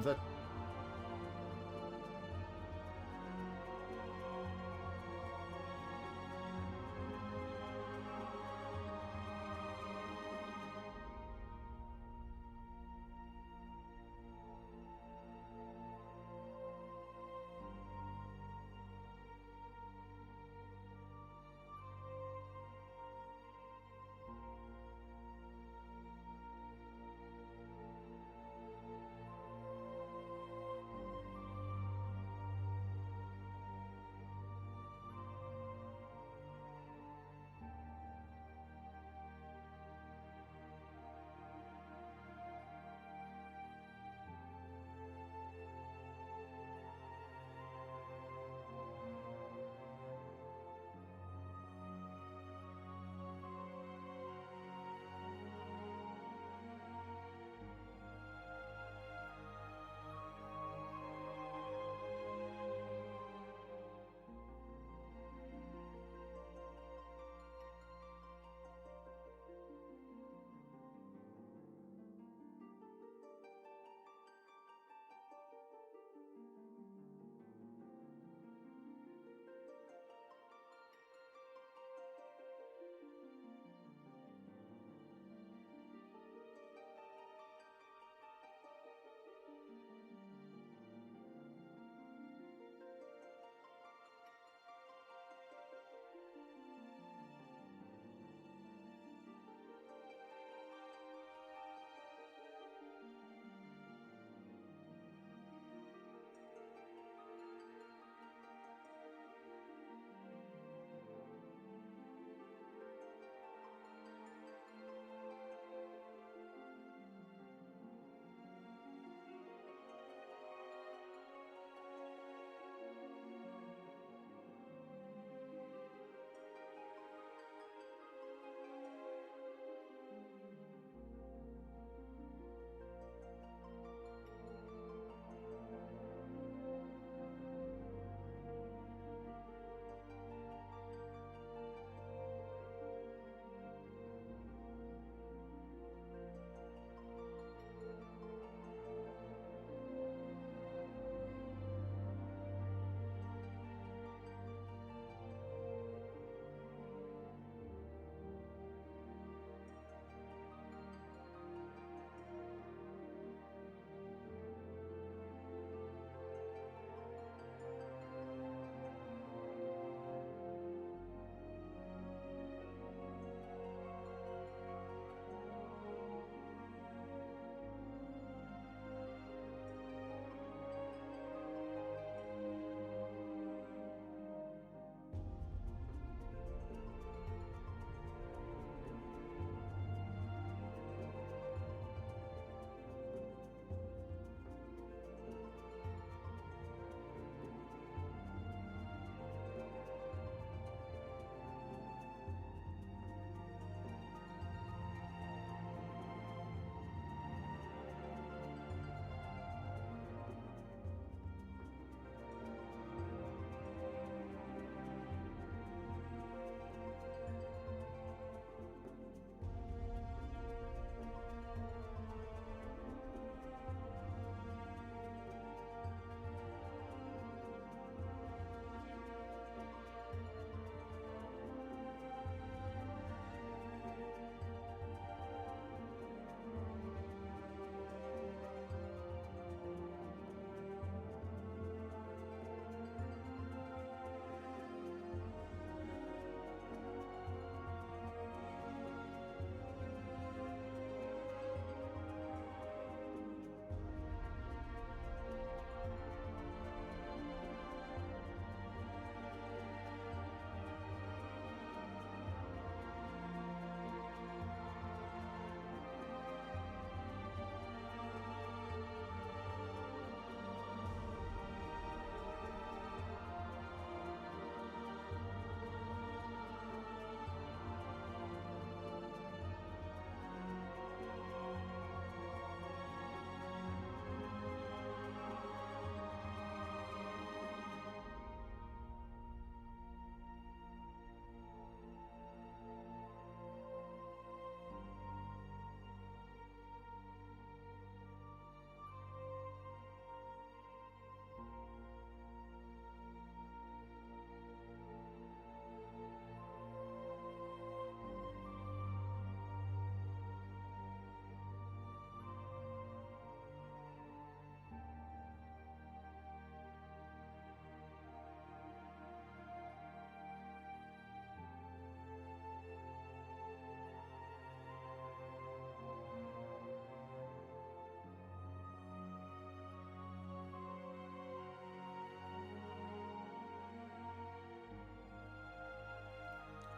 that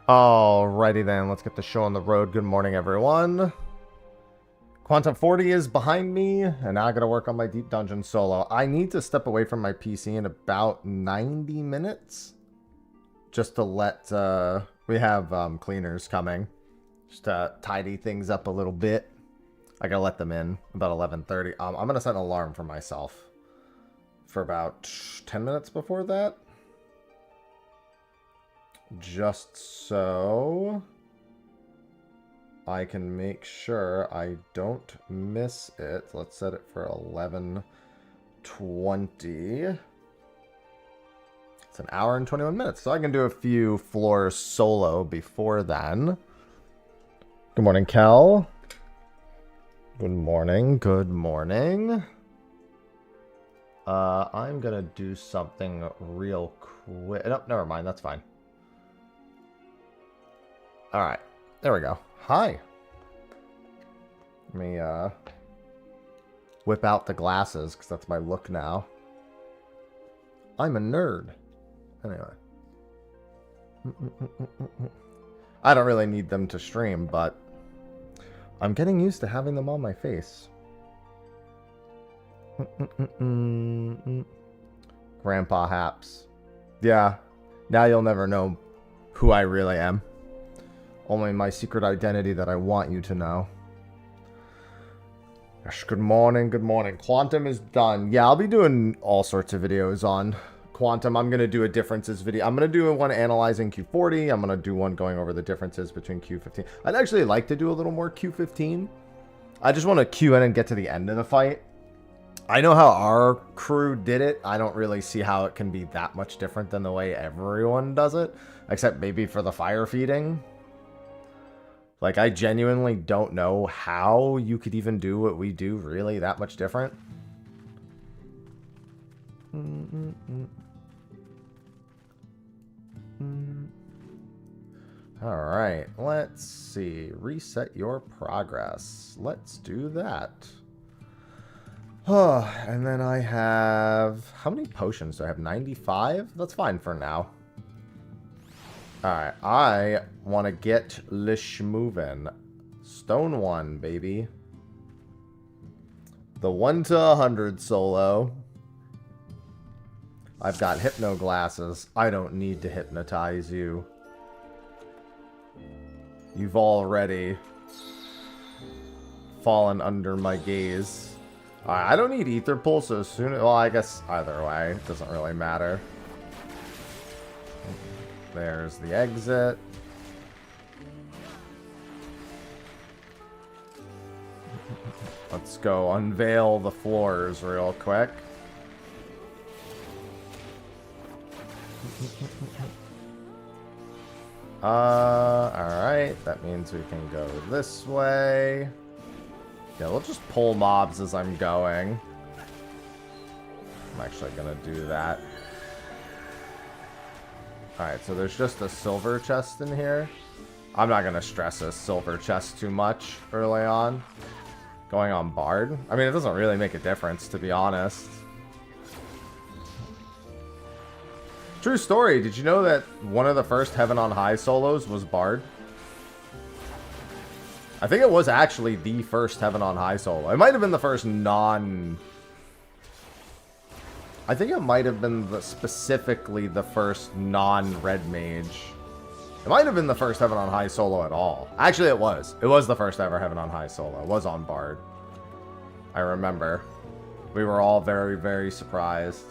Alrighty then, let's get the show on the road. Good morning, everyone. Quantum 40 is behind me, and now I gotta work on my Deep Dungeon solo. I need to step away from my PC in about 90 minutes. Just to let, we have cleaners coming. Just to tidy things up a little bit. I gotta let them in about 11:30. I'm gonna set an alarm for myself for about 10 minutes before that. Just so I can make sure I don't miss it. Let's set it for 11:20. It's an hour and 21 minutes, so I can do a few floors solo before then. Good morning, Kel. Good morning. Good morning. I'm gonna do something real quick. Nope, never mind. That's fine. Alright, there we go. Hi. Let me whip out the glasses, because that's my look now. I'm a nerd. Anyway. I don't really need them to stream, but I'm getting used to having them on my face. Grandpa Haps. Yeah, now you'll never know who I really am. Only my secret identity that I want you to know. Gosh, good morning, good morning. Quantum is done. Yeah, I'll be doing all sorts of videos on Quantum. I'm going to do a differences video. I'm going to do one analyzing Q40. I'm going to do one going over the differences between Q15. I'd actually like to do a little more Q15. I just want to queue in and get to the end of the fight. I know how our crew did it. I don't really see how it can be that much different than the way everyone does it. Except maybe for the fire feeding. Like, I genuinely don't know how you could even do what we do really that much different. Alright, let's see. Reset your progress. Let's do that. And then I have... How many potions do I have? 95? That's fine for now. Alright, I want to get Lish moving. Stone 1, baby. The 1 to 100 solo. I've got hypno glasses. I don't need to hypnotize you. You've already fallen under my gaze. Alright, I don't need ether pulse so soon. Well, I guess either way. It doesn't really matter. There's the exit. Let's go unveil the floors real quick. Alright. That means we can go this way. Yeah, we'll just pull mobs as I'm going. I'm actually gonna do that. Alright, so there's just a silver chest in here. I'm not going to stress a silver chest too much early on. Going on Bard. I mean, it doesn't really make a difference, to be honest. True story, did you know that one of the first Heaven on High solos was Bard? I think it was actually the first Heaven on High solo. It might have been the first non... I think it might have been specifically the first non-red mage. It might have been the first Heaven on High solo at all. Actually, it was. It was the first ever Heaven on High solo. It was on Bard. I remember. We were all very, very surprised.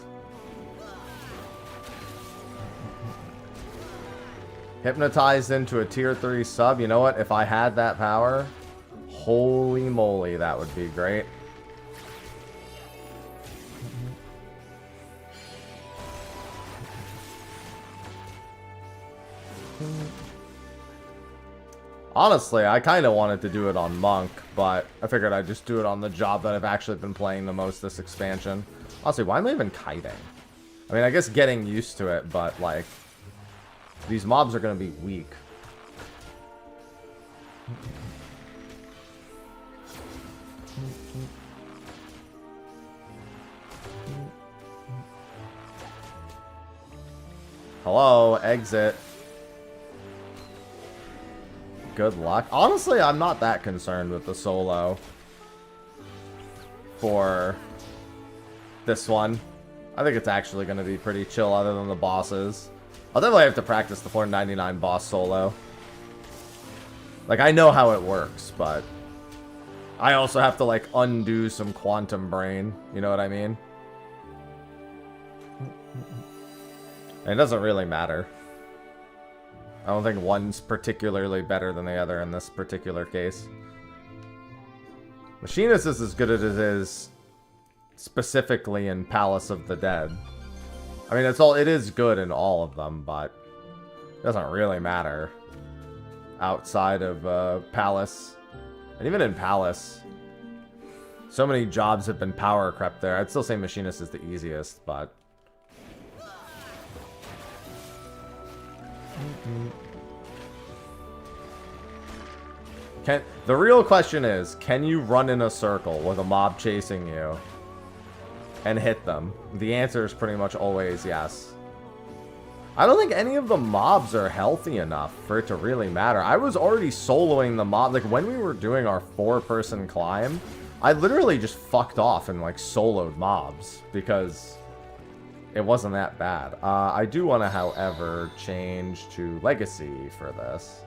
Hypnotized into a tier 3 sub. You know what? If I had that power, holy moly, that would be great. Honestly, I kind of wanted to do it on Monk, but I figured I'd just do it on the job that I've actually been playing the most this expansion. Honestly, why am I even kiting? I mean, I guess getting used to it, but, like, these mobs are going to be weak. Hello, exit. good luck. Honestly, I'm not that concerned with the solo for this one. I think it's actually going to be pretty chill other than the bosses. I'll definitely have to practice the 499 boss solo. Like, I know how it works, but I also have to, like, undo some quantum brain. You know what I mean? And it doesn't really matter. I don't think one's particularly better than the other in this particular case. Machinist is as good as it is specifically in Palace of the Dead. I mean, it is good in all of them, but it doesn't really matter outside of Palace. And even in Palace, so many jobs have been power crept there. I'd still say Machinist is the easiest, but the real question is, can you run in a circle with a mob chasing you and hit them? The answer is pretty much always yes. I don't think any of the mobs are healthy enough for it to really matter. I was already soloing the mob. Like, when we were doing our 4-person climb, I literally just fucked off and, like, soloed mobs because it wasn't that bad. I do want to, however, change to Legacy for this.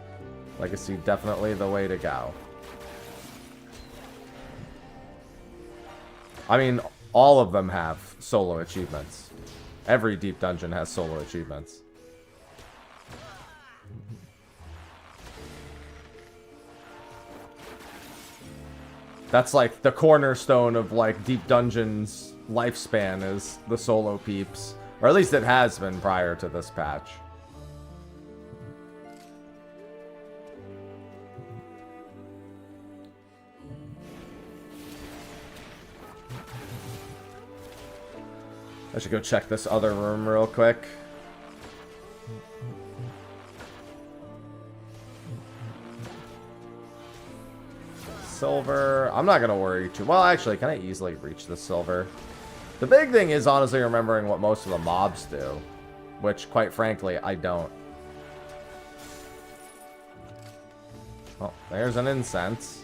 Legacy, definitely the way to go. I mean, all of them have solo achievements. Every deep dungeon has solo achievements. That's like the cornerstone of like deep dungeons lifespan is the solo peeps. Or at least it has been prior to this patch. I should go check this other room real quick. Silver. I'm not going to worry too. Well, actually, can I easily reach the silver? The big thing is honestly remembering what most of the mobs do. Which, quite frankly, I don't. Oh, there's an incense.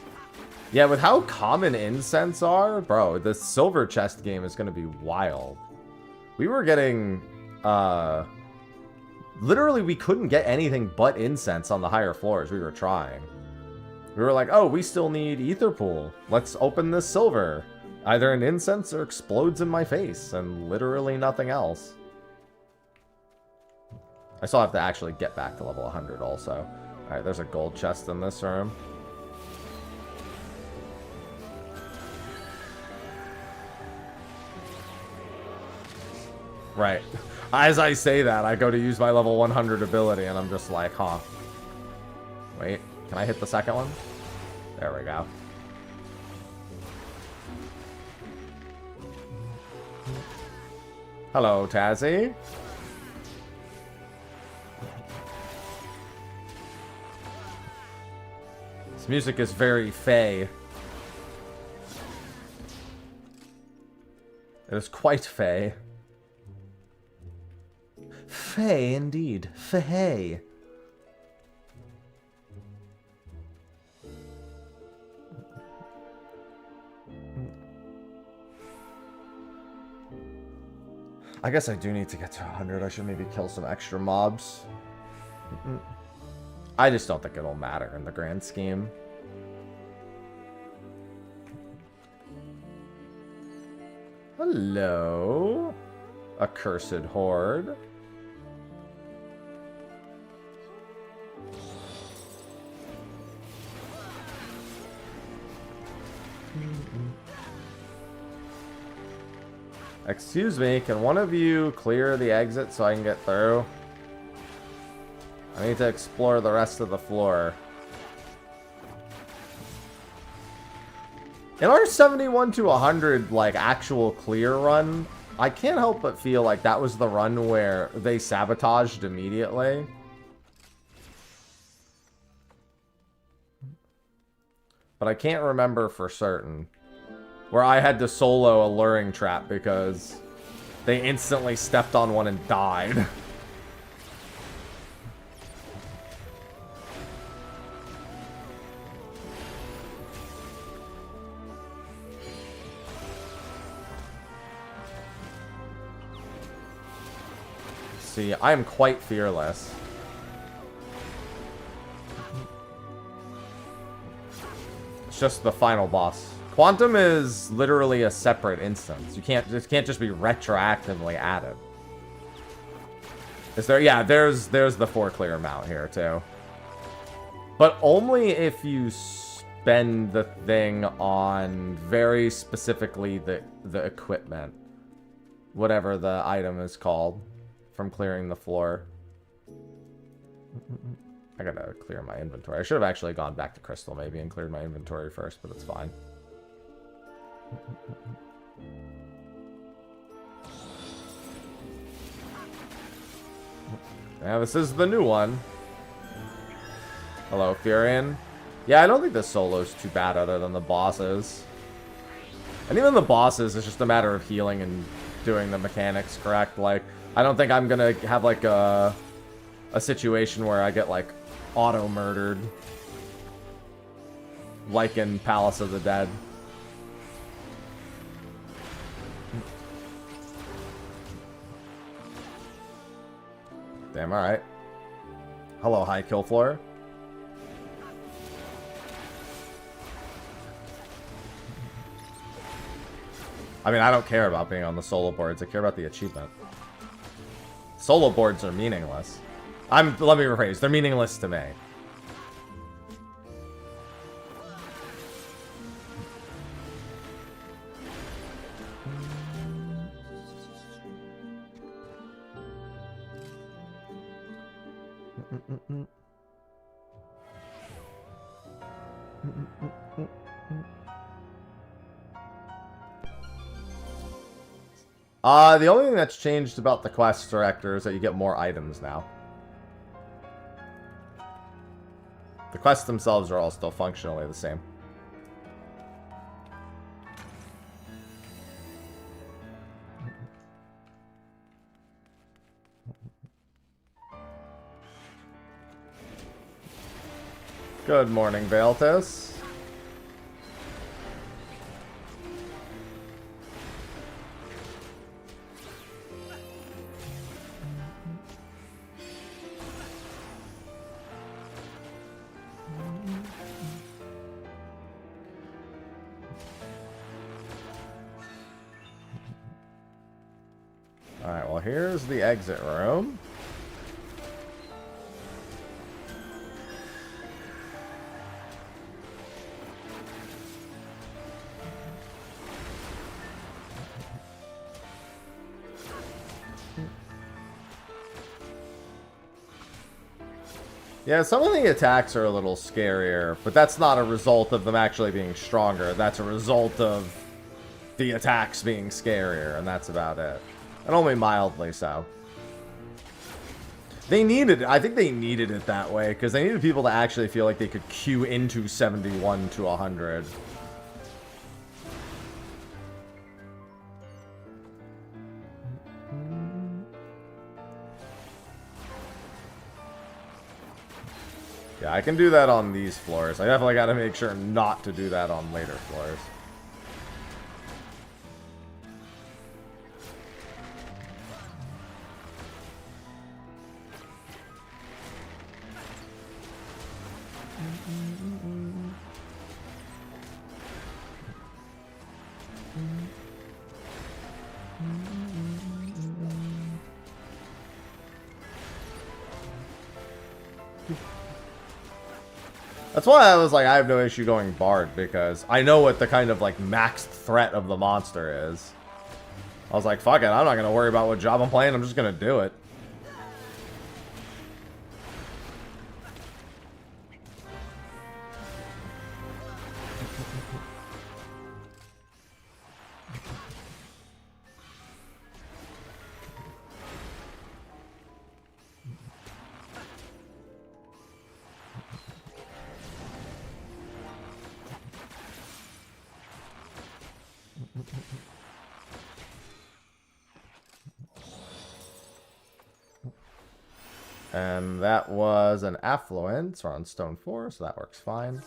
Yeah, with how common incense are, bro, the silver chest game is going to be wild. We were getting, literally we couldn't get anything but incense on the higher floors. We were trying. We were like, oh, we still need ether pool. Let's open this silver. Either an incense or explodes in my face, and literally nothing else. I still have to actually get back to level 100 also. Alright, there's a gold chest in this room. Right. As I say that, I go to use my level 100 ability, and I'm just like, huh. Wait, can I hit the second one? There we go. Hello, Tazzy. This music is very fey. It is quite fey. Fey, indeed. Fey. I guess I do need to get to 100. I should maybe kill some extra mobs. I just don't think it'll matter in the grand scheme. Hello, accursed horde. Excuse me, can one of you clear the exit so I can get through? I need to explore the rest of the floor. In our 71 to 100, like, actual clear run, I can't help but feel like that was the run where they sabotaged immediately. But I can't remember for certain. Where I had to solo a luring trap because they instantly stepped on one and died. see. I am quite fearless. It's just the final boss. Qunatum is literally a separate instance. You can't, it can't just be retroactively added. Is there? Yeah, there's the 4 clear amount here too. But only if you spend the thing on very specifically the equipment. Whatever the item is called from clearing the floor. I gotta clear my inventory. I should have actually gone back to Crystal maybe and cleared my inventory first, but it's fine. Yeah, this is the new one. Hello, Furion. Yeah, I don't think the solo's too bad other than the bosses. And even the bosses, it's just a matter of healing and doing the mechanics correct. Like, I don't think I'm gonna have, like, a situation where I get, like, auto-murdered. Like in Palace of the Dead. Damn, alright. Hello, high kill floor. I mean, I don't care about being on the solo boards. I care about the achievement. Solo boards are meaningless. Let me rephrase. They're meaningless to me. The only thing that's changed about the quest director is that you get more items now. The quests themselves are all still functionally the same. Good morning, Valtis. Alright, well, here's the exit room. Yeah, some of the attacks are a little scarier, but that's not a result of them actually being stronger. That's a result of the attacks being scarier, and that's about it. And only mildly so. They needed it. I think they needed it that way, because they needed people to actually feel like they could queue into 71 to 100. Yeah, I can do that on these floors. I definitely got to make sure not to do that on later floors. That's why I was like, I have no issue going Bard, because I know what the kind of, like, maxed threat of the monster is. I was like, fuck it, I'm not going to worry about what job I'm playing, I'm just going to do it. And that was an affluence, or on stone 4, so that works fine.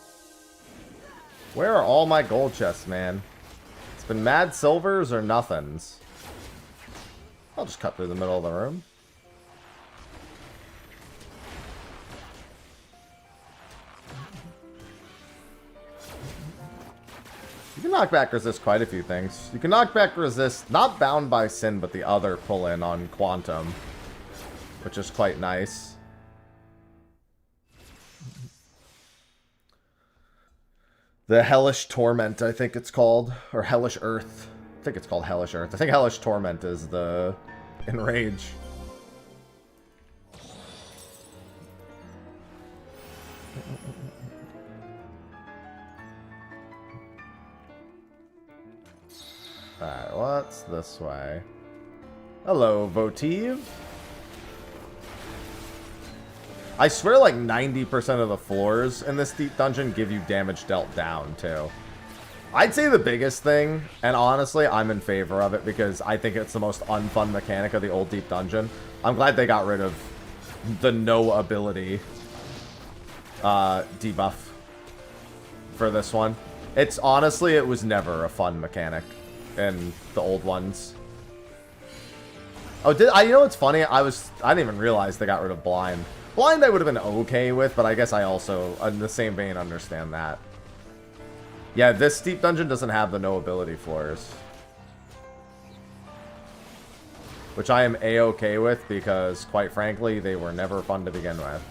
Where are all my gold chests, man? It's been mad silvers or nothings. I'll just cut through the middle of the room. You can knock back resist quite a few things. You can knock back resist, not Bound by Sin, but the other pull-in on Qunatum, which is quite nice. The Hellish Torment, I think it's called. Or Hellish Earth. I think it's called Hellish Earth. I think Hellish Torment is the Enrage. Alright, what's this way? Hello, Votive. I swear like 90% of the floors in this deep dungeon give you damage dealt down, too. I'd say the biggest thing, and honestly, I'm in favor of it because I think it's the most unfun mechanic of the old deep dungeon. I'm glad they got rid of the no ability debuff for this one. It's honestly, it was never a fun mechanic in the old ones. Oh, you know what's funny? I didn't even realize they got rid of Blind. Blind I would have been okay with, but I guess I also, in the same vein, understand that. Yeah, this deep dungeon doesn't have the no ability floors. Which I am a-okay with because, quite frankly, they were never fun to begin with.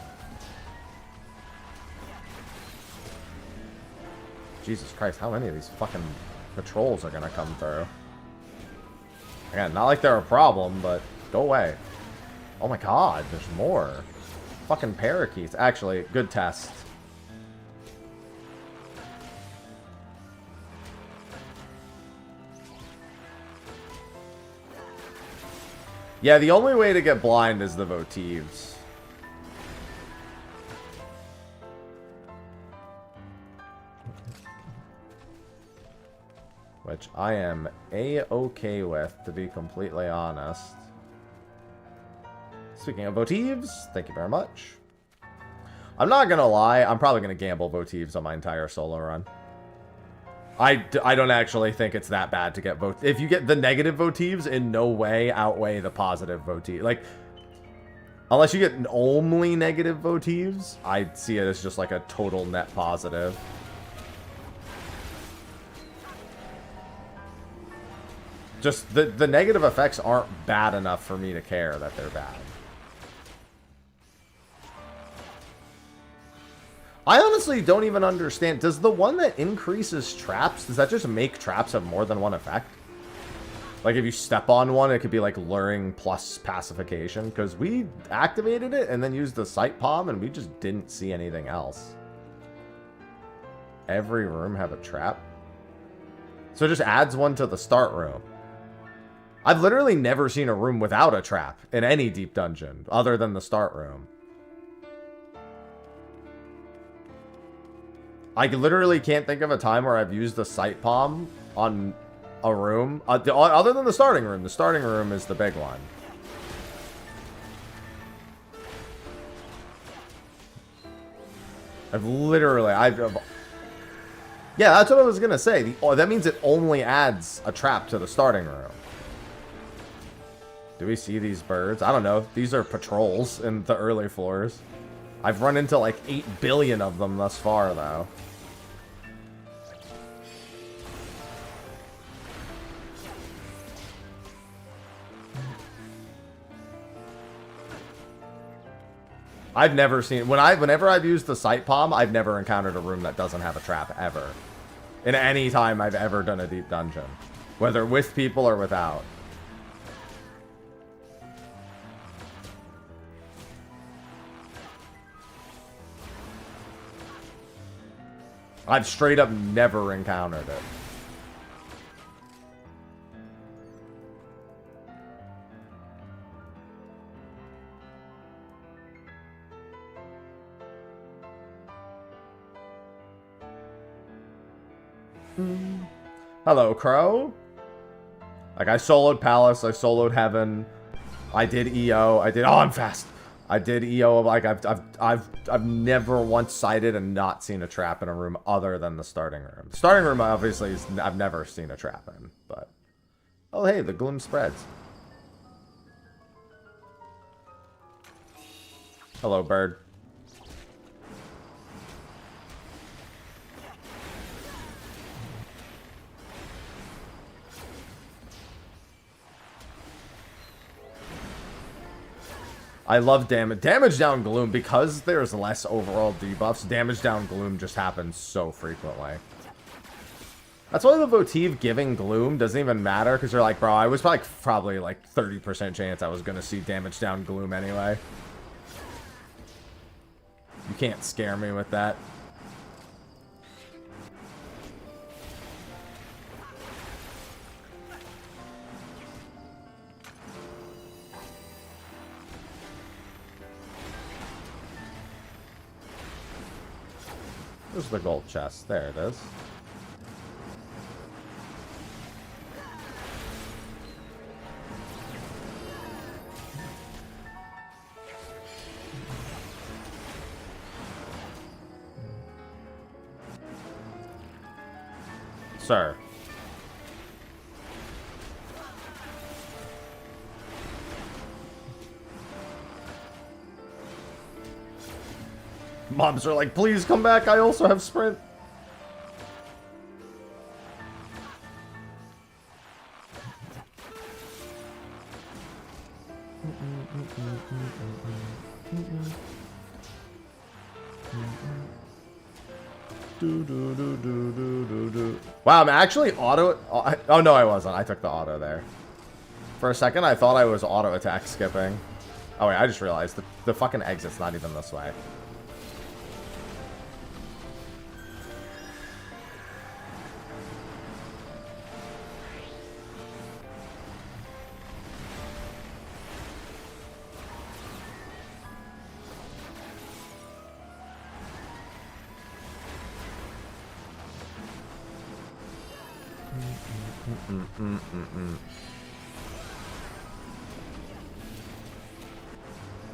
Jesus Christ, how many of these fucking patrols are gonna come through? Again, not like they're a problem, but go away. Oh my god, there's more. Fucking parakeets. Actually, good test. Yeah, the only way to get blind is the Votives. Which I am a-okay with, to be completely honest. Speaking of Votives, thank you very much. I'm not gonna lie, I'm probably gonna gamble Votives on my entire solo run. I don't actually think it's that bad to get Votives. If you get the negative Votives, in no way outweigh the positive Votives. Like, unless you get only negative Votives, I see it as just like a total net positive. Just, the negative effects aren't bad enough for me to care that they're bad. I honestly don't even understand. Does the one that increases traps, does that just make traps have more than one effect? Like if you step on one, it could be like luring plus pacification. Because we activated it and then used the sight palm and we just didn't see anything else. Every room have a trap? So it just adds one to the start room. I've literally never seen a room without a trap in any deep dungeon other than the start room. I literally can't think of a time where I've used the sight palm on a room. Other than the starting room. The starting room is the big one. Yeah, that's what I was going to say. That means it only adds a trap to the starting room. Do we see these birds? I don't know. These are patrols in the early floors. I've run into like 8 billion of them thus far, though. I've never seen... Whenever I've used the sight palm, I've never encountered a room that doesn't have a trap, ever. In any time I've ever done a deep dungeon. Whether with people or without. I've straight up never encountered it. Hello, Crow. Like, I soloed Palace, I soloed Heaven, I did EO, I did... Oh, I'm fast! I did EO, like, I've never once sighted and not seen a trap in a room other than the starting room. The starting room, obviously, I've never seen a trap in, but... Oh, hey, the gloom spreads. Hello, bird. I love damage. Damage down Gloom, because there's less overall debuffs, damage down Gloom just happens so frequently. That's why the Votive giving Gloom doesn't even matter, because you're like, bro, I was probably like 30% chance I was going to see damage down Gloom anyway. You can't scare me with that. There's the gold chest. There it is. Sir. Mobs are like, please come back, I also have sprint. Wow, I'm actually auto... Oh, no, I wasn't. I took the auto there. For a second, I thought I was auto attack skipping. Oh, wait, I just realized the fucking exit's not even this way.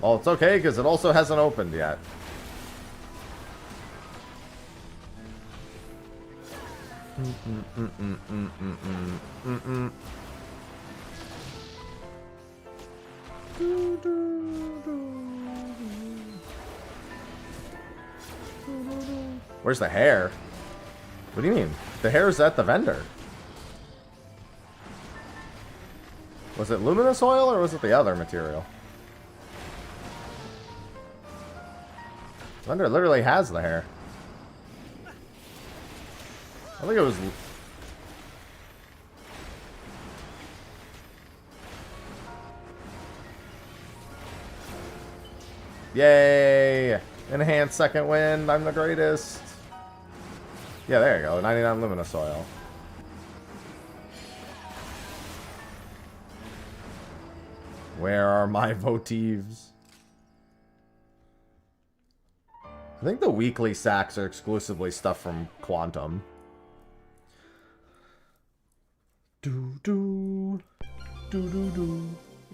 Well, it's okay, because it also hasn't opened yet. Where's the hair? What do you mean? The hair is at the vendor. Was it luminous oil or was it the other material? Vendor literally has the hair. I think it was... Yay! Enhanced second wind. I'm the greatest. Yeah, there you go. 99 luminous oil. Where are my votives? I think the weekly sacks are exclusively stuff from Qunatum. Do.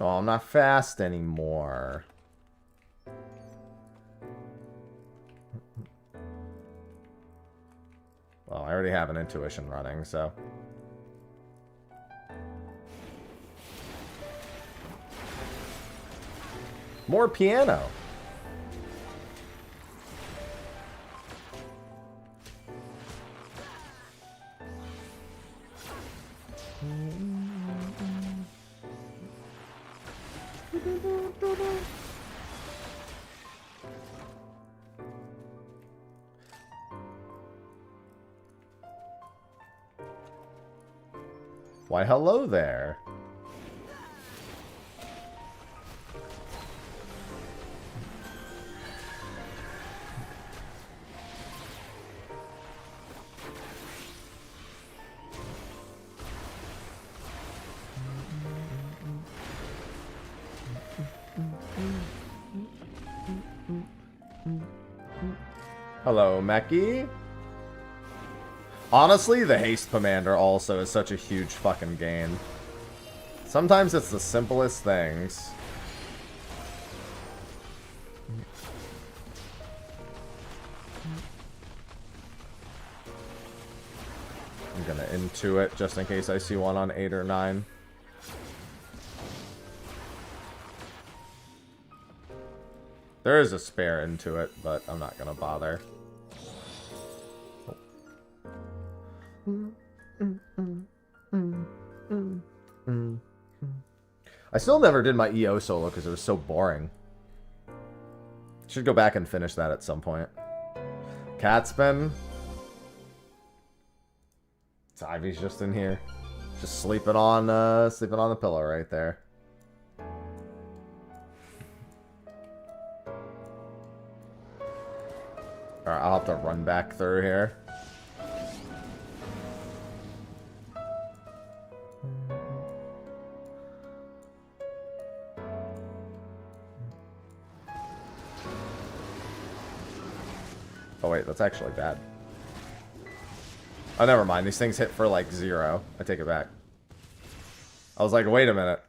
Oh, I'm not fast anymore. Well, I already have an intuition running, so... More piano. Why, hello there. Hello, Meki. Honestly, the Haste Commander also is such a huge fucking gain. Sometimes it's the simplest things. I'm gonna intuit just in case I see one on 8 or 9. There is a spare intuit, but I'm not gonna bother. I still never did my EO solo because it was so boring. Should go back and finish that at some point. Cat spin. Ivy's just in here. Just sleeping on the pillow right there. Alright, I'll have to run back through here. Oh wait, that's actually bad. Oh, never mind. These things hit for like 0. I take it back. I was like, wait a minute.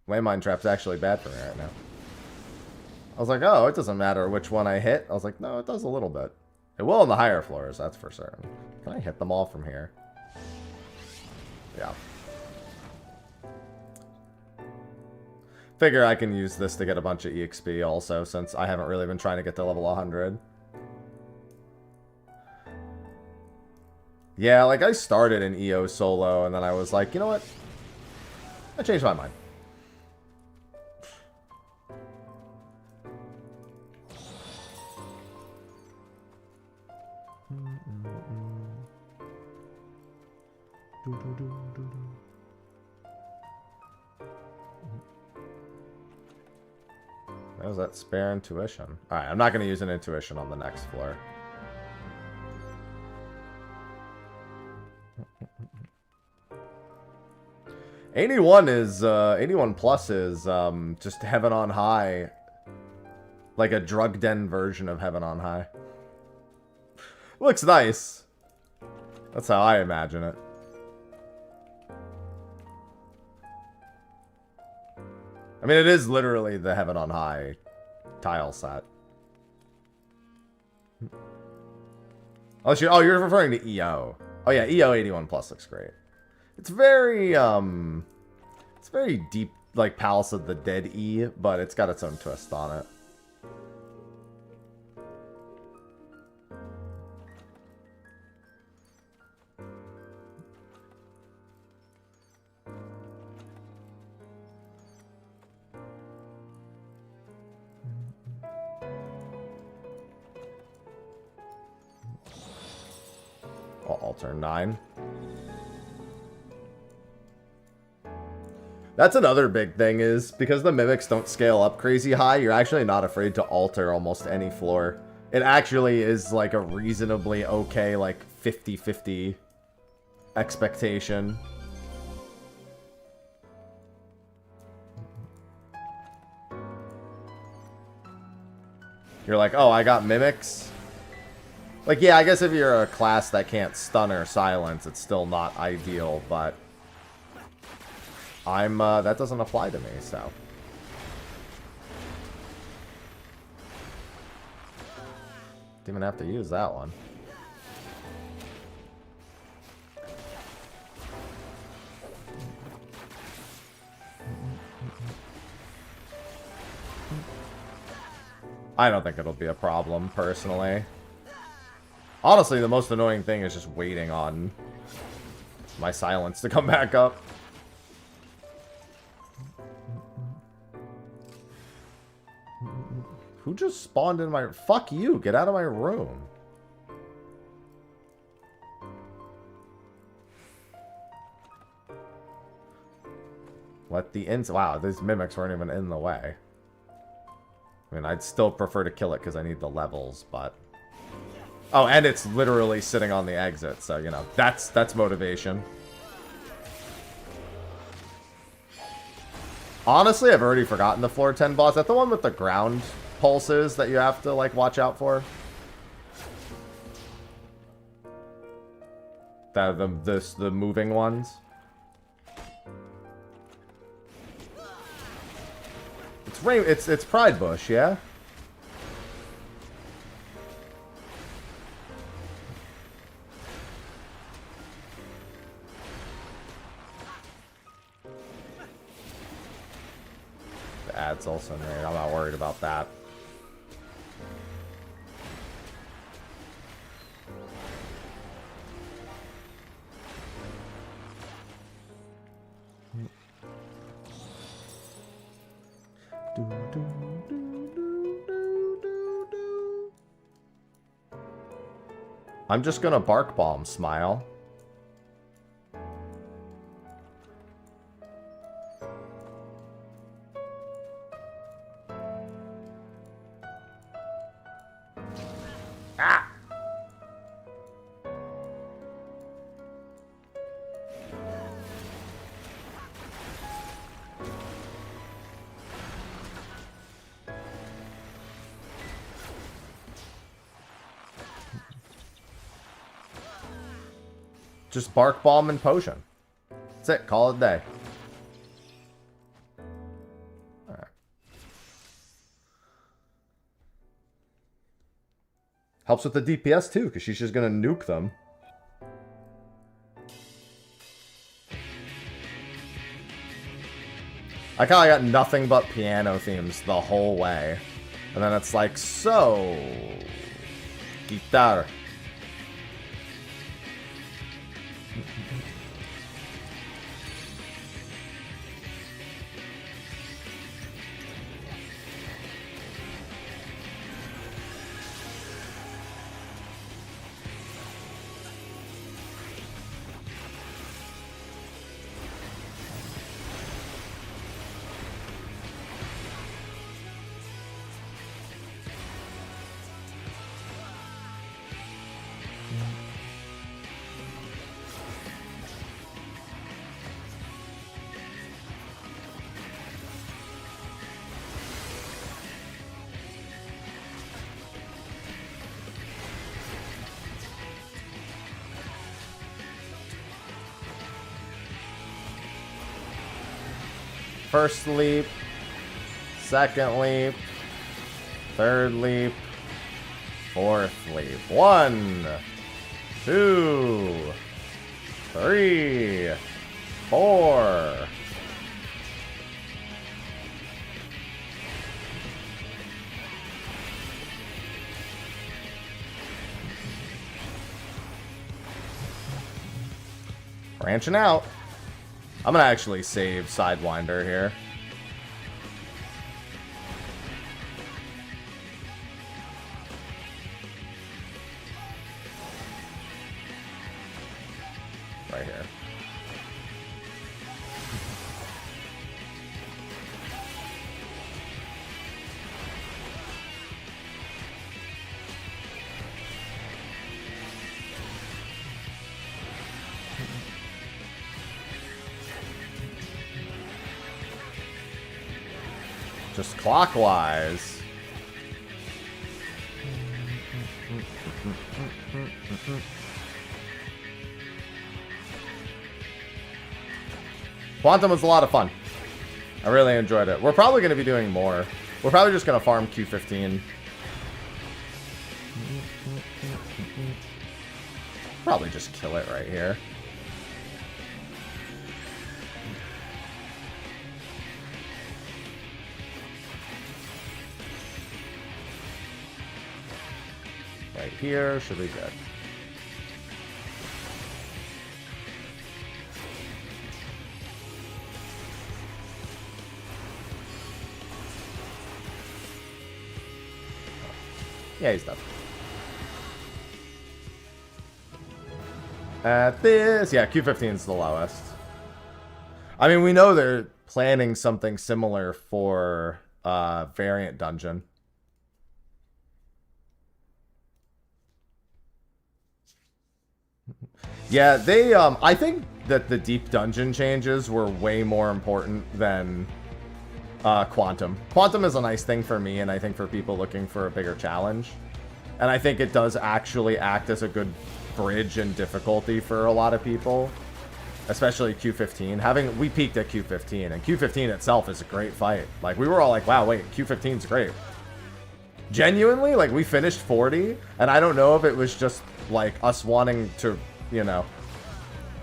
Landmine trap's actually bad for me right now. I was like, oh, it doesn't matter which one I hit. I was like, no, it does a little bit. It will on the higher floors, that's for certain. Can I hit them all from here? Yeah. Figure I can use this to get a bunch of EXP also, since I haven't really been trying to get to level 100. Yeah, like I started in EO solo, and then I was like, you know what? I changed my mind. That was that spare intuition. Alright, I'm not going to use an intuition on the next floor. '81 plus is just Heaven on High, like a drug den version of Heaven on High. Looks nice. That's how I imagine it. I mean, it is literally the Heaven on High tile set. Unless you're referring to EO. Oh yeah, EO 81 plus looks great. It's very deep, like Palace of the Dead E, but it's got its own twist on it. Alter 9. That's another big thing, is because the mimics don't scale up crazy high, you're actually not afraid to alter almost any floor. It actually is like a reasonably okay, like 50-50 expectation. You're like, oh, I got mimics? Like, yeah, I guess if you're a class that can't stun or silence, it's still not ideal, but that doesn't apply to me, so. Didn't even have to use that one. I don't think it'll be a problem, personally. Honestly, the most annoying thing is just waiting on my silence to come back up. Who just spawned in my... Fuck you, get out of my room. Let the ins... Wow, these mimics weren't even in the way. I mean, I'd still prefer to kill it because I need the levels, but... Oh, and it's literally sitting on the exit, so, you know, that's motivation. Honestly, I've already forgotten the floor 10 boss. Is that the one with the ground pulses that you have to, like, watch out for? The moving ones? It's Pride Bush, yeah? The ad's also in there. I'm not worried about that. I'm just gonna Bark Bomb, Smile. Ah! Just Bark Bomb and Potion. That's it. Call it a day. All right. Helps with the DPS too, because she's just gonna nuke them. I kinda got nothing but piano themes the whole way. And then it's like, so... Guitar. First leap, second leap, third leap, fourth leap. 1, 2, 3, 4. Branching out. I'm gonna actually save Sidewinder here. Right here. Just clockwise. Qunatum was a lot of fun. I really enjoyed it. We're probably going to be doing more. We're probably just going to farm Q15. Probably just kill it right here. Right here should be good. Yeah, he's done. At this, yeah, Q15 is the lowest. I mean, we know they're planning something similar for variant dungeon. Yeah, they, I think that the deep dungeon changes were way more important than Qunatum. Qunatum is a nice thing for me, and I think for people looking for a bigger challenge. And I think it does actually act as a good bridge in difficulty for a lot of people. Especially Q15. We peaked at Q15, and Q15 itself is a great fight. Like, we were all like, wow, wait, Q15's great. Genuinely, like, we finished 40, and I don't know if it was just, like, us wanting to, you know,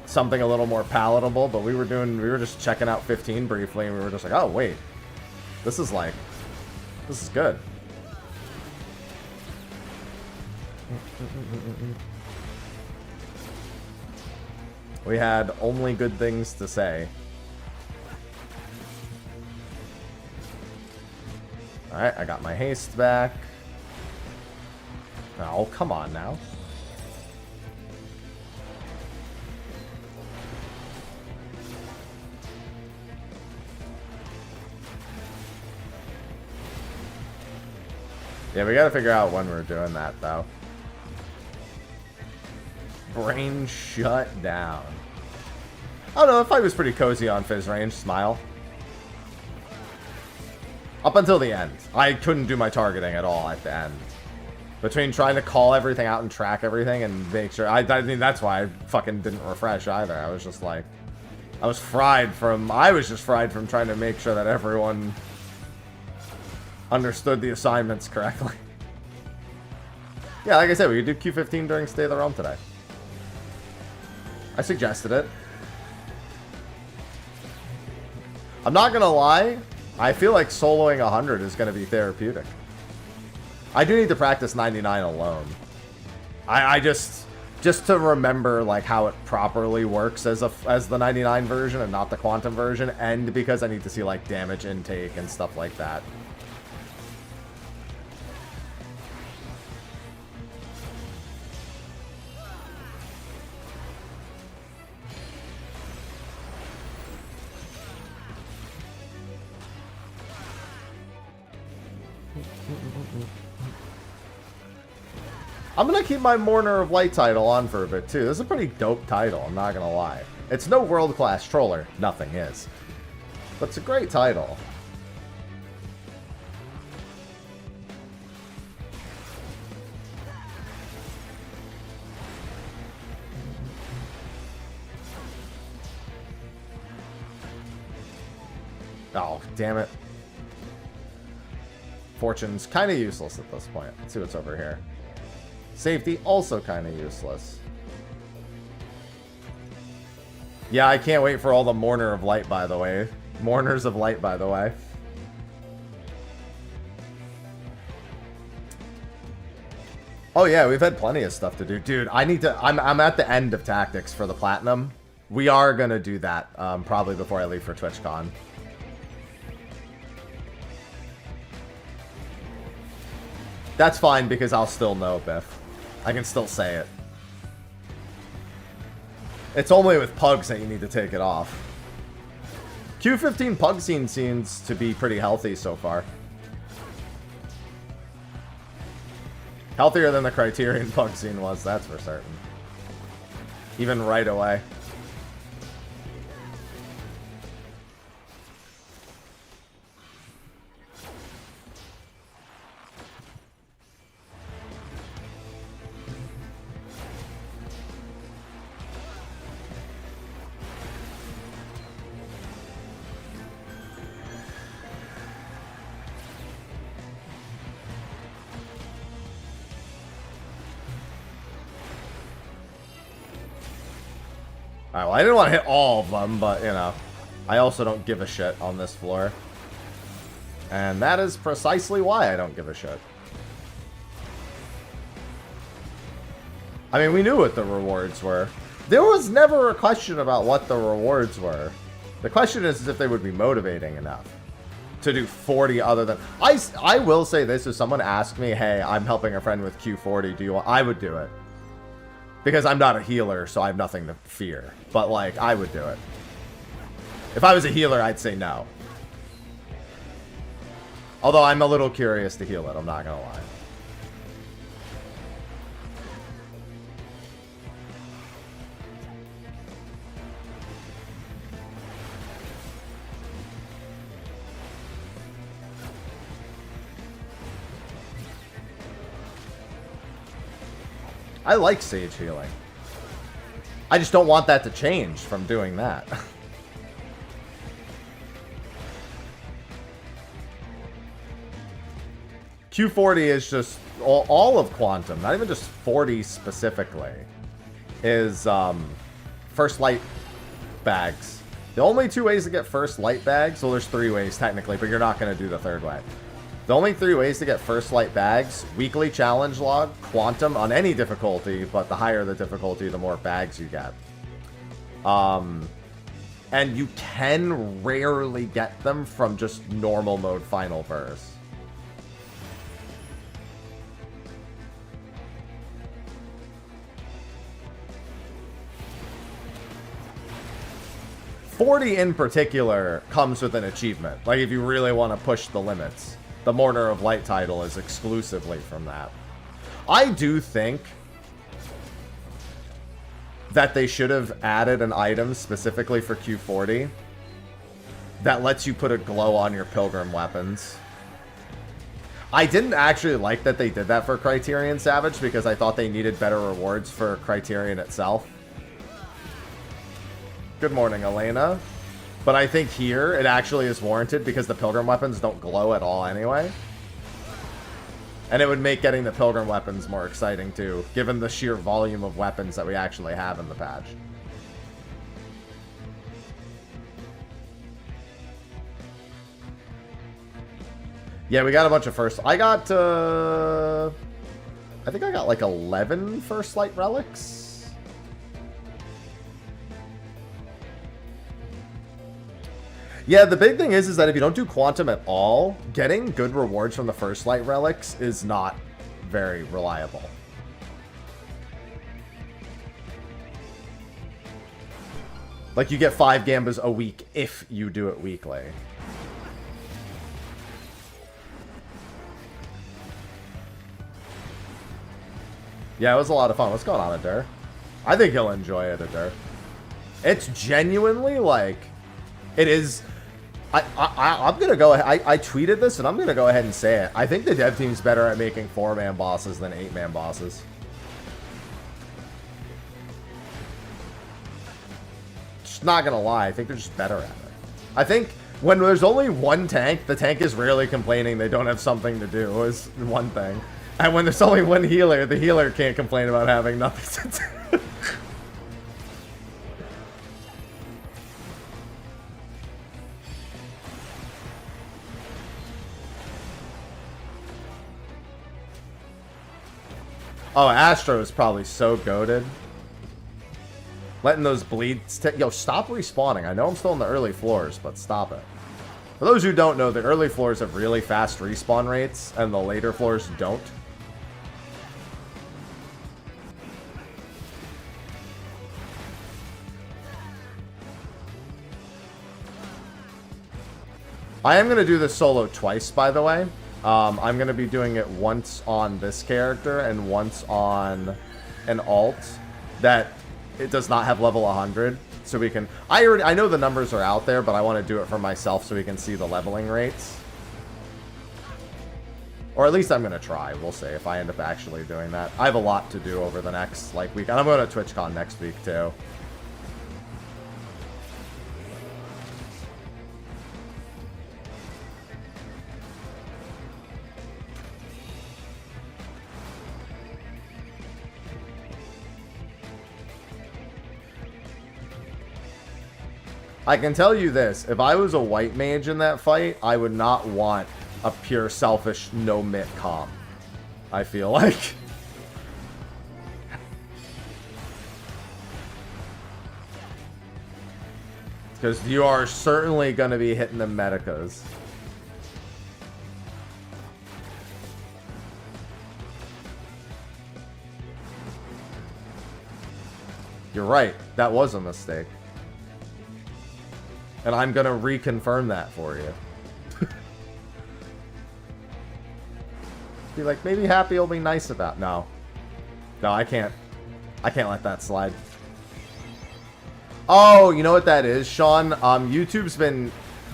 something a little more palatable, but we were just checking out 15 briefly, and we were just like, oh, wait. This is good. We had only good things to say. Alright, I got my haste back. Oh, come on now. Yeah, we gotta figure out when we're doing that, though. Brain shut down. I don't know, the fight was pretty cozy on Fizz range. Smile. Up until the end. I couldn't do my targeting at all at the end. Between trying to call everything out and track everything and make sure... I mean, that's why I fucking didn't refresh either. I was just like... I was just fried from trying to make sure that everyone understood the assignments correctly. Yeah, like I said, we could do Q15 during State of the Realm today. I suggested it. I'm not gonna lie, I feel like soloing 100 is gonna be therapeutic. I do need to practice 99 alone. I just to remember like how it properly works as the 99 version and not the Quantum version, and because I need to see like damage intake and stuff like that. I'm gonna keep my Mourner of Light title on for a bit too. This is a pretty dope title, I'm not gonna lie. It's no world-class troller. Nothing is. But it's a great title. Oh, damn it. Fortune's kind of useless at this point. Let's see what's over here. Safety, also kind of useless. Yeah, I can't wait for all the Mourner of Light, by the way. Mourners of Light, by the way. Oh yeah, we've had plenty of stuff to do. Dude, I need to... I'm at the end of tactics for the Platinum. We are going to do that, probably before I leave for TwitchCon. That's fine, because I'll still know, Biff. I can still say it. It's only with pugs that you need to take it off. Q15 pug scene seems to be pretty healthy so far. Healthier than the Criterion pug scene was, that's for certain. Even right away. Alright, well, I didn't want to hit all of them, but, you know, I also don't give a shit on this floor. And that is precisely why I don't give a shit. I mean, we knew what the rewards were. There was never a question about what the rewards were. The question is if they would be motivating enough to do 40 other than... I will say this, if someone asked me, hey, I'm helping a friend with Q40, do you want... I would do it. Because I'm not a healer, so I have nothing to fear. But, like, I would do it. If I was a healer, I'd say no. Although I'm a little curious to heal it, I'm not gonna lie. I like Sage healing. I just don't want that to change from doing that. Q40 is just all of Quantum, not even just 40 specifically, is first light bags. The only two ways to get first light bags, well, there's three ways technically, but you're not going to do the third way. The only three ways to get first light bags: weekly challenge log, Quantum on any difficulty, but the higher the difficulty, the more bags you get. And you can rarely get them from just normal mode final verse. .40 in particular comes with an achievement. Like if you really want to push the limits. The Mourner of Light title is exclusively from that. I do think that they should have added an item specifically for Q40 that lets you put a glow on your Pilgrim weapons. I didn't actually like that they did that for Criterion Savage because I thought they needed better rewards for Criterion itself. Good morning, Elena. But I think here it actually is warranted because the Pilgrim weapons don't glow at all anyway. And it would make getting the Pilgrim weapons more exciting too, given the sheer volume of weapons that we actually have in the patch. Yeah, we got a bunch of first. I got, I think I got like 11 First Light relics. Yeah, the big thing is that if you don't do Quantum at all, getting good rewards from the First Light relics is not very reliable. Like, you get 5 Gambas a week if you do it weekly. Yeah, it was a lot of fun. What's going on, Adair? I think you'll enjoy it, Adair. It's genuinely, like, it is... I'm going to go ahead... I tweeted this, and I'm going to go ahead and say it. I think the dev team's better at making 4-man bosses than 8-man bosses. Just not going to lie. I think they're just better at it. I think when there's only one tank, the tank is rarely complaining they don't have something to do, is one thing. And when there's only one healer, the healer can't complain about having nothing to do. Oh, Astro is probably so goated. Letting those bleeds... Yo, stop respawning. I know I'm still in the early floors, but stop it. For those who don't know, the early floors have really fast respawn rates, and the later floors don't. I am going to do this solo twice, by the way. I'm going to be doing it once on this character and once on an alt that it does not have level 100. So we can... I know the numbers are out there, but I want to do it for myself so we can see the leveling rates. Or at least I'm going to try. We'll see if I end up actually doing that. I have a lot to do over the next week. And I'm going to TwitchCon next week, too. I can tell you this, if I was a white mage in that fight, I would not want a pure selfish no-mit comp. I feel like. Because you are certainly going to be hitting the medicas. You're right, that was a mistake. And I'm going to reconfirm that for you. Be like, maybe Happy will be nice about... No. No, I can't. I can't let that slide. Oh, you know what that is, Sean? YouTube's been...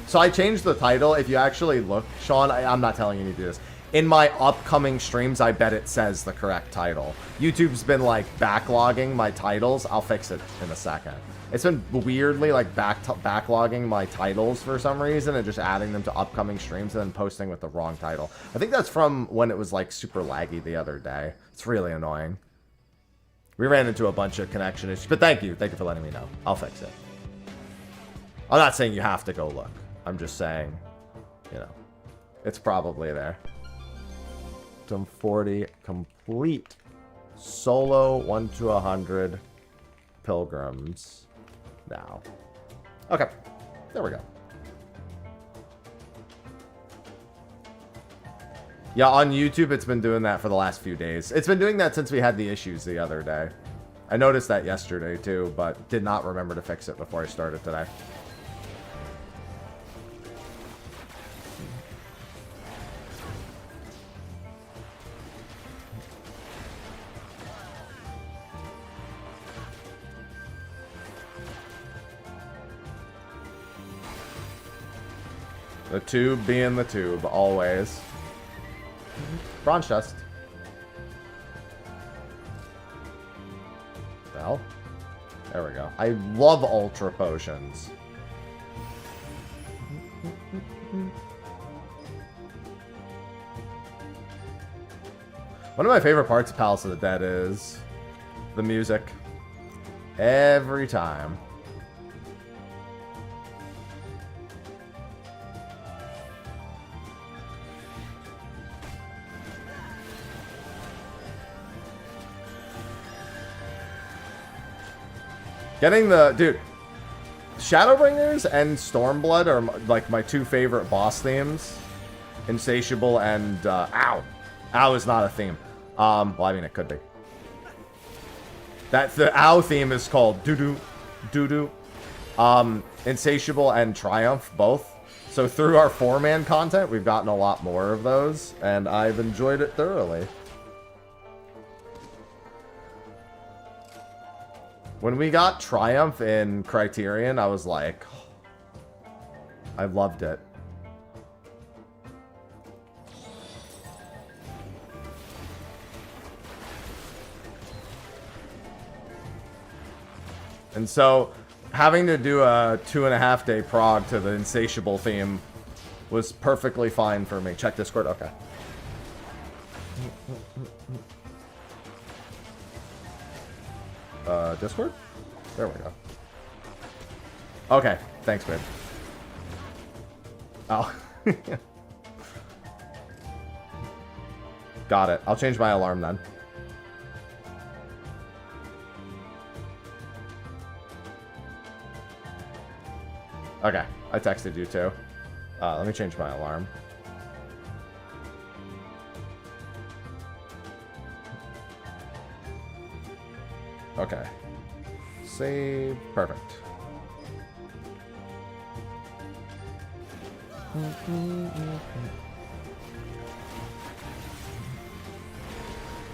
So I changed the title. If you actually look, Sean, I'm not telling you to do this. In my upcoming streams, I bet it says the correct title. YouTube's been, like, backlogging my titles. I'll fix it in a second. It's been weirdly, like, backlogging my titles for some reason and just adding them to upcoming streams and then posting with the wrong title. I think that's from when it was, like, super laggy the other day. It's really annoying. We ran into a bunch of connection issues, but thank you. Thank you for letting me know. I'll fix it. I'm not saying you have to go look. I'm just saying, you know, it's probably there. 40 complete solo 1 to 100 pilgrims now. Okay, there we go. Yeah, on YouTube it's been doing that for the last few days. It's been doing that since we had the issues the other day. I noticed that yesterday too, but did not remember to fix it before I started today. The tube being the tube, always. Bronze chest. The hell? There we go. I love ultra potions. One of my favorite parts of Palace of the Dead is the music. Every time. Getting the... Dude, Shadowbringers and Stormblood are like my two favorite boss themes. Insatiable and... Ow! Ow is not a theme. Well, I mean, it could be. The Ow theme is called Doo-Doo. Doo-Doo. Insatiable and Triumph, both. So through our 4-man content, we've gotten a lot more of those. And I've enjoyed it thoroughly. When we got Triumph in Criterion, I was like... I loved it. And so, having to do a 2.5-day prog to the Insatiable theme was perfectly fine for me. Check Discord? Okay. Discord? There we go. Okay, thanks, babe. Oh. Got it. I'll change my alarm then. Okay, I texted you too. Let me change my alarm. Okay. Save. Perfect.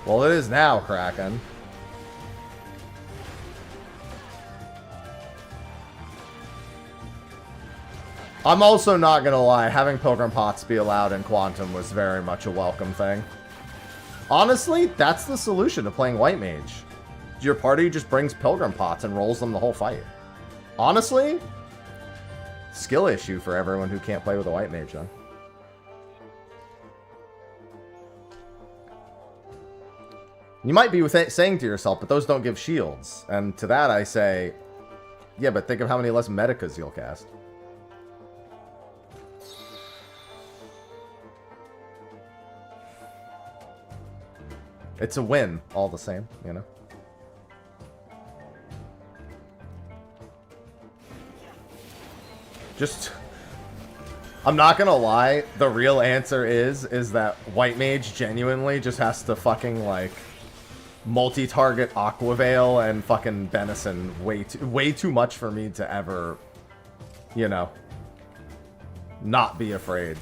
Well, it is now, Kraken. I'm also not gonna lie, having Pilgrim Pots be allowed in Quantum was very much a welcome thing. Honestly, that's the solution to playing White Mage. Your party just brings Pilgrim Pots and rolls them the whole fight. Honestly, skill issue for everyone who can't play with a White Mage, though. You might be saying to yourself, but those don't give shields. And to that I say, yeah, but think of how many less Medicas you'll cast. It's a win, all the same, you know? Just... I'm not gonna lie, the real answer is that White Mage genuinely just has to fucking, like, multi-target Aquaveil and fucking Benison way too much for me to ever, you know, not be afraid.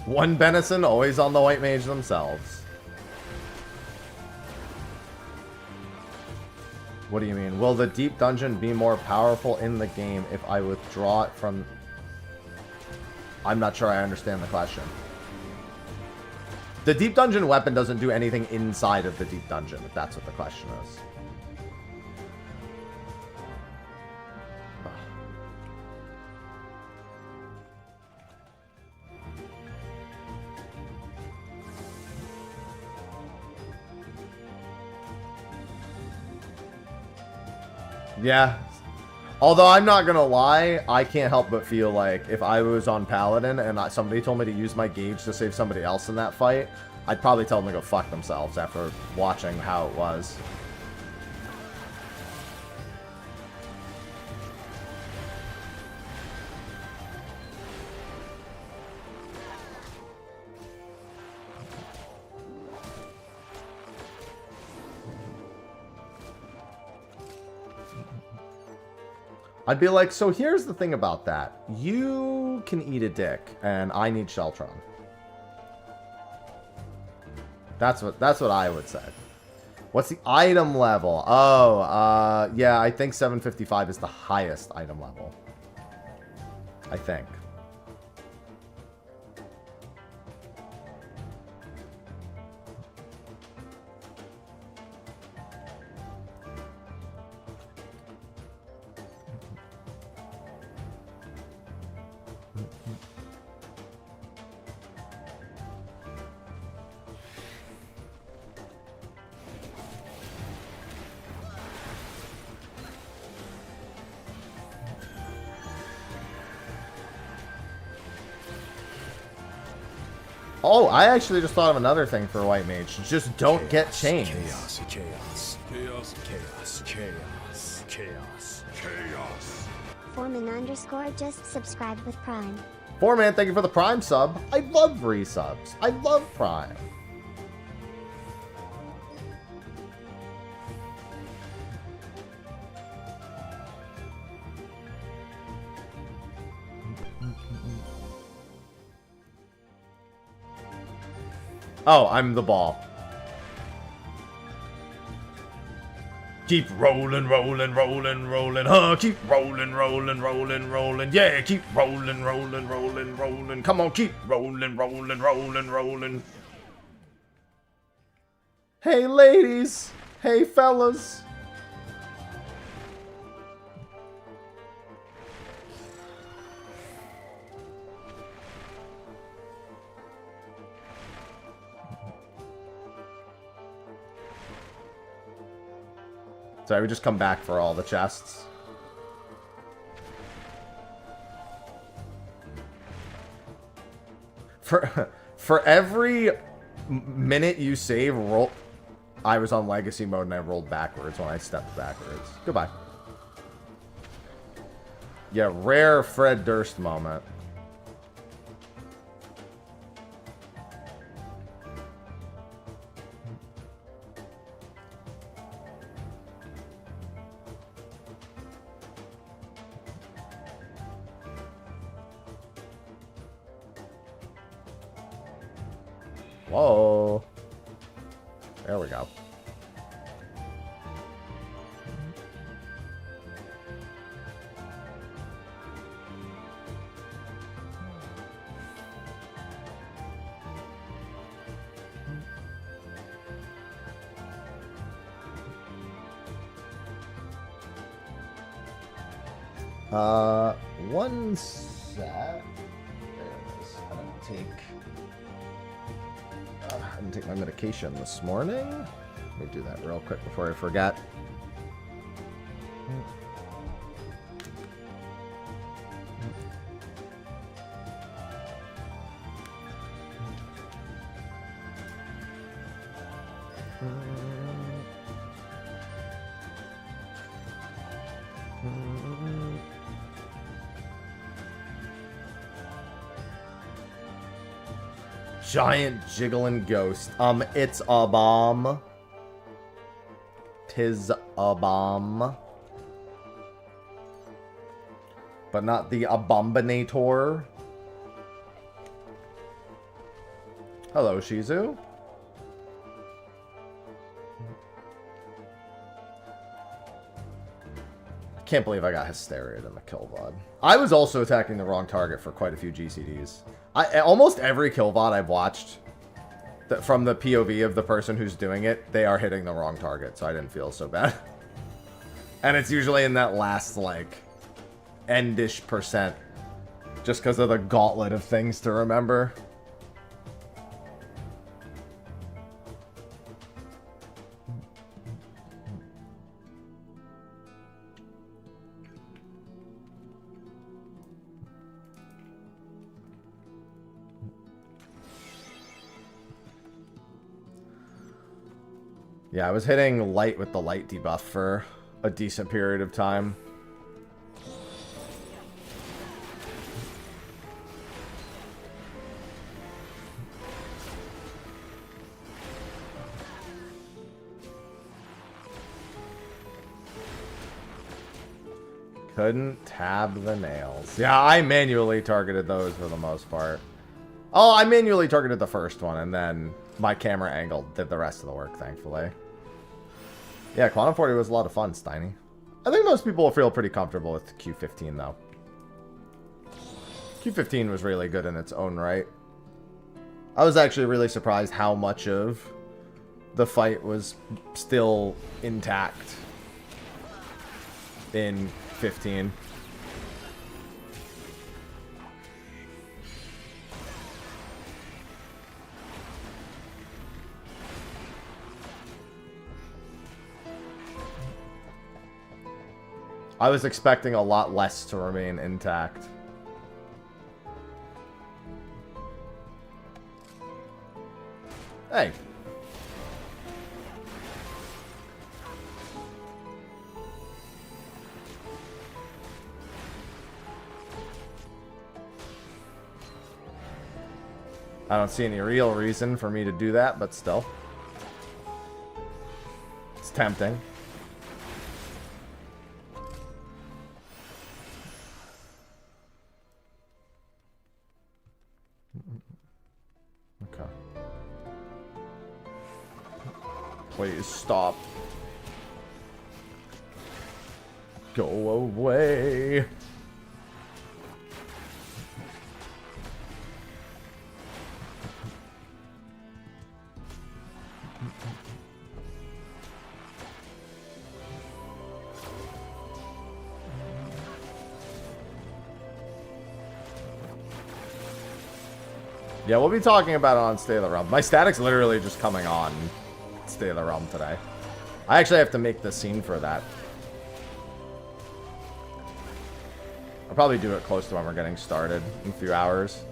One Benison, always on the White Mage themselves. What do you mean? Will the deep dungeon be more powerful in the game if I withdraw it from... I'm not sure I understand the question. The deep dungeon weapon doesn't do anything inside of the deep dungeon, if that's what the question is. Yeah. Although I'm not gonna lie, I can't help but feel like if I was on Paladin and somebody told me to use my gauge to save somebody else in that fight, I'd probably tell them to go fuck themselves after watching how it was. I'd be like, so here's the thing about that. You can eat a dick, and I need Sheltron. That's what I would say. What's the item level? Oh, yeah, I think 755 is the highest item level. I think. Oh, I actually just thought of another thing for White Mage. Just don't get chains. Chaos, chaos, chaos, chaos, chaos, chaos, chaos. Foreman_ just subscribed with Prime. Foreman, thank you for the Prime sub. I love resubs. I love Prime. Oh, I'm the ball. Keep rolling, rolling, rolling, rolling, huh? Keep rolling, rolling, rolling, rolling. Yeah, keep rolling, rolling, rolling, rolling. Come on, keep rolling, rolling, rolling, rolling. Hey, ladies. Hey, fellas. So I would just come back for all the chests. For every minute you save, roll. I was on legacy mode and I rolled backwards when I stepped backwards. Goodbye. Yeah, rare Fred Durst moment. Whoa. There we go. One sec. There it is. I didn't take my medication this morning. Let me do that real quick before I forget. Giant jiggling ghost. It's a bomb. Tis a bomb. But not the Abominator. Hello, Shizu. Can't believe I got Hysteria in the kill VOD. I was also attacking the wrong target for quite a few GCDs. Almost every kill VOD I've watched, from the POV of the person who's doing it, they are hitting the wrong target, so I didn't feel so bad. And it's usually in that last, like, endish %, just because of the gauntlet of things to remember. Yeah, I was hitting light with the light debuff for a decent period of time. Couldn't tab the nails. Yeah, I manually targeted those for the most part. Oh, I manually targeted the first one and then my camera angle did the rest of the work, thankfully. Yeah, Quantum 40 was a lot of fun, Steiny. I think most people will feel pretty comfortable with Q15, though. Q15 was really good in its own right. I was actually really surprised how much of the fight was still intact in 15. I was expecting a lot less to remain intact. Hey. I don't see any real reason for me to do that, but still. It's tempting. Okay. Please stop. Go away. Yeah, we'll be talking about it on State of the Realm. My static's literally just coming on State of the Realm today. I actually have to make the scene for that. I'll probably do it close to when we're getting started in a few hours.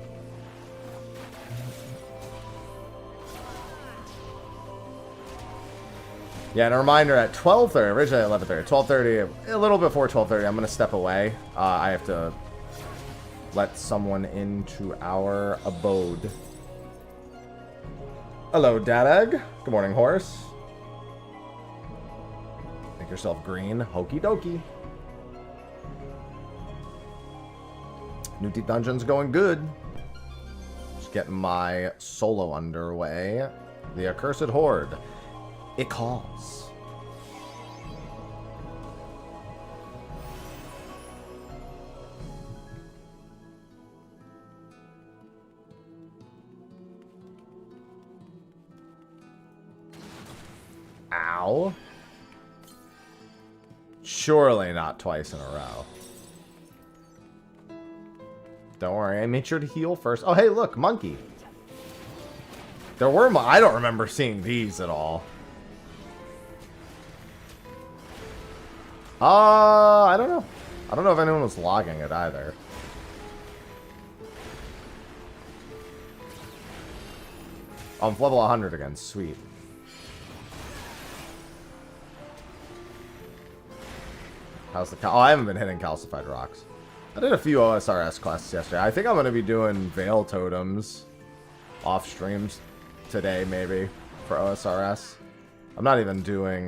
Yeah, and a reminder at 12:30, originally at 11:30, 12:30, a little before 12:30, I'm going to step away. I have to let someone into our abode. Hello, Dadag. Good morning, horse. Make yourself green. Hokey dokey. New Deep Dungeon's going good. Just getting my solo underway. The Accursed Horde. It calls. Ow. Surely not twice in a row. Don't worry, I made sure to heal first. Oh, hey, look, monkey. There were... I don't remember seeing these at all. I don't know. I don't know if anyone was logging it either. Oh, I'm level 100 again. Sweet. How's the cal? Oh, I haven't been hitting calcified rocks. I did a few OSRS classes yesterday. I think I'm going to be doing Veil Totems off streams today, maybe, for OSRS. I'm not even doing,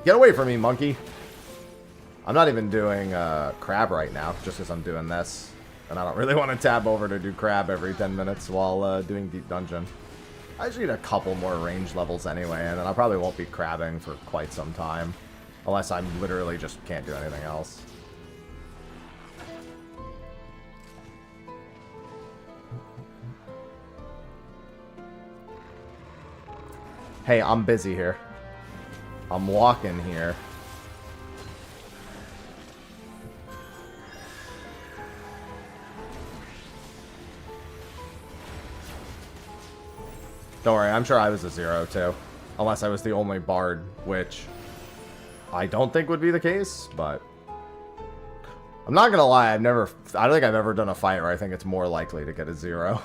Get away from me, monkey! I'm not even doing crab right now, just because I'm doing this. And I don't really want to tab over to do crab every 10 minutes while doing Deep Dungeon. I just need a couple more range levels anyway, and then I probably won't be crabbing for quite some time. Unless I literally just can't do anything else. Hey, I'm busy here. I'm walking here. Don't worry, I'm sure I was a 0 too. Unless I was the only bard, which I don't think would be the case, but I'm not gonna lie, I don't think I've ever done a fight where I think it's more likely to get a 0.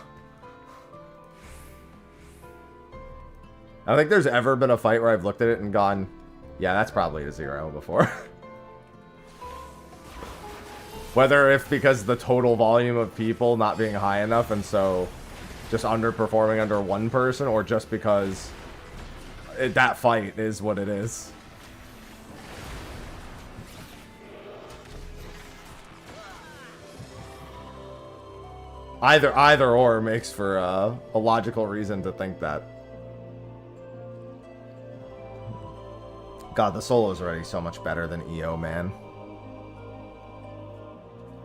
I don't think there's ever been a fight where I've looked at it and gone, yeah, that's probably a 0 before. Whether if because the total volume of people not being high enough and so just underperforming under one person, or just because that fight is what it is. Either or makes for a logical reason to think that. God, the solo is already so much better than EO, man.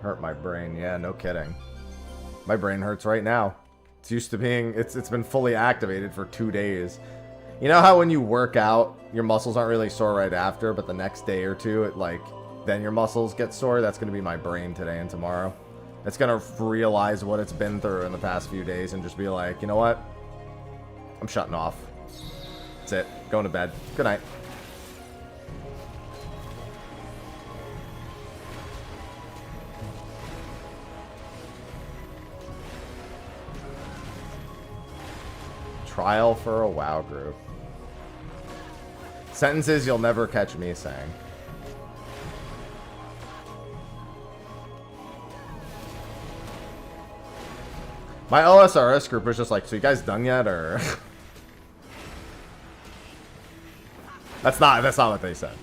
Hurt my brain. Yeah, no kidding. My brain hurts right now. It's used to being... It's been fully activated for 2 days. You know how when you work out, your muscles aren't really sore right after, but the next day or two, it like... Then your muscles get sore? That's going to be my brain today and tomorrow. It's going to realize what it's been through in the past few days and just be like, you know what? I'm shutting off. That's it. Going to bed. Good night. Trial for a WoW group. Sentences you'll never catch me saying. My OSRS group was just like, so you guys done yet, or? That's not what they said.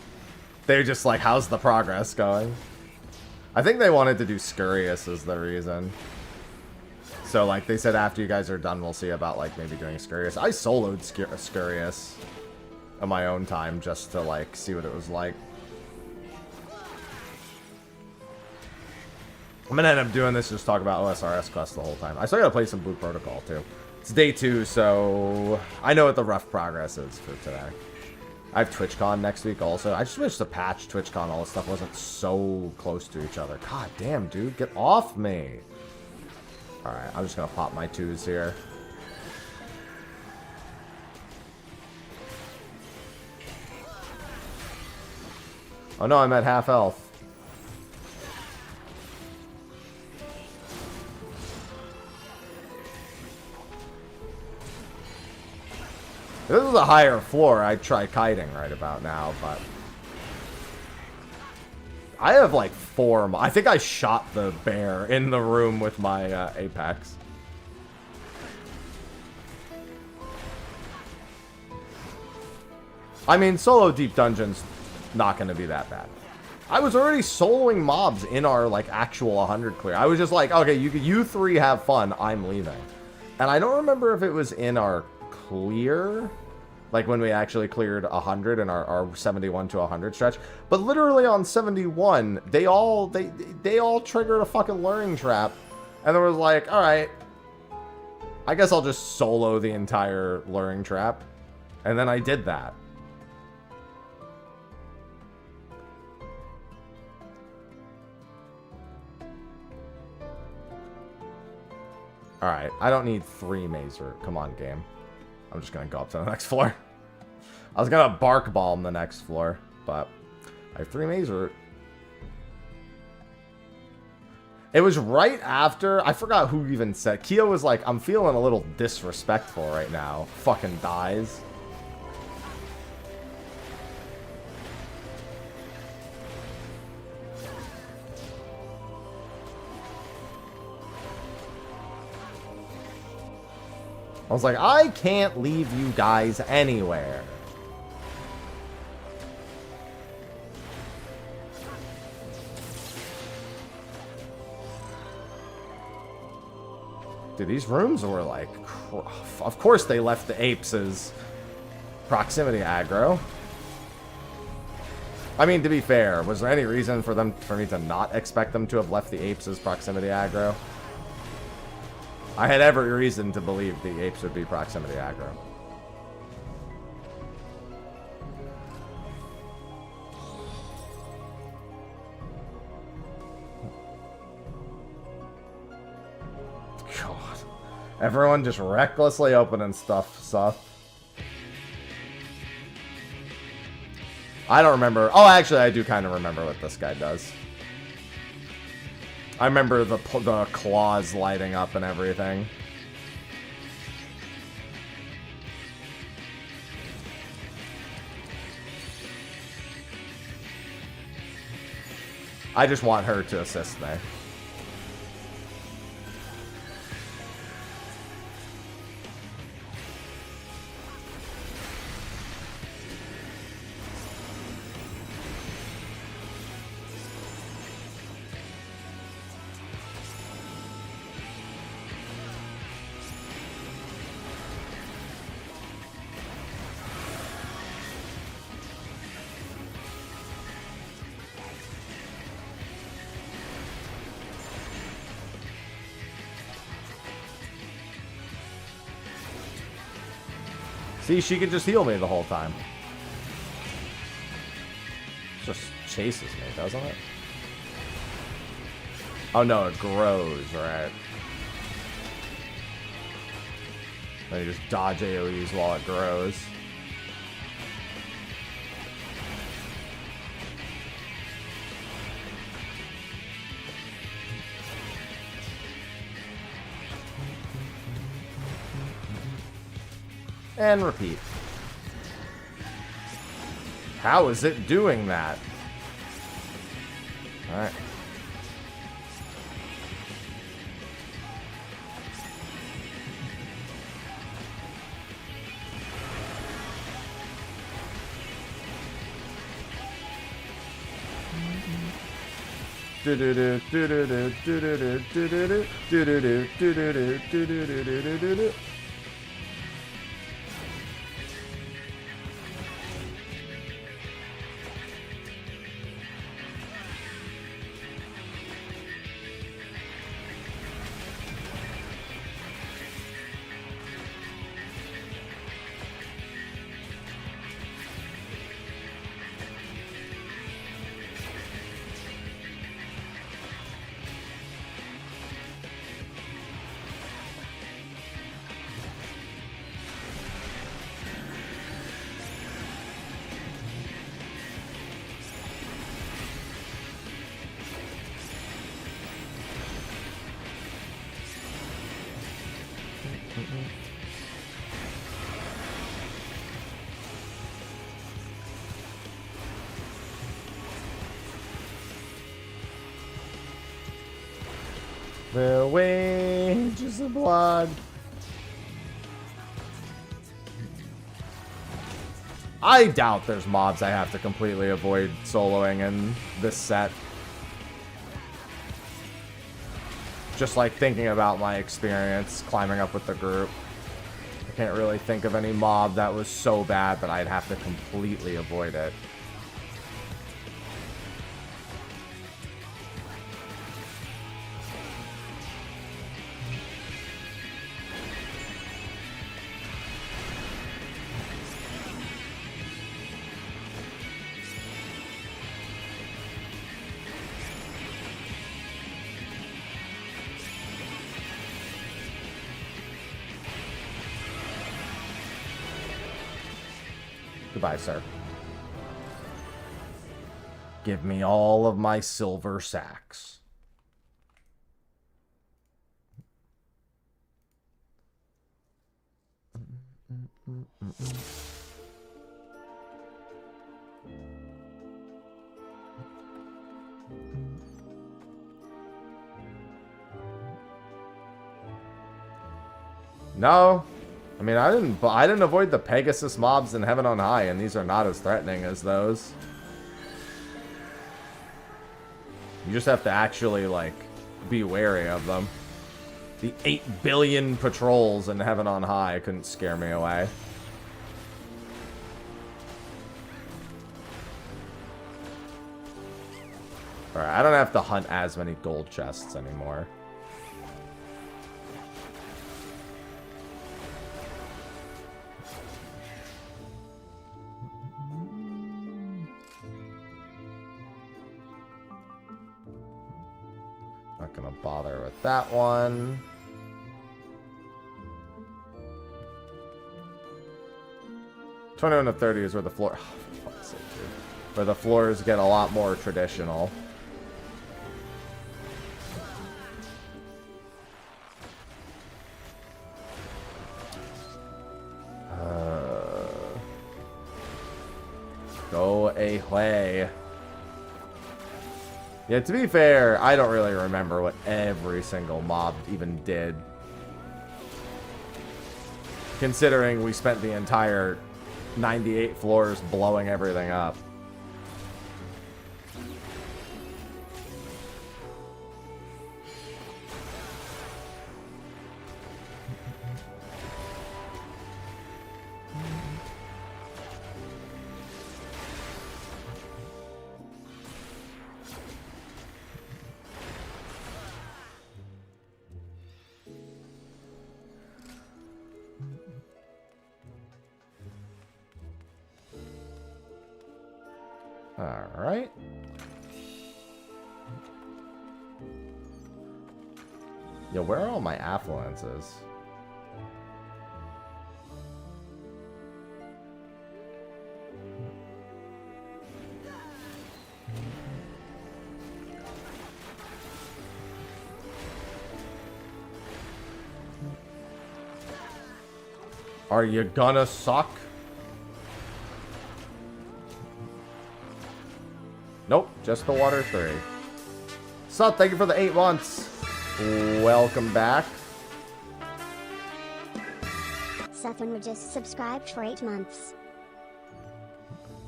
They were just like, how's the progress going? I think they wanted to do Scurious is the reason. So, like, they said after you guys are done, we'll see about, like, maybe doing Scurious. I soloed Scurious on my own time just to, like, see what it was like. I'm gonna end up doing this, just talk about OSRS quests the whole time. I still gotta play some Blue Protocol, too. It's day 2, so I know what the rough progress is for today. I have TwitchCon next week also. I just wish the patch, TwitchCon, all this stuff wasn't so close to each other. God damn, dude, get off me. Alright, I'm just gonna pop my 2s here. Oh no, I'm at half health. If this was a higher floor, I'd try kiting right about now, but... I have like 4... I think I shot the bear in the room with my Apex. I mean, solo deep dungeon's not going to be that bad. I was already soloing mobs in our like actual 100 clear. I was just like, okay, you 3 have fun, I'm leaving. And I don't remember if it was in our clear... Like when we actually cleared 100 in our 71 to 100 stretch. But literally on 71, they all triggered a fucking luring trap. And there was like, alright, I guess I'll just solo the entire luring trap. And then I did that. Alright, I don't need 3 Mazer. Come on, game. I'm just gonna go up to the next floor. I was gonna bark bomb the next floor, but I have 3 Mazer. It was right after, I forgot who even said, Keo was like, I'm feeling a little disrespectful right now. Fucking dies. I was like, I can't leave you guys anywhere. Dude, these rooms were like... Of course they left the apes as proximity aggro. I mean, to be fair, was there any reason for me to not expect them to have left the apes as proximity aggro? I had every reason to believe the apes would be proximity aggro. God. Everyone just recklessly opening stuff. I don't remember. Oh, actually, I do kind of remember what this guy does. I remember the claws lighting up and everything. I just want her to assist me. See, she could just heal me the whole time. Just chases me, doesn't it? Oh no, it grows, right? Then you just dodge AoEs while it grows. And repeat. How is it doing that? Alright. Do do do do do do do do do do do do do do do do do do do do. The wages of blood. I doubt there's mobs I have to completely avoid soloing in this set. Just like thinking about my experience climbing up with the group. I can't really think of any mob that was so bad that I'd have to completely avoid it. Goodbye, sir. Give me all of my silver sacks. No. I mean, I didn't avoid the Pegasus mobs in Heaven on High, and these are not as threatening as those. You just have to actually, like, be wary of them. The 8 billion patrols in Heaven on High couldn't scare me away. Alright, I don't have to hunt as many gold chests anymore. Not gonna bother with that one. $21 to $30 is where the floor. Oh, for fuck's sake, dude. Where the floors get a lot more traditional. Go away. Yeah, to be fair, I don't really remember what every single mob even did. Considering we spent the entire 98 floors blowing everything up. Alright. Yo, where are all my affluences? Are you gonna suck? Nope, just the water 3. Sup, thank you for the 8 months. Welcome back. Someone just subscribed for 8 months.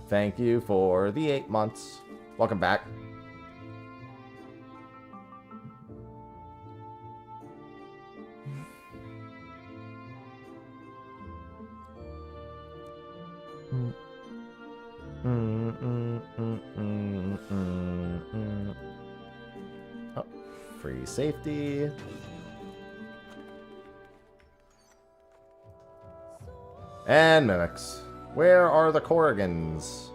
Thank you for the 8 months. Welcome back. Oh, free safety. And mimics. Where are the Corrigans?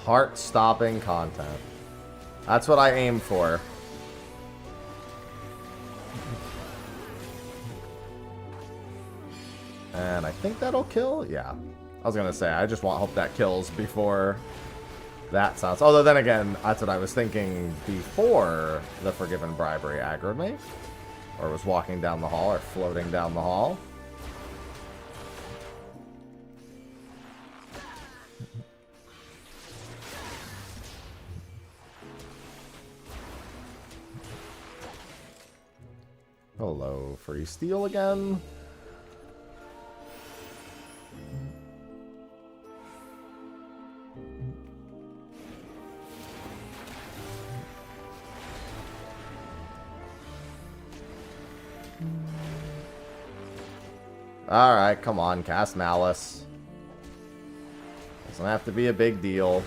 Heart-stopping content. That's what I aim for. And I think that'll kill? Yeah. I was gonna say, I just hope that kills before that sounds... Although then again, that's what I was thinking before the Forgiven Bribery aggroed me. Or was walking down the hall, or floating down the hall. Hello, free steal again. Alright, come on, cast Malice. Doesn't have to be a big deal.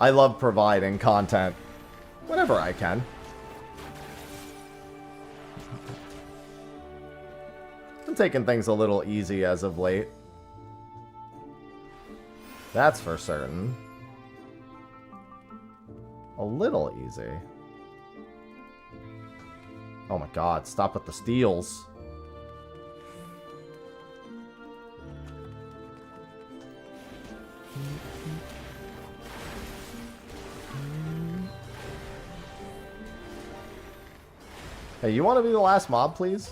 I love providing content whenever I can. I'm taking things a little easy as of late. That's for certain. A little easy. Oh my god, stop with the steals. Hey, you want to be the last mob, please?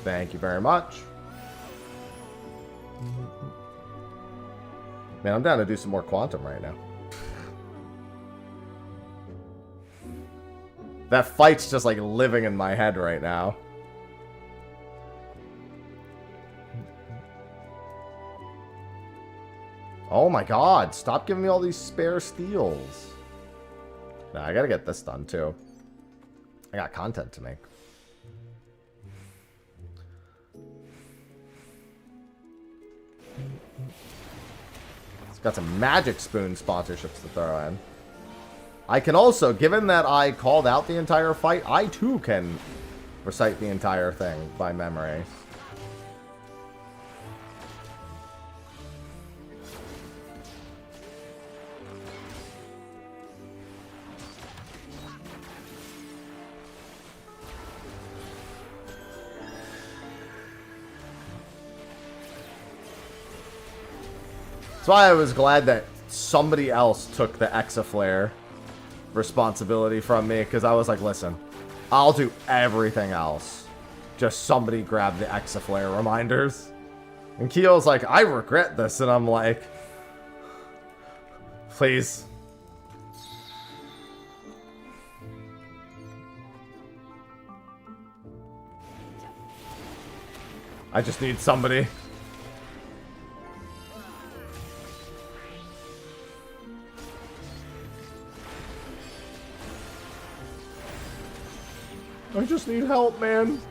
Thank you very much. Man, I'm down to do some more Quantum right now. That fight's just like living in my head right now. Oh my god, stop giving me all these spare steals. Nah, I gotta get this done too. I got content to make. It's got some Magic Spoon sponsorships to throw in. I can also, given that I called out the entire fight, I too can recite the entire thing by memory. That's why I was glad that somebody else took the Exaflare responsibility from me, because I was like, listen, I'll do everything else. Just somebody grab the Exaflare reminders. And Keel's like, I regret this, and I'm like, please. I just need somebody. I just need help, man.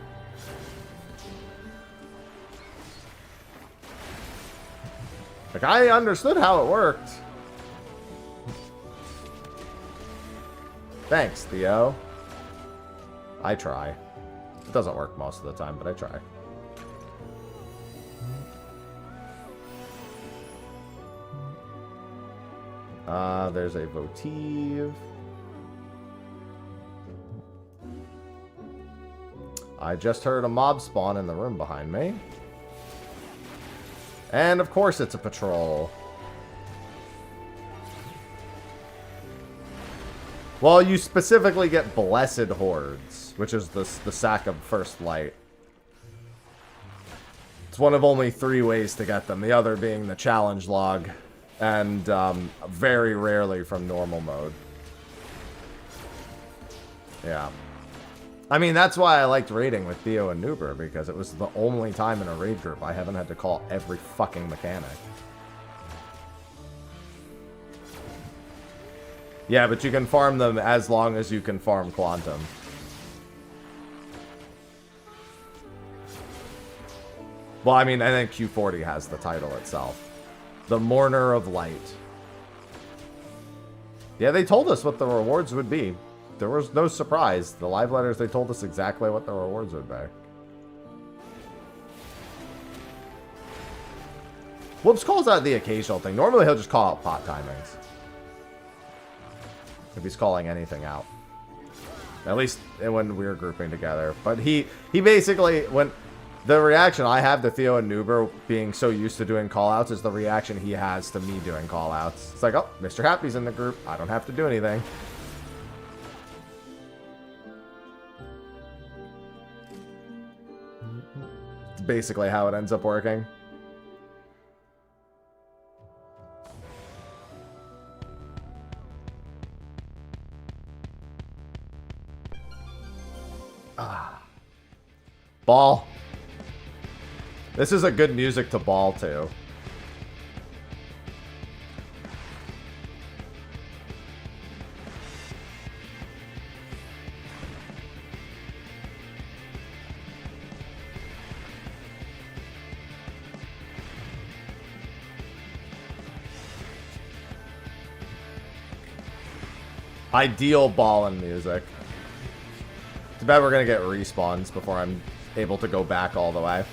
Like, I understood how it worked. Thanks, Theo. I try. It doesn't work most of the time, but I try. There's a votive. I just heard a mob spawn in the room behind me. And of course it's a patrol. Well, you specifically get Blessed Hordes, which is the sack of First Light. It's one of only 3 ways to get them, the other being the challenge log, and very rarely from normal mode. Yeah. I mean, that's why I liked raiding with Theo and Nuber, because it was the only time in a raid group I haven't had to call every fucking mechanic. Yeah, but you can farm them as long as you can farm Qunatum. Well, I mean, and then Q40 has the title itself. The Mourner of Light. Yeah, they told us what the rewards would be. There was no surprise. The live letters, they told us exactly what the rewards would be. Whoops calls out the occasional thing. Normally he'll just call out pot timings. If he's calling anything out. At least when we were grouping together. But he basically, when the reaction I have to Theo and Nuber being so used to doing callouts is the reaction he has to me doing callouts. It's like, oh, Mr. Happy's in the group. I don't have to do anything. It's basically how it ends up working. Ball. This is a good music to ball to. Ideal ball and music. Too bad we're gonna get respawns before I'm able to go back all the way.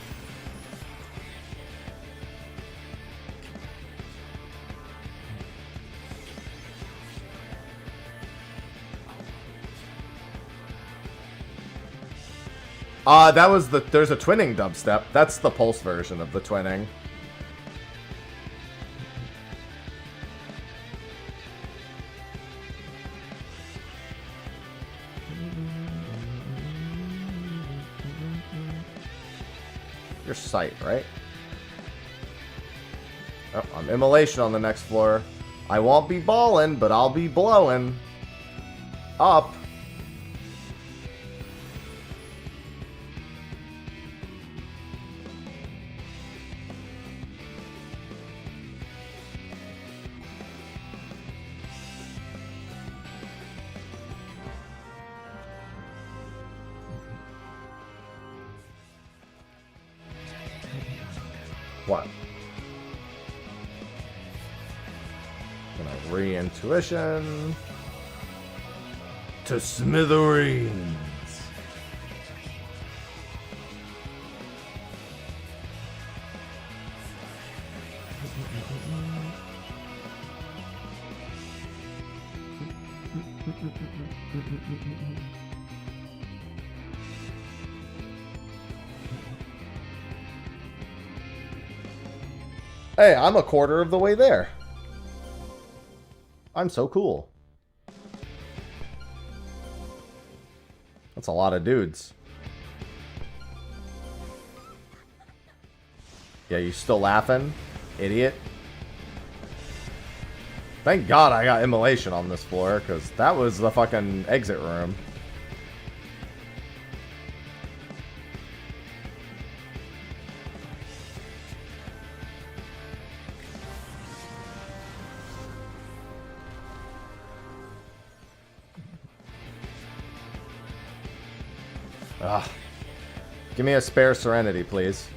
That was there's a twinning dubstep. That's the pulse version of the twinning. Your sight, right? Oh, I'm immolation on the next floor. I won't be balling, but I'll be blowing up. What? Gonna re-intuition to smithereens. Hey, I'm a quarter of the way there. I'm so cool. That's a lot of dudes. Yeah, you still laughing? Idiot. Thank God I got immolation on this floor, because that was the fucking exit room. Ugh. Give me a spare Serenity, please.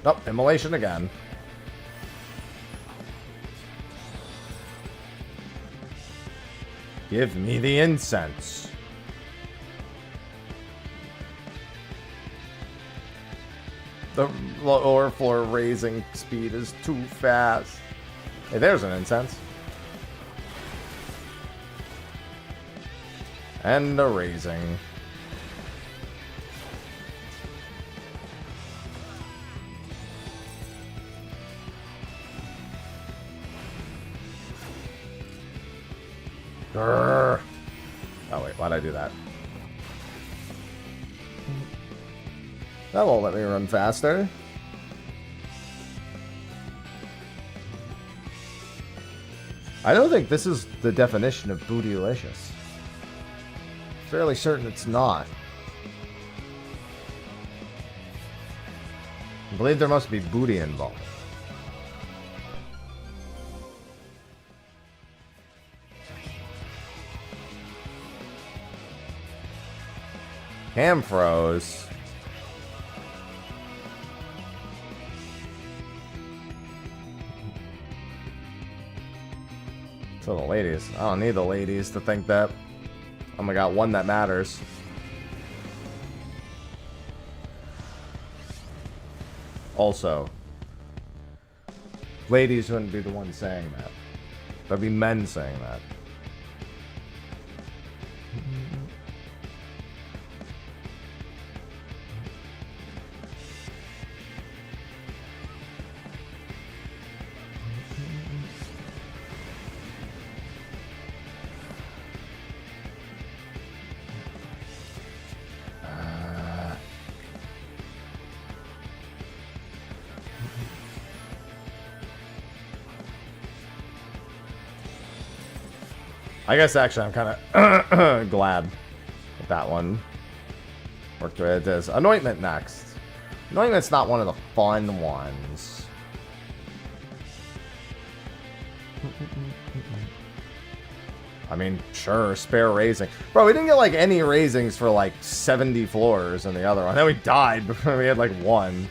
Oh, Immolation again. Give me the incense. The lower floor raising speed is too fast. Hey, there's an incense. And a raising. Grrr. Oh wait, why'd I do that? That won't let me run faster. I don't think this is the definition of bootylicious. Fairly certain it's not. I believe there must be booty involved. Cam froze. So the ladies. I don't need the ladies to think that. Oh my god, one that matters. Also, ladies wouldn't be the ones saying that. There'd be men saying that. I guess actually I'm kind of glad that one worked the way it is. Anointment next. Anointment's not one of the fun ones. I mean, sure, spare raising. Bro, we didn't get like any raisings for like 70 floors in the other one. Then we died before we had like one.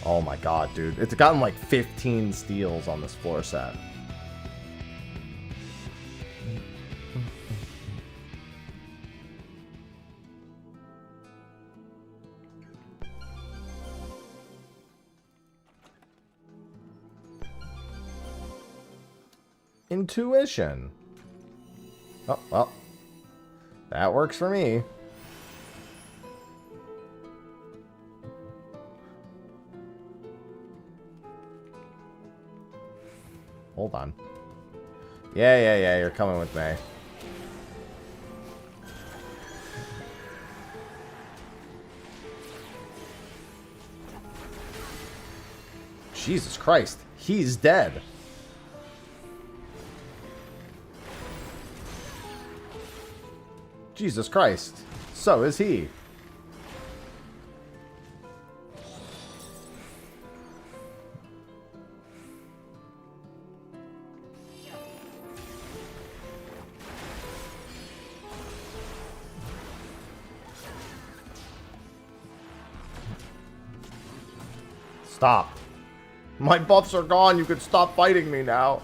Oh my god, dude. It's gotten like 15 steals on this floor set. Intuition. Oh, well. That works for me. Hold on. Yeah, you're coming with me. Jesus Christ, he's dead. Jesus Christ, so is he. Stop. My buffs are gone. You could stop fighting me now.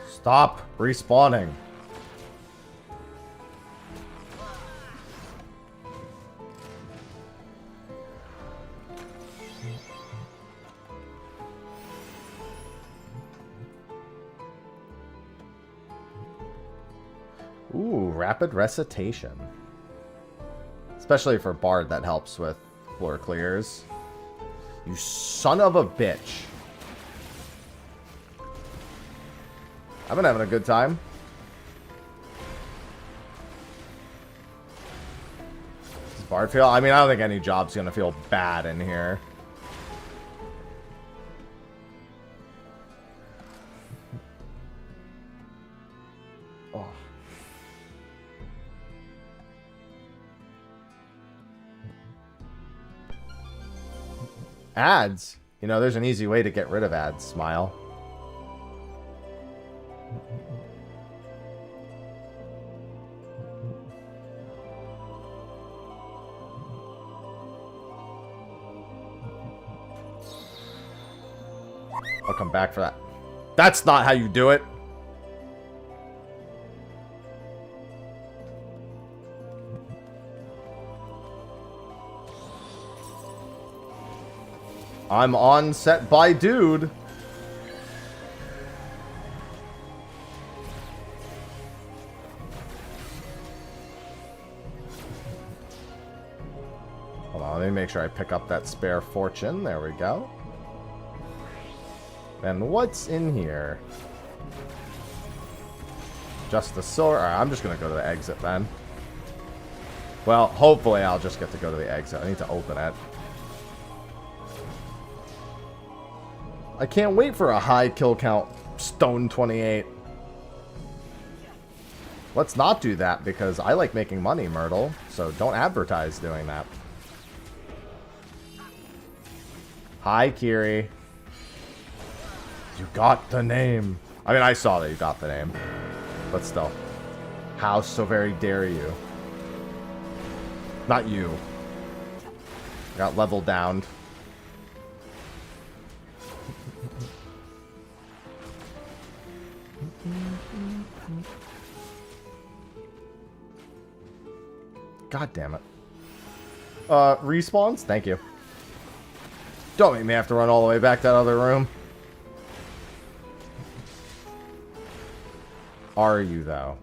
Stop respawning. Ooh, rapid recitation. Especially for Bard, that helps with floor clears. You son of a bitch. I've been having a good time. Does Bard feel? I mean, I don't think any job's gonna feel bad in here. Ads. You know, there's an easy way to get rid of ads, Smile. I'll come back for that. That's not how you do it. I'm on set by dude. Hold on, let me make sure I pick up that spare fortune. There we go. And what's in here? Just the sword. Alright, I'm just gonna go to the exit then. Well, hopefully I'll just get to go to the exit. I need to open it. I can't wait for a high kill count Stone 28. Let's not do that because I like making money, Myrtle. So don't advertise doing that. Hi, Kiri. You got the name. I mean, I saw that you got the name. But still. How so very dare you? Not you. Got leveled down. God damn it. Respawns? Thank you. Don't make me have to run all the way back to that other room. Are you, though?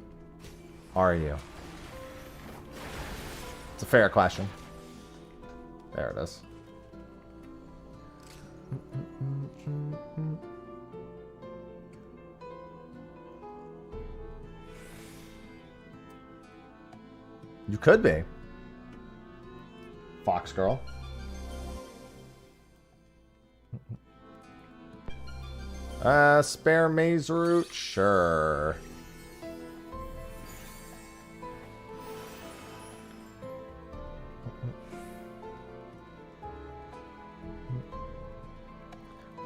Are you? It's a fair question. There it is. You could be. Fox girl. Spare maze route? Sure.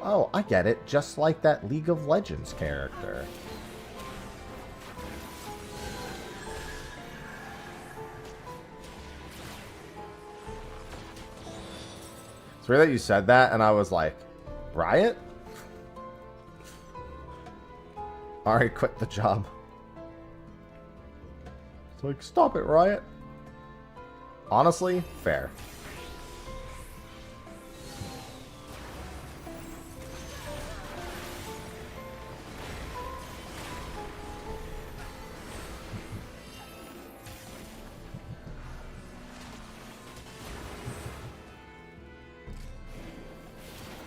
Oh, I get it. Just like that League of Legends character. It's weird that you said that, and I was like, Riot? Alright, quit the job. It's like, stop it, Riot. Honestly, fair.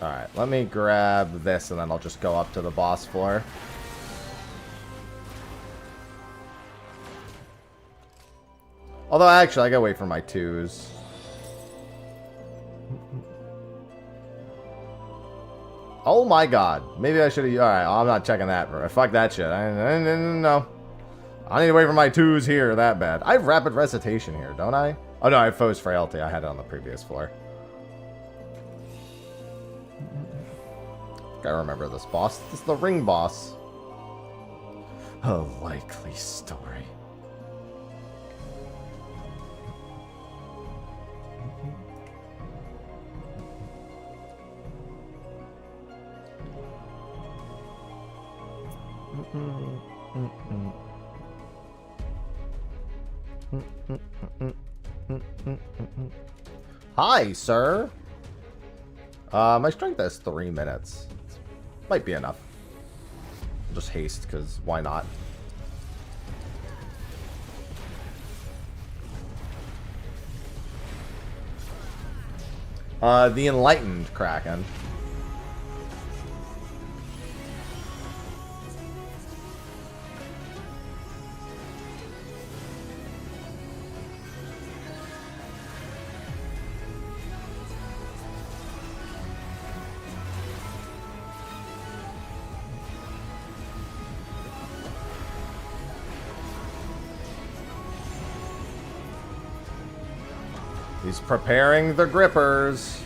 Alright, let me grab this and then I'll just go up to the boss floor. Although, actually, I gotta wait for my twos. Oh my god. Maybe I should have... Alright, I'm not checking that. Fuck that shit. No. I need to wait for my twos here that bad. I have rapid recitation here, don't I? Oh no, I have foe's frailty. I had it on the previous floor. Gotta remember this boss. This is the ring boss. A likely story. Hi, sir. My strength has 3 minutes. Might be enough. Just haste, because why not? The Enlightened Kraken. He's preparing the grippers.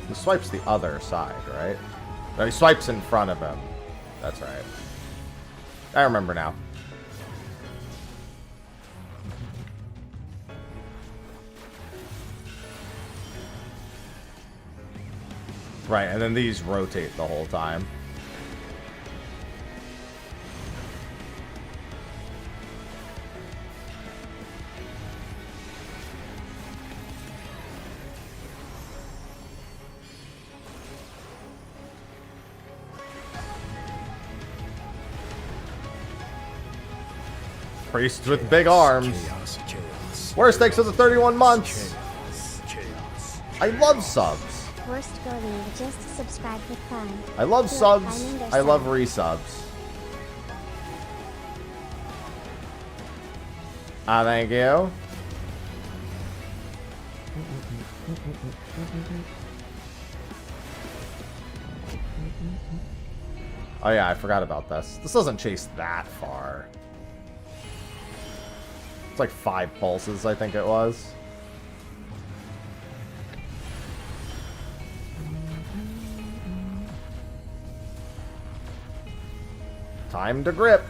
He swipes the other side, right? No, he swipes in front of him. That's right. I remember now. Right, and then these rotate the whole time. Priest with big arms. Chaos, chaos. Worst thanks for the 31 months. Chaos, chaos. I love subs. Worst Gordon just subscribe with fun. I love Feel subs. finding their I love sub. resubs. Ah, thank you. Oh yeah, I forgot about this. This doesn't chase that far. It's like 5 pulses, I think it was. Time to grip.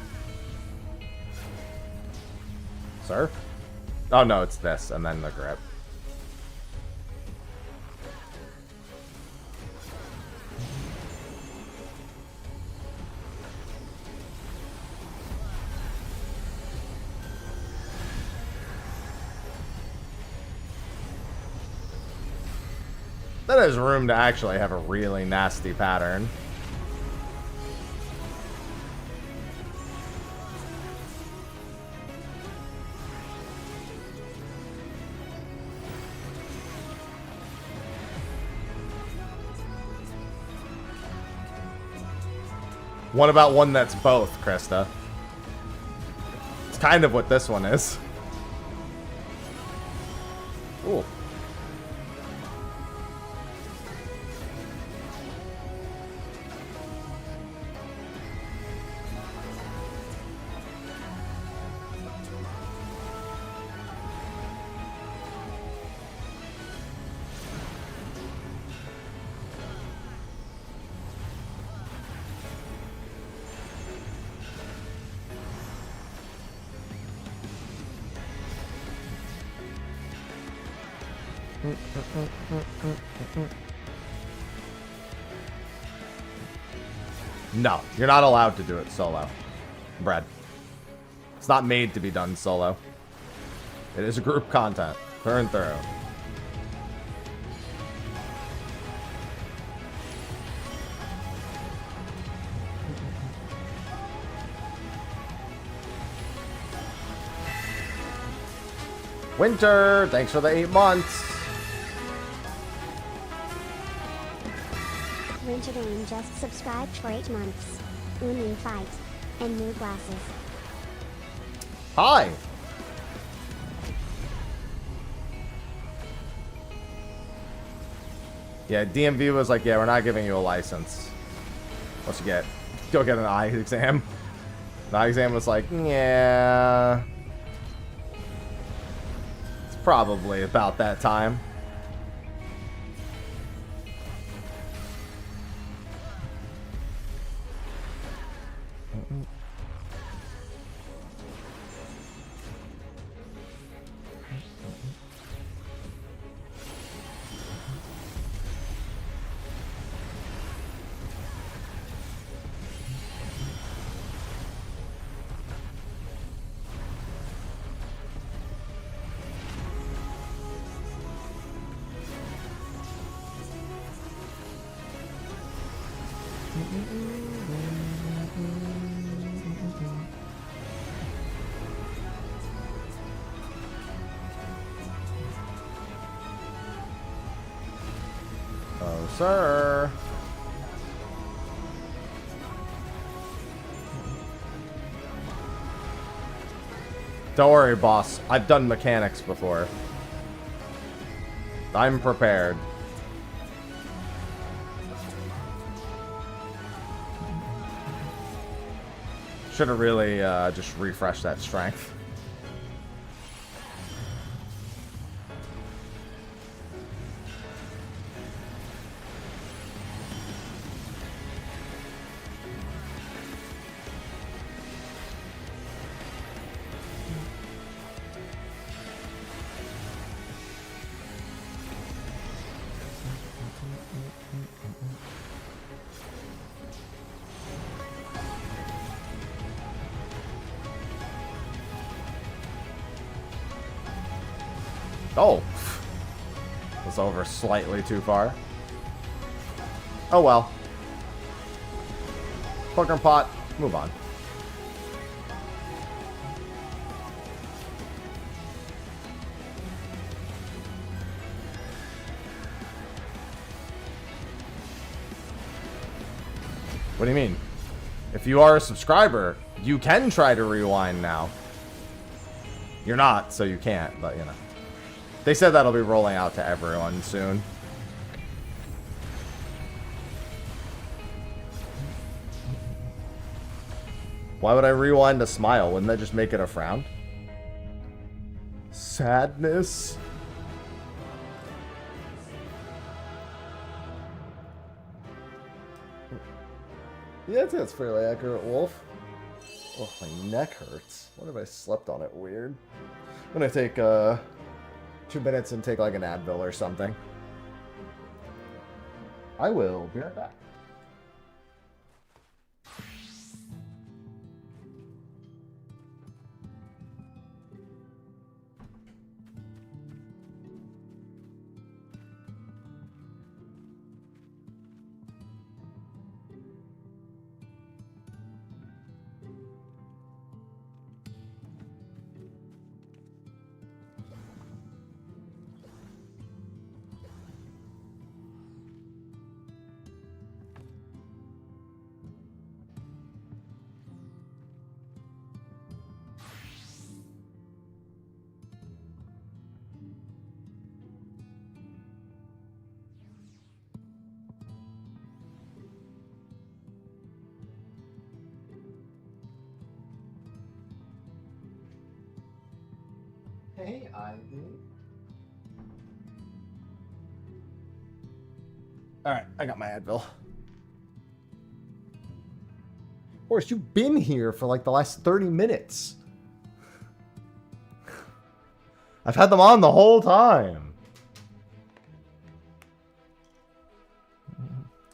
Sir? Oh no, it's this, and then the grip. That has room to actually have a really nasty pattern. What about one that's both, Krista? It's kind of what this one is. Ooh. No, you're not allowed to do it solo, Brad. It's not made to be done solo. It is group content, through and through. Winter, thanks for the 8 months. Winter Game just subscribed for 8 months. Ooh, new fight. And new glasses. Hi. Yeah, DMV was like, yeah, we're not giving you a license. What you get? Go get an eye exam. The eye exam was like, yeah. It's probably about that time. Oh, sir. Don't worry, boss. I've done mechanics before. I'm prepared. Should have really just refreshed that strength. Oh. Was over slightly too far. Oh well. Poker and pot. Move on. What do you mean? If you are a subscriber, you can try to rewind now. You're not, so you can't, but you know. They said that'll be rolling out to everyone soon. Why would I rewind a smile? Wouldn't that just make it a frown? Sadness. Yeah, I'd say that's fairly accurate, Wolf. Oh, my neck hurts. What if I slept on it weird? I'm gonna take 2 minutes and take like an Advil or something. I will be right back. Hey, Ivy. Alright, I got my Advil. Of course, you've been here for like the last 30 minutes. I've had them on the whole time.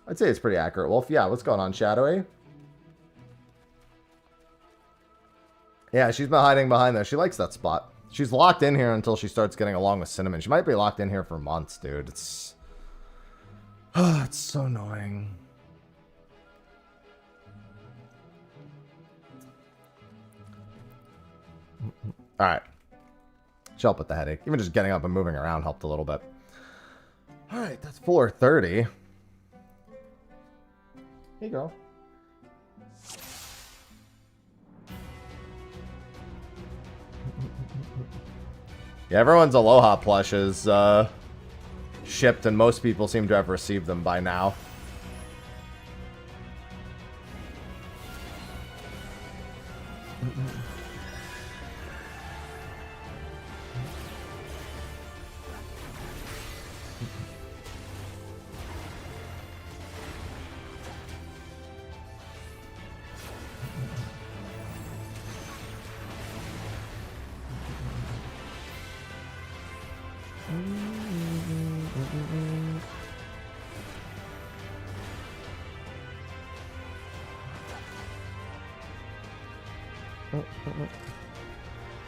I'd say it's pretty accurate, Wolf. Yeah, what's going on, Shadowy? Yeah, she's been hiding behind there. She likes that spot. She's locked in here until she starts getting along with Cinnamon. She might be locked in here for months, dude. It's... it's so annoying. Alright. She'll help with the headache. Even just getting up and moving around helped a little bit. Alright, that's 4:30. Hey, girl. Yeah, everyone's Aloha plush is shipped, and most people seem to have received them by now.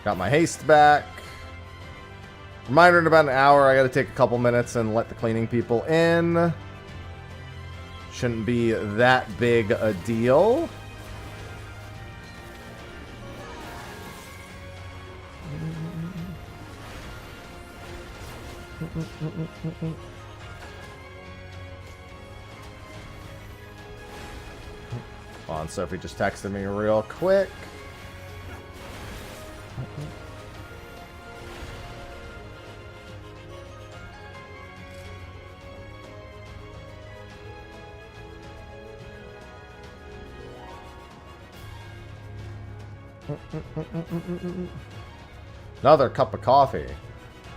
Got my haste back. Reminder in about an hour, I gotta take a couple minutes and let the cleaning people in. Shouldn't be that big a deal. Hold on, Sophie just texted me real quick. Another cup of coffee.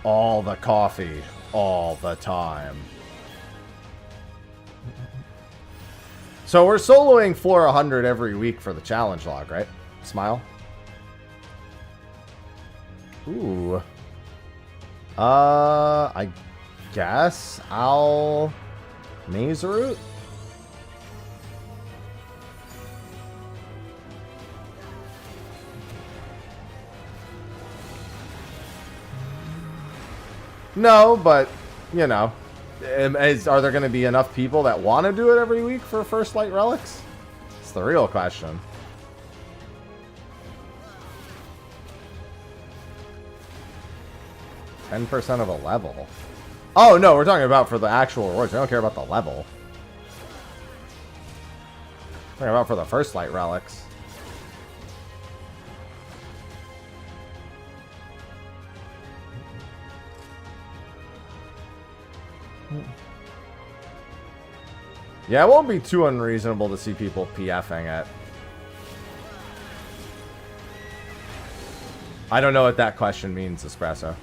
All the coffee. All the time. So we're soloing floor 100 every week for the challenge log, right? Smile. Ooh. I guess I'll maze route. No, but, you know, are there going to be enough people that want to do it every week for First Light Relics? It's the real question. %10 of a level. Oh, no, we're talking about for the actual rewards. I don't care about the level. I'm talking about for the First Light Relics. Yeah, it won't be too unreasonable to see people PFing it. I don't know what that question means, Espresso.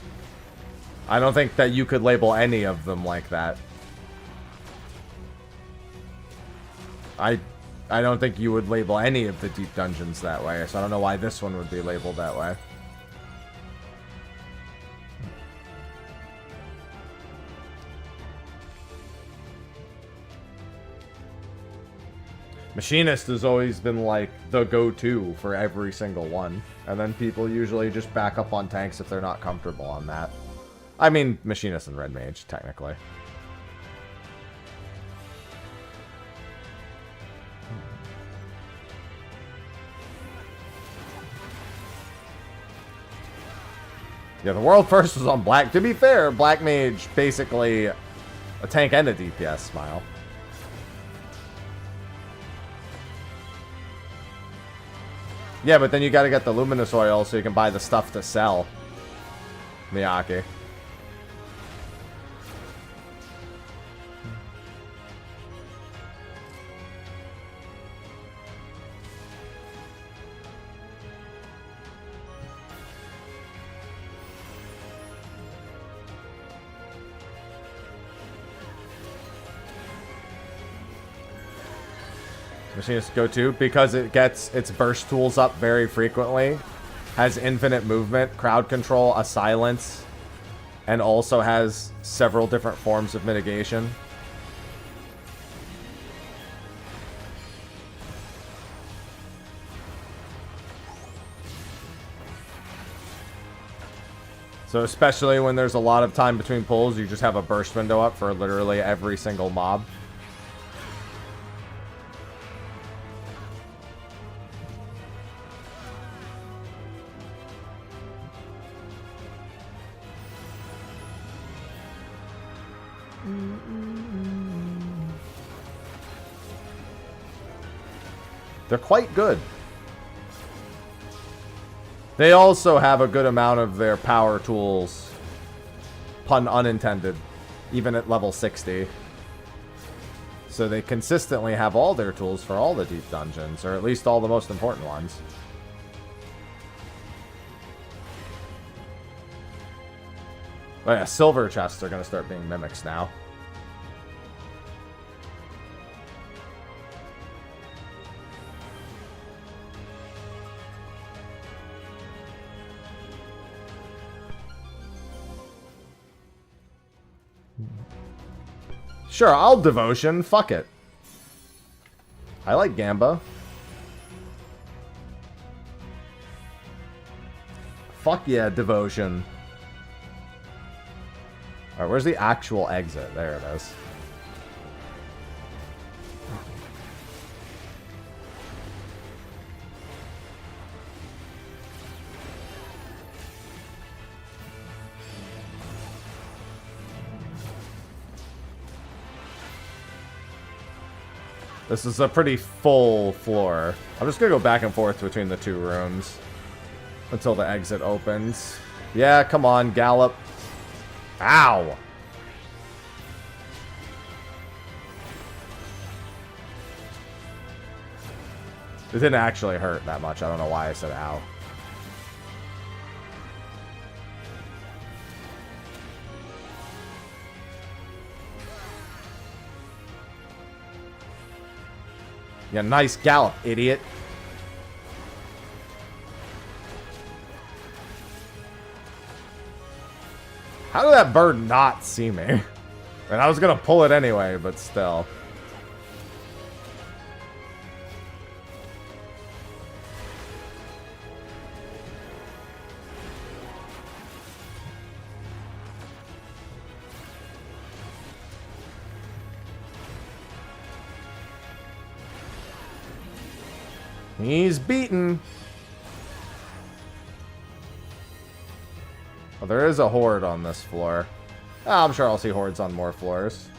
I don't think that you could label any of them like that. I don't think you would label any of the deep dungeons that way, so I don't know why this one would be labeled that way. Machinist has always been like the go-to for every single one. And then people usually just back up on tanks if they're not comfortable on that. I mean, Machinist and Red Mage, technically. Yeah, the world first was on Black. To be fair, Black Mage, basically a tank and a DPS smile. Yeah, but then you gotta get the Luminous Oil so you can buy the stuff to sell. Miyake. Machinist go-to because it gets its burst tools up very frequently, has infinite movement, crowd control, a silence, and also has several different forms of mitigation. So especially when there's a lot of time between pulls, you just have a burst window up for literally every single mob. They're quite good. They also have a good amount of their power tools, pun unintended, even at level 60. So they consistently have all their tools for all the deep dungeons, or at least all the most important ones. Oh yeah, silver chests are going to start being mimics now. Sure, I'll devotion. Fuck it. I like Gamba. Fuck yeah, devotion. Alright, where's the actual exit? There it is. This is a pretty full floor. I'm just gonna go back and forth between the two rooms until the exit opens. Yeah, come on, gallop. Ow! It didn't actually hurt that much. I don't know why I said ow. Yeah, nice gallop, idiot. How did that bird not see me? And I was gonna pull it anyway, but still. He's beaten. Oh, there is a horde on this floor. Oh, I'm sure I'll see hordes on more floors.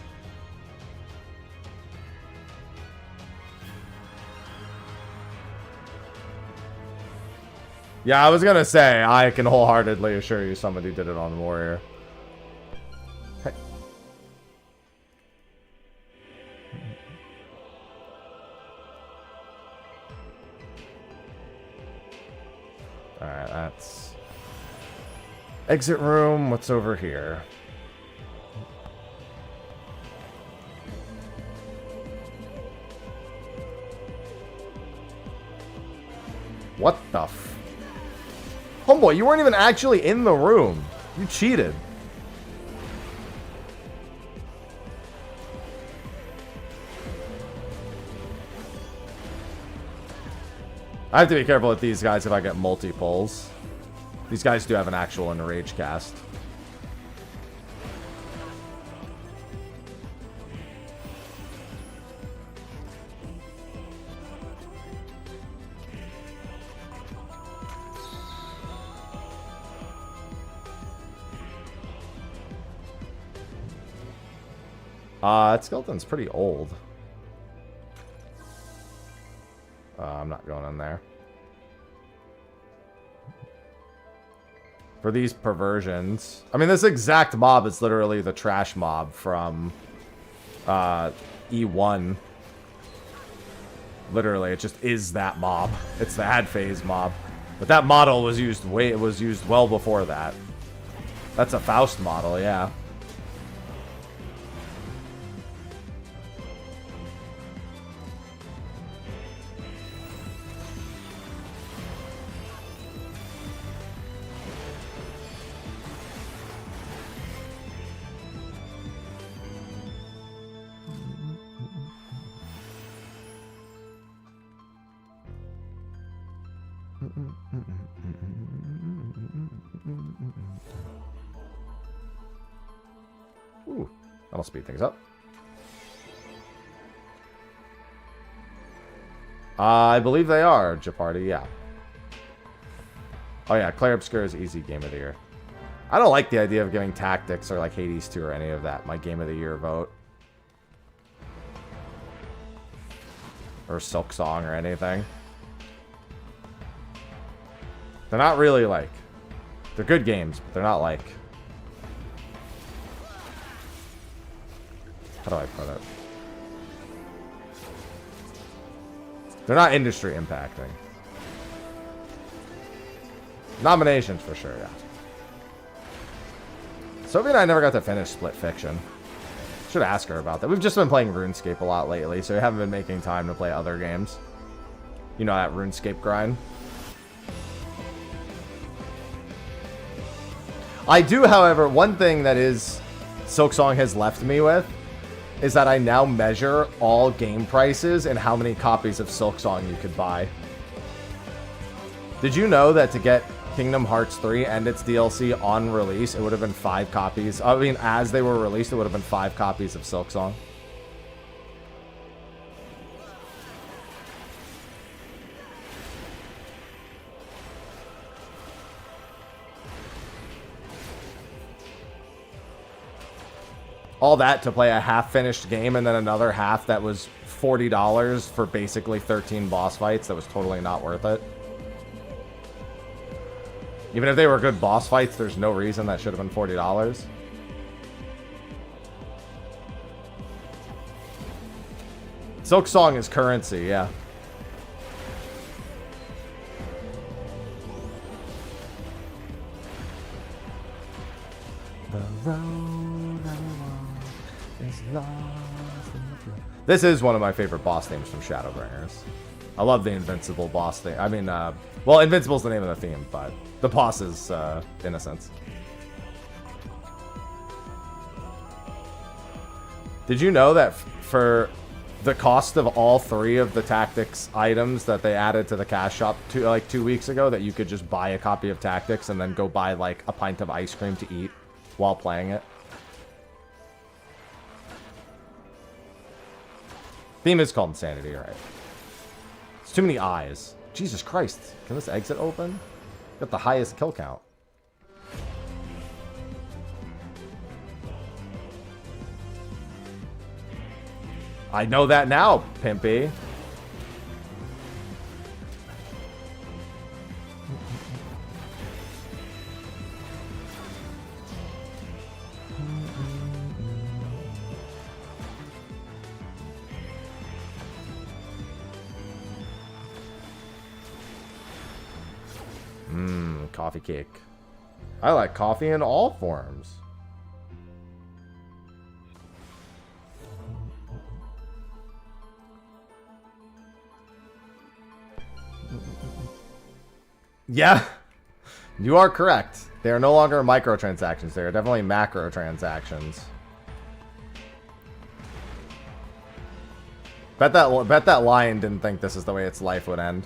Yeah, I was gonna say, I can wholeheartedly assure you somebody did it on Warrior. Hey. Alright, that's... Exit room, what's over here? What the f... Homeboy, you weren't even actually in the room. You cheated. I have to be careful with these guys if I get multi-pulls. These guys do have an actual enrage cast. That skeleton's pretty old. I'm not going in there. For these perversions. I mean, this exact mob is literally the trash mob from E1. Literally, it just is that mob. It's the ad phase mob. But that model was used well before that. That's a Faust model, yeah. Ooh, that'll speed things up. I believe they are, Jeopardy, yeah. Oh yeah, Clair Obscure is easy game of the year. I don't like the idea of giving Tactics or like Hades 2 or any of that my game of the year vote. Or Silk Song or anything. They're not really like... They're good games, but they're not like... How do I put it? They're not industry impacting. Nominations for sure, yeah. Sophie and I never got to finish Split Fiction. Should ask her about that. We've just been playing RuneScape a lot lately, so we haven't been making time to play other games. You know that RuneScape grind? I do, however, one thing that is Silksong has left me with is that I now measure all game prices and how many copies of Silksong you could buy. Did you know that to get Kingdom Hearts 3 and its DLC on release, it would have been 5 copies? I mean, as they were released, it would have been 5 copies of Silksong. All that to play a half-finished game and then another half that was $40 for basically 13 boss fights. That was totally not worth it. Even if they were good boss fights, there's no reason that should have been $40. Silksong is currency, yeah. The road is lost in the flood. This is one of my favorite boss themes from Shadowbringers. I love the Invincible boss theme. I mean, well, Invincible's the name of the theme, but the boss is Innocence. Did you know that for the cost of all 3 of the Tactics items that they added to the cash shop like 2 weeks ago, that you could just buy a copy of Tactics and then go buy like a pint of ice cream to eat while playing it? Theme is called Insanity, right? It's too many eyes. Jesus Christ. Can this exit open? Got the highest kill count. I know that now, Pimpy. Coffee cake. I like coffee in all forms. Yeah, you are correct. They are no longer microtransactions. They are definitely macro transactions. Bet that lion didn't think this is the way its life would end.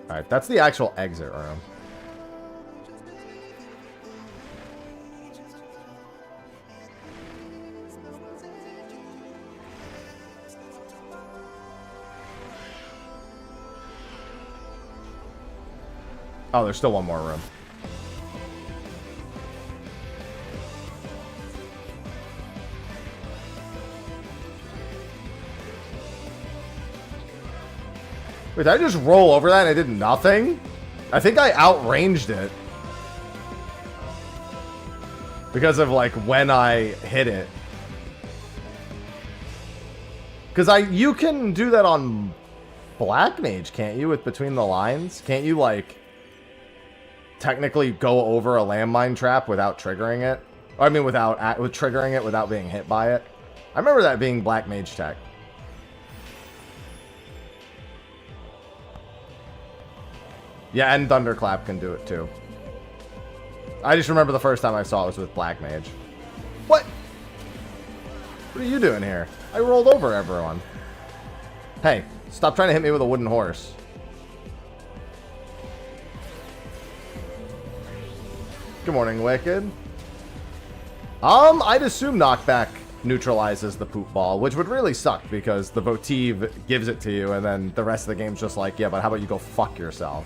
Alright, that's the actual exit room. Oh, there's still one more room. Wait, did I just roll over that and I did nothing? I think I outranged it. Because of, like, when I hit it. Because you can do that on Black Mage, can't you, with Between the Lines? Can't you, like, technically go over a landmine trap without triggering it? Or, I mean, with triggering it without being hit by it? I remember that being Black Mage tech. Yeah, and Thunderclap can do it too. I just remember the first time I saw it was with Black Mage. What? What are you doing here? I rolled over everyone. Hey, stop trying to hit me with a wooden horse. Good morning, Wicked. I'd assume knockback neutralizes the poop ball, which would really suck because the votive gives it to you and then the rest of the game's just like, yeah, but how about you go fuck yourself?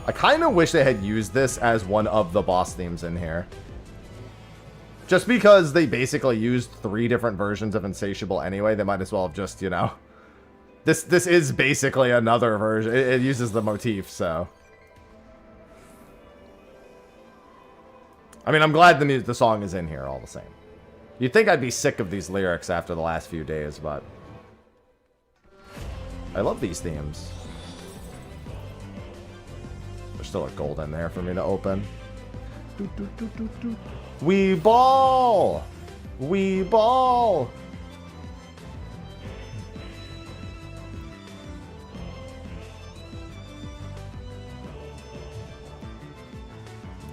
I kind of wish they had used this as one of the boss themes in here. Just because they basically used 3 different versions of Insatiable anyway, they might as well have just, you know... This is basically another version. It uses the motif, so... I mean, I'm glad the song is in here all the same. You'd think I'd be sick of these lyrics after the last few days, but... I love these themes. There's still a gold in there for me to open. We ball! We ball!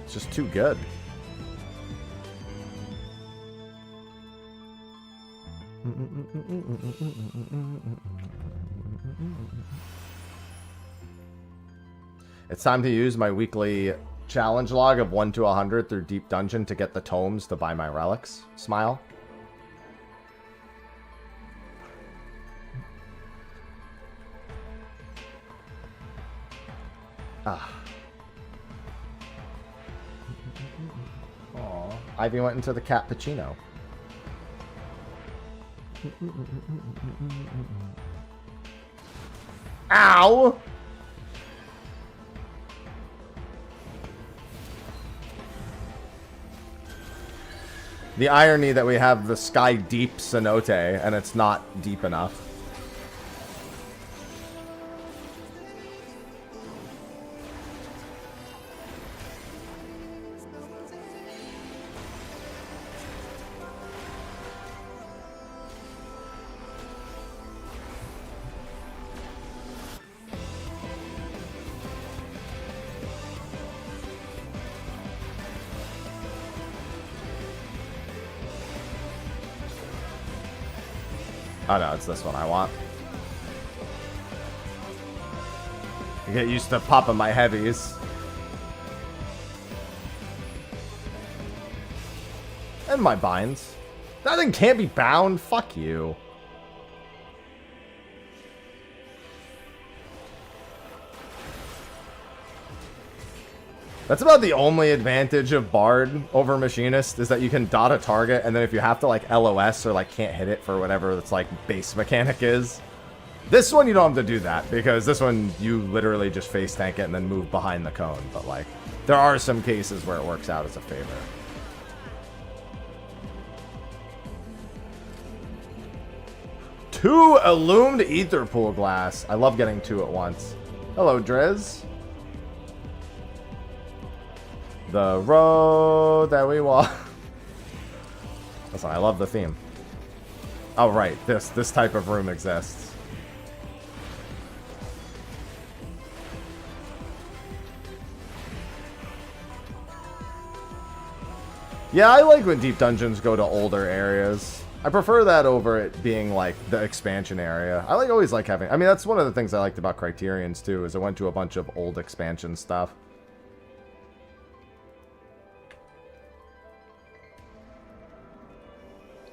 It's just too good. It's time to use my weekly challenge log of 1 to 100 through Deep Dungeon to get the tomes to buy my relics. Smile. Ah. Aw. Ivy went into the cappuccino. Ow! The irony that we have the sky deep cenote and it's not deep enough. Oh no, it's this one I want. I get used to popping my heavies. And my binds. That thing can't be bound. Fuck you. That's about the only advantage of Bard over Machinist, is that you can dot a target, and then if you have to like LOS or like can't hit it for whatever its like base mechanic is. This one you don't have to do that, because this one you literally just face tank it and then move behind the cone. But like, there are some cases where it works out as a favor. Two illumined ether pool glass. I love getting two at once. Hello, Drez. The road that we walk. Listen, I love the theme. Oh, right. This type of room exists. Yeah, I like when deep dungeons go to older areas. I prefer that over it being like the expansion area. I always like having... I mean, that's one of the things I liked about Criterion's too, is I went to a bunch of old expansion stuff.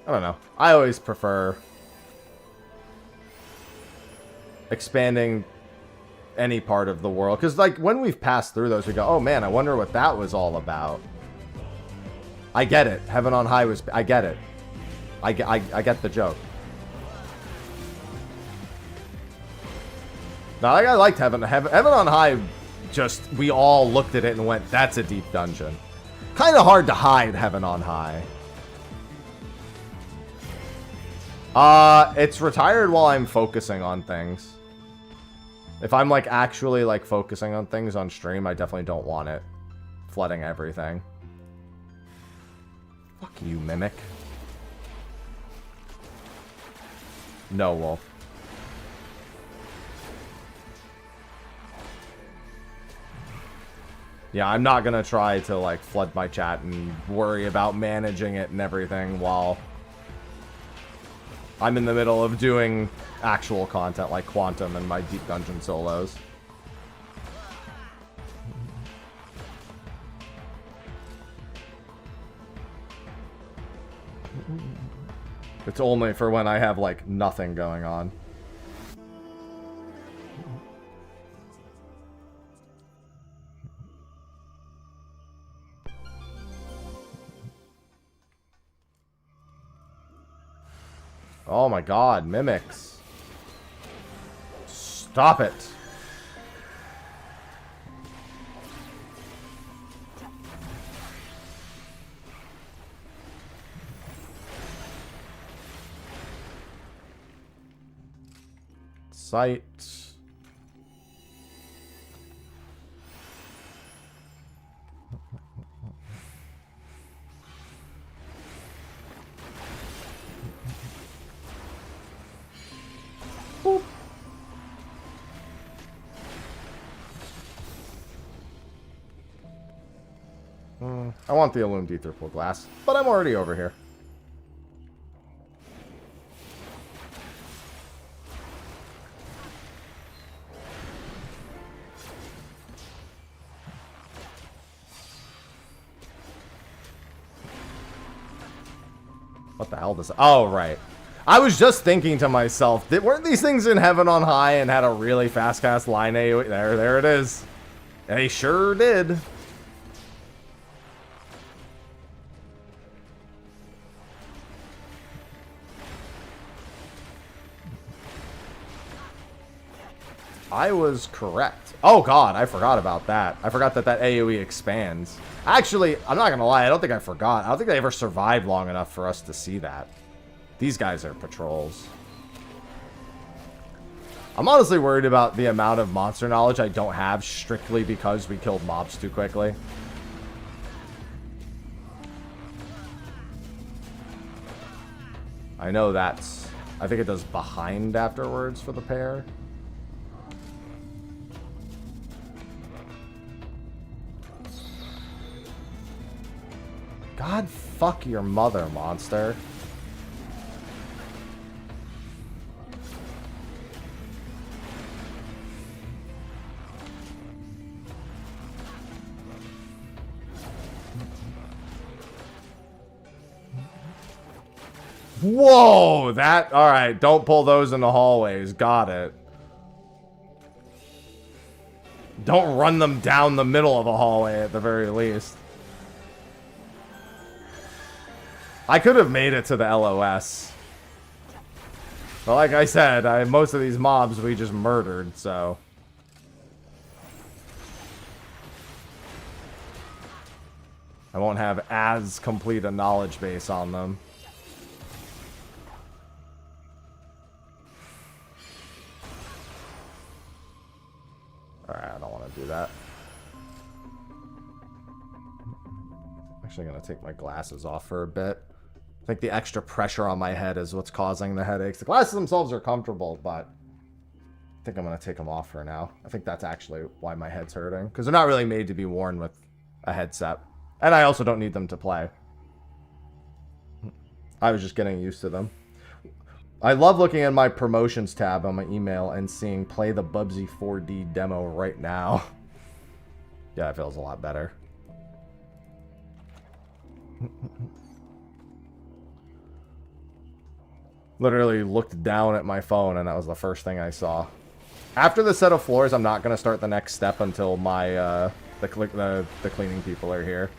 I don't know. I always prefer expanding any part of the world. Because, like, when we've passed through those, we go, oh, man, I wonder what that was all about. I get it. Heaven on High was... I get it. I get the joke. Now, I liked Heaven on High, just... We all looked at it and went, that's a deep dungeon. Kind of hard to hide Heaven on High. It's retired while I'm focusing on things. If I'm, like, actually, like, focusing on things on stream, I definitely don't want it flooding everything. Fuck you, Mimic. No, Wolf. Yeah, I'm not gonna try to, like, flood my chat and worry about managing it and everything while... I'm in the middle of doing actual content like Qunatum and my Deep Dungeon solos. It's only for when I have, like, nothing going on. Oh my god, mimics. Stop it. Sight. Boop. I want the illumined ether pool glass, but I'm already over here. What the hell does... Oh, right. I was just thinking to myself, weren't these things in Heaven on High and had a really fast cast line AoE? There it is. They sure did. I was correct. Oh god, I forgot about that. I forgot that AoE expands. Actually, I'm not gonna lie, I don't think I forgot. I don't think they ever survived long enough for us to see that. These guys are patrols. I'm honestly worried about the amount of monster knowledge I don't have strictly because we killed mobs too quickly. I know that's... I think it does behind afterwards for the pair. God fuck your mother, monster. Whoa, that, all right, don't pull those in the hallways. Got it. Don't run them down the middle of a hallway at the very least. I could have made it to the LOS. But like I said, most of these mobs we just murdered, so. I won't have as complete a knowledge base on them. Alright, I don't want to do that. I'm actually going to take my glasses off for a bit. I think the extra pressure on my head is what's causing the headaches. The glasses themselves are comfortable, but I think I'm going to take them off for now. I think that's actually why my head's hurting. Because they're not really made to be worn with a headset. And I also don't need them to play. I was just getting used to them. I love looking at my promotions tab on my email and seeing play the Bubsy 4D demo right now. Yeah, it feels a lot better. Literally looked down at my phone and that was the first thing I saw. After the set of floors, I'm not going to start the next step until my the cleaning people are here.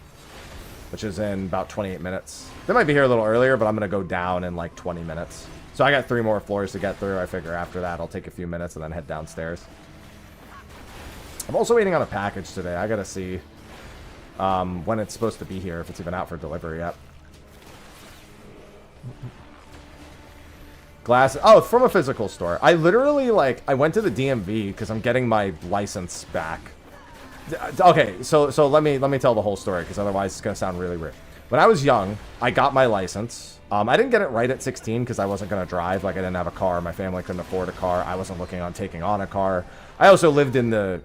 Which is in about 28 minutes. They might be here a little earlier, but I'm going to go down in like 20 minutes. So I got 3 more floors to get through. I figure after that, I'll take a few minutes and then head downstairs. I'm also waiting on a package today. I got to see when it's supposed to be here, if it's even out for delivery yet. Glasses. Oh, it's from a physical store. I literally, like, I went to the DMV because I'm getting my license back. Okay, so let me tell the whole story, because otherwise it's going to sound really weird. When I was young, I got my license. I didn't get it right at 16 because I wasn't going to drive. Like, I didn't have a car. My family couldn't afford a car. I wasn't looking on taking on a car. I also lived in the,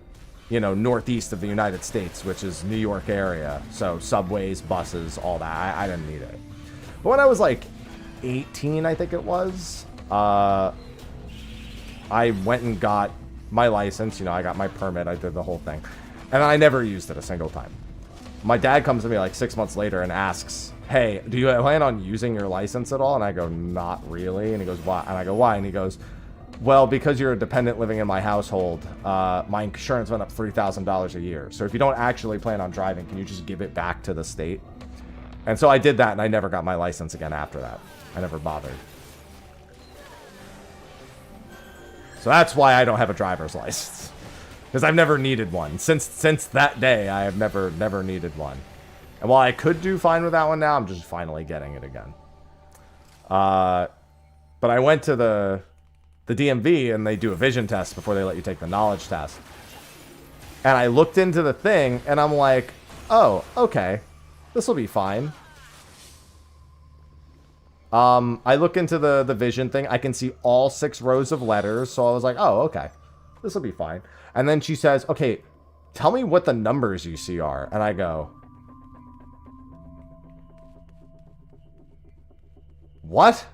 you know, northeast of the United States, which is New York area. So subways, buses, all that. I didn't need it. But when I was like 18, I think it was, I went and got my license. You know, I got my permit. I did the whole thing. And I never used it a single time. My dad comes to me like 6 months later and asks, hey, do you plan on using your license at all? And I go, not really. And he goes, why? And I go, why? And he goes, well, because you're a dependent living in my household, my insurance went up $3,000 a year. So if you don't actually plan on driving, can you just give it back to the state? And so I did that, and I never got my license again after that. I never bothered. So that's why I don't have a driver's license. Because I've never needed one. Since that day, I have never needed one. And while I could do fine with that one now, I'm just finally getting it again. But I went to the DMV, and they do a vision test before they let you take the knowledge test. And I looked into the thing, and I'm like, oh, okay. This will be fine. I look into the vision thing. I can see all 6 rows of letters. So I was like, oh, okay. This will be fine. And then she says, okay, tell me what the numbers you see are. And I go, what?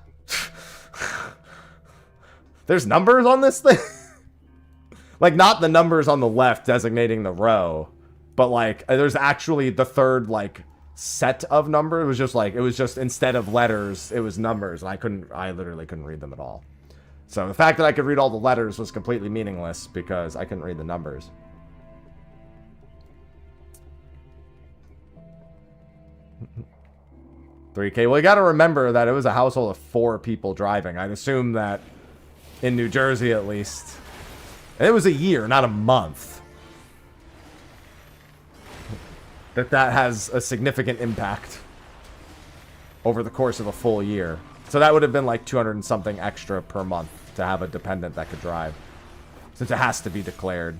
There's numbers on this thing? Like, not the numbers on the left designating the row, but like, there's actually the third, like, set of numbers. It was just like, it was just, instead of letters, it was numbers. And I literally couldn't read them at all. So the fact that I could read all the letters was completely meaningless because I couldn't read the numbers. $3K. Well, you got to remember that it was a household of 4 people driving. I'd assume that in New Jersey, at least. And it was a year, not a month. That has a significant impact over the course of a full year. So that would have been like 200 and something extra per month to have a dependent that could drive. Since it has to be declared.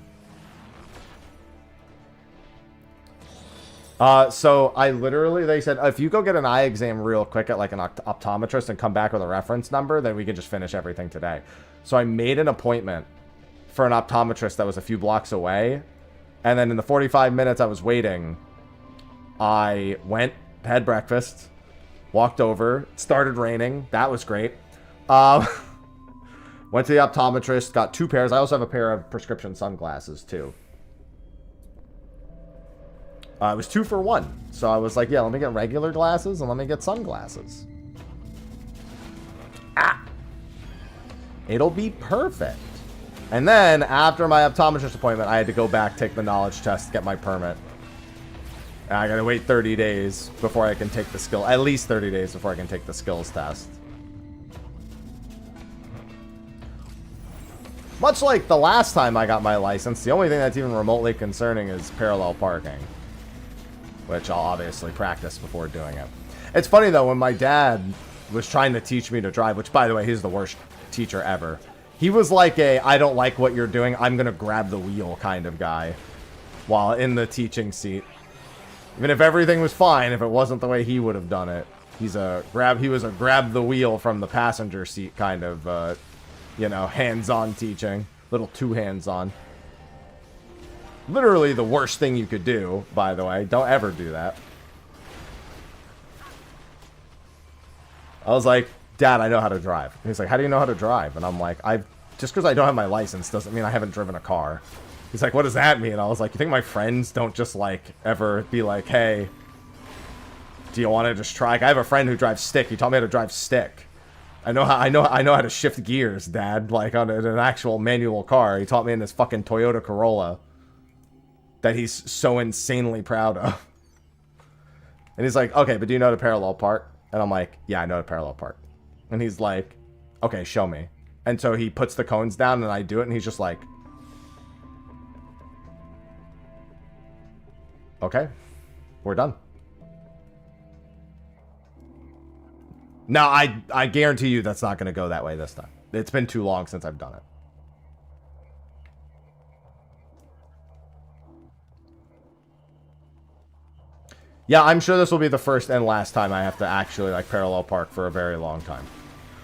So I literally, they said, if you go get an eye exam real quick at like an optometrist and come back with a reference number, then we can just finish everything today. So I made an appointment for an optometrist that was a few blocks away. And then in the 45 minutes I was waiting, I went, had breakfast, walked over, it started raining. That was great. Went to the optometrist, got 2 pairs. I also have a pair of prescription sunglasses too. It was 2 for 1. So I was like, yeah, let me get regular glasses and let me get sunglasses. It'll be perfect. And then, after my optometrist appointment, I had to go back, take the knowledge test, get my permit. And I gotta wait 30 days before I can take the skill. At least 30 days before I can take the skills test. Much like the last time I got my license, the only thing that's even remotely concerning is parallel parking. Which I'll obviously practice before doing it. It's funny though, when my dad was trying to teach me to drive, which by the way, he's the worst teacher ever. He was like a, I don't like what you're doing, I'm gonna grab the wheel kind of guy. While in the teaching seat. Even if everything was fine, if it wasn't the way he would have done it. He was a grab the wheel from the passenger seat kind of, you know, hands-on teaching. Little too hands-on. Literally the worst thing you could do, by the way. Don't ever do that. I was like, Dad, I know how to drive. And he's like, how do you know how to drive? And I'm like, just because I don't have my license doesn't mean I haven't driven a car. He's like, what does that mean? And I was like, you think my friends don't just, like, ever be like, hey, do you want to just try? I have a friend who drives stick. He taught me how to drive stick. I know how to shift gears, Dad, like on an actual manual car. He taught me in this fucking Toyota Corolla that he's so insanely proud of. And he's like, okay, but do you know how to parallel park? And I'm like, yeah, I know how to parallel park. And he's like, okay, show me. And so he puts the cones down and I do it and he's just like, okay, we're done. Now, I guarantee you that's not going to go that way this time. It's been too long since I've done it. Yeah, I'm sure this will be the first and last time I have to actually, like, parallel park for a very long time.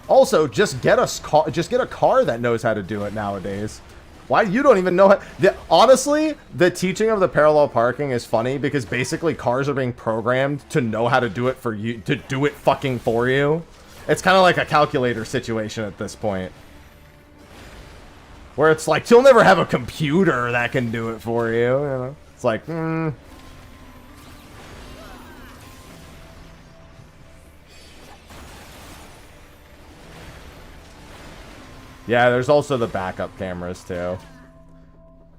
Also, just get a car that knows how to do it nowadays. Why? You don't even know how... honestly, the teaching of the parallel parking is funny because basically cars are being programmed to know how to do it for you, to do it fucking for you. It's kind of like a calculator situation at this point. Where it's like, you'll never have a computer that can do it for you, you know? It's like, Yeah, there's also the backup cameras, too.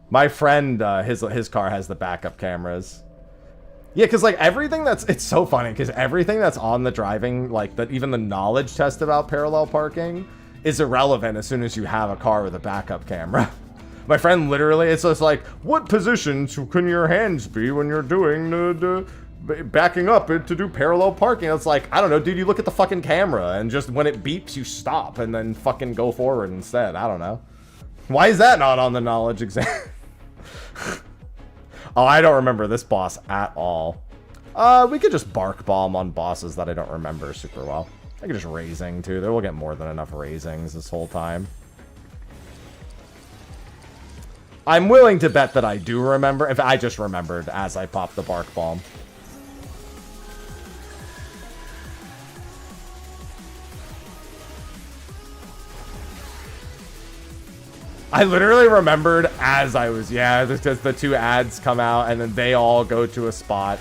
My friend, his car has the backup cameras. Yeah, because, like, everything that's... It's so funny, because everything that's on the driving, like, even the knowledge test about parallel parking is irrelevant as soon as you have a car with a backup camera. My friend literally, it's just like, what positions can your hands be when you're doing the backing up to do parallel parking? It's like, I don't know, dude, you look at the fucking camera and just when it beeps, you stop and then fucking go forward instead. I don't know. Why is that not on the knowledge exam? Oh, I don't remember this boss at all. We could just bark bomb on bosses that I don't remember super well. I could just raising too. There will get more than enough raisings this whole time. I'm willing to bet that I do remember. If I just remembered as I popped the bark bomb. I literally remembered as I was, yeah, because the two ads come out and then they all go to a spot.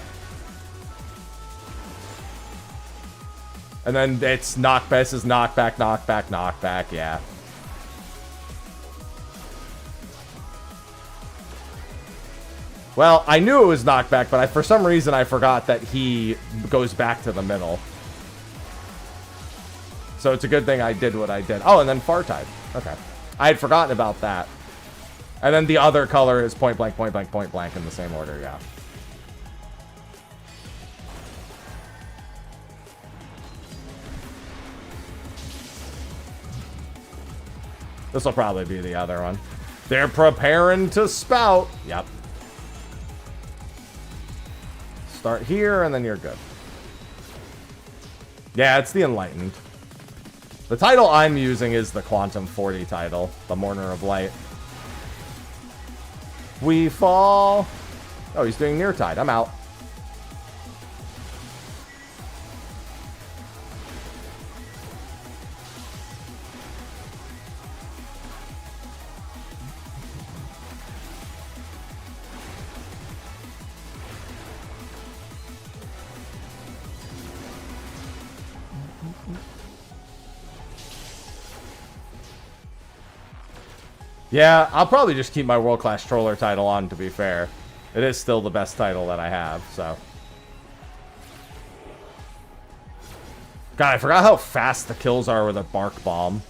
And then it's knockback, this is knockback, knockback, knockback, yeah. Well, I knew it was knockback, but for some reason I forgot that he goes back to the middle. So it's a good thing I did what I did. Oh, and then far tide. Okay. I had forgotten about that. And then the other color is point blank, point blank, point blank in the same order, yeah. This will probably be the other one. They're preparing to spout. Yep. Start here, and then you're good. Yeah, it's the Enlightened. The title I'm using is the Quantum 40 title, the Mourner of Light. We fall. Oh, he's doing near tide. I'm out. Yeah, I'll probably just keep my world-class troller title on, to be fair. It is still the best title that I have, so. God, I forgot how fast the kills are with a bark bomb.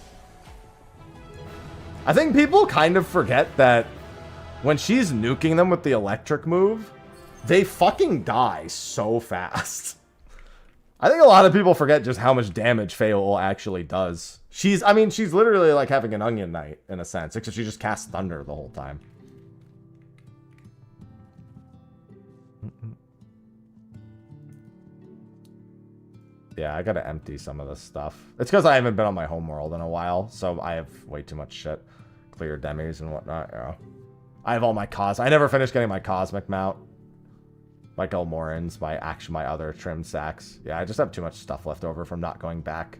I think people kind of forget that when she's nuking them with the electric move, they fucking die so fast. I think a lot of people forget just how much damage Feol actually does. I mean, she's literally like having an Onion Knight, in a sense, except she just casts Thunder the whole time. Yeah, I gotta empty some of this stuff. It's because I haven't been on my homeworld in a while, so I have way too much shit. Clear demis and whatnot, yeah. I have all my I never finished getting my Cosmic mount. My Gelmorans, my other trim sacks. Yeah, I just have too much stuff left over from not going back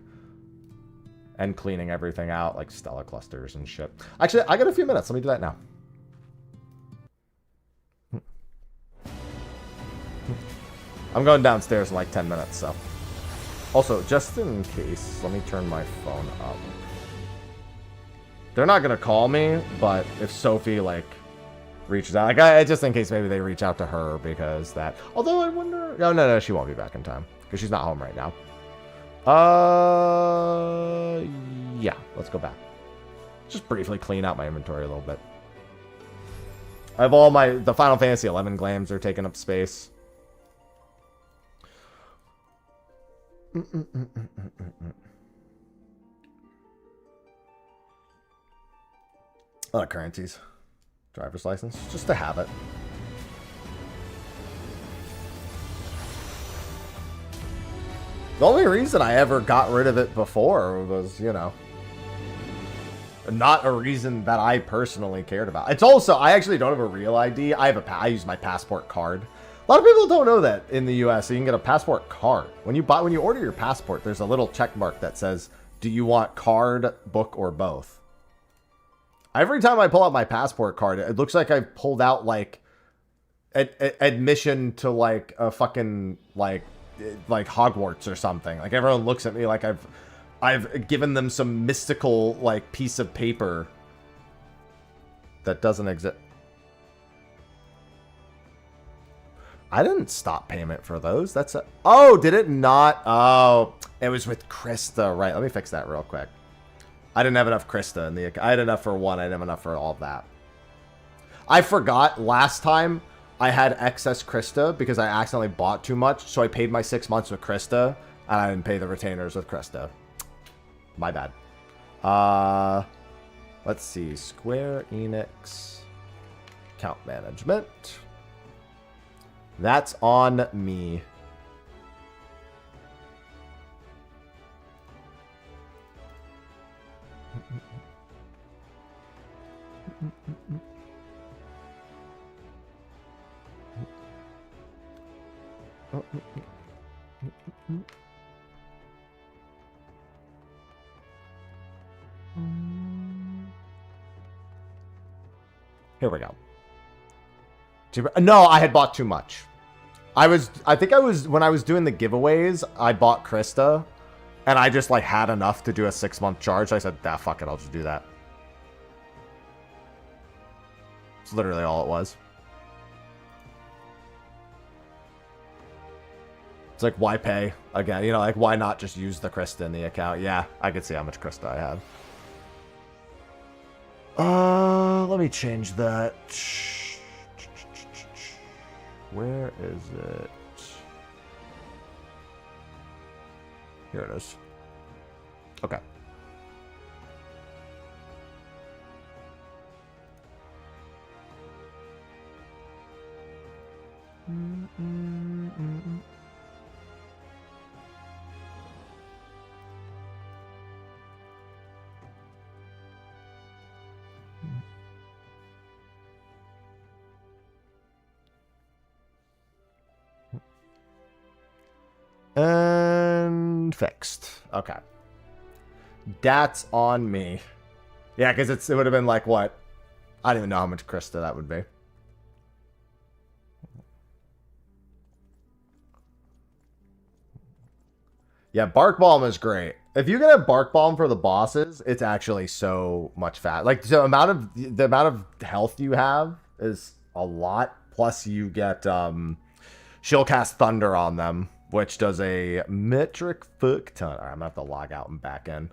and cleaning everything out, like Stella clusters and shit. Actually, I got a few minutes. Let me do that now. I'm going downstairs in like 10 minutes, so. Also, just in case, let me turn my phone up. They're not gonna call me, but if Sophie, like, reaches out, like, just in case maybe they reach out to her because that. Although I wonder. No, she won't be back in time because she's not home right now. Yeah, let's go back. Just briefly clean out my inventory a little bit. I have all the Final Fantasy 11 glams are taking up space. Currencies. Driver's license, just to have it. The only reason I ever got rid of it before was, you know, not a reason that I personally cared about. It's also, I actually don't have a real ID. I use my passport card. A lot of people don't know that in the US, so you can get a passport card. When you order your passport, there's a little check mark that says, do you want card, book, or both? Every time I pull out my passport card, it looks like I've pulled out, like, admission to, like, a fucking, like Hogwarts or something. Like, everyone looks at me like I've given them some mystical, like, piece of paper that doesn't exist. I didn't stop payment for those. Oh, did it not? Oh, it was with Krista. Right, let me fix that real quick. I didn't have enough Krista in the account. I had enough for one. I didn't have enough for all of that. I forgot last time I had excess Krista because I accidentally bought too much. So I paid my 6 months with Krista and I didn't pay the retainers with Krista. My bad. Let's see. Square Enix account management. That's on me. Here we go. No, I had bought too much. I think when I was doing the giveaways, I bought Krista, and I just, like, had enough to do a 6-month charge. I said, ah, fuck it, I'll just do that. It's literally all it was. It's like, why pay? Again, you know, like, why not just use the Krista in the account? Yeah, I could see how much Krista I have. Let me change that. Where is it? Here it is. Okay. And fixed. Okay. That's on me. Yeah, because it would have been like what? I don't even know how much Krista that would be. Yeah, Bark Balm is great. If you get a Bark Balm for the bosses, it's actually so much fat. Like the amount of health you have is a lot. Plus you get she'll cast Thunder on them, which does a metric fuck ton. Alright, I'm gonna have to log out and back in.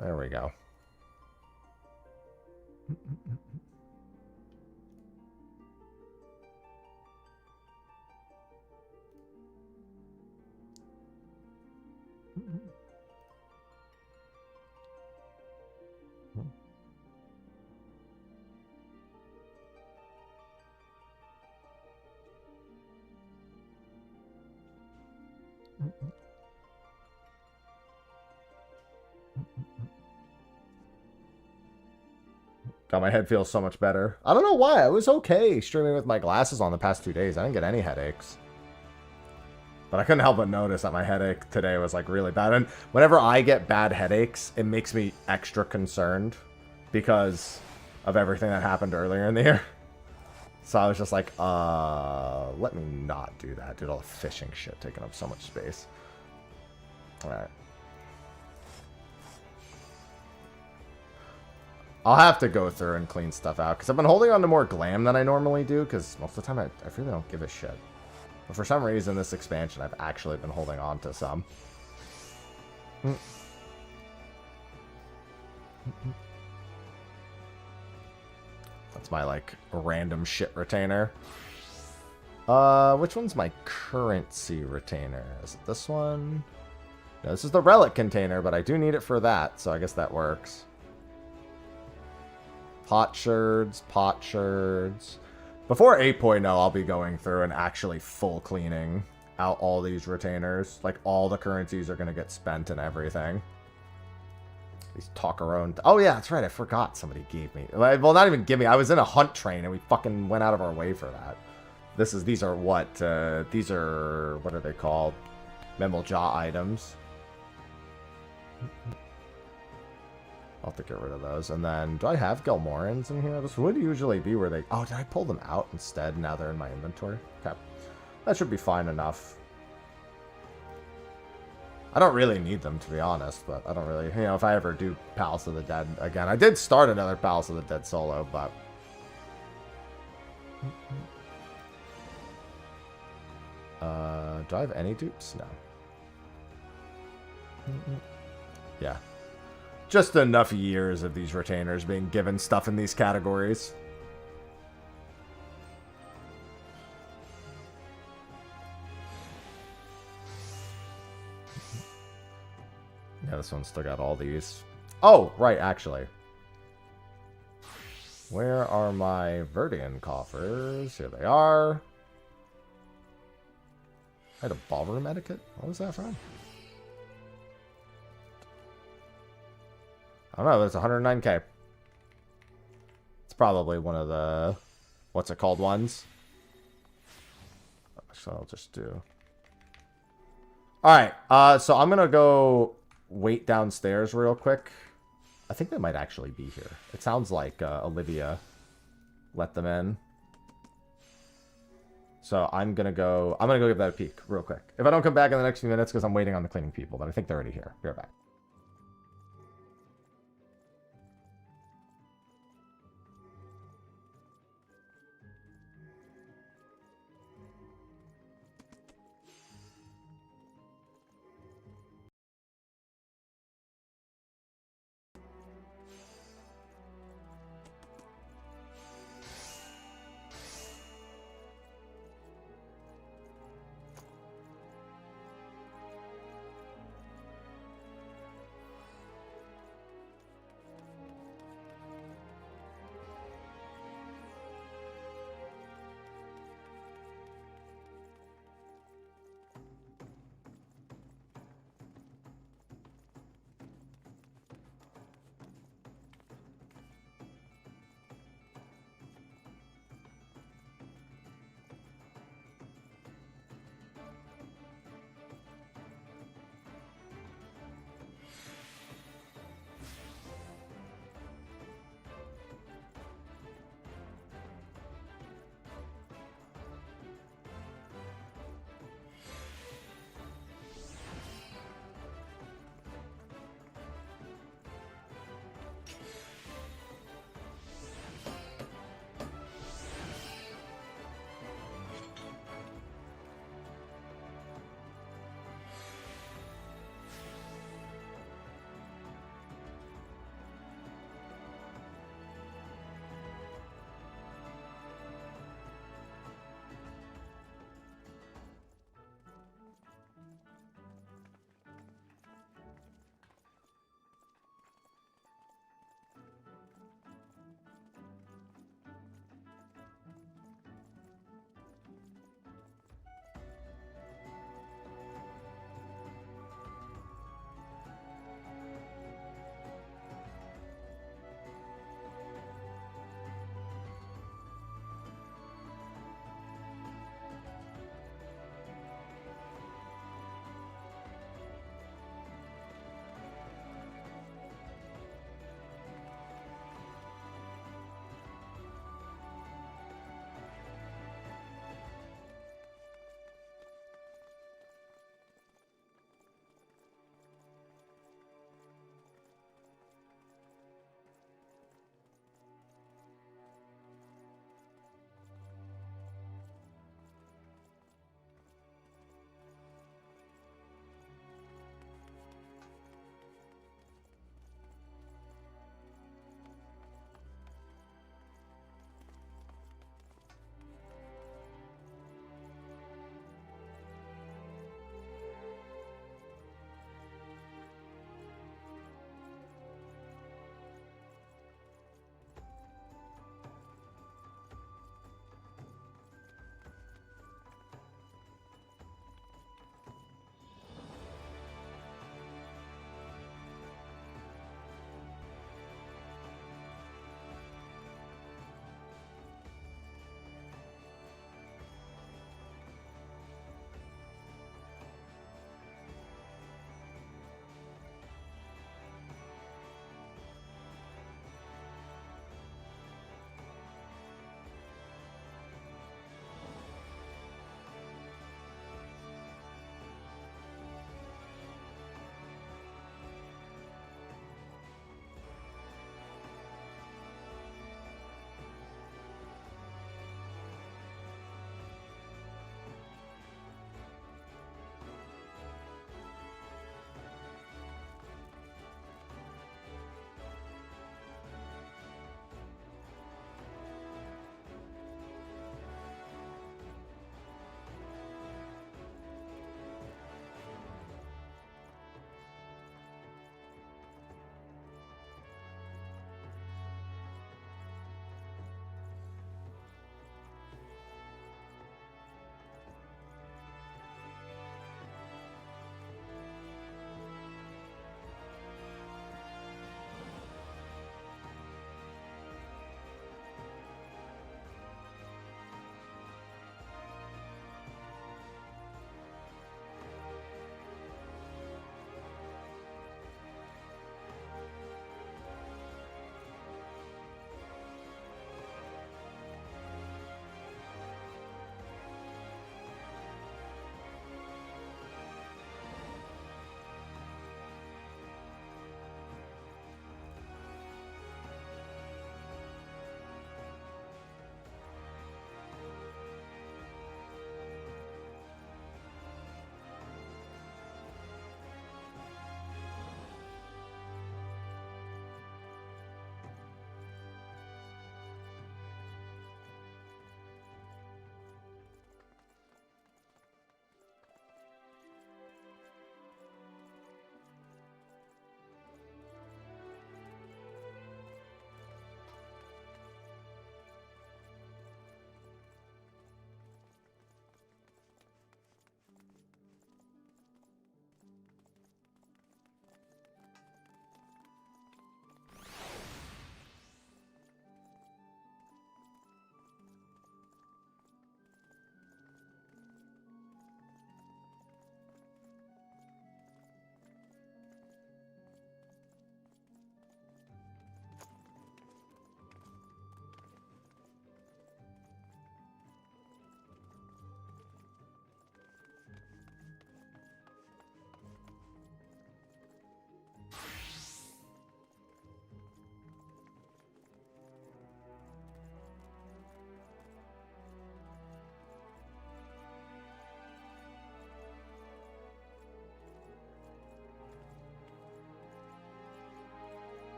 There we go. God, my head feels so much better. I don't know why. I was okay streaming with my glasses on the past 2 days. I didn't get any headaches. But I couldn't help but notice that my headache today was like really bad. And whenever I get bad headaches, it makes me extra concerned because of everything that happened earlier in the year. So I was just like, let me not do that. Dude, all the fishing shit taking up so much space. Alright. I'll have to go through and clean stuff out because I've been holding on to more glam than I normally do because most of the time I really don't give a shit. But for some reason, this expansion, I've actually been holding on to some. That's my, like, random shit retainer. Which one's my currency retainer? Is it this one? No, this is the relic container, but I do need it for that, so I guess that works. Potsherds, potsherds. Before 8.0, I'll be going through and actually full cleaning out all these retainers. Like, all the currencies are going to get spent and everything. These Takaron. Oh, yeah, that's right. I forgot somebody gave me. Well, not even give me. I was in a hunt train, and we fucking went out of our way for that. These are what? These are, what are they called? Memel Jaw items. I'll have to get rid of those. And then, do I have Gelmorans in here? This would usually be where they... Oh, did I pull them out instead? Now they're in my inventory? Okay. That should be fine enough. I don't really need them, to be honest, but I don't really... You know, if I ever do Palace of the Dead again. I did start another Palace of the Dead solo, but... do I have any dupes? No. Yeah. Just enough years of these retainers being given stuff in these categories. Yeah, this one's still got all these. Oh, right, actually. Where are my Verdian coffers? Here they are. I had a ballroom etiquette? What was that from? I don't know, there's 109k. It's probably one of the... What's it called ones? So I'll just do... Alright, so I'm gonna go wait downstairs real quick. I think they might actually be here. It sounds like Olivia let them in. So I'm gonna go give that a peek real quick. If I don't come back in the next few minutes because I'm waiting on the cleaning people, but I think they're already here. Be right back.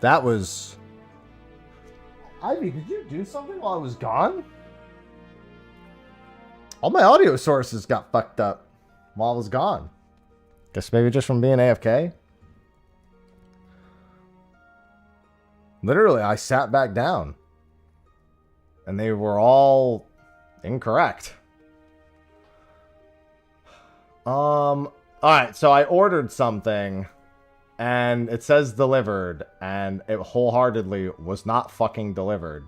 That was... Ivy, did you do something while I was gone? All my audio sources got fucked up while I was gone. Guess maybe just from being AFK? Literally, I sat back down. And they were all incorrect. Alright, so I ordered something. And it says delivered. And it wholeheartedly was not fucking delivered.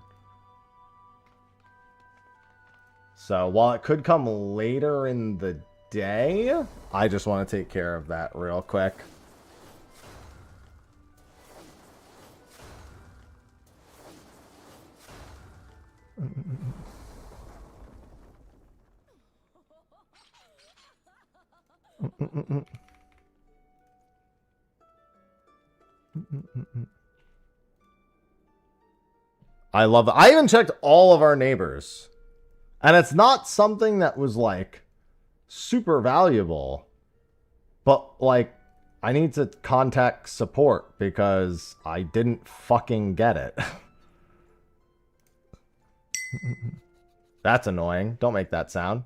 So while it could come later in the day, I just want to take care of that real quick. I love it. I even checked all of our neighbors. And it's not something that was like super valuable. But like, I need to contact support because I didn't fucking get it. That's annoying. Don't make that sound.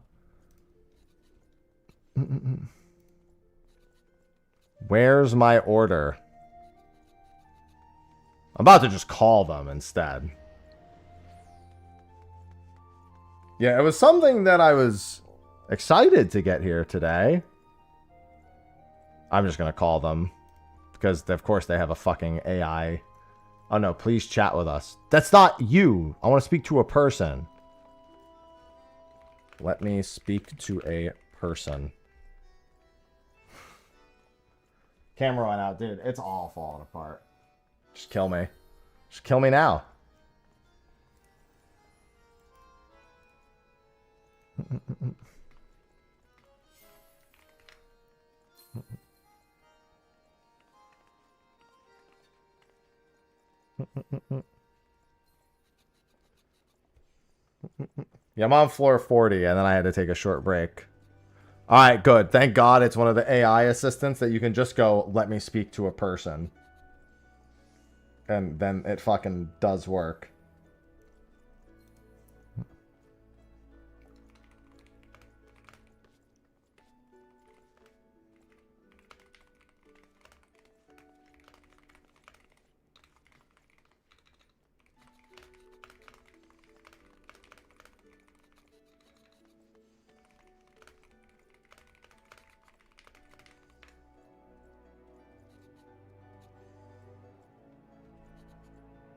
Where's my order? I'm about to just call them instead. Yeah, it was something that I was excited to get here today. I'm just going to call them. Because, of course, they have a fucking AI. Oh, no, please chat with us. That's not you. I want to speak to a person. Let me speak to a person. Camera went out. Dude, it's all falling apart. Just kill me. Just kill me now. Yeah, I'm on floor 40, and then I had to take a short break. Alright, good. Thank God it's one of the AI assistants that you can just go, let me speak to a person. And then it fucking does work.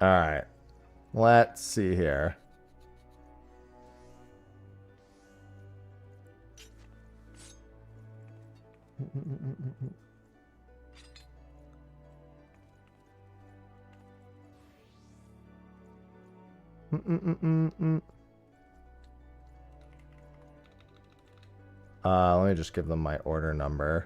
Alright. Let's see here. Let me just give them my order number.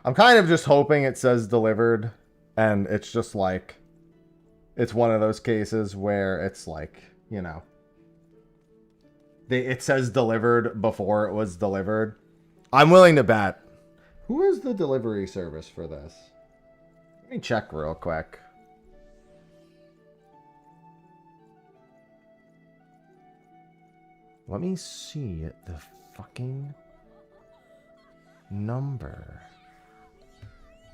I'm kind of just hoping it says delivered, and it's just like, it's one of those cases where it's like, you know, it says delivered before it was delivered. I'm willing to bet. Who is the delivery service for this? Let me check real quick. Let me see the fucking number.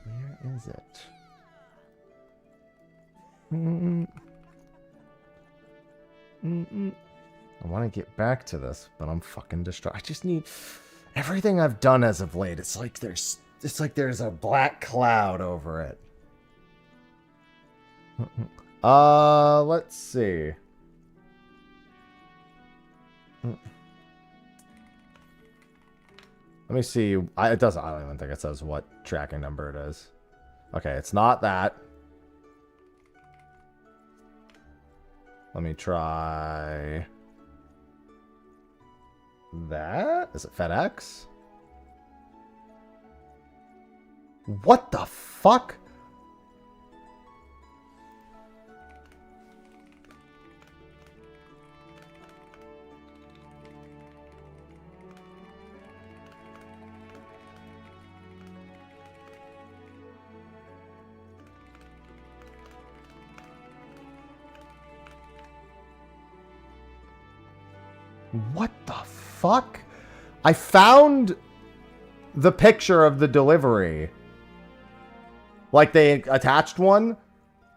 Where is it? I want to get back to this, but I'm fucking distracted. I just need everything I've done as of late. It's like there's a black cloud over it. Let's see. Let me see. It doesn't. I don't even think it says what tracking number it is. Okay, it's not that. Let me try that. Is it FedEx? What the fuck? What the fuck? I found the picture of the delivery. Like they attached one.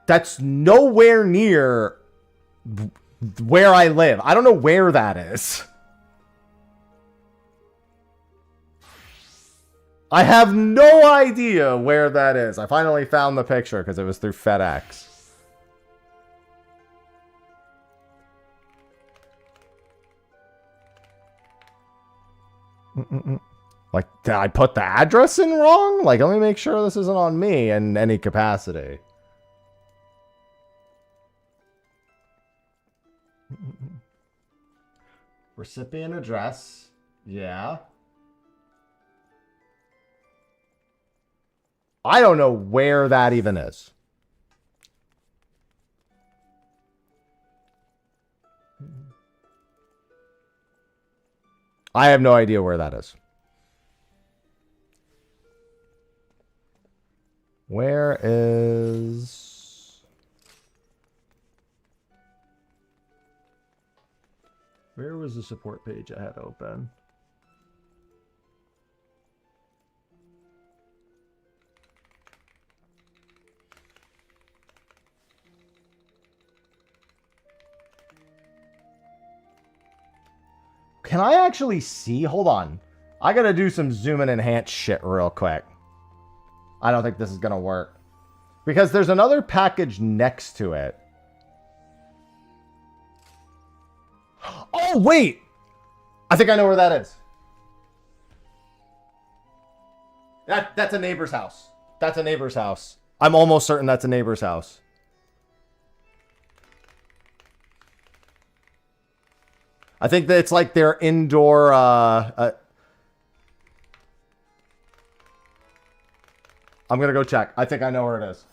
That's nowhere near where I live. I don't know where that is. I have no idea where that is. I finally found the picture because it was through FedEx. Like, did I put the address in wrong? Like, let me make sure this isn't on me in any capacity. Recipient address. Yeah. I don't know where that even is. I have no idea where that is. Where is... Where was the support page I had open? Can I actually see? Hold on. I gotta do some zoom and enhance shit real quick. I don't think this is gonna work. Because there's another package next to it. Oh, wait! I think I know where that is. That's a neighbor's house. That's a neighbor's house. I'm almost certain that's a neighbor's house. I think that it's like their indoor, I'm gonna go check. I think I know where it is.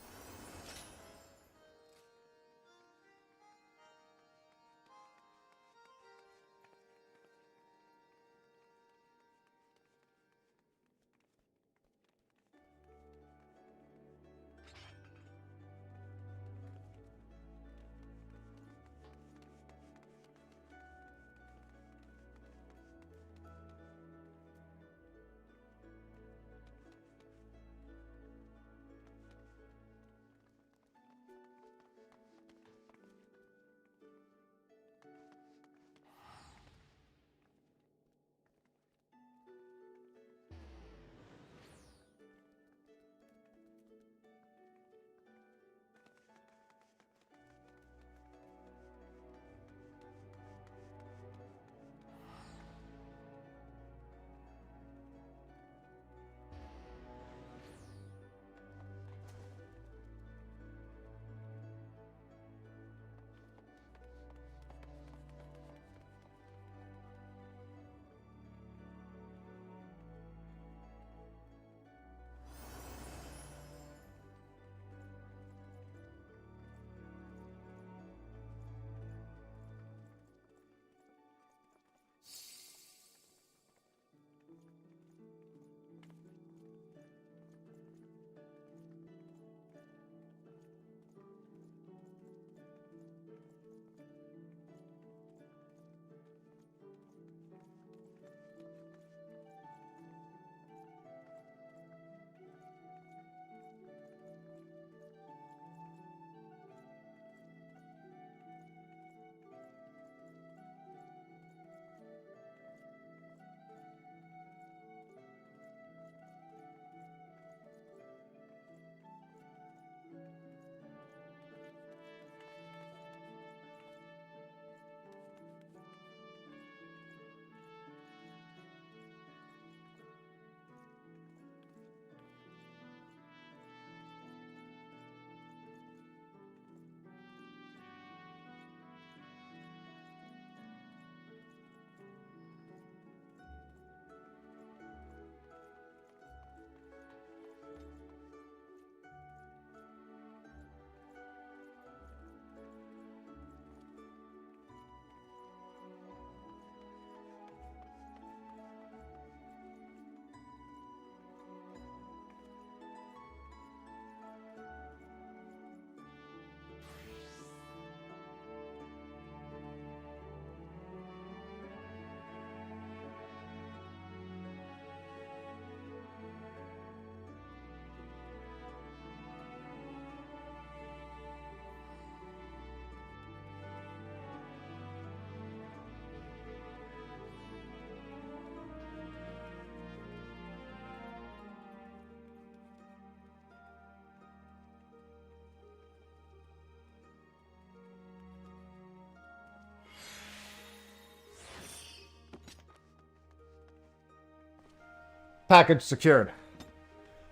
Package secured.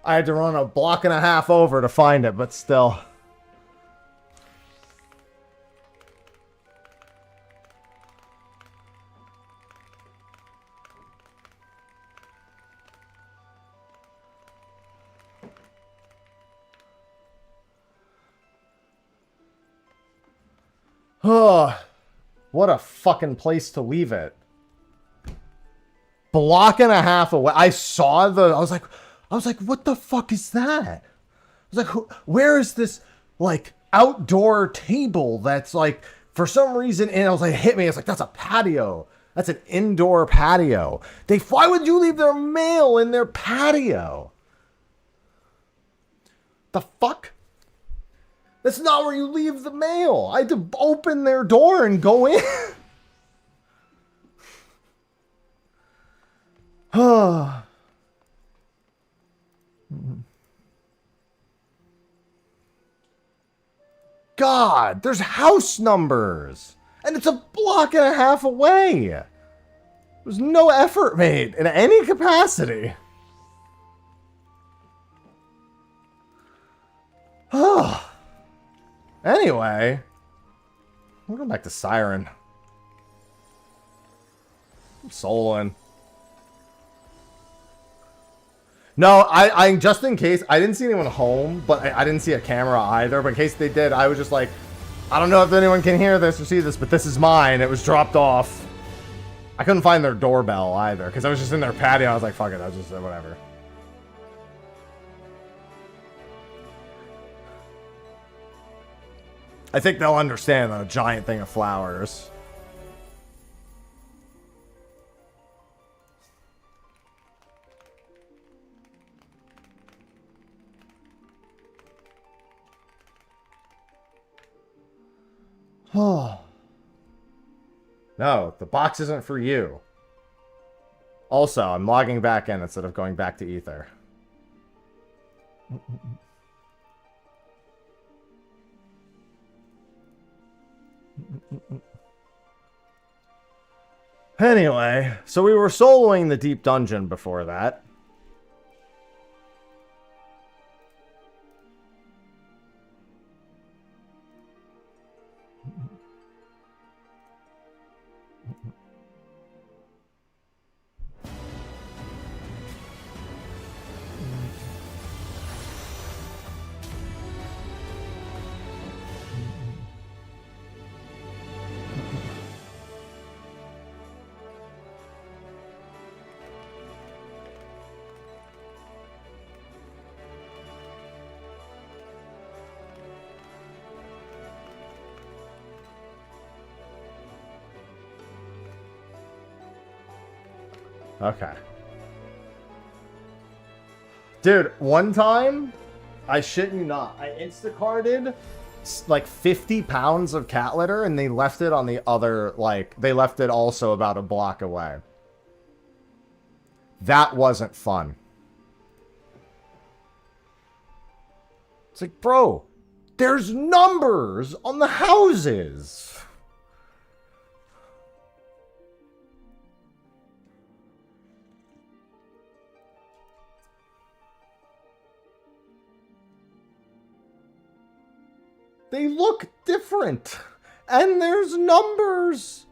I had to run a block and a half over to find it, but still. Oh, what a fucking place to leave it. Block and a half away. I was like, what the fuck is that? I was like, where is this, like, outdoor table that's, like, for some reason, and I was like, it hit me. It's like, that's a patio. That's an indoor patio. Why would you leave their mail in their patio? The fuck? That's not where you leave the mail. I had to open their door and go in. God, there's house numbers. And it's a block and a half away. There's no effort made in any capacity. Anyway, we'll go back to Siren. I'm soloing. No, I just in case, I didn't see anyone home, but I didn't see a camera either. But in case they did, I was just like, I don't know if anyone can hear this or see this, but this is mine. It was dropped off. I couldn't find their doorbell either, because I was just in their patio. I was like, fuck it, I was just, whatever. I think they'll understand a giant thing of flowers. Oh. No, the box isn't for you. Also, I'm logging back in instead of going back to Ether. Anyway, so we were soloing the deep dungeon before that. Okay. Dude, one time, I shit you not, I Instacarted like 50 pounds of cat litter and they left it on the other, like, they left it also about a block away. That wasn't fun. It's like, bro, there's numbers on the houses. They look different. And there's numbers.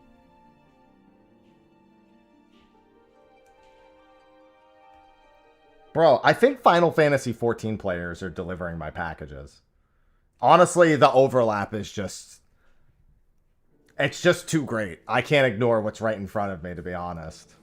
Bro, I think Final Fantasy 14 players are delivering my packages. Honestly, the overlap is just... It's just too great. I can't ignore what's right in front of me, to be honest.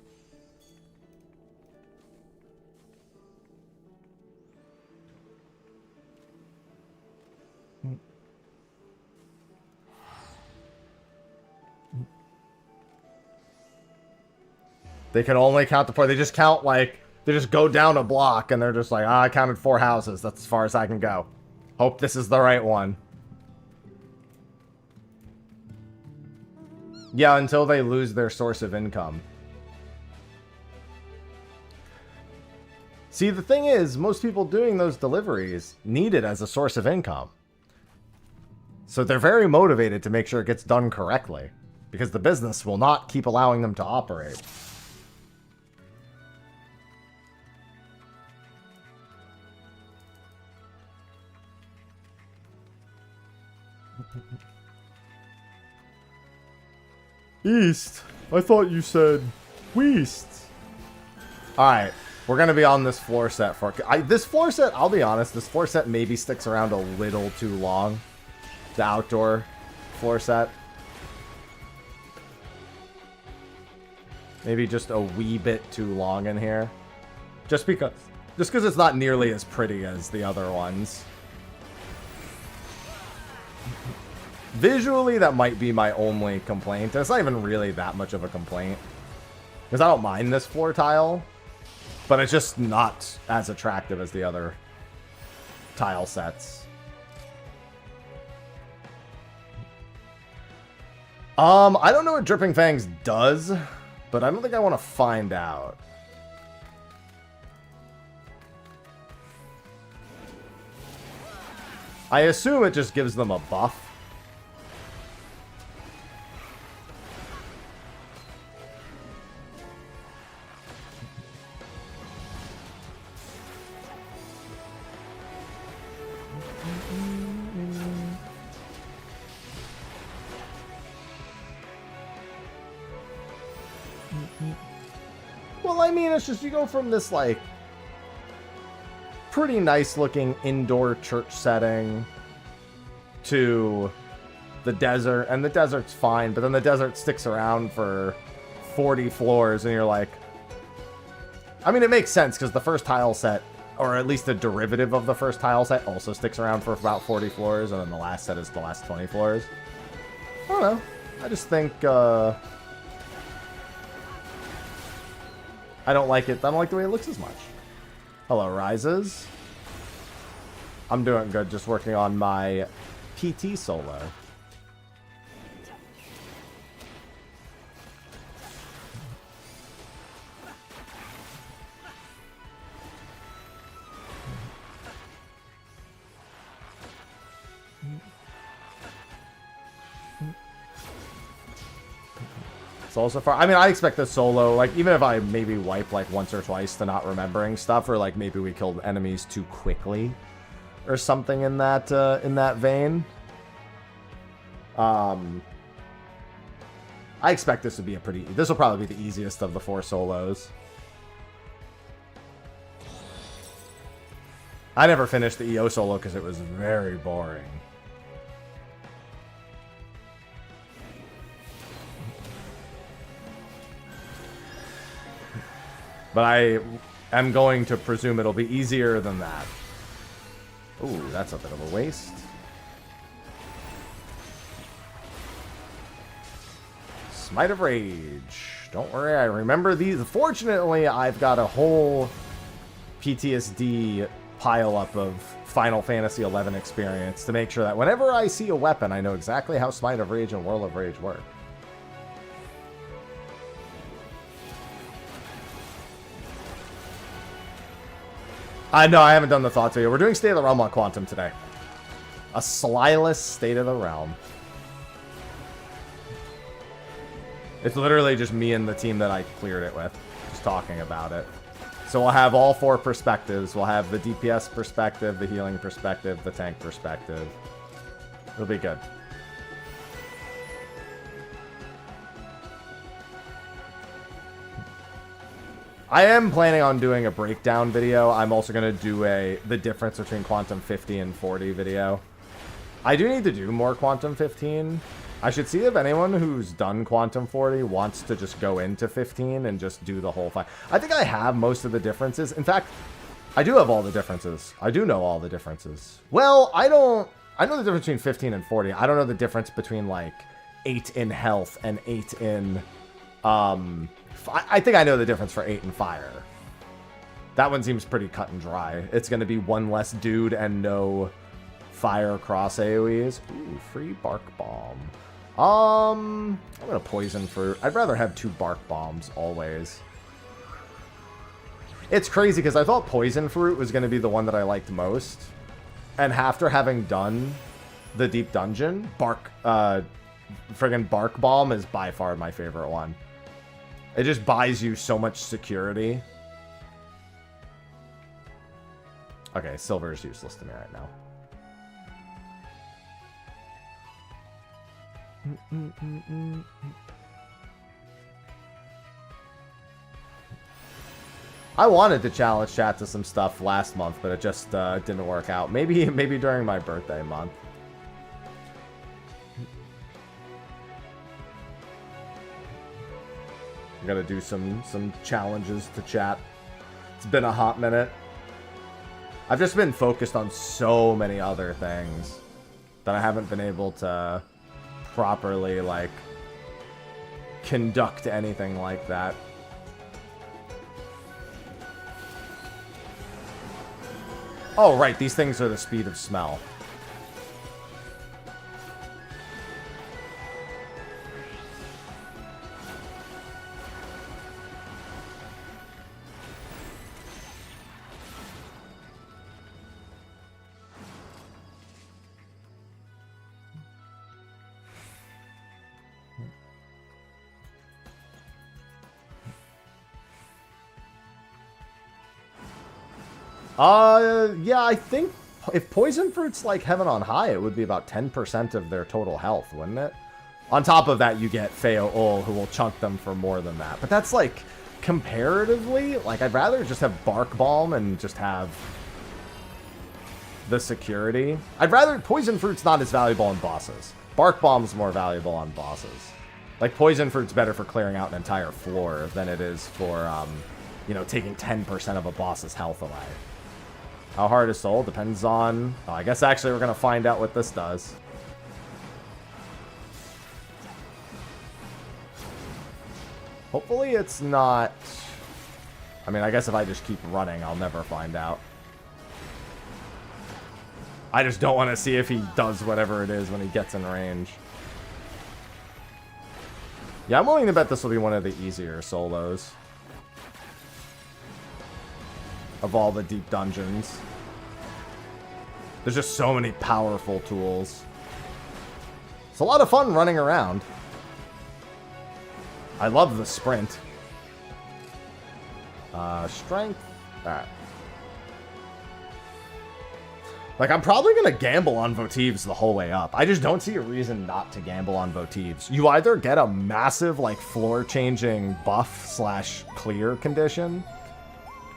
They can only count the 4. They just count, like, they just go down a block and they're just like, I counted 4 houses. That's as far as I can go. Hope this is the right one. Yeah, until they lose their source of income. See, the thing is, most people doing those deliveries need it as a source of income. So they're very motivated to make sure it gets done correctly. Because the business will not keep allowing them to operate. East. I thought you said west. Alright. We're going to be on this floor set for... this floor set, I'll be honest, this floor set maybe sticks around a little too long. The outdoor floor set. Maybe just a wee bit too long in here. Just because it's not nearly as pretty as the other ones. Visually, that might be my only complaint. It's not even really that much of a complaint. Because I don't mind this floor tile. But it's just not as attractive as the other tile sets. I don't know what Dripping Fangs does, but I don't think I want to find out. I assume it just gives them a buff. Well, I mean, it's just you go from this, like, pretty nice looking indoor church setting to the desert, and the desert's fine, but then the desert sticks around for 40 floors, and you're like... I mean, it makes sense, because the first tile set, or at least a derivative of the first tile set, also sticks around for about 40 floors, and then the last set is the last 20 floors. I don't know. I just think, I don't like it. I don't like the way it looks as much. Hello, Rises. I'm doing good, just working on my PT solo. Also far, I mean, I expect the solo, like, even if I maybe wipe, like, once or twice to not remembering stuff, or, like, maybe we killed enemies too quickly, or something in that vein. I expect this to be this will probably be the easiest of the 4 solos. I never finished the EO solo because it was very boring. But I am going to presume it'll be easier than that. Ooh, that's a bit of a waste. Smite of Rage. Don't worry, I remember these. Fortunately, I've got a whole PTSD pile-up of Final Fantasy XI experience to make sure that whenever I see a weapon, I know exactly how Smite of Rage and Whirl of Rage work. No, I haven't done the thoughts video. We're doing State of the Realm on Qunatum today. A Slyless State of the Realm. It's literally just me and the team that I cleared it with. Just talking about it. So we'll have all 4 perspectives. We'll have the DPS perspective, the healing perspective, the tank perspective. It'll be good. I am planning on doing a breakdown video. I'm also going to do the difference between Qunatum 50 and 40 video. I do need to do more Qunatum 15. I should see if anyone who's done Qunatum 40 wants to just go into 15 and just do the whole fight. I think I have most of the differences. In fact, I do have all the differences. I do know all the differences. Well, I know the difference between 15 and 40. I don't know the difference between, like, 8 in health and 8 in... I think I know the difference for 8 and fire. That one seems pretty cut and dry. It's going to be 1 less dude and no fire cross AoEs. Ooh, free bark bomb. I'm going to poison fruit. I'd rather have 2 bark bombs always. It's crazy because I thought poison fruit was going to be the one that I liked most. And after having done the deep dungeon, friggin' bark bomb is by far my favorite one. It just buys you so much security. Okay, silver is useless to me right now. I wanted to challenge chat to some stuff last month, but it just didn't work out. Maybe during my birthday month. I'm gonna do some challenges to chat. It's been a hot minute. I've just been focused on so many other things that I haven't been able to properly, like, conduct anything like that. Oh, right, these things are the speed of smell. Yeah, I think if poison fruit's like heaven on high, it would be about 10% of their total health, wouldn't it? On top of that, you get Feo Ul, who will chunk them for more than that. But that's like, comparatively, like, I'd rather just have Bark Balm and just have the security. I'd rather, poison fruit's not as valuable on bosses. Bark Bomb's more valuable on bosses. Like, poison fruit's better for clearing out an entire floor than it is for, you know, taking 10% of a boss's health away. How hard is Soul? Depends on... Oh, I guess actually we're going to find out what this does. Hopefully it's not... I mean, I guess if I just keep running, I'll never find out. I just don't want to see if he does whatever it is when he gets in range. Yeah, I'm willing to bet this will be one of the easier solos of all the deep dungeons. There's just so many powerful tools. It's a lot of fun running around. I love the sprint. Strength. Alright. Like, I'm probably going to gamble on Votives the whole way up. I just don't see a reason not to gamble on Votives. You either get a massive, like, floor-changing buff/clear condition,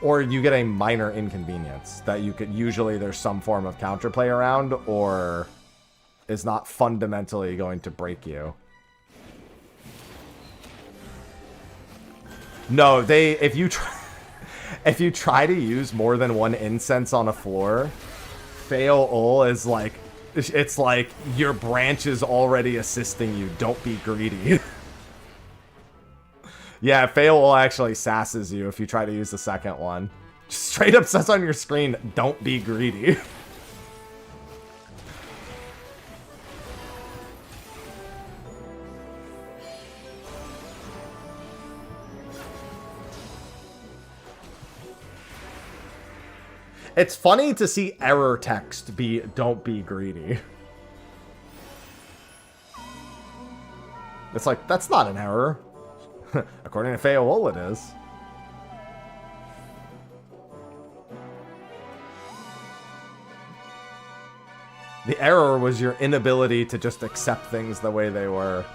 or you get a minor inconvenience that you could... Usually there's some form of counterplay around, or is not fundamentally going to break you. No, if you try to use more than one incense on a floor, Feo Ul is like... It's like your branch is already assisting you. Don't be greedy. Yeah, Feo Ul actually sasses you if you try to use the second one. Just straight up says on your screen, don't be greedy. It's funny to see error text be, don't be greedy. It's like, that's not an error. According to Feo Ul, it is. The error was your inability to just accept things the way they were.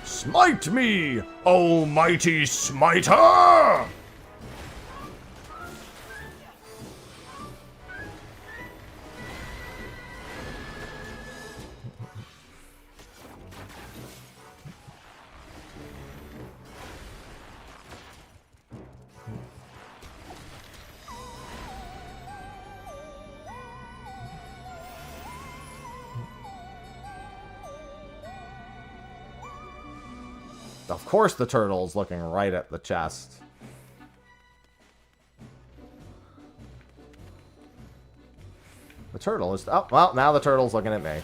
Smite me, almighty smiter! Of course the turtle's looking right at the chest. The turtle is... Oh, well, now the turtle's looking at me.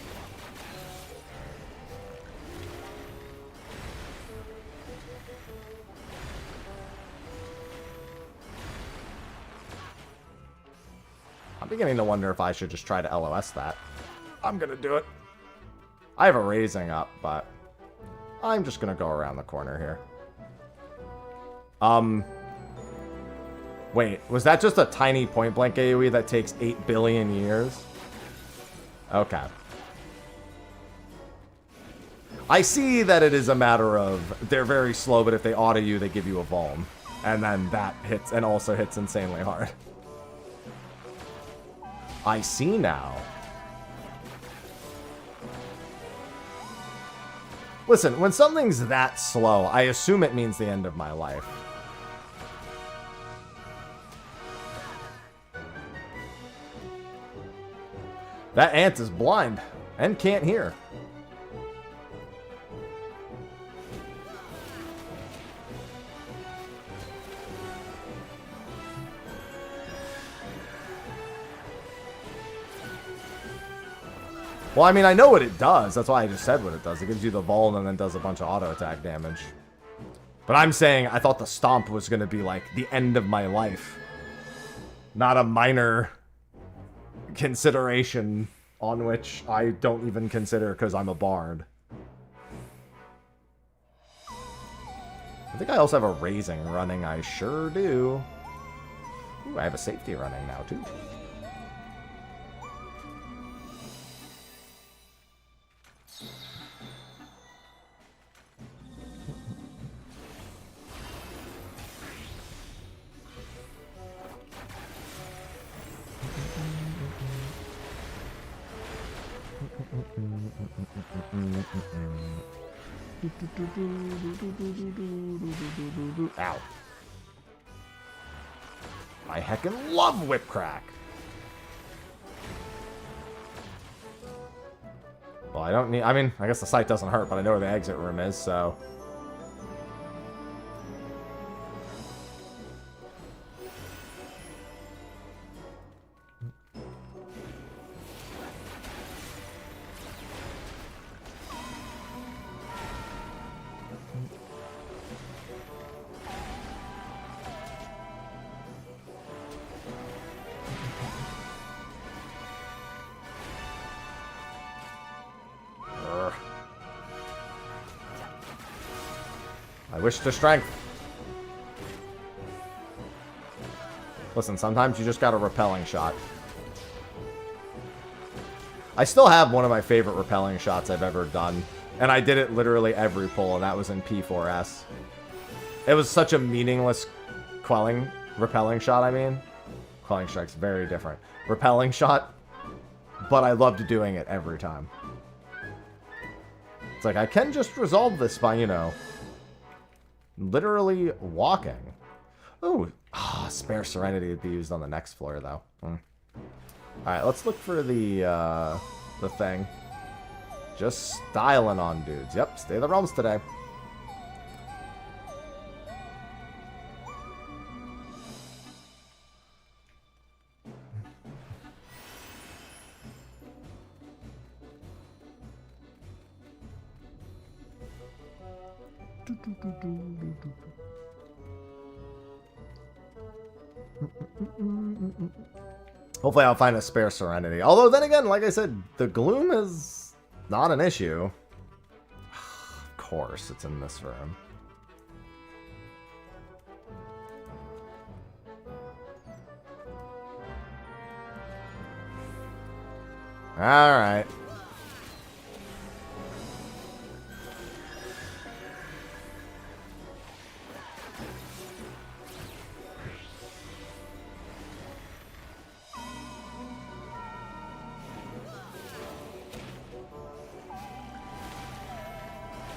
I'm beginning to wonder if I should just try to LOS that. I'm gonna do it. I have a raising up, but I'm just gonna go around the corner here. Wait, was that just a tiny point-blank AoE that takes 8 billion years? Okay. I see that it is a matter of they're very slow, but if they auto you, they give you a vuln. And then that hits, and also hits insanely hard. I see now. Listen, when something's that slow, I assume it means the end of my life. That ant is blind and can't hear. Well, I mean, I know what it does. That's why I just said what it does. It gives you the vuln and then does a bunch of auto attack damage. But I'm saying I thought the stomp was going to be like the end of my life. Not a minor consideration on which I don't even consider because I'm a bard. I think I also have a raising running. I sure do. Ooh, I have a safety running now too. Ow. I heckin' love whip crack. Well, I don't need, I mean, I guess the sight doesn't hurt, but I know where the exit room is, so. I wish to strength. Listen, sometimes you just got a repelling shot. I still have one of my favorite repelling shots I've ever done. And I did it literally every pull, and that was in P4S. It was such a meaningless repelling shot, I mean. Quelling strike's very different. Repelling shot, but I loved doing it every time. It's like, I can just resolve this by, you know, literally walking. Ooh, spare Serenity would be used on the next floor, though. Alright, let's look for the thing. Just styling on dudes. Yep, stay the realms today. Hopefully I'll find a spare Serenity. Although, then again, like I said, the Gloom is not an issue. Of course, it's in this room. Alright.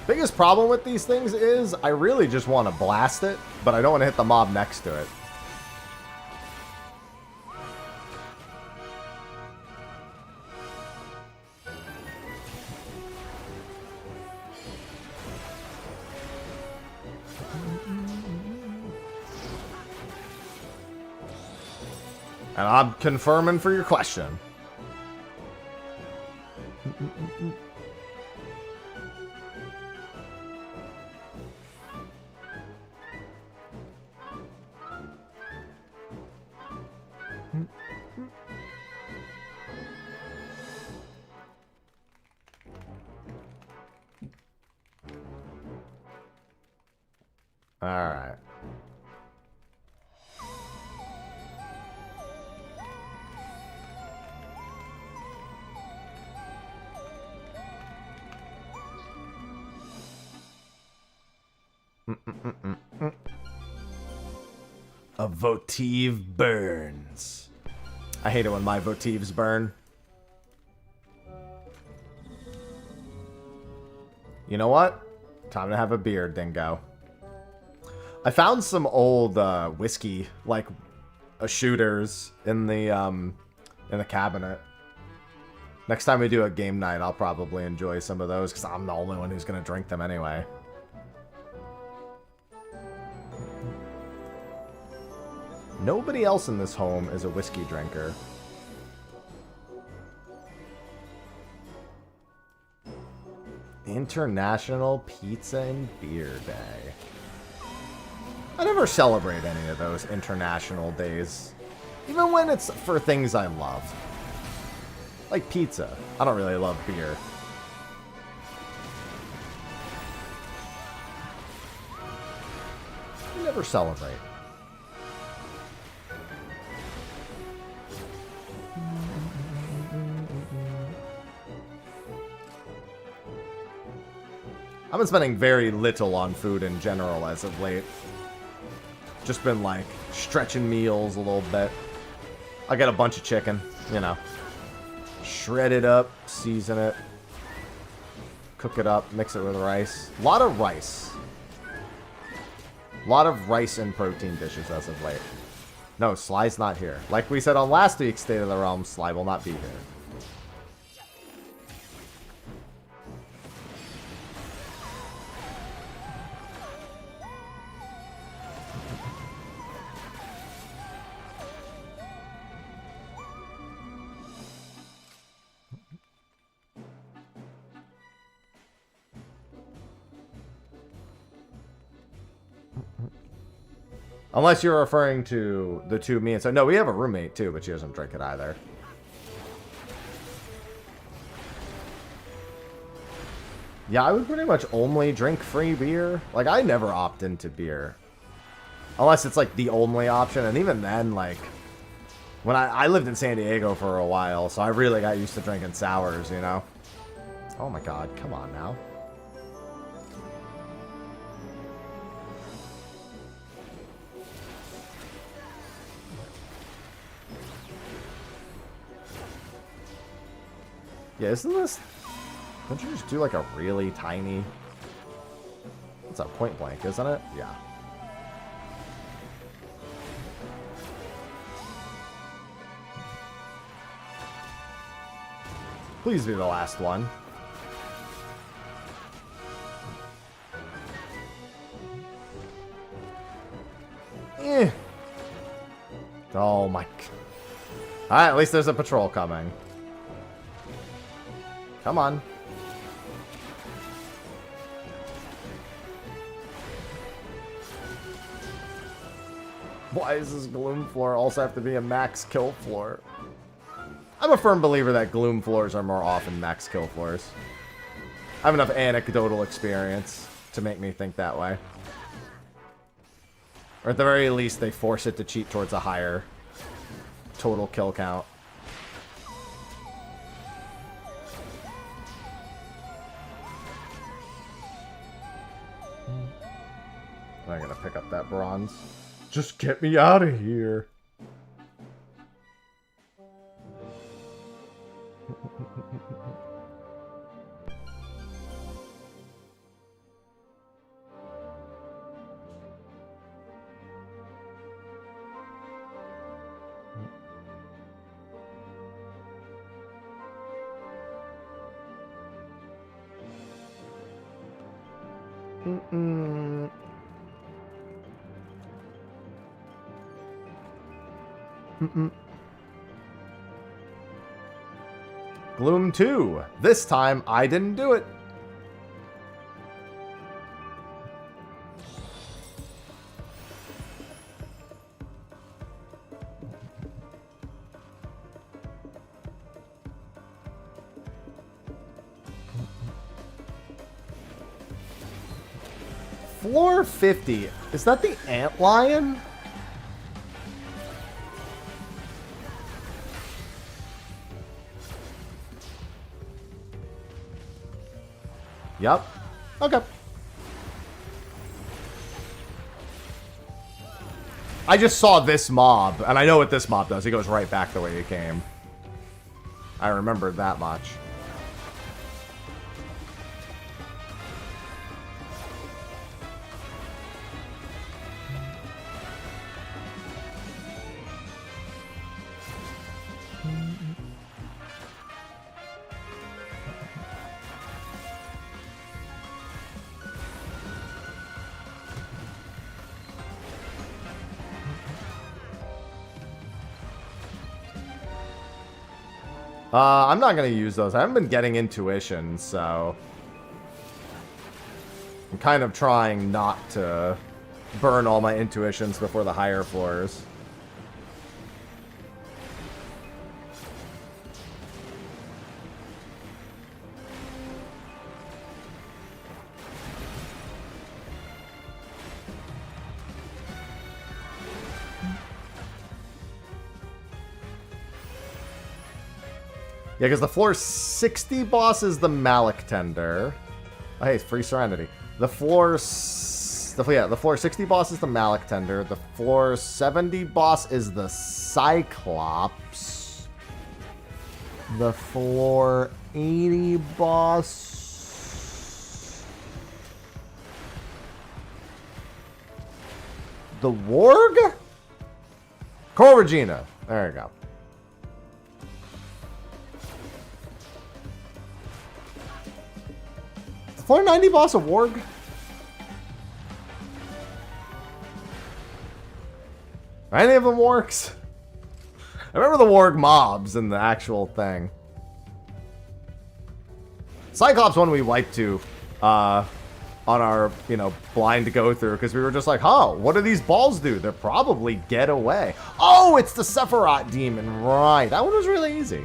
Biggest problem with these things is I really just want to blast it, but I don't want to hit the mob next to it. And I'm confirming for your question. All right. A votive burns. I hate it when my votives burn. You know what? Time to have a beer, dingo. I found some old whiskey, like shooters, in the cabinet. Next time we do a game night, I'll probably enjoy some of those because I'm the only one who's gonna drink them anyway. Nobody else in this home is a whiskey drinker. International Pizza and Beer Day. I never celebrate any of those international days. Even when it's for things I love. Like pizza. I don't really love beer. I never celebrate. I've been spending very little on food in general as of late. Just been like stretching meals a little bit. I got a bunch of chicken, you know. Shred it up, season it, cook it up, mix it with rice. A lot of rice. A lot of rice and protein dishes as of late. No, Sly's not here. Like we said on last week's State of the Realm, Sly will not be here. Unless you're referring to the two me and so. No, we have a roommate too, but she doesn't drink it either. Yeah, I would pretty much only drink free beer. Like, I never opt into beer. Unless it's like the only option. And even then, like, when I lived in San Diego for a while, so I really got used to drinking sours, you know? Oh my god, come on now. Yeah, isn't this... Don't you just do like a really tiny... It's a point blank, isn't it? Yeah. Please be the last one. Eh. Oh my... Alright, at least there's a patrol coming. Come on. Why does this gloom floor also have to be a max kill floor? I'm a firm believer that gloom floors are more often max kill floors. I have enough anecdotal experience to make me think that way. Or at the very least, they force it to cheat towards a higher total kill count. I'm gonna pick up that bronze. Just get me out of here. Gloom 2. This time, I didn't do it. Floor 50. Is that the ant lion? Yep. Okay. I just saw this mob, and I know what this mob does. He goes right back the way he came. I remembered that much. I'm not going to use those. I haven't been getting intuition, so I'm kind of trying not to burn all my intuitions before the higher floors. Yeah, because the floor 60 boss is the Malik Tender. Oh, hey, free Serenity. The floor 60 boss is the Malik Tender. The floor 70 boss is the Cyclops. The floor 80 boss... The Warg? Cor Regina. There you go. Floor 90 boss a Warg? Are any of them Wargs? I remember the Warg mobs in the actual thing. Cyclops one we wiped to on our, blind go through because we were just like, huh, what do these balls do? They're probably get away. Oh, it's the Sephiroth demon. Right. That one was really easy.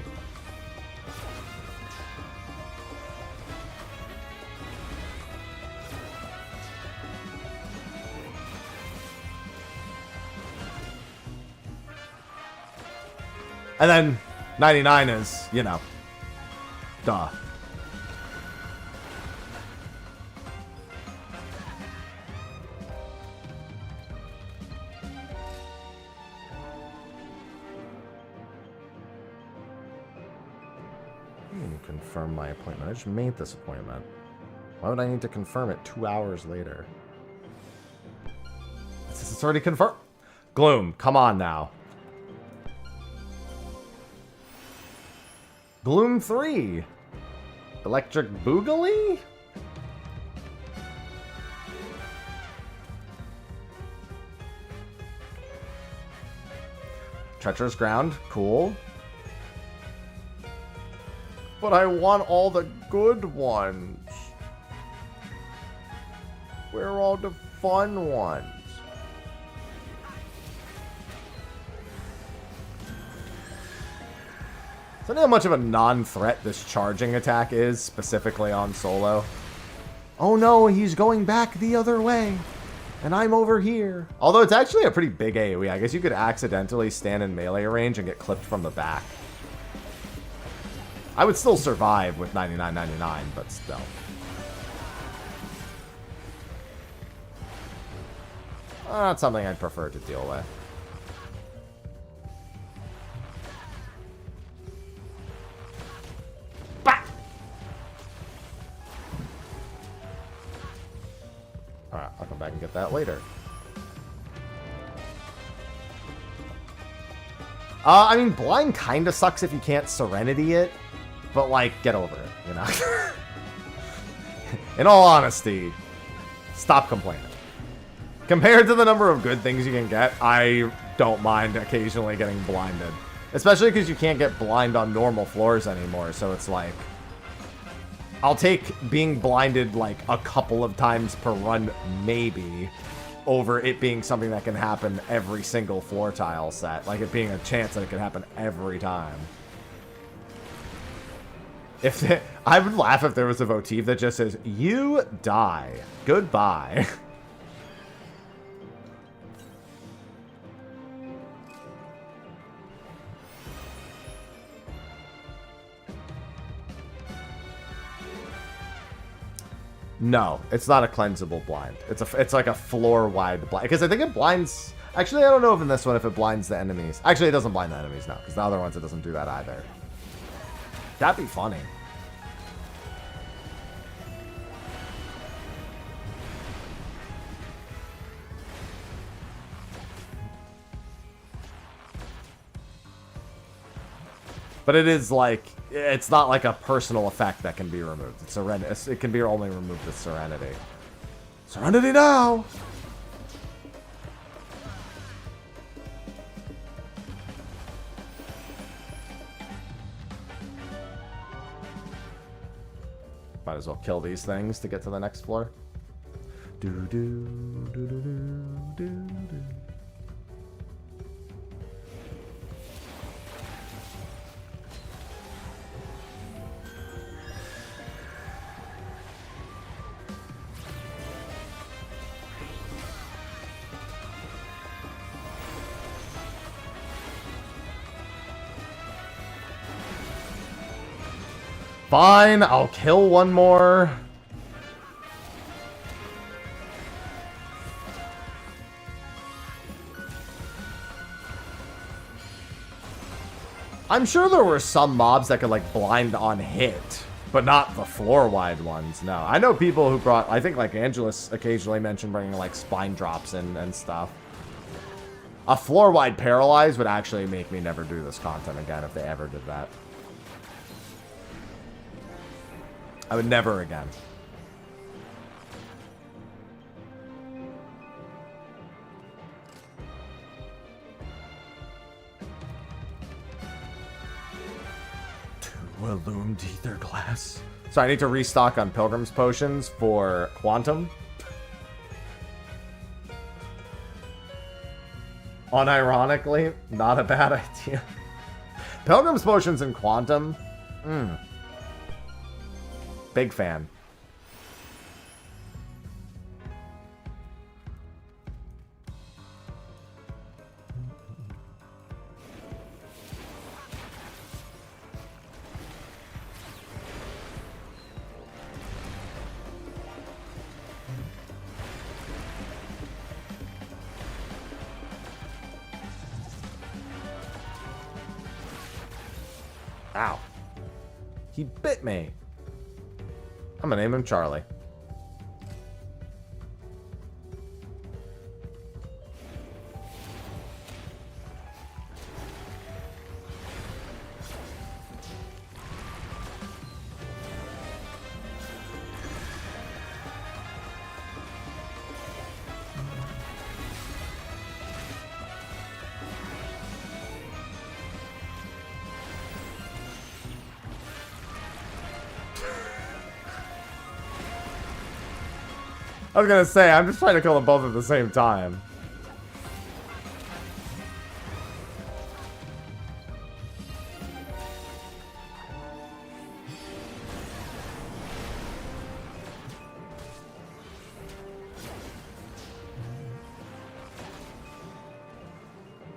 And then 99 is, duh. Confirm my appointment. I just made this appointment. Why would I need to confirm it 2 hours later? It's already confirmed. Gloom, come on now. Gloom 3. Electric Boogaloo? Treacherous Ground. Cool. But I want all the good ones. Where are all the fun ones? So I don't know how much of a non-threat this charging attack is, specifically on solo. Oh no, he's going back the other way. And I'm over here. Although it's actually a pretty big AoE. I guess you could accidentally stand in melee range and get clipped from the back. I would still survive with 99.99, but still. That's something I'd prefer to deal with. Alright, I'll come back and get that later. I mean, blind kinda sucks if you can't Serenity it, but, like, get over it, In all honesty, stop complaining. Compared to the number of good things you can get, I don't mind occasionally getting blinded. Especially because you can't get blind on normal floors anymore, so it's like... I'll take being blinded like a couple of times per run, maybe, over it being something that can happen every single floor tile set. Like it being a chance that it could happen every time. I would laugh if there was a votive that just says, "You die. Goodbye." No, it's not a cleansable blind. It's like a floor-wide blind. Because I think it blinds... Actually, I don't know if in this one if it blinds the enemies. Actually, it doesn't blind the enemies now. Because the other ones, it doesn't do that either. That'd be funny. But it is like, it's not like a personal effect that can be removed. It's it can be only removed with Serenity. Serenity now! Might as well kill these things to get to the next floor. Do do do do do do do. Fine, I'll kill one more. I'm sure there were some mobs that could like blind on hit, but not the floor-wide ones, no. I know people who brought, I think like Angelus occasionally mentioned bringing like spine drops in and stuff. A floor-wide paralyze would actually make me never do this content again if they ever did that. I would never again. Two illumined ether glass. So I need to restock on Pilgrim's Potions for Qunatum. Unironically, not a bad idea. Pilgrim's Potions and Qunatum. Big fan. Ow. He bit me. I'm gonna name him Charlie. I was gonna say, I'm just trying to kill them both at the same time.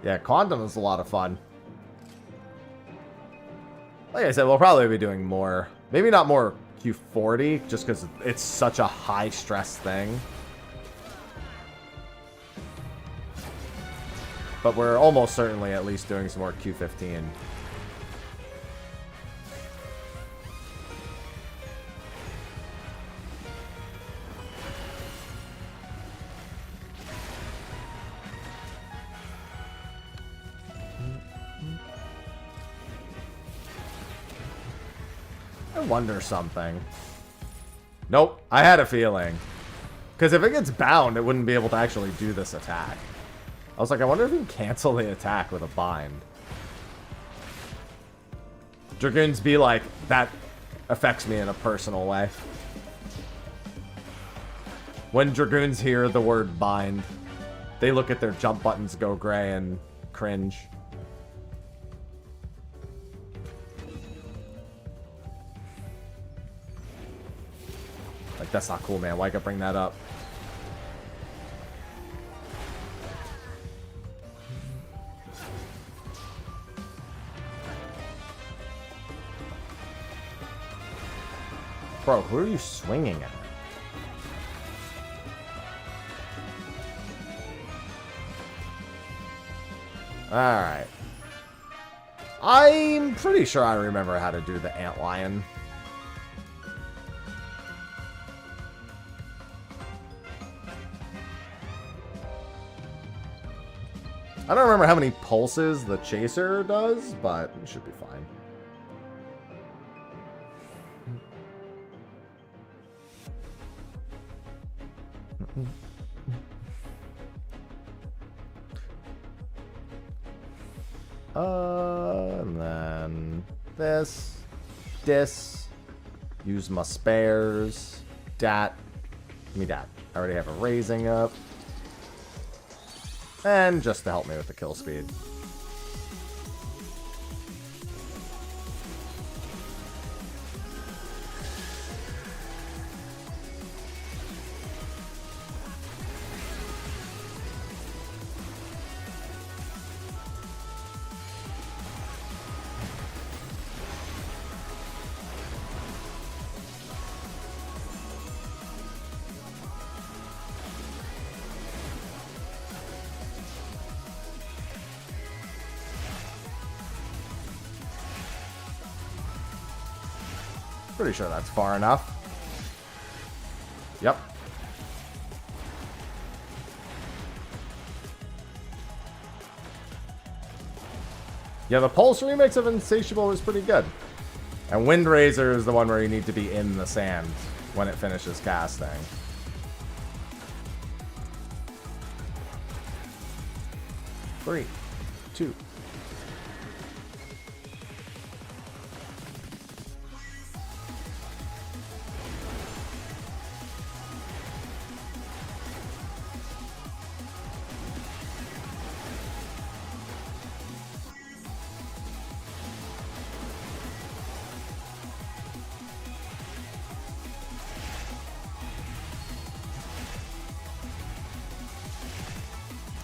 Yeah, Qunatum is a lot of fun. Like I said, we'll probably be doing more. Maybe not more Q40, just because it's such a high-stress thing. But we're almost certainly at least doing some more Q15. I wonder something. Nope, I had a feeling. Because if it gets bound, it wouldn't be able to actually do this attack. I was like, I wonder if you can cancel the attack with a bind. Dragoons be like, that affects me in a personal way. When Dragoons hear the word bind, they look at their jump buttons go gray and cringe. Like, that's not cool, man. Why could I bring that up? Bro, who are you swinging at? Alright. I'm pretty sure I remember how to do the antlion. I don't remember how many pulses the chaser does, but it should be fine. And then this, use my spares, dat, give me that. I already have a raising up. And just to help me with the kill speed. Pretty sure that's far enough. Yep. Yeah, the Pulse remix of Insatiable was pretty good. And Windrazor is the one where you need to be in the sand when it finishes casting. Three, two.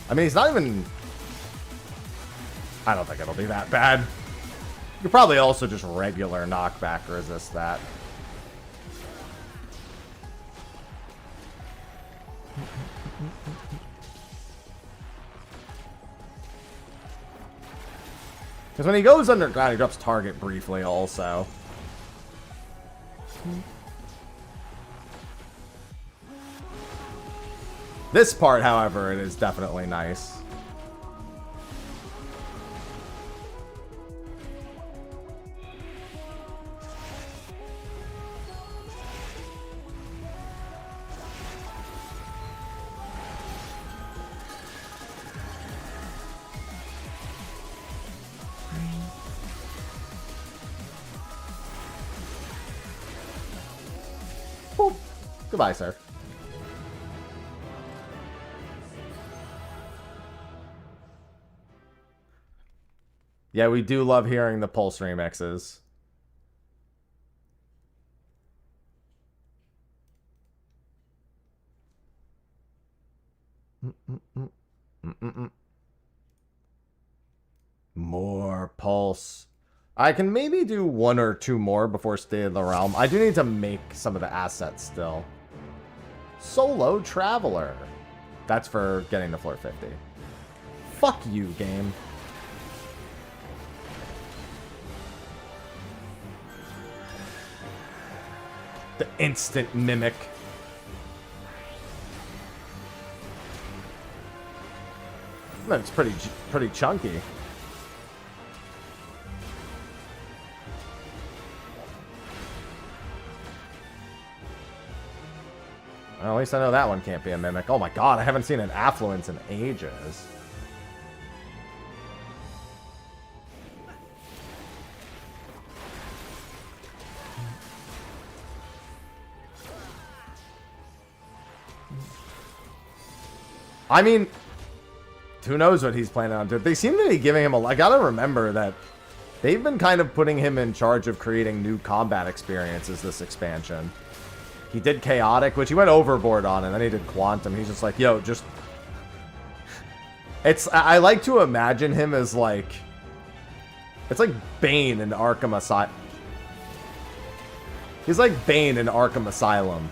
I mean, he's not even... I don't think it'll be that bad. You could probably also just regular knockback resist that. Because when he goes underground, he drops target briefly also. This part, however, it is definitely nice. Boop. Goodbye, sir. Yeah, we do love hearing the Pulse remixes. More Pulse. I can maybe do one or two more before State of the Realm. I do need to make some of the assets still. Solo Traveler. That's for getting to floor 50. Fuck you, game. The instant mimic. That's pretty chunky. Well, at least I know that one can't be a mimic. Oh my god, I haven't seen an Affluence in ages. I mean, who knows what he's planning on doing. They seem to be giving him I gotta remember that they've been kind of putting him in charge of creating new combat experiences this expansion. He did Chaotic, which he went overboard on, and then he did Quantum. He's just like, yo, just... I like to imagine him as like... It's like Bane in Arkham Asylum. He's like Bane in Arkham Asylum.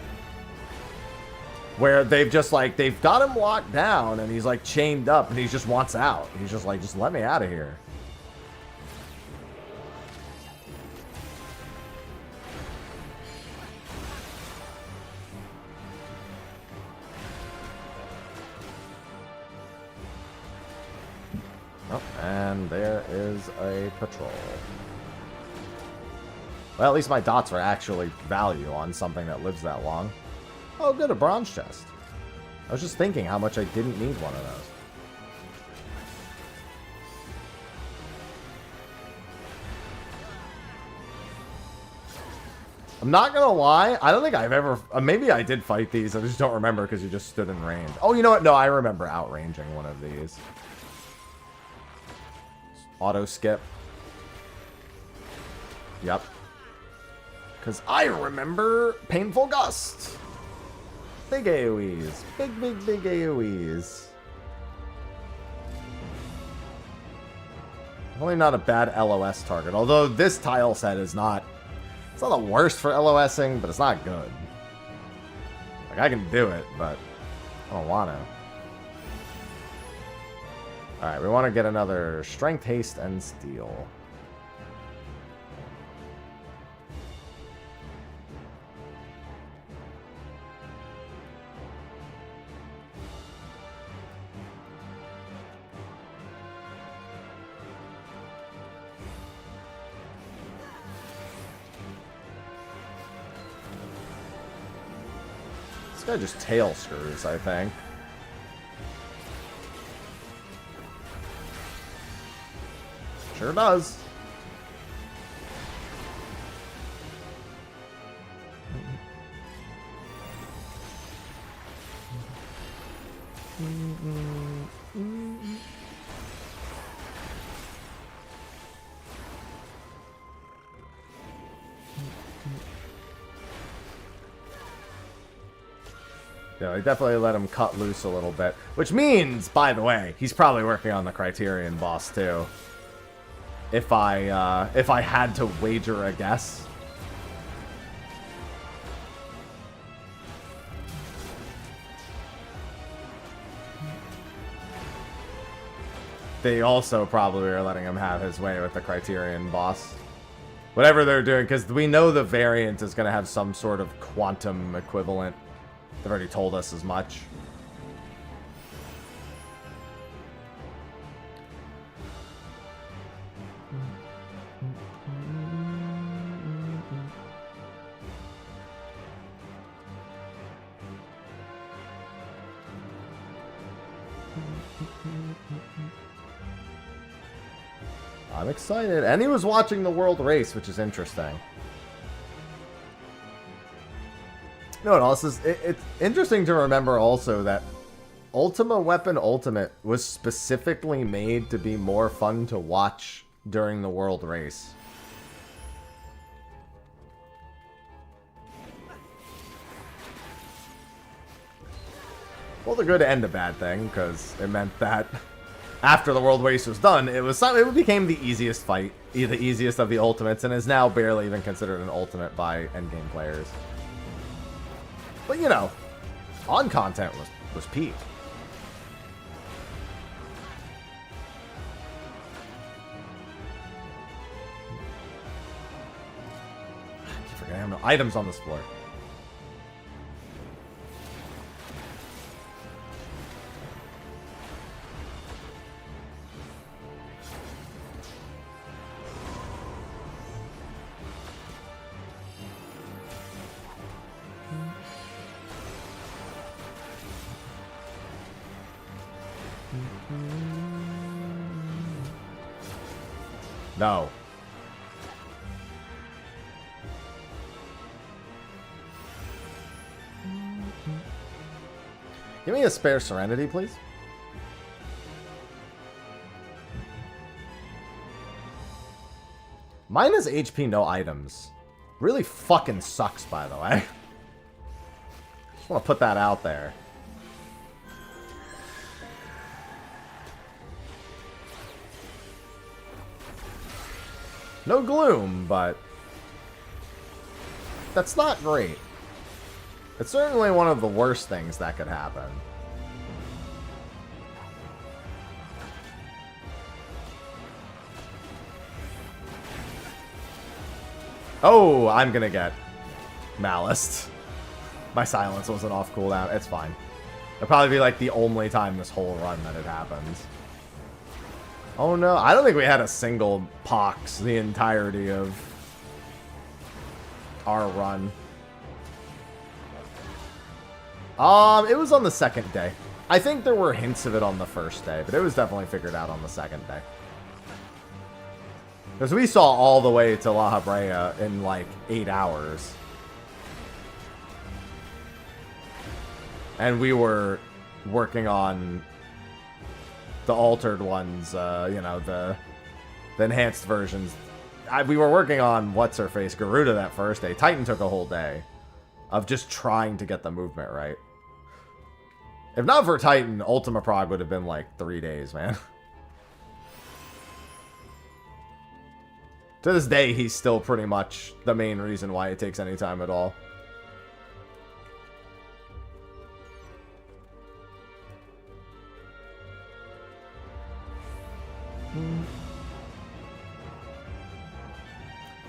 Where they've just like, they've got him locked down and he's like chained up and he just wants out. He's just like, just let me out of here. Oh, and there is a patrol. Well, at least my dots are actually value on something that lives that long. Oh, good, a bronze chest. I was just thinking how much I didn't need one of those. I'm not gonna lie, I don't think I've ever... maybe I did fight these, I just don't remember because you just stood in range. Oh, you know what? No, I remember outranging one of these. Auto skip. Yep. Because I remember Painful Gust. Big AoEs. Big, big, big AoEs. Only not a bad LOS target. Although this tile set is not... It's not the worst for LOSing, but it's not good. Like, I can do it, but I don't want to. Alright, we want to get another Strength, Haste, and Steel. This guy just tail screws, I think. Sure does. Yeah, I definitely let him cut loose a little bit. Which means, by the way, he's probably working on the Criterion boss too. If I had to wager a guess. They also probably are letting him have his way with the Criterion boss. Whatever they're doing, because we know the variant is going to have some sort of quantum equivalent. They've already told us as much. I'm excited. And he was watching the world race, which is interesting. No, what else is... It's interesting to remember also that Ultima Weapon Ultimate was specifically made to be more fun to watch during the world race. Well, the good and a bad thing, because it meant that after the world race was done, it became the easiest fight, the easiest of the ultimates, and is now barely even considered an ultimate by endgame players. But you know, on content was peak. I keep forgetting I have no items on this floor. No. Give me a spare Serenity, please. Minus HP, no items. Really fucking sucks, by the way. Just want to put that out there. No gloom, but that's not great. It's certainly one of the worst things that could happen. Oh, I'm gonna get Maliced. My silence wasn't off cooldown. It's fine. It'll probably be like the only time this whole run that it happens. Oh no, I don't think we had a single Pox the entirety of our run. It was on the second day. I think there were hints of it on the first day, but it was definitely figured out on the second day. Because we saw all the way to La Habrea in like 8 hours. And we were working on the altered ones, you know, the enhanced versions. We were working on What's-Her-Face, Garuda that first day. Titan took a whole day of just trying to get the movement right. If not for Titan, Ultima Prog would have been like 3 days, man. To this day, he's still pretty much the main reason why it takes any time at all.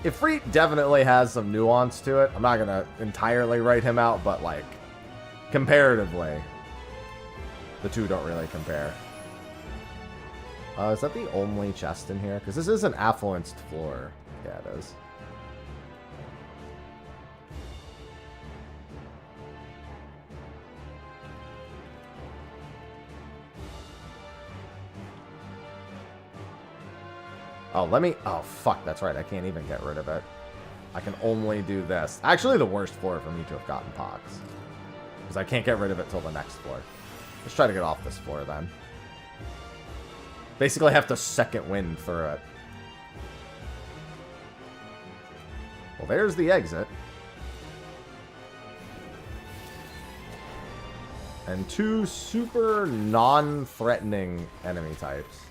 Ifrit definitely has some nuance to it. I'm not going to entirely write him out, but like, comparatively, the two don't really compare. Is that the only chest in here? Because this is an affluenced floor. Yeah, it is. Oh, let me... Oh, fuck, that's right. I can't even get rid of it. I can only do this. Actually, the worst floor for me to have gotten Pox. Because I can't get rid of it till the next floor. Let's try to get off this floor, then. Basically, I have to second wind through it. Well, there's the exit. And 2 super non-threatening enemy types.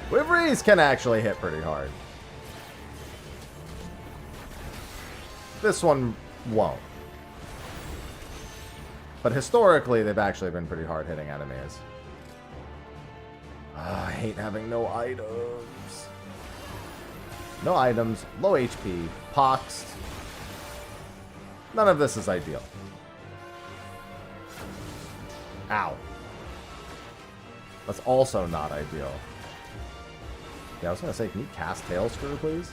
Wyveries can actually hit pretty hard. This one won't. But historically, they've actually been pretty hard-hitting enemies. I hate having no items. No items, low HP, poxed. None of this is ideal. Ow. That's also not ideal. Yeah, I was gonna say, can you cast Tail Screw, please?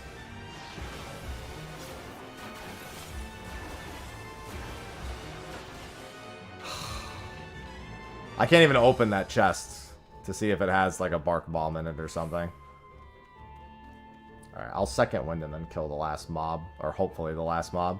I can't even open that chest to see if it has like a bark bomb in it or something. Alright, I'll second wind and then kill the last mob. Or hopefully the last mob.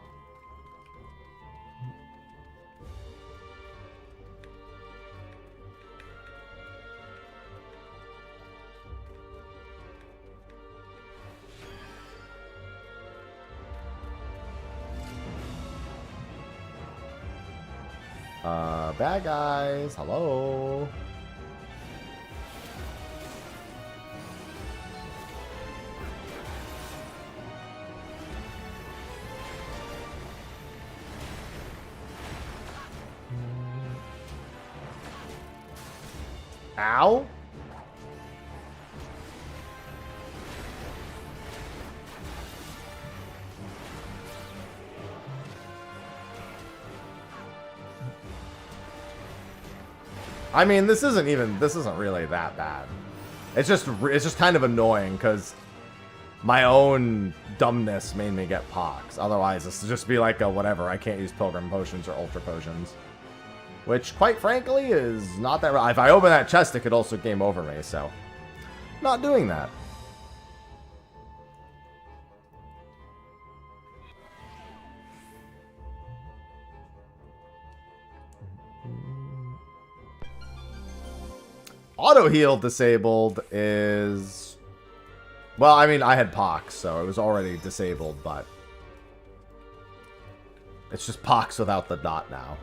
Bad guys, hello. Ow. I mean, this isn't really that bad. It's just kind of annoying because my own dumbness made me get pox. Otherwise, this would just be like a whatever. I can't use Pilgrim Potions or Ultra Potions. Which, quite frankly, is not that... If I open that chest, it could also game over me, so... Not doing that. Auto heal disabled is... Well, I mean, I had Pox, so it was already disabled, but... It's just Pox without the dot now.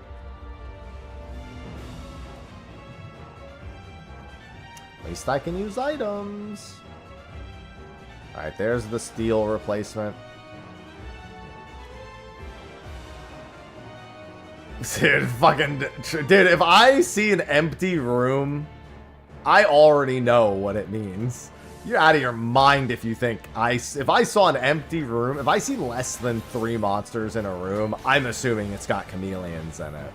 At least I can use items. Alright, there's the steel replacement. Dude, dude, if I see an empty room, I already know what it means. You're out of your mind if you think if I saw an empty room, if I see less than 3 monsters in a room, I'm assuming it's got chameleons in it.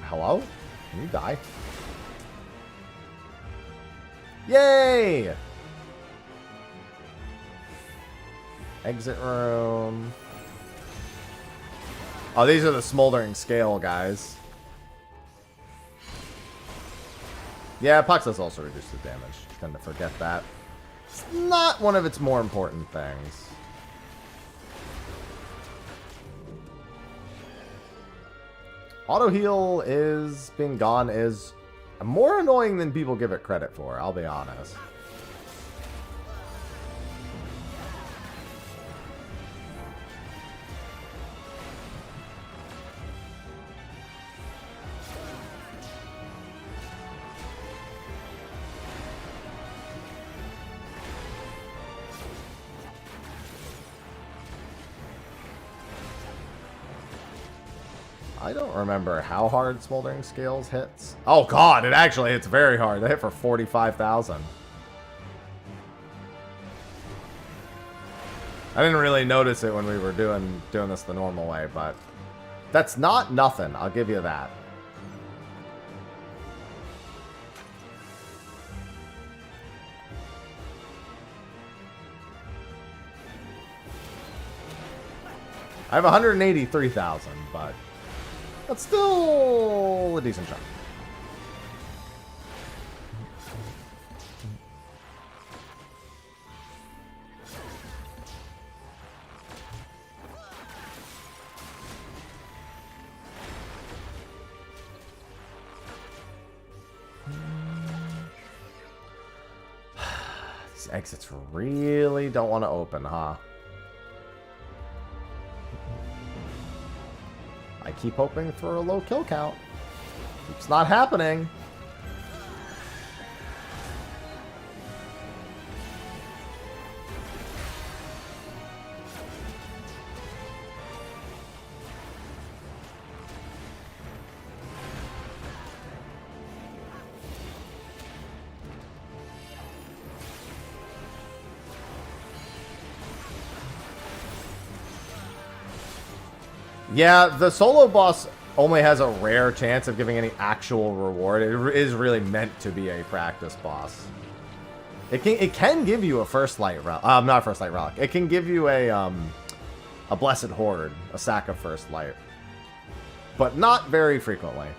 Hello? Can you die? Yay! Exit room. Oh, these are the smoldering scale guys. Yeah, Pox does also reduce the damage. Tend to forget that. It's not one of its more important things. Auto heal is being gone is more annoying than people give it credit for, I'll be honest. I don't remember how hard Smoldering Scales hits. Oh god, it actually hits very hard. It hit for 45,000. I didn't really notice it when we were doing this the normal way, but that's not nothing. I'll give you that. I have 183,000, but that's still a decent chunk. These exits really don't want to open, huh? I keep hoping for a low kill count. It's not happening. Yeah, the solo boss only has a rare chance of giving any actual reward. It is really meant to be a practice boss. It can give you a first light relic. Not a first light relic. It can give you a blessed horde, a sack of first light, but not very frequently.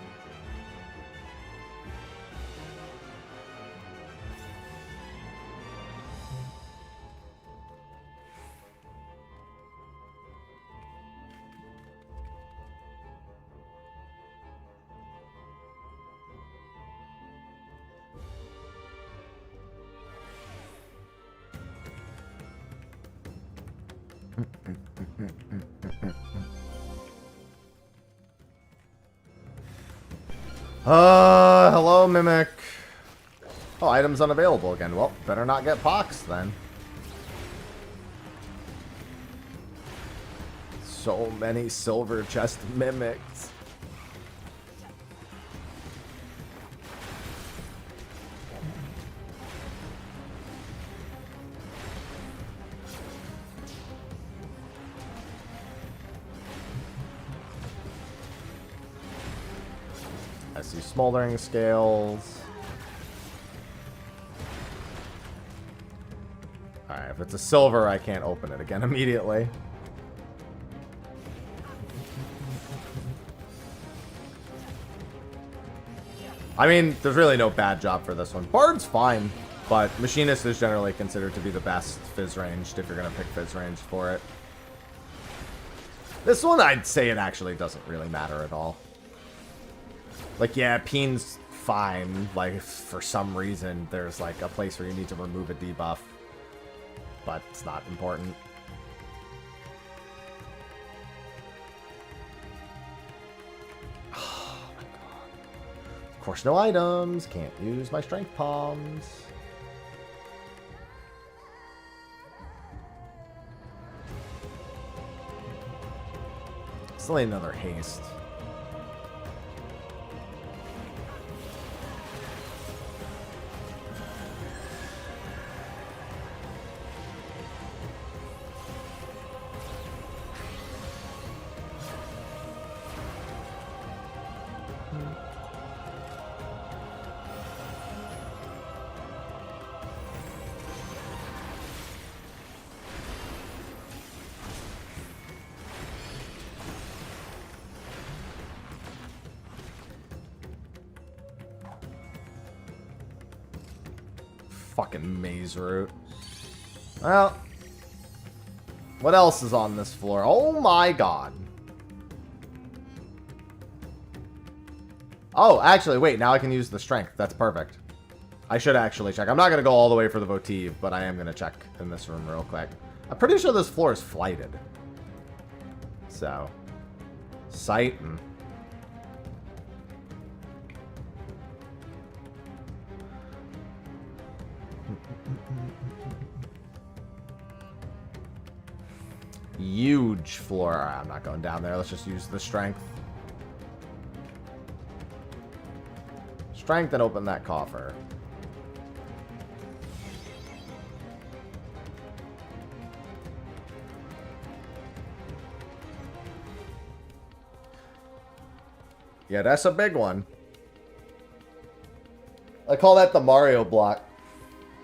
Hello, Mimic. Oh, items unavailable again. Well, better not get Pox then. So many silver chest Mimics. I see smoldering scales. Alright, if it's a silver, I can't open it again immediately. I mean, there's really no bad job for this one. Bard's fine. But Machinist is generally considered to be the best Fizz ranged if you're going to pick Fizz ranged for it. This one, I'd say it actually doesn't really matter at all. Like, yeah, Peen's fine. Like, if for some reason there's, like, a place where you need to remove a debuff. But it's not important. Oh, my God. Of course, no items. Can't use my Strength Palms. Still need another haste. Fucking maze route. Well, what else is on this floor? Oh my God. Oh, actually, wait. Now I can use the strength. That's perfect. I should actually check. I'm not going to go all the way for the votive, but I am going to check in this room real quick. I'm pretty sure this floor is flighted. So, sight and... Huge floor. All right, I'm not going down there. Let's just use the strength. Strength and open that coffer. Yeah, that's a big one. I call that the Mario block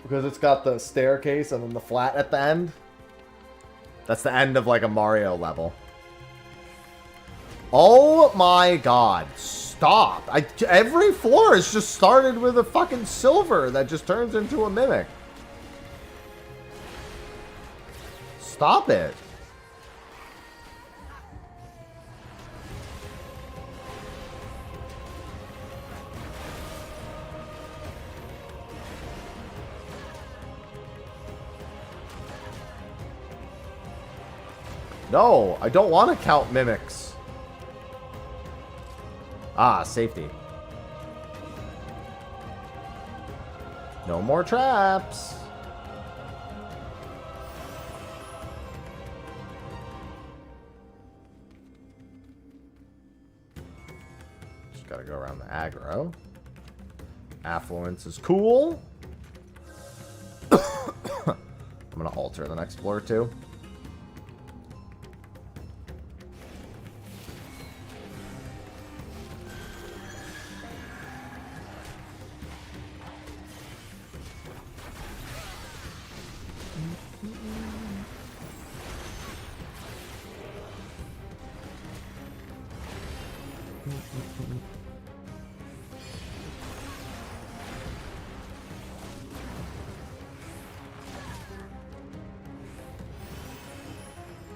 because it's got the staircase and then the flat at the end. That's the end of like a Mario level. Oh my God. Stop. Every floor is just started with a fucking silver that just turns into a mimic. Stop it. No, I don't want to count mimics. Ah, safety. No more traps. Just gotta go around the aggro. Affluence is cool. I'm gonna alter the next floor too.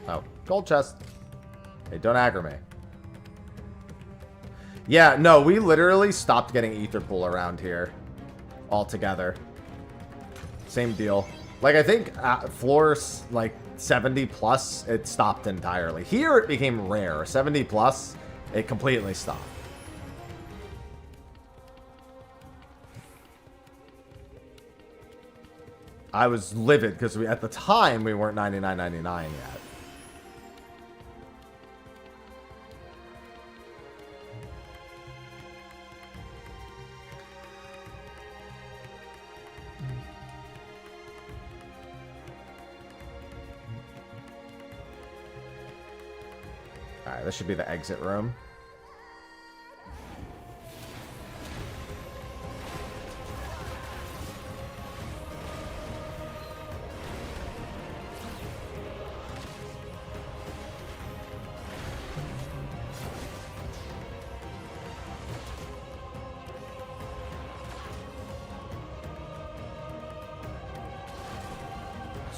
Oh, gold chest. Hey, don't aggro me. Yeah, no, we literally stopped getting ether pool around here altogether. Same deal. Like, I think floors like 70 plus, it stopped entirely. Here, it became rare. 70 plus, it completely stopped. I was livid because at the time we weren't 99.99 yet. Alright, this should be the exit room.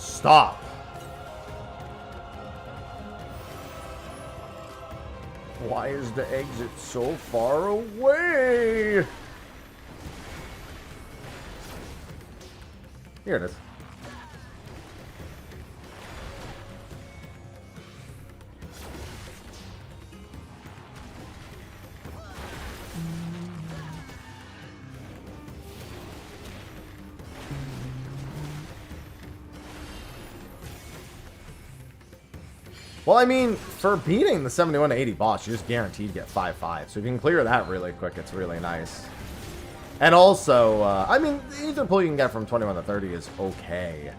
Stop. Why is the exit so far away? Here it is. Well, I mean, for beating the 71 to 80 boss, you're just guaranteed to get 5-5. So if you can clear that really quick, it's really nice. And also, I mean, the ether pool you can get from 21 to 30 is okay.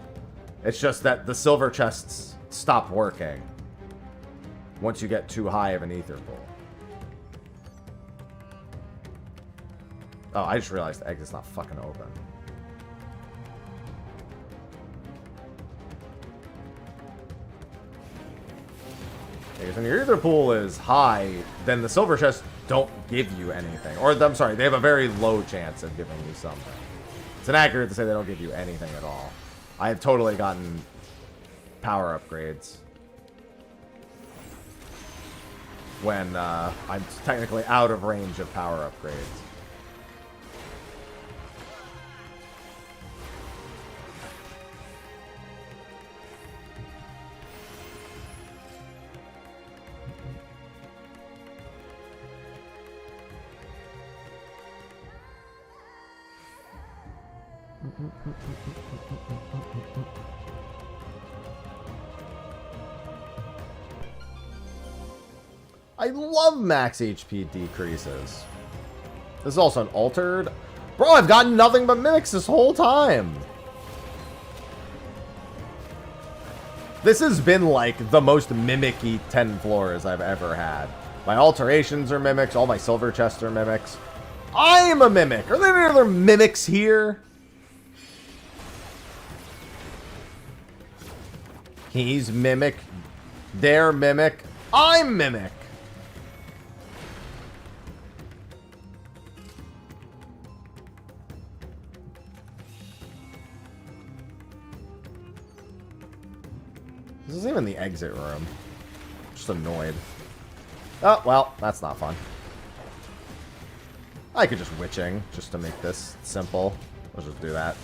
It's just that the silver chests stop working once you get too high of an ether pool. Oh, I just realized the exit's not fucking open. Because when your ether pool is high, then the silver chests don't give you anything. Or, I'm sorry, they have a very low chance of giving you something. It's inaccurate to say they don't give you anything at all. I have totally gotten power upgrades when I'm technically out of range of power upgrades. I love max HP decreases. This is also an altered. Bro, I've gotten nothing but mimics this whole time. This has been like the most mimicky 10 floors I've ever had. My alterations are mimics. All my silver chests are mimics. I'm a mimic. Are there any other mimics here? He's mimic. They're mimic. I'm mimic. This isn't even the exit room. Just annoyed. Oh, well, that's not fun. I could just witching, just to make this simple. Let's just do that.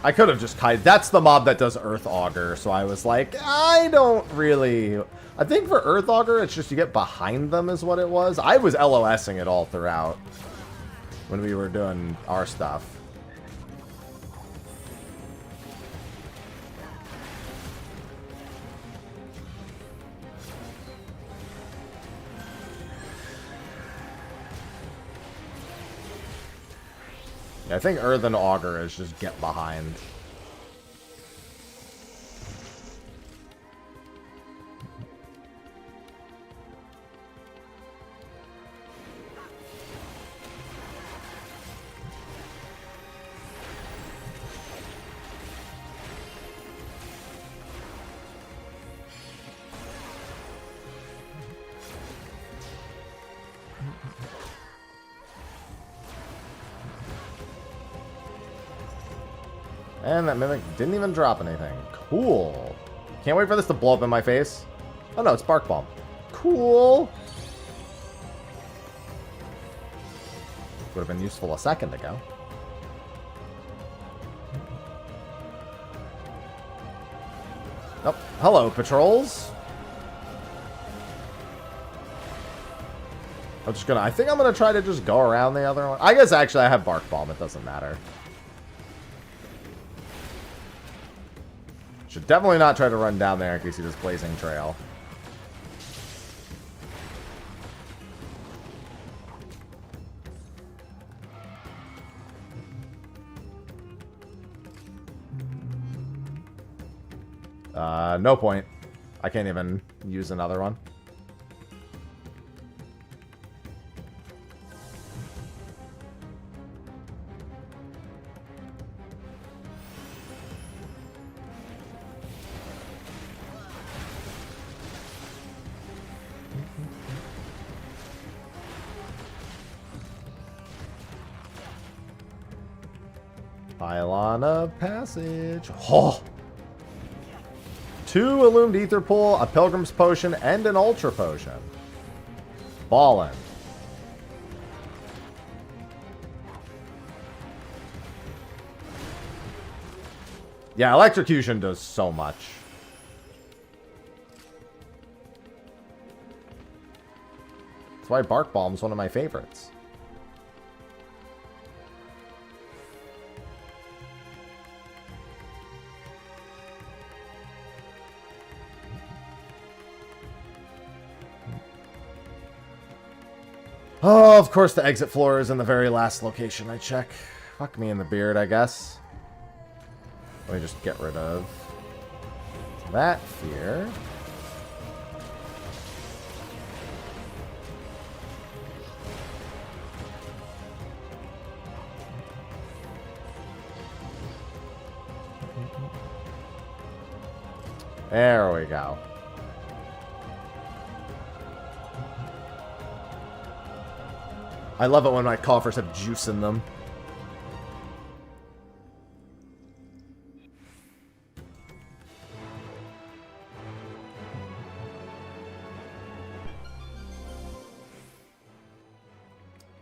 I could have just that's the mob that does Earth Augur, so I was like, I don't really... I think for Earth Augur, it's just you get behind them is what it was. I was LOSing it all throughout when we were doing our stuff. Yeah, I think Earthen Augur is just get behind. And that mimic didn't even drop anything. Cool. Can't wait for this to blow up in my face. Oh no, it's Bark Bomb. Cool. Would have been useful a second ago. Oh, hello, patrols. I think I'm gonna try to just go around the other one. I guess actually I have Bark Bomb, it doesn't matter. Should definitely not try to run down there in case you see this blazing trail. No point. I can't even use another one. Pylon of Passage. Oh! 2 Illumined Ether Pool, a Pilgrim's Potion, and an Ultra Potion. Ballin'. Yeah, Electrocution does so much. That's why Bark Bomb's one of my favorites. Oh, of course the exit floor is in the very last location I check. Fuck me in the beard, I guess. Let me just get rid of that fear. There we go. I love it when my coffers have juice in them.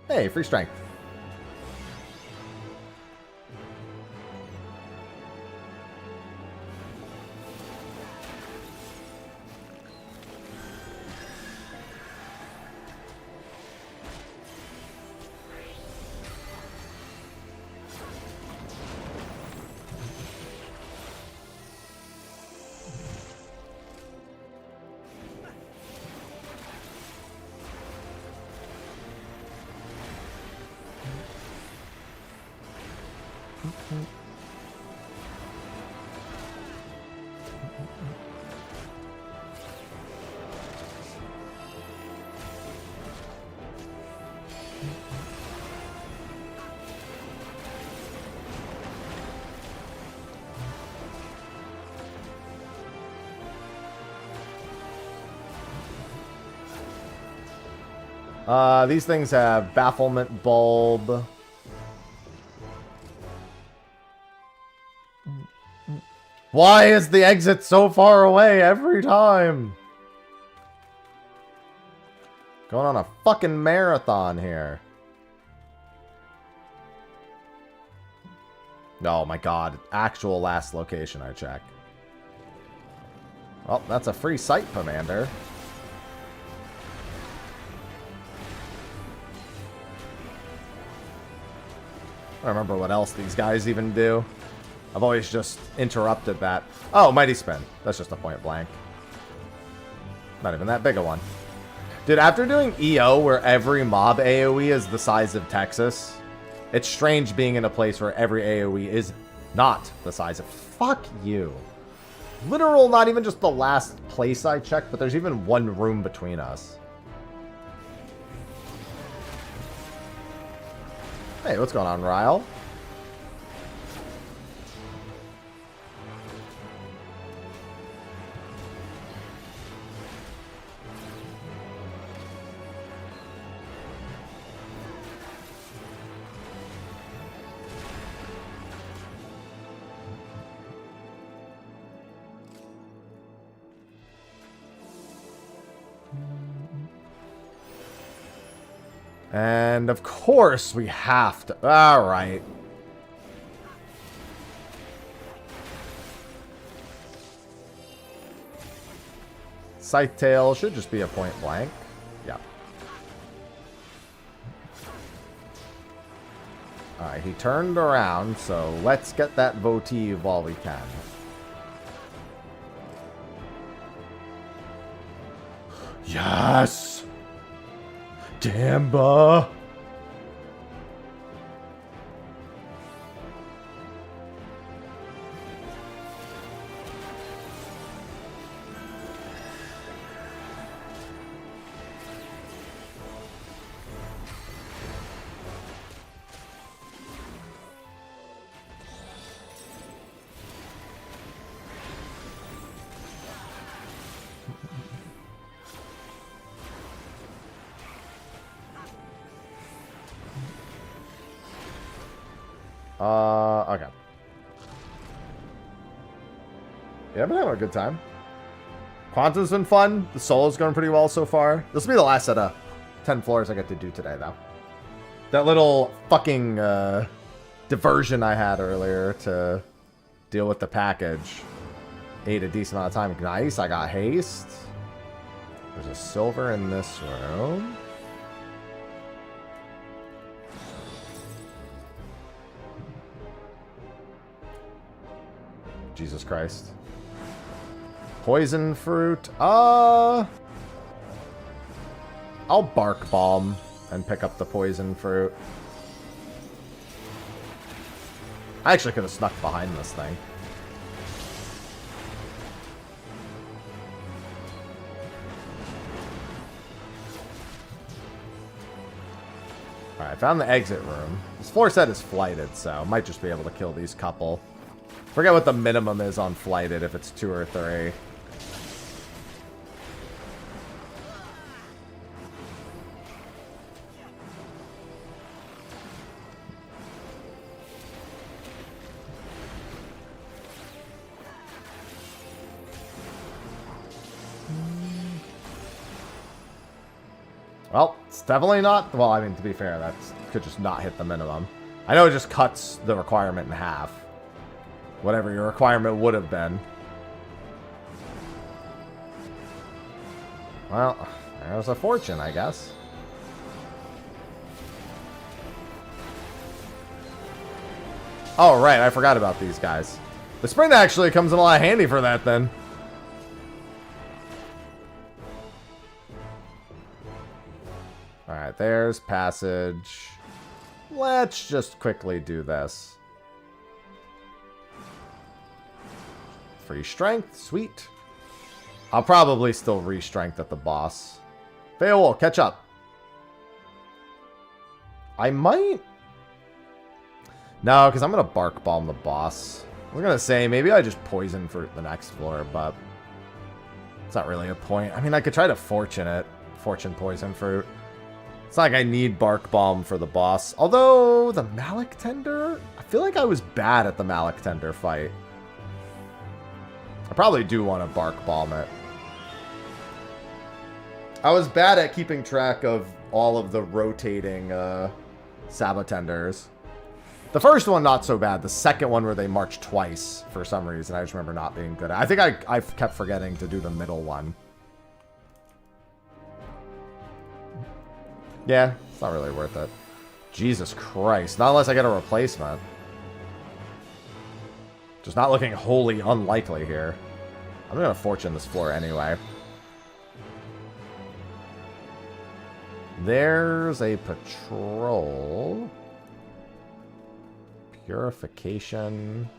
Hey, free strength. These things have Bafflement Bulb. Why is the exit so far away every time? Going on a fucking marathon here. Oh my god. Actual last location I check. Well, that's a free site, Commander. I don't remember what else these guys even do. I've always just interrupted that. Oh, Mighty Spin. That's just a point blank. Not even that big a one. Dude, after doing EO where every mob AoE is the size of Texas, it's strange being in a place where every AoE is not the size of... Fuck you. Literal, not even just the last place I checked, but there's even one room between us. Hey, what's going on, Ryle? And of course we have to... Alright. Scythe Tail should just be a point blank. Yeah. Alright, he turned around, so let's get that votive while we can. Yes! Damba! Okay. Yeah, I've been having a good time. Quantum's been fun. The solo's going pretty well so far. This will be the last set of 10 floors I get to do today, though. That little fucking diversion I had earlier to deal with the package ate a decent amount of time. Nice, I got haste. There's a silver in this room. Jesus Christ. Poison fruit. I'll bark bomb and pick up the poison fruit. I actually could have snuck behind this thing. Alright, I found the exit room. This floor set is flighted, so I might just be able to kill these couple. Forget what the minimum is on flighted, if it's 2 or 3. Well, it's definitely not... Well, I mean, to be fair, that could just not hit the minimum. I know it just cuts the requirement in half. Whatever your requirement would have been. Well, there's a fortune, I guess. Oh, right, I forgot about these guys. The sprint actually comes in a lot handy for that, then. Alright, there's passage. Let's just quickly do this. Free strength, sweet. I'll probably still re-strength at the boss. Beowulf, catch up. I might... No, because I'm going to bark bomb the boss. I was going to say, maybe I just poison for the next floor, but... It's not really a point. I mean, I could try to fortune it. Fortune poison fruit. It's not like I need bark bomb for the boss. Although, the Malik Tender... I feel like I was bad at the Malik Tender fight. I probably do want to bark bomb it. I was bad at keeping track of all of the rotating Sabotenders. The first one, not so bad. The second one where they march twice, for some reason, I just remember not being good at. I think I kept forgetting to do the middle one. Yeah, it's not really worth it. Jesus Christ. Not unless I get a replacement. Just not looking wholly unlikely here. I'm going to fortune this floor anyway. There's a patrol. Purification.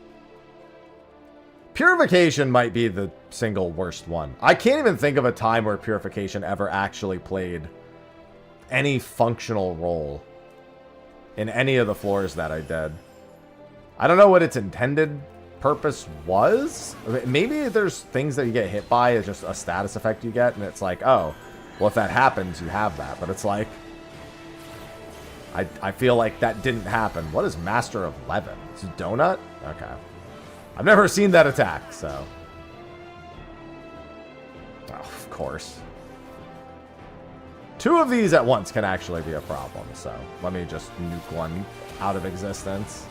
Purification might be the single worst one. I can't even think of a time where Purification ever actually played any functional role in any of the floors that I did. I don't know what its intended purpose was. Maybe there's things that you get hit by as just a status effect you get, and it's like, oh, well, if that happens, you have that. But it's like, I feel like that didn't happen. What is Master of 11? It's a donut? Okay. I've never seen that attack, so. Oh, of course. 2 of these at once can actually be a problem, so let me just nuke one out of existence.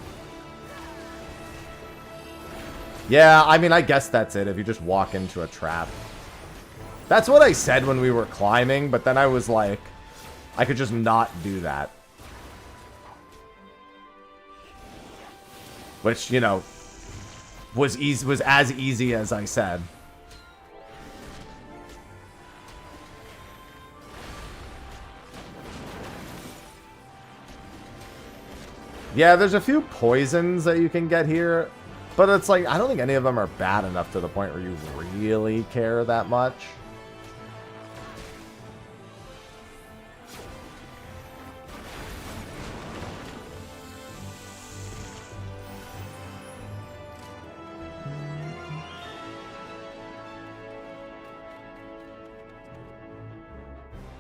Yeah, I mean, I guess that's it. If you just walk into a trap. That's what I said when we were climbing, but then I was like, I could just not do that. Which, you know, was as easy as I said. Yeah, there's a few poisons that you can get here, but it's like, I don't think any of them are bad enough to the point where you really care that much.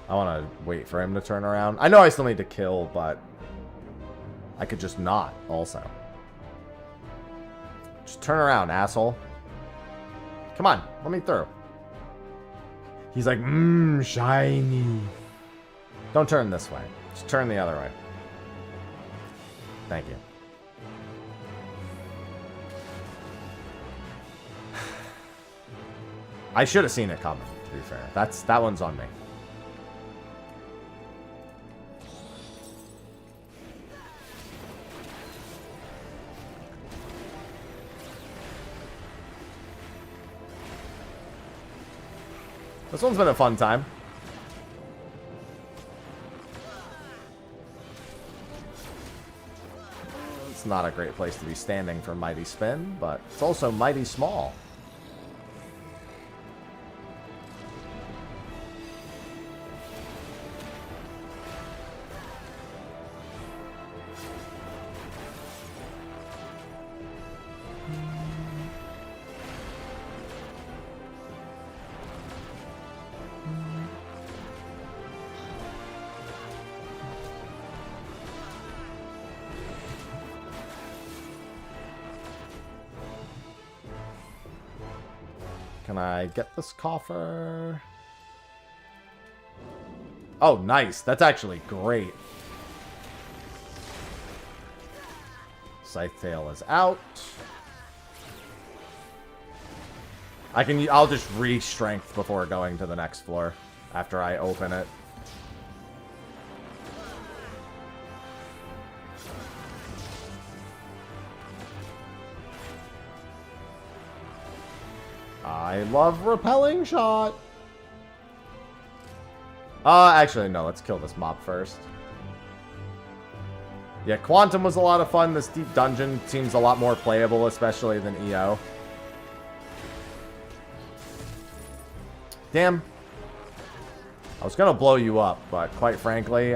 I want to wait for him to turn around. I know I still need to kill, but I could just not also. Just turn around, asshole. Come on, let me through. He's like, shiny. Don't turn this way. Just turn the other way. Thank you. I should have seen it coming, to be fair. That one's on me. This one's been a fun time. It's not a great place to be standing for Mighty Spin, but it's also mighty small. Can I get this coffer? Oh, nice. That's actually great. Scythe Tail is out. I'll just re-strength before going to the next floor after I open it. I love repelling shot. Actually, no. Let's kill this mob first. Yeah, Qunatum was a lot of fun. This deep dungeon seems a lot more playable, especially than EO. Damn. I was gonna blow you up, but quite frankly,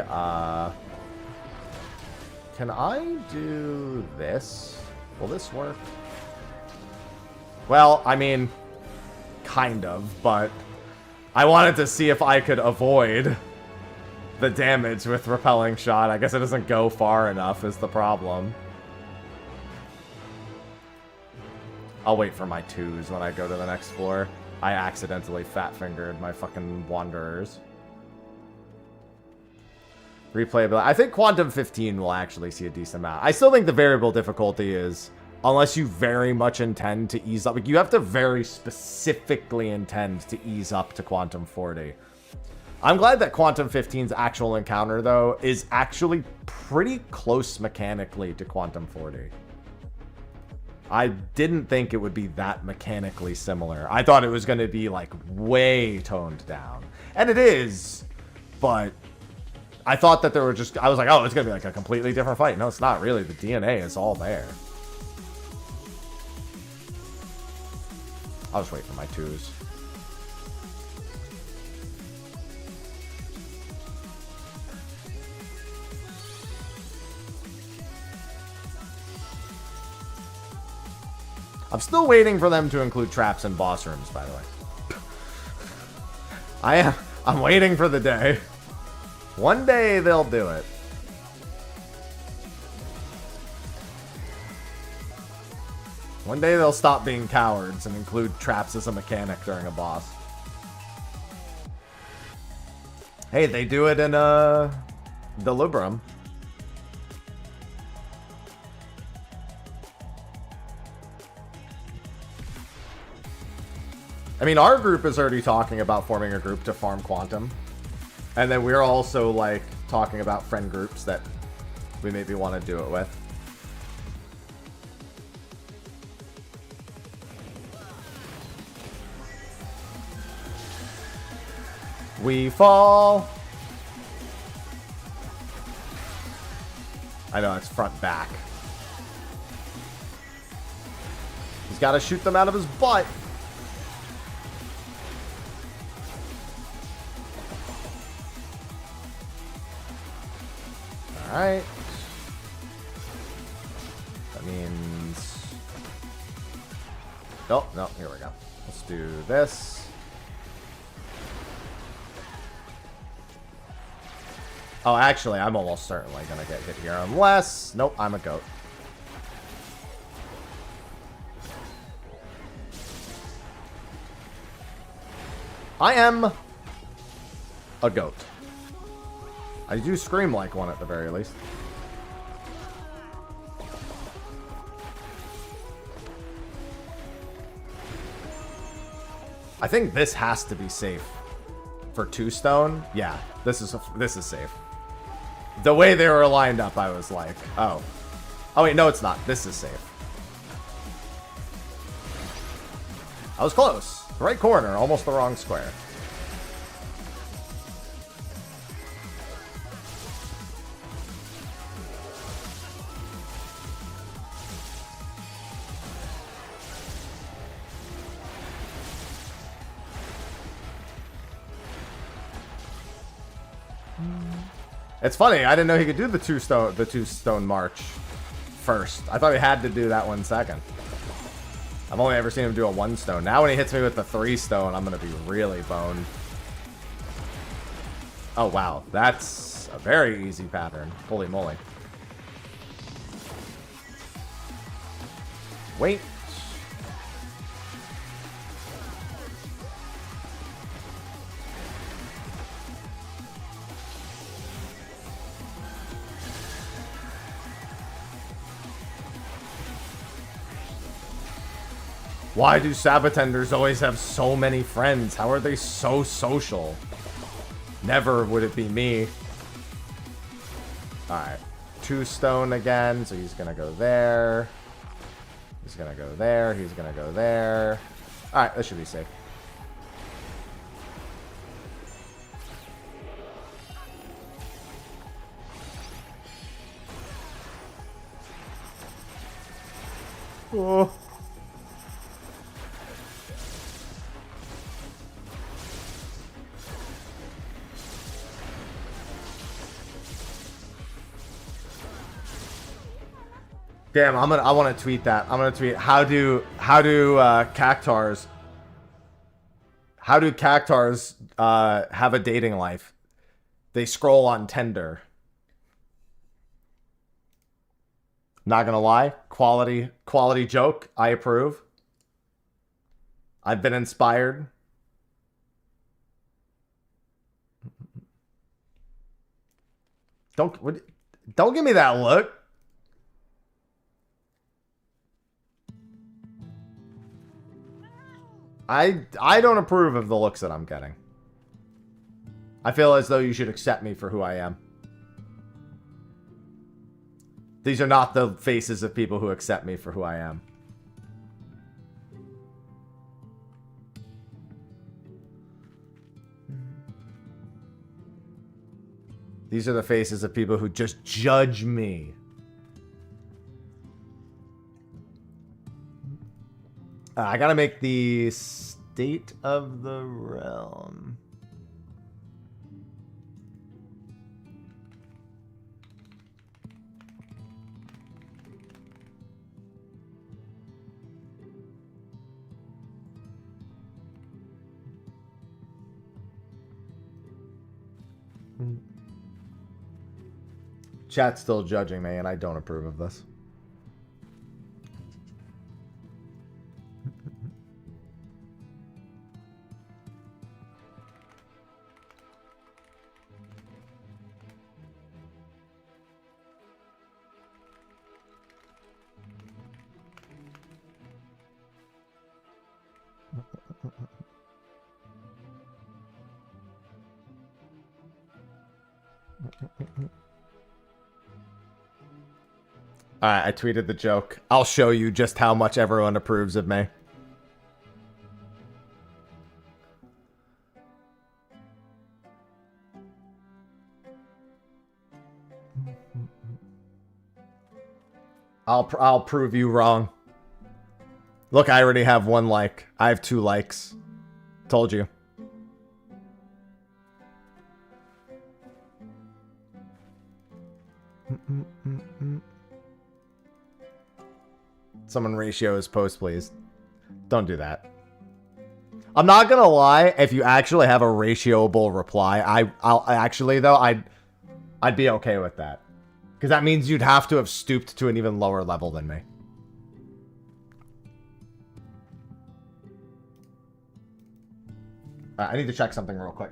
can I do this? Will this work? Well, I mean, kind of, but I wanted to see if I could avoid the damage with repelling shot. I guess it doesn't go far enough is the problem. I'll wait for my 2s when I go to the next floor. I accidentally fat-fingered my fucking wanderers. Replayability. I think Qunatum 15 will actually see a decent amount. I still think the variable difficulty is, unless you very much intend to ease up. Like, you have to very specifically intend to ease up to Qunatum 40. I'm glad that Qunatum 15's actual encounter, though, is actually pretty close mechanically to Qunatum 40. I didn't think it would be that mechanically similar. I thought it was going to be, like, way toned down. And it is, but I thought that there were just... I was like, oh, it's going to be, like, a completely different fight. No, it's not really. The DNA is all there. I'll just wait for my 2s. I'm still waiting for them to include traps in boss rooms, by the way. I'm waiting for the day. One day they'll do it. One day they'll stop being cowards and include traps as a mechanic during a boss. Hey, they do it in Delibram. I mean, our group is already talking about forming a group to farm Qunatum. And then we're also, like, talking about friend groups that we maybe want to do it with. We fall. I know, it's front back. He's got to shoot them out of his butt. Alright. That means... Oh, no, here we go. Let's do this. Oh, actually, I'm almost certainly going to get hit here. Unless... Nope, I'm a goat. I am a goat. I do scream like one at the very least. I think this has to be safe for 2 stone. Yeah, this is safe. The way they were lined up, I was like, oh. Oh wait, no, it's not. This is safe. I was close. The right corner, almost the wrong square. It's funny, I didn't know he could do the two stone march first. I thought he had to do that 1 second. I've only ever seen him do a 1 stone. Now when he hits me with the 3 stone, I'm gonna be really boned. Oh wow, that's a very easy pattern. Holy moly. Wait. Why do Sabotenders always have so many friends? How are they so social? Never would it be me. Alright. 2 stone again, so he's gonna go there. He's gonna go there. He's gonna go there. Alright, that should be safe. Oh. Damn, I want to tweet that. I'm gonna tweet how do cactars have a dating life? They scroll on Tinder. Not gonna lie, quality joke. I approve. I've been inspired. Don't give me that look. I don't approve of the looks that I'm getting. I feel as though you should accept me for who I am. These are not the faces of people who accept me for who I am. These are the faces of people who just judge me. I gotta make the state of the realm. Chat's still judging me, and I don't approve of this. Alright, I tweeted the joke. I'll show you just how much everyone approves of me. I'll prove you wrong. Look, I already have 1 like. I have 2 likes. Told you. Someone ratio his post, please. Don't do that. I'm not gonna lie. If you actually have a ratioable reply, I'll actually though I'd be okay with that, because that means you'd have to have stooped to an even lower level than me. I need to check something real quick.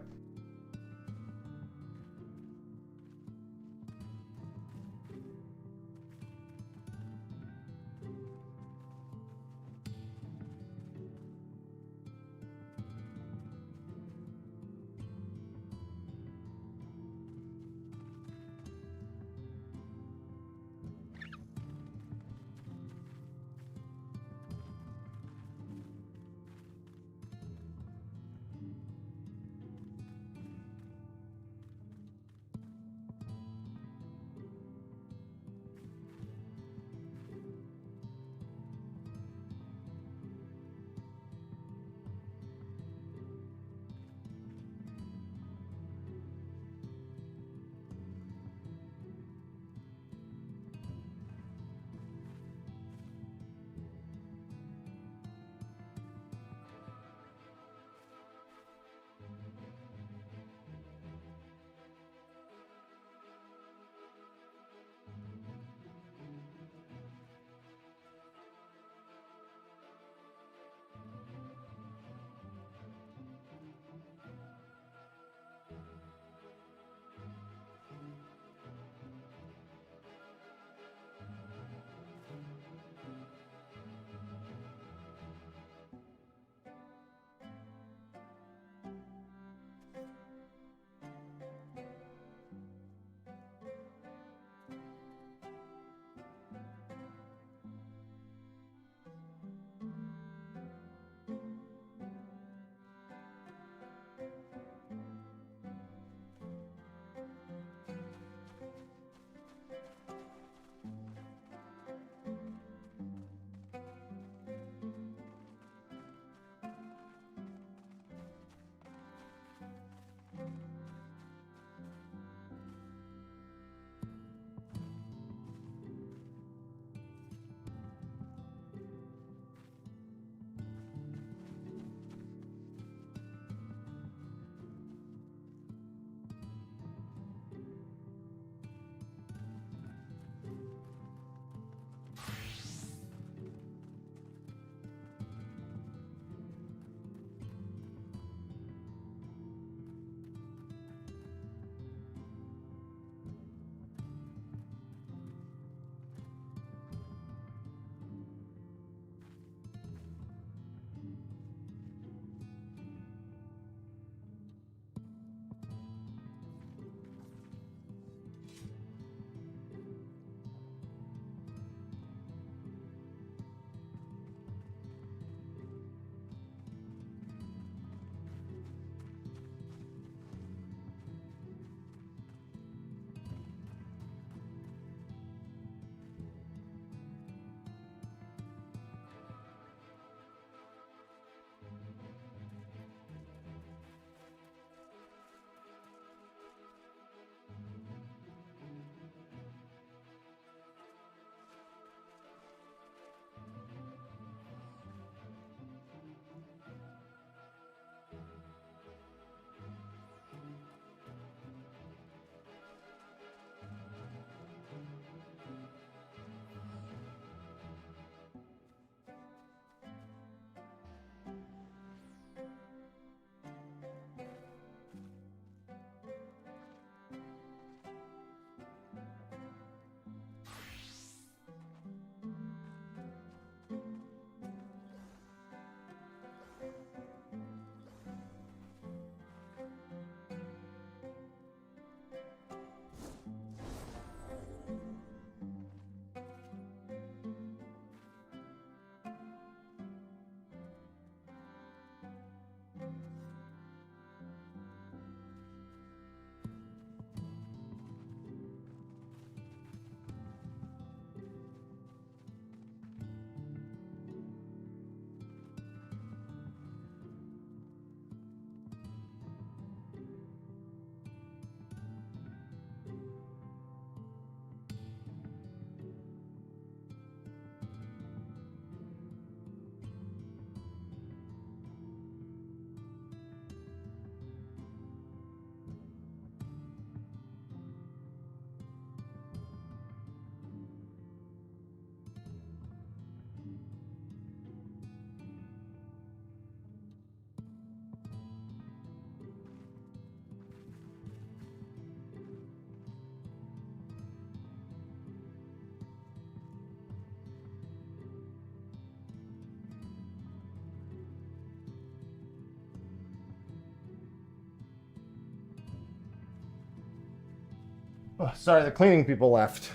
Sorry, the cleaning people left.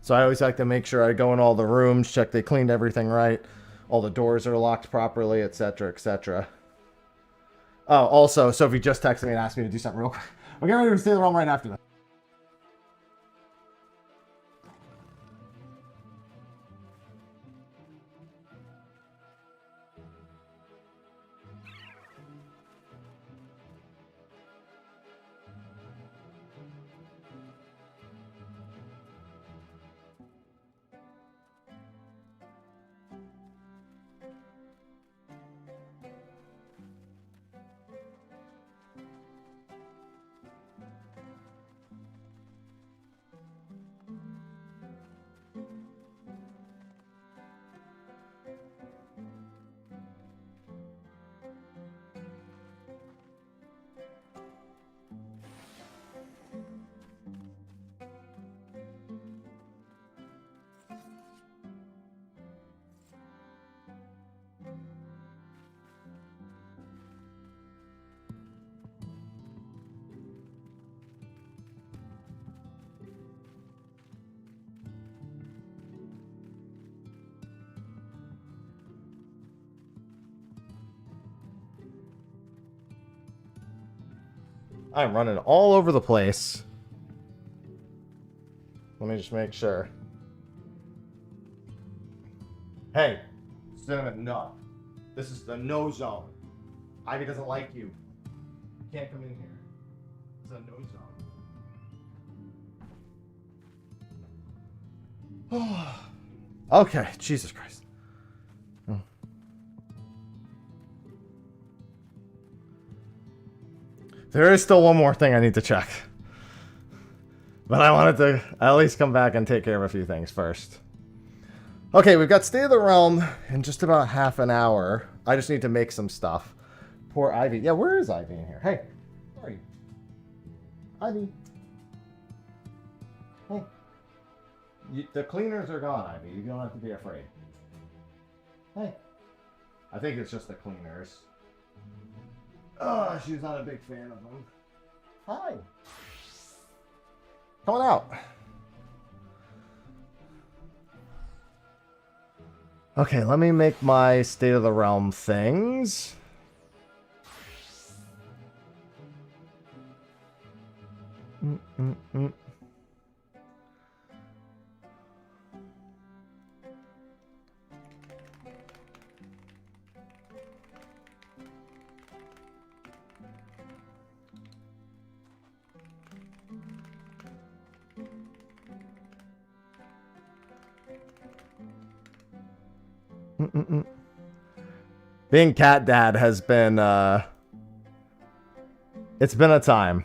So I always like to make sure I go in all the rooms, check they cleaned everything right, all the doors are locked properly, etc., etc. Oh, also, Sophie just texted me and asked me to do something real quick. We're getting ready to stay in the room right after that. I'm running all over the place. Let me just make sure. Hey, Cinnamon, no. This is the no zone. Ivy doesn't like you. You can't come in here. It's a no zone. Okay, Jesus Christ. There is still one more thing I need to check. But I wanted to at least come back and take care of a few things first. Okay, we've got State of the Realm in just about half an hour. I just need to make some stuff. Poor Ivy. Yeah, where is Ivy in here? Hey, where are you? Ivy. Hey. The cleaners are gone, Ivy. You don't have to be afraid. Hey. I think it's just the cleaners. Oh, she's not a big fan of them. Hi. Come on out. Okay, let me make my State of the Realm things. Being cat dad has been, it's been a time.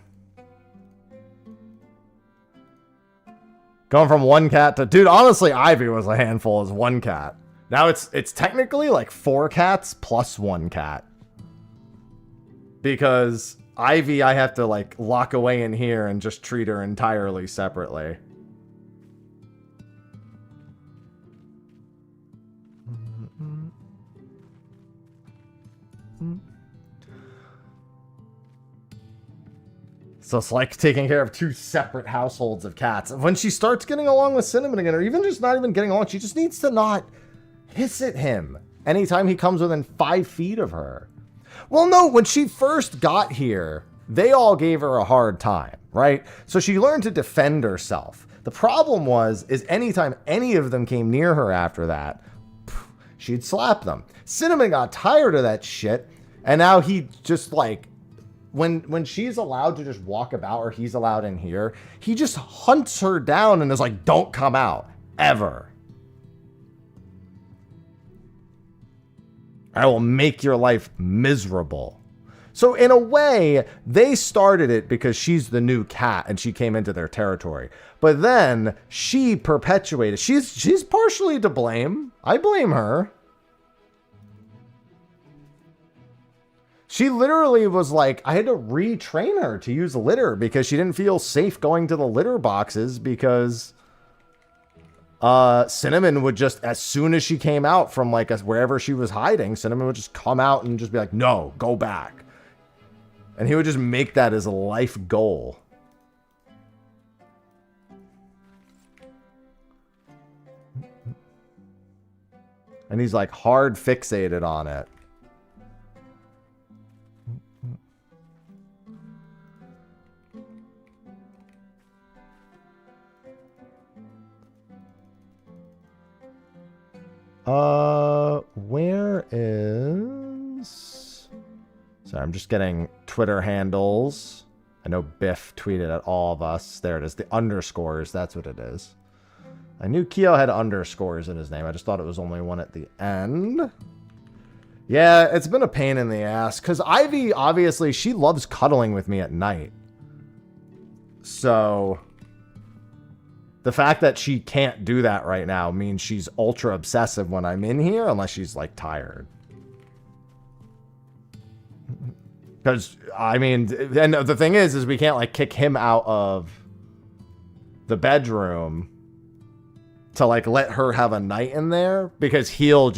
Going from one cat to... Dude, honestly, Ivy was a handful as one cat. Now it's technically like 4 cats plus 1 cat. Because Ivy, I have to like lock away in here and just treat her entirely separately. So it's like taking care of 2 separate households of cats. When she starts getting along with Cinnamon again, or even just not even getting along, she just needs to not hiss at him anytime he comes within 5 feet of her. Well, no, when she first got here, they all gave her a hard time, right? So she learned to defend herself. The problem is anytime any of them came near her after that, she'd slap them. Cinnamon got tired of that shit, and now he just like... When she's allowed to just walk about, or he's allowed in here, he just hunts her down and is like, don't come out, ever. I will make your life miserable. So in a way, they started it because she's the new cat and she came into their territory. But then she perpetuated. She's partially to blame. I blame her. She literally was like, I had to retrain her to use litter because she didn't feel safe going to the litter boxes because Cinnamon would just, as soon as she came out from like wherever she was hiding, Cinnamon would just come out and just be like, no, go back. And he would just make that his life goal. And he's like hard fixated on it. Where is... Sorry, I'm just getting Twitter handles. I know Biff tweeted at all of us. There it is. The underscores. That's what it is. I knew Keo had underscores in his name. I just thought it was only one at the end. Yeah, it's been a pain in the ass. Because Ivy, obviously, she loves cuddling with me at night. So... the fact that she can't do that right now means she's ultra obsessive when I'm in here, unless she's, like, tired. Because, I mean, and the thing is we can't, like, kick him out of the bedroom to, like, let her have a night in there, because he'll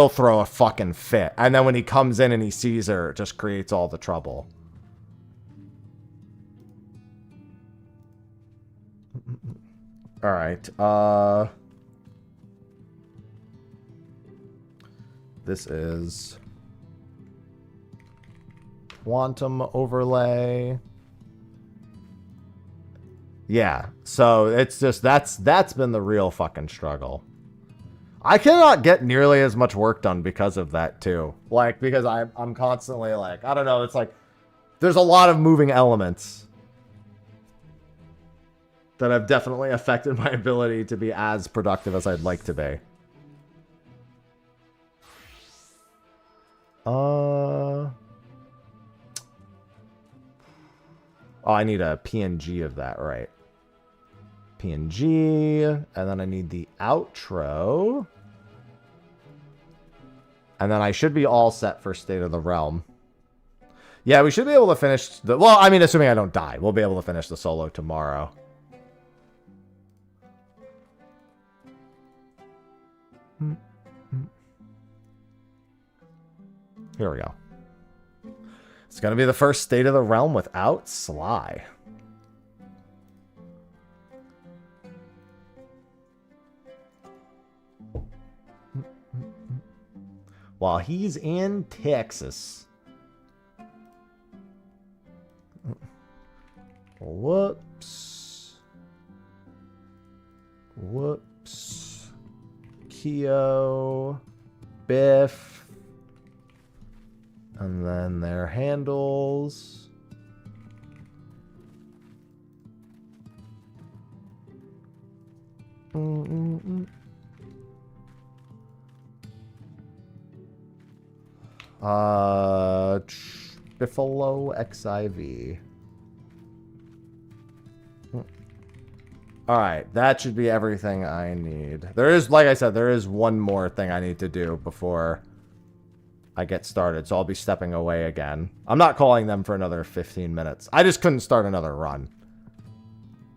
throw a fucking fit. And then when he comes in and he sees her, it just creates all the trouble. All right. This is Quantum overlay. Yeah. So it's just that's been the real fucking struggle. I cannot get nearly as much work done because of that too. Like, because I'm constantly like, I don't know, it's like there's a lot of moving elements that have definitely affected my ability to be as productive as I'd like to be. Oh, I need a PNG of that, right? PNG, and then I need the outro. And then I should be all set for State of the Realm. Yeah, we should be able to finish the... well, I mean, assuming I don't die. We'll be able to finish the solo tomorrow. Here we go. It's going to be the first State of the Realm without Sly. While he's in Texas. Whoops. Whoops. Keo. Biff. And then their handles. Biffalo XIV. Alright, that should be everything I need. There is, like I said, there is one more thing I need to do before I get started, so I'll be stepping away again. I'm not calling them for another 15 minutes. I just couldn't start another run.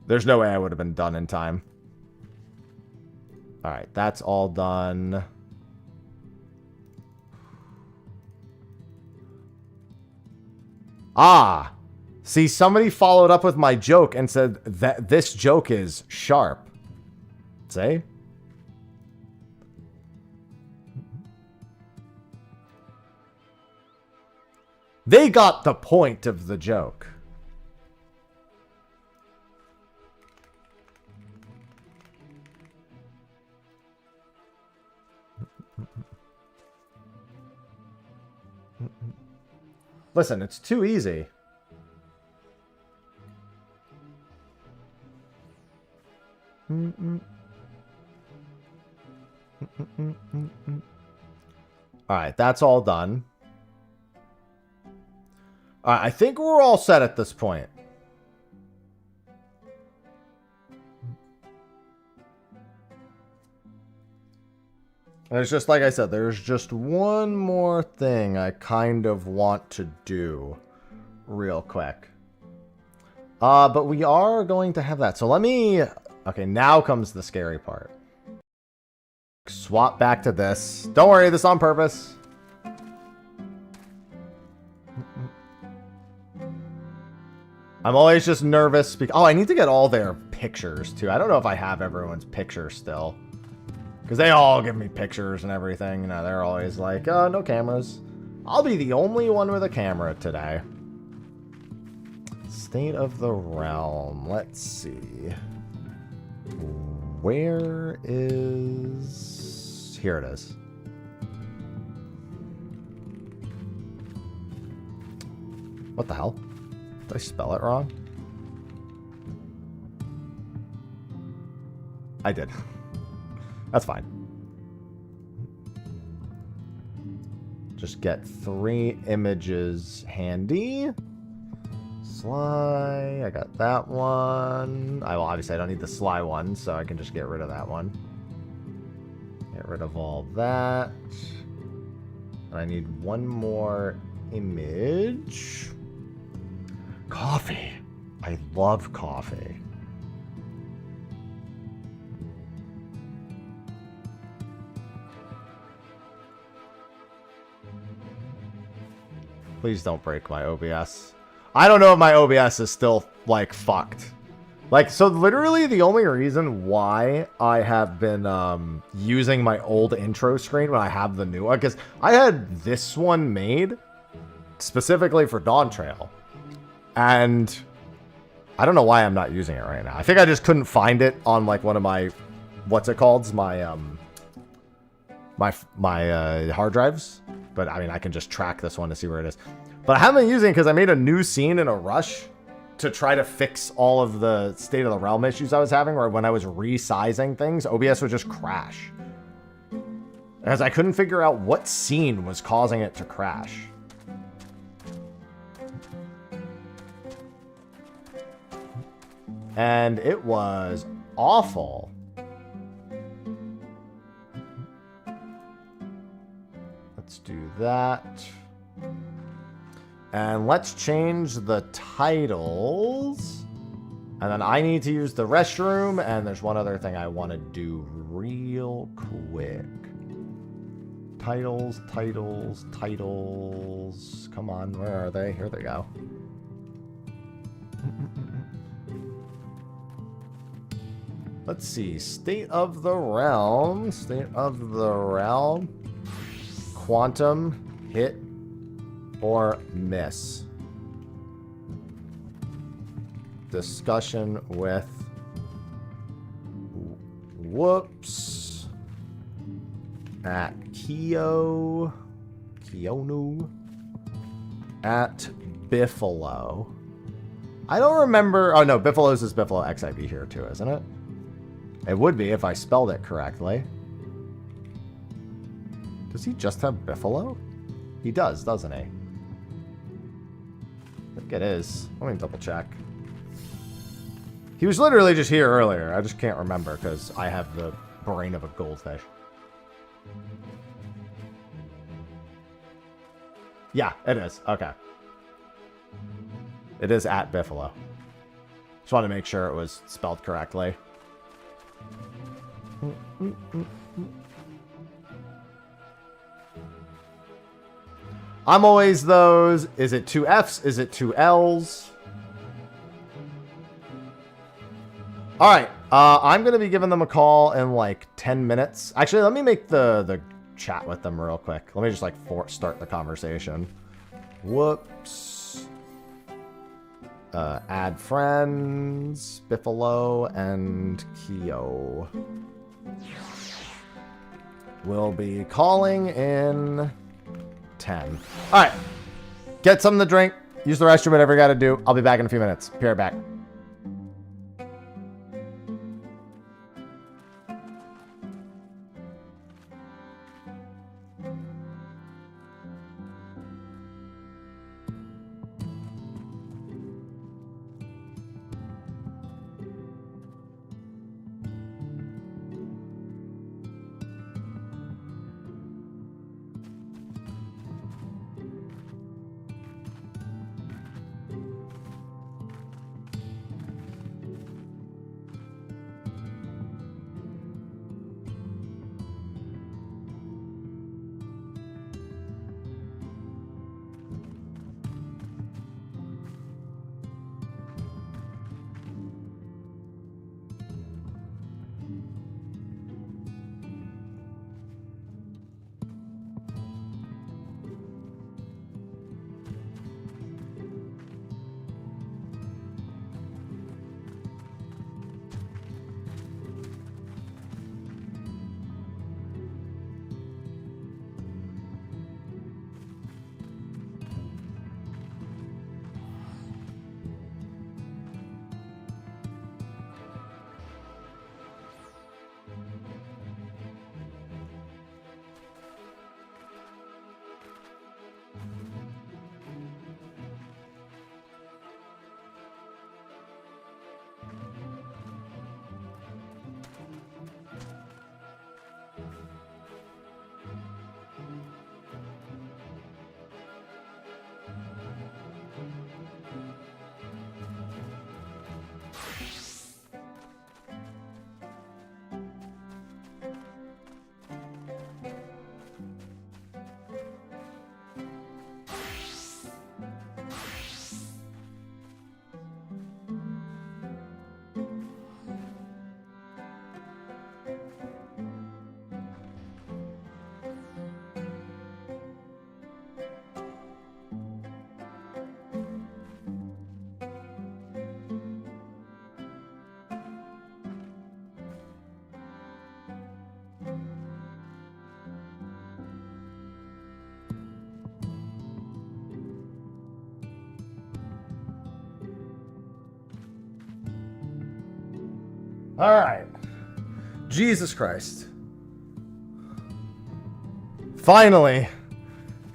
There's no way I would have been done in time. Alright, that's all done. Ah! See, somebody followed up with my joke and said that this joke is sharp. See? They got the point of the joke. Listen, it's too easy. Alright, that's all done. Alright, I think we're all set at this point. There's just, like I said, there's just one more thing I kind of want to do real quick. But we are going to have that. So let me... Okay, now comes the scary part. Swap back to this. Don't worry, this is on purpose. I'm always just nervous. Oh, I need to get all their pictures, too. I don't know if I have everyone's picture still. Because they all give me pictures and everything. You know, they're always like, oh, no cameras. I'll be the only one with a camera today. State of the realm. Let's see. Where is... Here it is. What the hell? Did I spell it wrong? I did. That's fine. Just get 3 images handy. Sly, I got that one. Obviously I don't need the Sly one, so I can just get rid of that one. Get rid of all that. And I need one more image. Coffee. I love coffee. Please don't break my OBS. I don't know if my OBS is still, like, fucked. Like, so literally the only reason why I have been using my old intro screen when I have the new one, because I had this one made specifically for Dawn Trail. And I don't know why I'm not using it right now. I think I just couldn't find it on, like, one of my, what's it called? My hard drives. But, I mean, I can just track this one to see where it is. But I haven't been using it because I made a new scene in a rush to try to fix all of the State of the Realm issues I was having, where when I was resizing things, OBS would just crash. As I couldn't figure out what scene was causing it to crash. And it was awful. Let's do that. And let's change the titles. And then I need to use the restroom. And there's one other thing I want to do real quick. Titles, titles, titles. Come on, where are they? Here they go. Let's see. State of the Realm. State of the Realm. Quantum, hit, or miss. Discussion with whoops at Keonu at Biffalo. I don't remember. Oh no, Biffalo's is Biffalo XIB here too, isn't it? It would be if I spelled it correctly. Does he just have Biffalo? He does, doesn't he? I think it is. Let me double check. He was literally just here earlier. I just can't remember because I have the brain of a goldfish. Yeah, it is. Okay. It is at Biffalo. Just wanted to make sure it was spelled correctly. I'm always those. Is it 2 F's? Is it 2 L's? All right. I'm going to be giving them a call in like 10 minutes. Actually, let me make the chat with them real quick. Let me just like start the conversation. Whoops. Add friends. Biffalo and Keo. We'll be calling in 10. All right. Get something to drink. Use the restroom, whatever you got to do. I'll be back in a few minutes. Be right back. All right. Jesus Christ. Finally.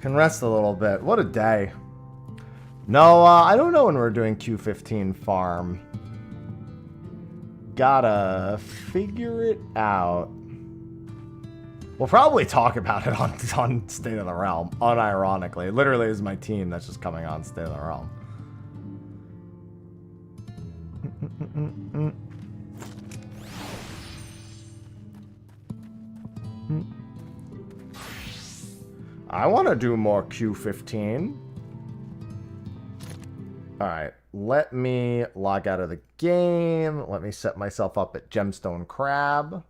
Can rest a little bit. What a day. No, I don't know when we're doing Q15 farm. Gotta figure it out. We'll probably talk about it on State of the Realm, unironically. It literally is my team that's just coming on State of the Realm. I want to do more Q15. Alright, let me log out of the game. Let me set myself up at Gemstone Crab.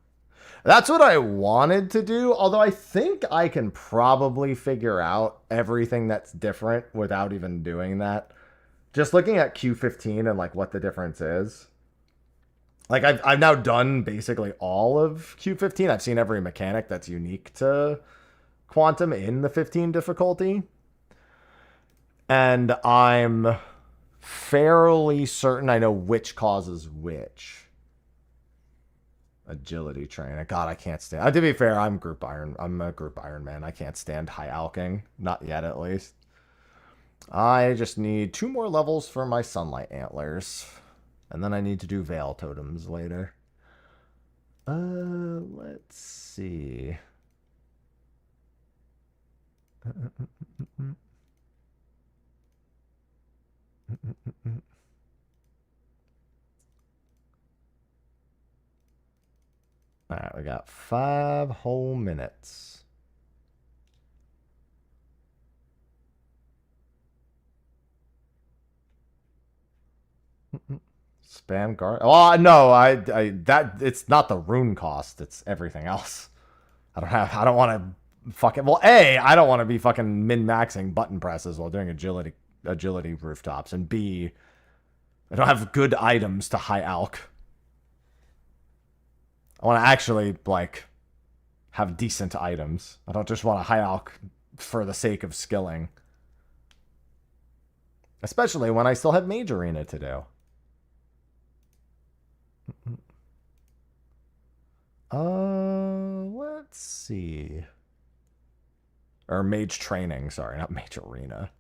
That's what I wanted to do, although I think I can probably figure out everything that's different without even doing that. Just looking at Q15 and like what the difference is. Like I've now done basically all of Q15. I've seen every mechanic that's unique to Quantum in the 15 difficulty. And I'm fairly certain I know which causes which. Agility train. God, I can't stand. To be fair, I'm group iron. I'm a group iron man. I can't stand high alking. Not yet, at least. I just need 2 more levels for my sunlight antlers. And then I need to do veil totems later. Let's see. Alright, we got 5 whole minutes. Spam guard. Oh no, that it's not the rune cost, it's everything else. I don't want to fucking I don't want to be fucking min-maxing button presses while doing agility rooftops, and B, I don't have good items to high alk. I want to actually like have decent items. I don't just want to high alk for the sake of skilling. Especially when I still have Mage Arena to do. Let's see. Or Mage Training, sorry, not Mage Arena.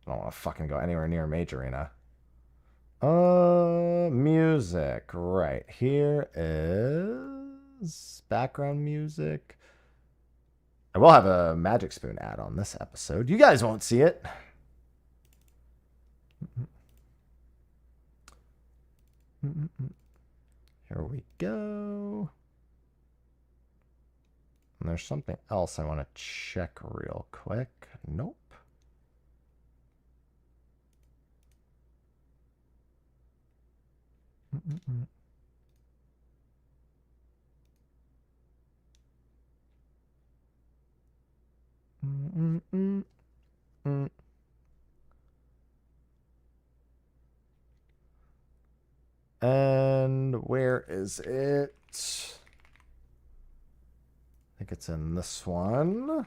I don't want to fucking go anywhere near Mage Arena. Music. Right. Here is background music. I will have a Magic Spoon ad on this episode. You guys won't see it. Here we go. And there's something else I want to check real quick. Nope. And where is it? I think it's in this one.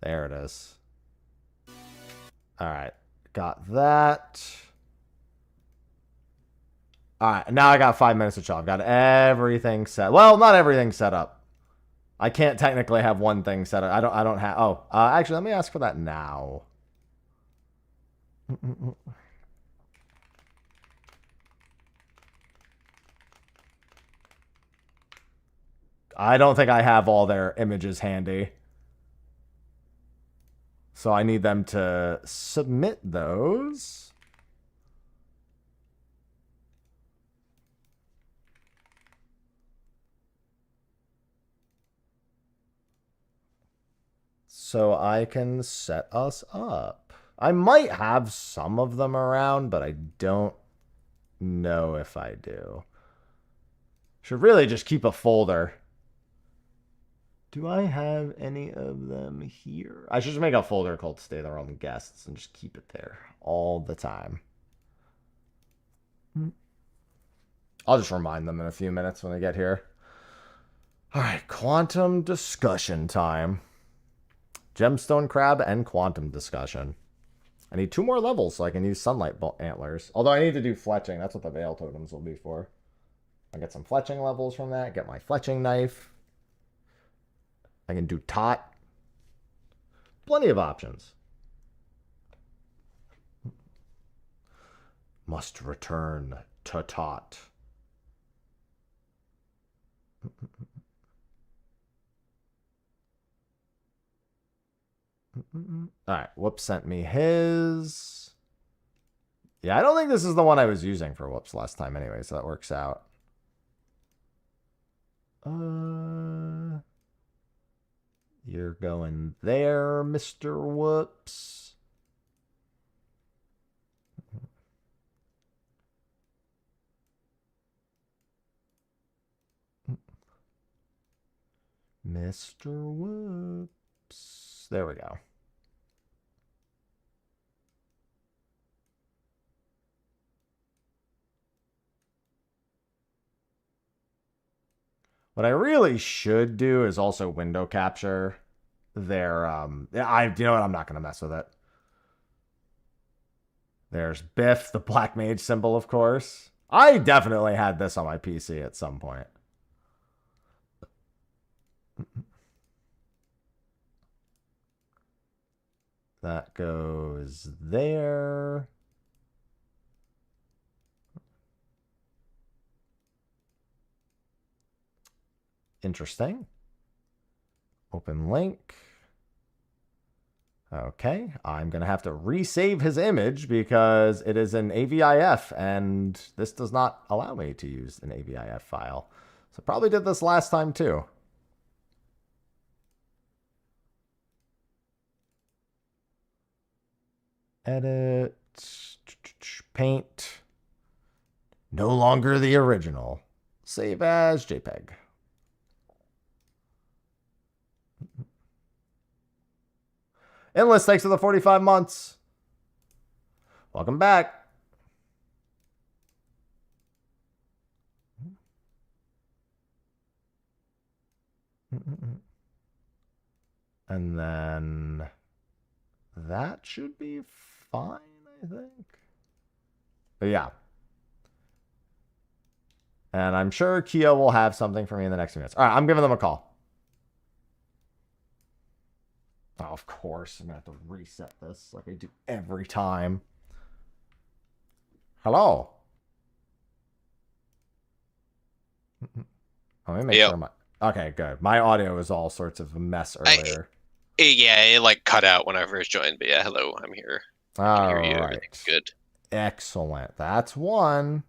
There it is. All right, got that. All right, now I got 5 minutes to chill. I've got everything set. Well, not everything set up. I can't technically have one thing set up. I don't have. Oh, actually, let me ask for that now. I don't think I have all their images handy. So I need them to submit those. So I can set us up. I might have some of them around, but I don't know if I do. Should really just keep a folder. Do I have any of them here? I should just make a folder called Stay the Realm Guests and just keep it there all the time. I'll just remind them in a few minutes when they get here. All right, quantum discussion time. Gemstone Crab and quantum discussion. I need 2 more levels so I can use sunlight antlers. Although I need to do fletching. That's what the veil totems will be for. I get some fletching levels from that. Get my fletching knife. I can do tot. Plenty of options. Must return to tot. Alright, Whoops sent me his. Yeah, I don't think this is the one I was using for Whoops last time anyway, so that works out. You're going there, Mr. Whoops. Mr. Whoops. There we go. What I really should do is also window capture their, you know what? I'm not going to mess with it. There's Biff, the Black Mage symbol, of course. I definitely had this on my PC at some point. That goes there. Interesting. Open link. Okay, I'm going to have to resave his image because it is an AVIF, and this does not allow me to use an AVIF file. So probably did this last time too. Edit. Paint. No longer the original. Save as JPEG. Endless, thanks for the 45 months. Welcome back. And then that should be fine, I think. But yeah. And I'm sure Kia will have something for me in the next few minutes. All right, I'm giving them a call. Oh, of course, I'm going to have to reset this like I do every time. Hello. Let me make sure my... Okay, good. My audio was all sorts of a mess earlier. Yeah, it like cut out when I first joined, but yeah, hello, I'm here. All hear you. right. Everything's good. Excellent. That's one.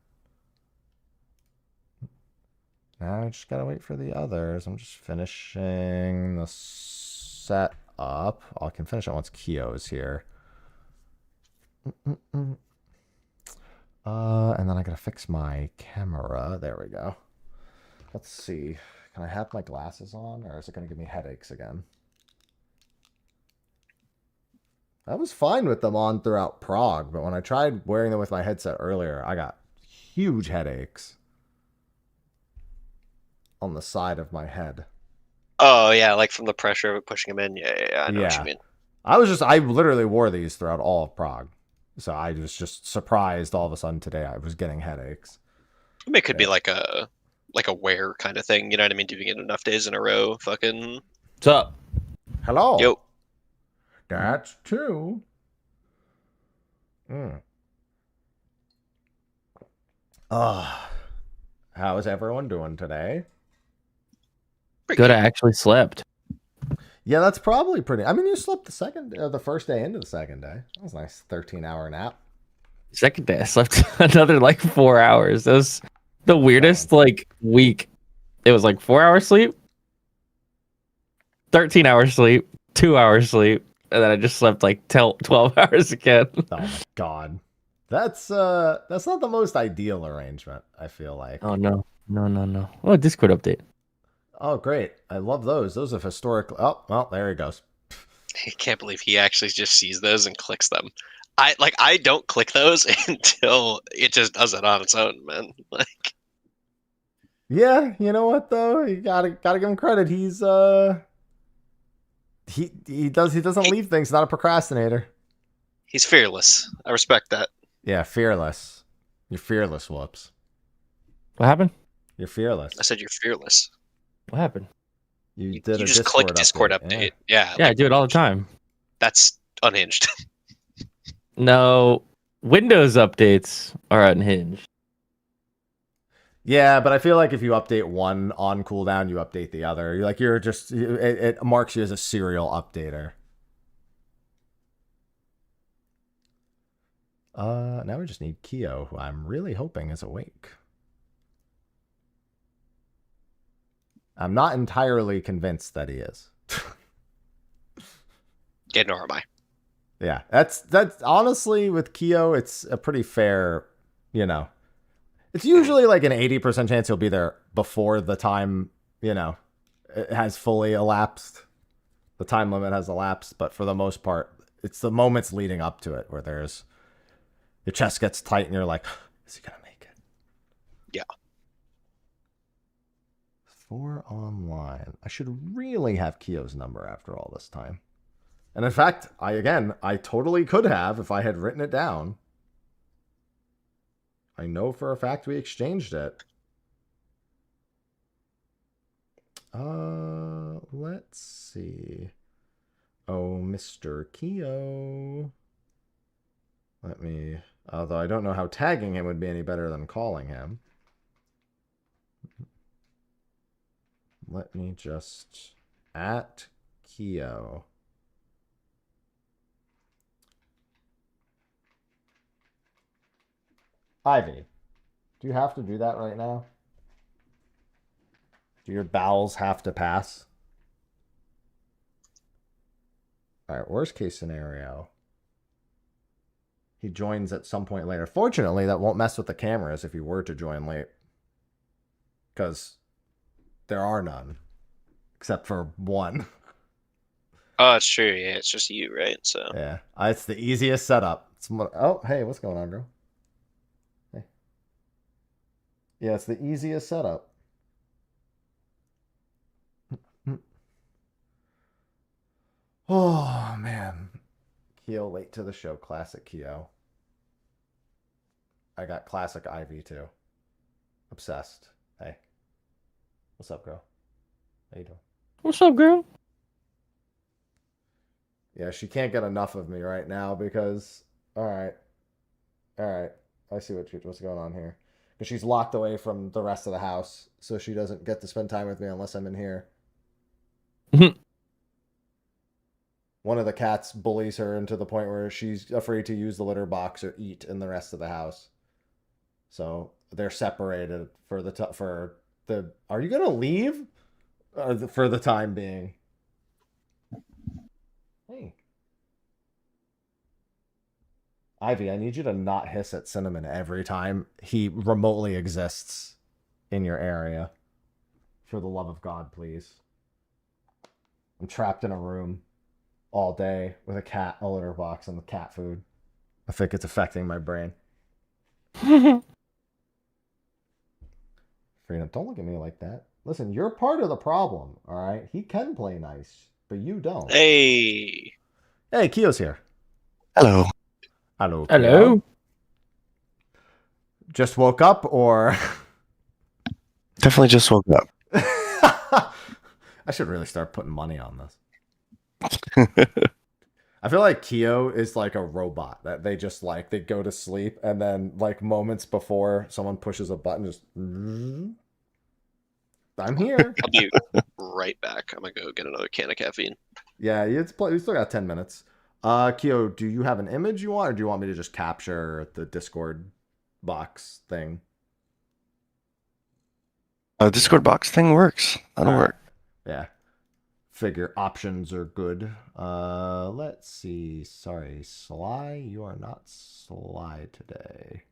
Now I just gotta wait for the others. I'm just finishing the set up. I can finish it once Kyo is here. And then I gotta fix my camera. There we go. Let's see. Can I have my glasses on, or is it gonna give me headaches again? I was fine with them on throughout Prague, but when I tried wearing them with my headset earlier, I got huge headaches on the side of my head. Oh, yeah, like from the pressure of it pushing them in. Yeah, I know what you mean. I literally wore these throughout all of Prague. So I was just surprised all of a sudden today I was getting headaches. I mean, it could be Yeah. like a wear kind of thing. You know what I mean? Doing it enough days in a row. Fucking What's up? Hello. yo. That's two. Mm. How is everyone doing today? Pretty Good, good. I actually slept. Yeah, that's probably pretty. I mean, you slept the first day into the second day. That was a nice 13-hour nap. Second day, I slept another like 4 hours. That was the weirdest like week. It was like 4 hours sleep, 13 hours sleep, 2 hours sleep, and then I just slept like 12 hours again. Oh my god, that's not the most ideal arrangement. I feel like. Oh no. No. Oh, Discord update. Oh great, I love those. Those are historic. Oh well, there he goes. I can't believe he actually just sees those and clicks them. I don't click those until it just does it on its own, man. Like Yeah, you know what though? You gotta give him credit. He's he doesn't leave things. Not a procrastinator. he's fearless. I respect that. Yeah, fearless. You're fearless, whoops. What happened? You're fearless. I said you're fearless. What happened? You did You a just Discord click Discord update. Yeah, Yeah, I do it all the time. that's unhinged. No, Windows updates are unhinged. Yeah, but I feel like if you update one on cooldown, you update the other. It marks you as a serial updater. Now we just need Keo, who I'm really hoping is awake. I'm not entirely convinced that he is. Yeah, nor am I. Yeah, that's honestly with Keo, it's a pretty fair, It's usually like an 80% chance he'll be there before the time, it has fully elapsed. The time limit has elapsed, but for the most part, it's the moments leading up to it where your chest gets tight and you're like, is he gonna make it? Yeah. 4 online. I should really have Keo's number after all this time. And in fact, I totally could have if I had written it down. I know for a fact we exchanged it. Let's see. Oh, Mr. Keo. Although I don't know how tagging him would be any better than calling him. Let me just at Keo. Ivy, do you have to do that right now? Do your bowels have to pass? All right, worst case scenario. He joins at some point later. Fortunately, that won't mess with the cameras if he were to join late. Because there are none. Except for one. Oh, it's true. Yeah, it's just you, right? So Yeah, it's the easiest setup. Oh, hey, what's going on, girl? Hey. Yeah, it's the easiest setup. Oh, man. Keo late to the show. Classic Keo. I got classic Ivy, too. Obsessed. Hey. What's up, girl? How you doing? What's up, girl? Yeah, she can't get enough of me right now because... All right. I see what's going on here. Because she's locked away from the rest of the house, so she doesn't get to spend time with me unless I'm in here. One of the cats bullies her into the point where she's afraid to use the litter box or eat in the rest of the house. So they're separated for the. Are you gonna leave? For the time being. Hey, Ivy, I need you to not hiss at Cinnamon every time he remotely exists in your area. For the love of God, please. I'm trapped in a room all day with a cat, a litter box, and the cat food. I think it's affecting my brain. Freedom, don't look at me like that. Listen, you're part of the problem, all right? He can play nice, but you don't. hey, Hey, Keo's here. Hello. Hello, Keo. Hello. Just woke up, or Definitely just woke up. I should really start putting money on this. I feel like Kyo is like a robot that they just like they go to sleep and then like moments before someone pushes a button, just I'm here. I'll be right back. I'm gonna go get another can of caffeine. Yeah, we still got 10 minutes. Kyo, do you have an image you want, or do you want me to just capture the Discord box thing? Discord box thing works. That'll work. Yeah. Figure options are good. Let's see. Sorry, Sly. You are not Sly today.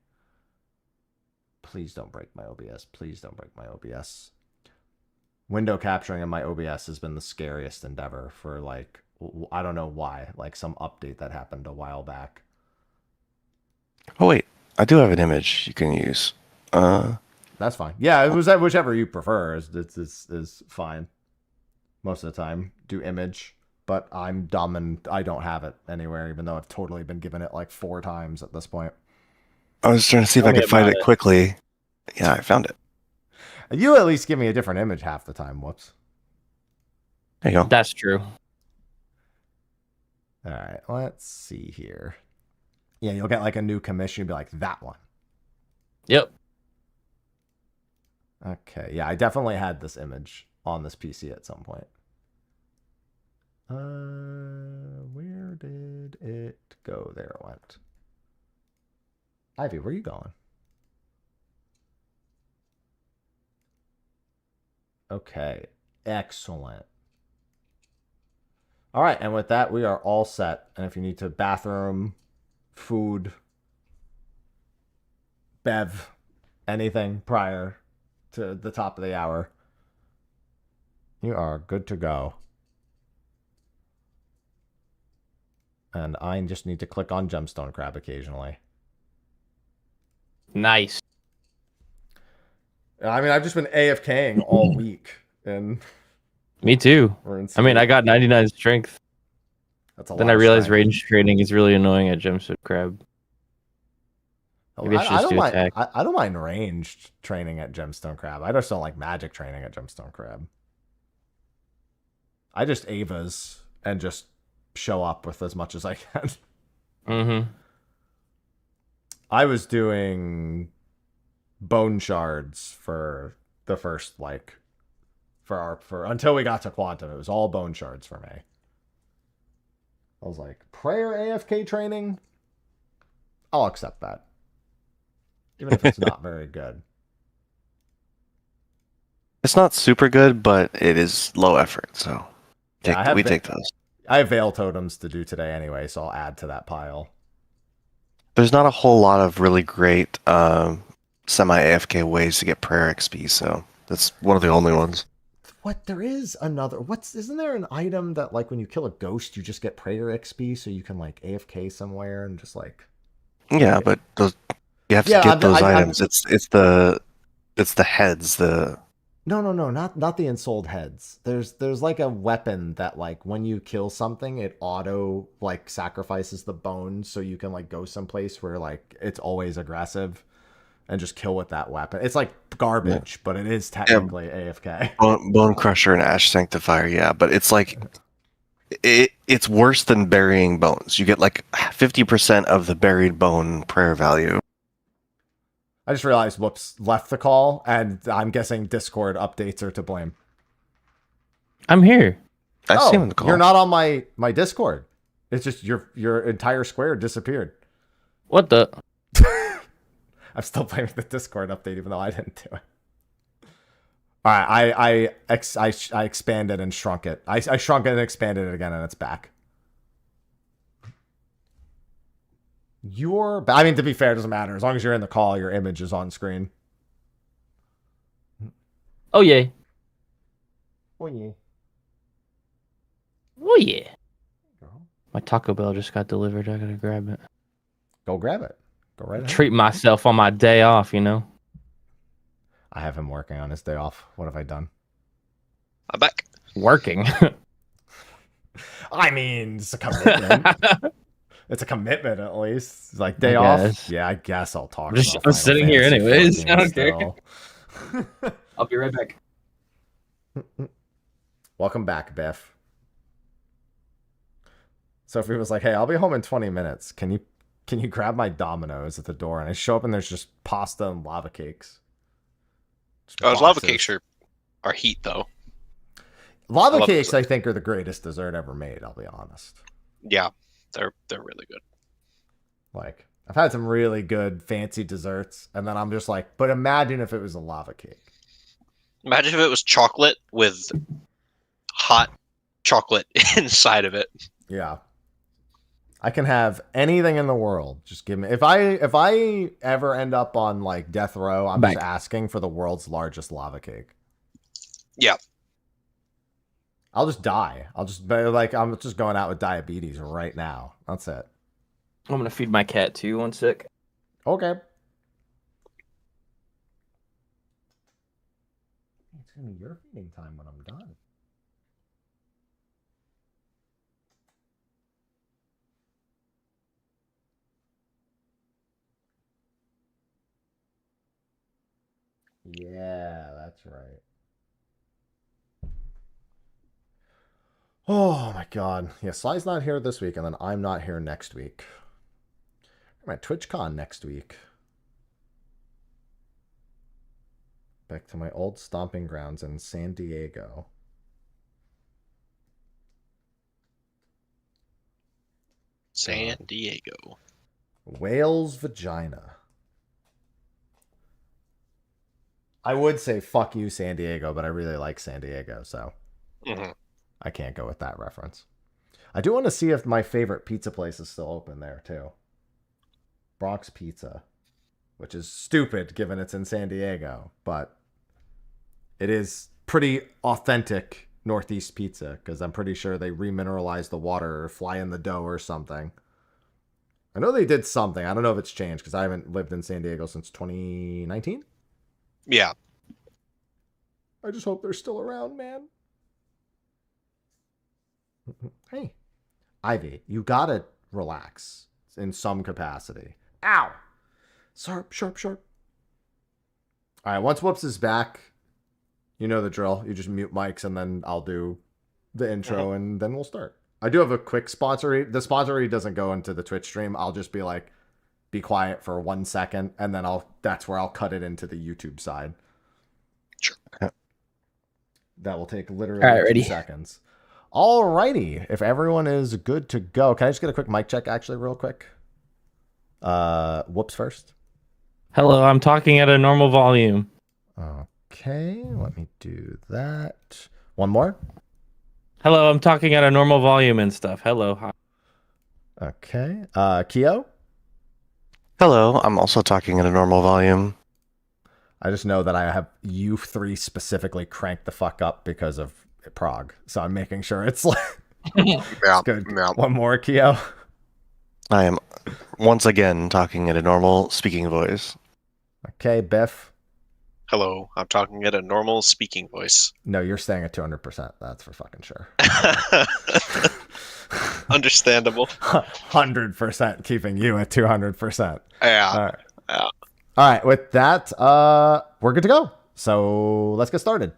Please don't break my OBS. Please don't break my OBS. Window capturing in my OBS has been the scariest endeavor for like, I don't know why, like some update that happened a while back. Oh wait, I do have an image you can use. That's fine. Yeah, it was whichever you prefer is fine. Most of the time, do image, but I'm dumb and I don't have it anywhere, even though I've totally been given it like 4 times at this point. I was trying to see if I could find it quickly. Yeah, I found it. You at least give me a different image half the time. Whoops. There you go. That's true. All right, let's see here. Yeah, you'll get like a new commission. You'll be like, that one. Yep. Okay, yeah, I definitely had this image on this PC at some point. Where did it go? There it went. Ivy, where are you going? Okay, excellent. All right, and with that, we are all set. And if you need to bathroom, food, bev, anything prior to the top of the hour, you are good to go. And I just need to click on Gemstone Crab occasionally. Nice. I mean, I've just been AFKing all week. And Me too. I mean, I got 99 strength. That's a lot. Then I realized range training is really annoying at Gemstone Crab. Maybe I don't mind ranged training at Gemstone Crab. I just don't like magic training at Gemstone Crab. I just Avas and just show up with as much as I can. Mm-hmm. I was doing bone shards for the first like for until we got to Quantum. It was all bone shards for me. I was like, prayer AFK training? I'll accept that. Even if it's not very good. It's not super good, but it is low effort, so we take those. I have Veil Totems to do today anyway, so I'll add to that pile. There's not a whole lot of really great semi-AFK ways to get prayer XP, so that's one of the only ones. What? There is another... Isn't there an item that, like, when you kill a ghost, you just get prayer XP, so you can, like, AFK somewhere and just, like... Yeah, but those... You have to get those items. It's the heads, the... No, not the ensouled heads. There's like a weapon that like when you kill something, it auto like sacrifices the bones so you can like go someplace where like it's always aggressive and just kill with that weapon. It's like garbage, but it is technically AFK. Bone Crusher and Ash Sanctifier, yeah, but it's like it's worse than burying bones. You get like 50% of the buried bone prayer value. I just realized, whoops, left the call, and I'm guessing Discord updates are to blame. I'm here. I see him in the call. You're not on my Discord. It's just your entire square disappeared. What the? I'm still blaming the Discord update, even though I didn't do it. All right, I expanded and shrunk it. I shrunk it and expanded it again, and it's back. I mean, to be fair, it doesn't matter. As long as you're in the call, your image is on screen. Oh, yeah. Oh, yeah. Oh, yeah. My Taco Bell just got delivered. I gotta grab it. Go grab it. Go right ahead. Treat myself on my day off, you know? I have him working on his day off. What have I done? I'm back. Working? I mean, it's a commitment. It's a commitment, at least. It's like day off. Yeah, I guess I'll talk. I'm sitting here anyways. I don't care. I'll be right back. Welcome back, Biff. Sophie was like, "Hey, I'll be home in 20 minutes. Can you grab my Dominoes at the door?" And I show up and there's just pasta and lava cakes. Just Oh, those lava boxes. cakes are heat though. Lava love cakes, dessert. I think, are the greatest dessert ever made. I'll be honest. Yeah, they're really good. Like, I've had some really good fancy desserts, and then I'm just like, but imagine if it was a lava cake. Imagine if it was chocolate with hot chocolate inside of it. Yeah. I can have anything in the world. Just give me if I ever end up on like death row, I'm just asking for the world's largest lava cake. Yeah. I'll just die. I'm just going out with diabetes right now. That's it. I'm gonna feed my cat too. 1 sec. Okay. It's gonna be your feeding time when I'm done. Yeah, that's right. Oh my god. Yeah, Sly's not here this week, and then I'm not here next week. I'm at TwitchCon next week. Back to my old stomping grounds in San Diego. San Diego. Whale's vagina. I would say fuck you, San Diego, but I really like San Diego, so I can't go with that reference. I do want to see if my favorite pizza place is still open there, too. Bronx Pizza, which is stupid given it's in San Diego, but it is pretty authentic Northeast pizza because I'm pretty sure they remineralize the water or fly in the dough or something. I know they did something. I don't know if it's changed because I haven't lived in San Diego since 2019. Yeah. I just hope they're still around, man. Hey, Ivy, you gotta relax in some capacity. Ow! Sharp, sharp, sharp. All right, once Whoops is back, you know the drill. You just mute mics and then I'll do the intro and then we'll start. I do have a quick sponsor read. The sponsor read doesn't go into the Twitch stream. I'll just be like, be quiet for 1 second and then that's where I'll cut it into the YouTube side. Sure. That will take literally All right, 2 ready. seconds. Alrighty, if everyone is good to go, can I just get a quick mic check actually real quick? Whoops first. Hello, I'm talking at a normal volume. Okay, let me do that. One more. Hello, I'm talking at a normal volume and stuff. Hello. Hi. Okay. Keo? Hello, I'm also talking at a normal volume. I just know that I have you three specifically cranked the fuck up because of Prague. So I'm making sure it's like Yeah. good. Yeah. One more, Keo. I am once again talking at a normal speaking voice. Okay, Biff. Hello, I'm talking at a normal speaking voice. No, you're staying at 200%. That's for fucking sure. Understandable. 100% keeping you at 200%. Yeah. All right. Yeah. All right. With that, we're good to go. So let's get started.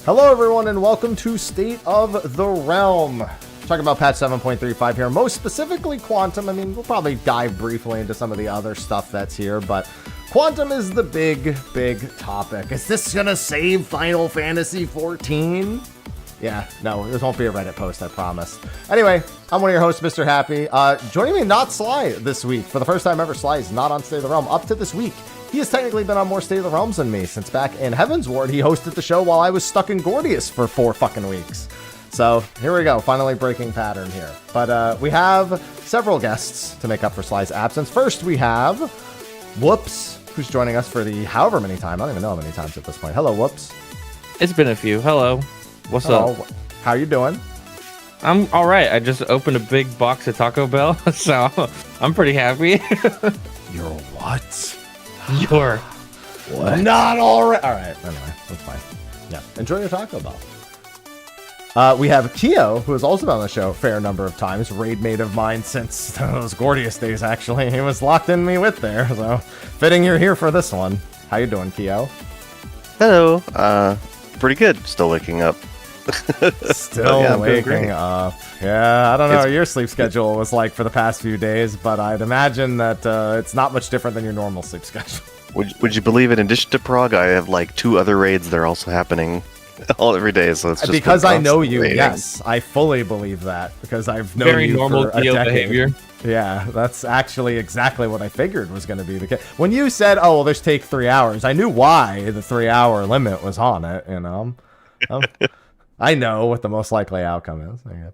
Hello, everyone, and welcome to State of the Realm. Talking about patch 7.35 here, most specifically Qunatum. I mean, we'll probably dive briefly into some of the other stuff that's here, but Qunatum is the big topic. Is this gonna save Final Fantasy XIV? Yeah, no, this won't be a Reddit post, I promise. Anyway, I'm one of your hosts, Mr. Happy. Joining me, not Sly, this week. For the first time ever, Sly is not on State of the Realm. Up to this week, he has technically been on more State of the Realms than me, since back in Heaven's Ward, he hosted the show while I was stuck in Gordius for 4 fucking weeks. So, here we go, finally breaking pattern here. But we have several guests to make up for Sly's absence. First, we have Whoops, who's joining us for the however many times. I don't even know how many times at this point. Hello, Whoops. It's been a few. Hello. What's Hello. up? How you doing? I'm all right. I just opened a big box of Taco Bell, so I'm pretty happy. You're what? You're what? Not all right. All right. Anyway, that's fine. Yeah. Enjoy your Taco Bell. We have Keo, who has also been on the show a fair number of times. Raid mate of mine since those Gordius days, actually. He was locked in me with there, so fitting you're here for this one. How you doing, Keo? Hello. Pretty good. Still waking up. Still yeah, I'm doing great. waking up. Yeah, I don't know what your sleep schedule was like for the past few days, but I'd imagine that it's not much different than your normal sleep schedule. Would you believe, in addition to Prague, I have like 2 other raids that are also happening all every day. So it's just because I know you. raiding. Yes, I fully believe that because I've known very you normal for a Keo decade. behavior. Yeah, that's actually exactly what I figured was going to be the case. When you said, "Oh, well, there's take 3 hours," I knew why the 3-hour limit was on it. You know, I know what the most likely outcome is. Yeah.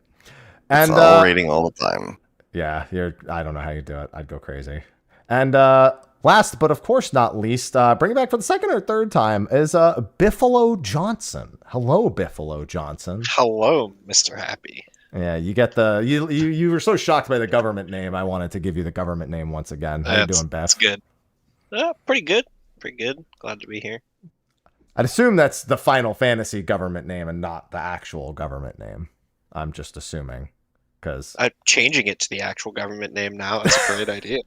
And It's all raiding all the time. yeah, I don't know how you do it. I'd go crazy. And last, but of course not least, bring it back for the second or third time is Biffalo Johnson. Hello, Biffalo Johnson. Hello, Mr. Happy. Yeah, you get the you were so shocked by the government name. I wanted to give you the government name once again. How you doing, Beth? That's good. Pretty good. Pretty good. Glad to be here. I'd assume that's the Final Fantasy government name and not the actual government name. I'm just assuming because I'm changing it to the actual government name now. That's a great idea.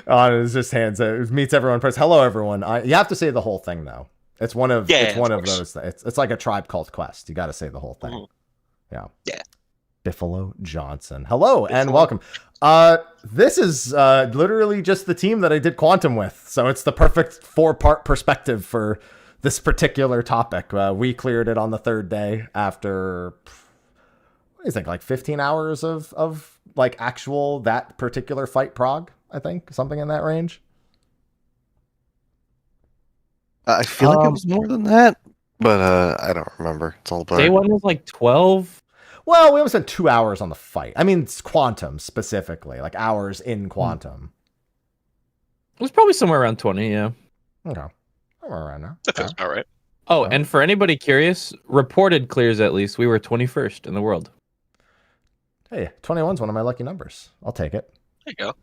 it's just hands. It meets everyone. Press hello, everyone. You have to say the whole thing though. It's one of those. It's like a Tribe Called Quest. You got to say the whole thing. Mhm. Yeah. Yeah. Biffalo Johnson. Hello and welcome. This is literally just the team that I did Quantum with, so it's the perfect 4-part perspective for this particular topic. We cleared it on the 3rd day after what is it, like 15 hours of like actual that particular fight Prague, I think, something in that range. I feel like it was more than that, but I don't remember. It's all blurred. Day 1 was like 12. Well, we only spent 2 hours on the fight. I mean, it's Quantum specifically, like hours in Quantum. It was probably somewhere around 20, yeah. Okay. Somewhere around there. That feels about right. Oh, Yeah. and for anybody curious, reported clears at least, we were 21st in the world. Hey, 21's one of my lucky numbers. I'll take it. There you go.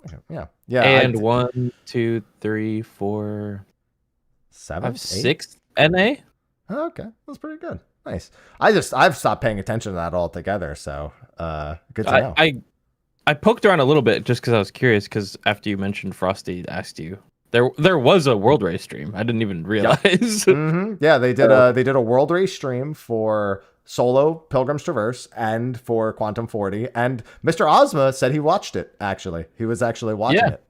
Okay, yeah. Yeah. And 1, 2, 3, 4, 7, 5, 8? 6 NA? Oh, okay. That's pretty good. Nice. I've stopped paying attention to that altogether, so good to know. I poked around a little bit just because I was curious, because after you mentioned Frosty asked you, there was a World Race stream. I didn't even realize. Mm-hmm. Yeah, they did a World Race stream for Solo, Pilgrim's Traverse, and for Quantum 40. And Mr. Ozma said he watched it, actually. He was actually watching it.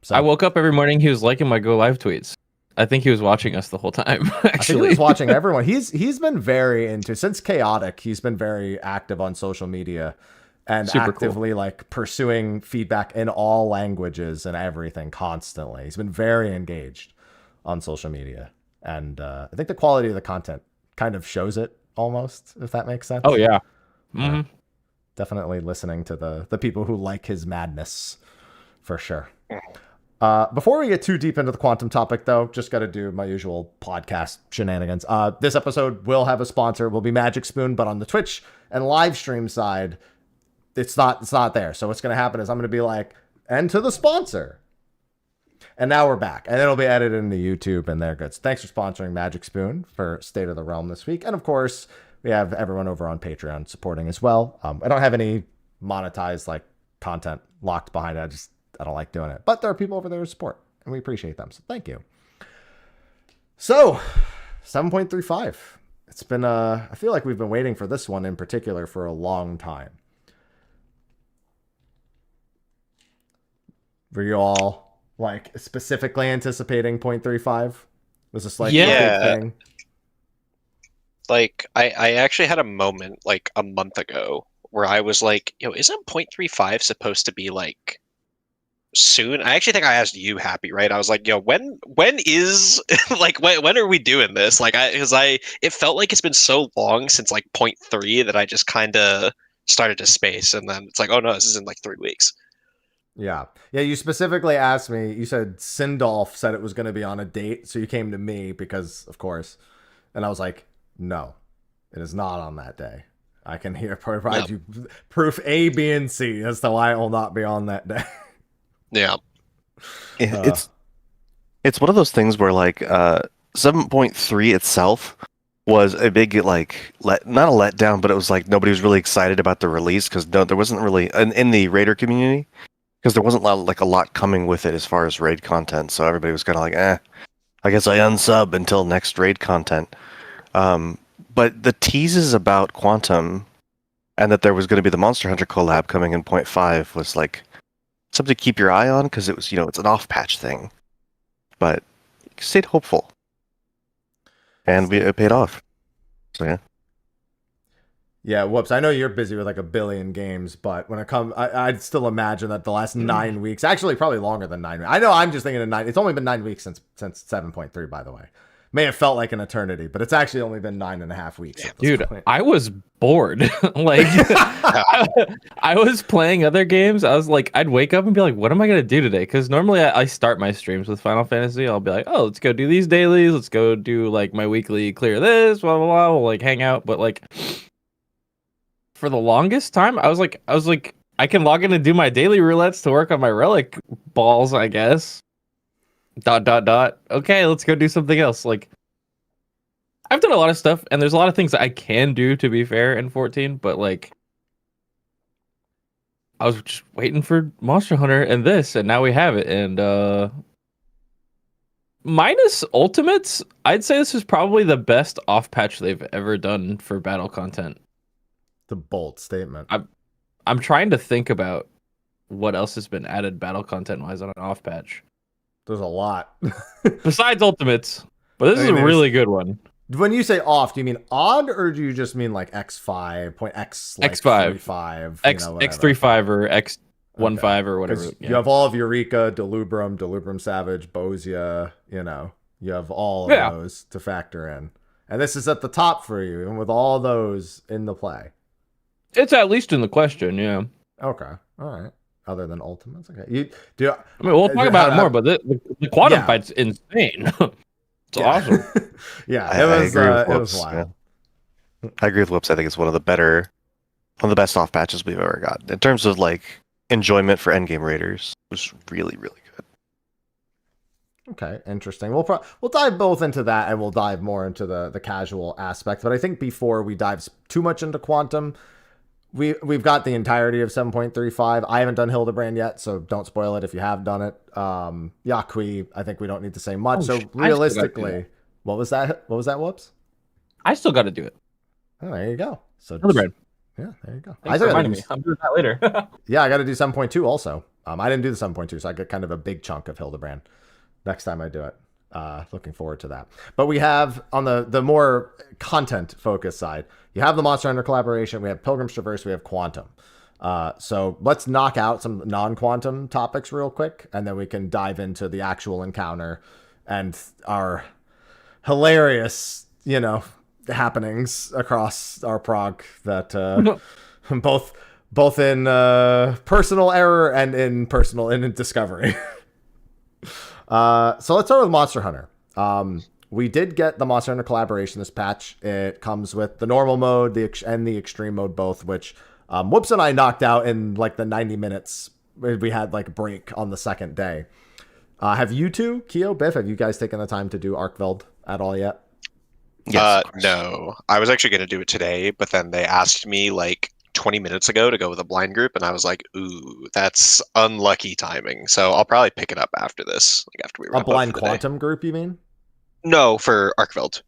So I woke up every morning, he was liking my Go Live tweets. I think he was watching us the whole time, I think he actually. was watching everyone. He's been very into, since Chaotic, he's been very active on social media and Super actively like pursuing feedback in all languages and everything constantly. He's been very engaged on social media. And I think the quality of the content kind of shows it almost, if that makes sense. Oh, yeah. Mm-hmm. Definitely listening to the people who like his madness for sure. Before we get too deep into the quantum topic, though, just got to do my usual podcast shenanigans. This episode will have a sponsor. It will be Magic Spoon, but on the Twitch and live stream side, it's not there. So what's going to happen is I'm going to be like, and to the sponsor. And now we're back. And it'll be edited into YouTube, and they're good. So thanks for sponsoring Magic Spoon for State of the Realm this week. And of course, we have everyone over on Patreon supporting as well. I don't have any monetized like content locked behind it. I don't like doing it. But there are people over there who support, and we appreciate them. So thank you. So, 7.35. It's been, I feel like we've been waiting for this one in particular for a long time. Were you all, like, specifically anticipating 0.35? Was this, like, a big thing? Like, I actually had a moment, like, a month ago where I was like, isn't 0.35 supposed to be, like, soon? I actually think I asked you, Happy, right? I was like, when is like when are we doing this? Like, it felt like it's been so long since like 0.3 that I just kind of started to space, and then it's like, oh no, this is in like 3 weeks. Yeah. Yeah, you specifically asked me, you said Sindolf said it was going to be on a date, so you came to me because, of course. And I was like, no, it is not on that day. I can provide you proof A, B, and C as to why it will not be on that day. Yeah. It's one of those things where like 7.3 itself was a big like not a letdown, but it was like nobody was really excited about the release because there wasn't really in the Raider community, because there wasn't a lot coming with it as far as raid content. So everybody was kind of like, I guess I unsub until next raid content. But the teases about Qunatum and that there was going to be the Monster Hunter collab coming in 0.5 was like something to keep your eye on, because it was, it's an off-patch thing. But stayed hopeful. And it paid off. So yeah. Yeah, whoops. I know you're busy with like a billion games, but when it comes, I'd still imagine that the last 9 weeks, actually probably longer than 9 weeks. I know I'm just thinking of 9. It's only been 9 weeks since 7.3, by the way. May have felt like an eternity, but it's actually only been 9.5 weeks. Dude, I was bored. Like, I was playing other games. I was like, I'd wake up and be like, what am I going to do today? Because normally I start my streams with Final Fantasy. I'll be like, oh, let's go do these dailies. Let's go do like my weekly clear this, blah, blah, blah. We'll like hang out. But like, for the longest time, I was like, I can log in and do my daily roulettes to work on my relic balls, I guess. ... Okay, let's go do something else. Like, I've done a lot of stuff, and there's a lot of things that I can do, to be fair, in 14, but like, I was just waiting for Monster Hunter and this, and now we have it. And minus ultimates, I'd say this is probably the best off patch they've ever done for battle content. The bold statement. I'm trying to think about what else has been added battle content wise on an off patch. There's a lot. Besides ultimates. But this is a really good one. When you say off, do you mean odd, or do you just mean like X5, point X, like X5, 35, X35 or X15 or whatever? You have all of Eureka, Delubrum Savage, Bosia, you have all of those to factor in. And this is at the top for you, and with all those in the play. It's at least in the question, yeah. Okay, all right. Other than ultimates, okay. We'll talk about it more, but the Quantum fight's insane. It's awesome. Yeah, it was wild. Yeah. I agree with Whoops. I think it's one of the best off patches we've ever got in terms of like enjoyment for endgame raiders. It was really, really good. Okay, interesting. We'll dive both into that, and we'll dive more into the casual aspect. But I think before we dive too much into Qunatum, we've got the entirety of 7.35. I haven't done Hildebrand yet, so don't spoil it if you have done it. Yaqui, I think we don't need to say much. So realistically, what was that? What was that? Whoops. I still got to do it. Oh, there you go. So Hildebrand. Yeah, there you go. Thanks for reminding me. I'm doing that later. Yeah, I got to do 7.2 also. I didn't do the 7.2, so I get kind of a big chunk of Hildebrand next time I do it. Looking forward to that. But we have, on the more content-focused side, you have the Monster Hunter collaboration, we have Pilgrim's Traverse, we have Qunatum. So let's knock out some non-Qunatum topics real quick, and then we can dive into the actual encounter and our hilarious, happenings across our prog that both in personal error and in discovery. So let's start with Monster Hunter. We did get the Monster Hunter collaboration this patch. It comes with the normal mode and the extreme mode both, which Whoops and I knocked out in like the 90 minutes. We had like a break on the second day. Have you two, Keo, Biff, have you guys taken the time to do Arkveld at all yet? Yes, no. I was actually going to do it today, but then they asked me like 20 minutes ago to go with a blind group, and I was like, ooh, that's unlucky timing. So I'll probably pick it up after this, like after we wrap a blind up for the Qunatum day. group, you mean? No, for Arkveld.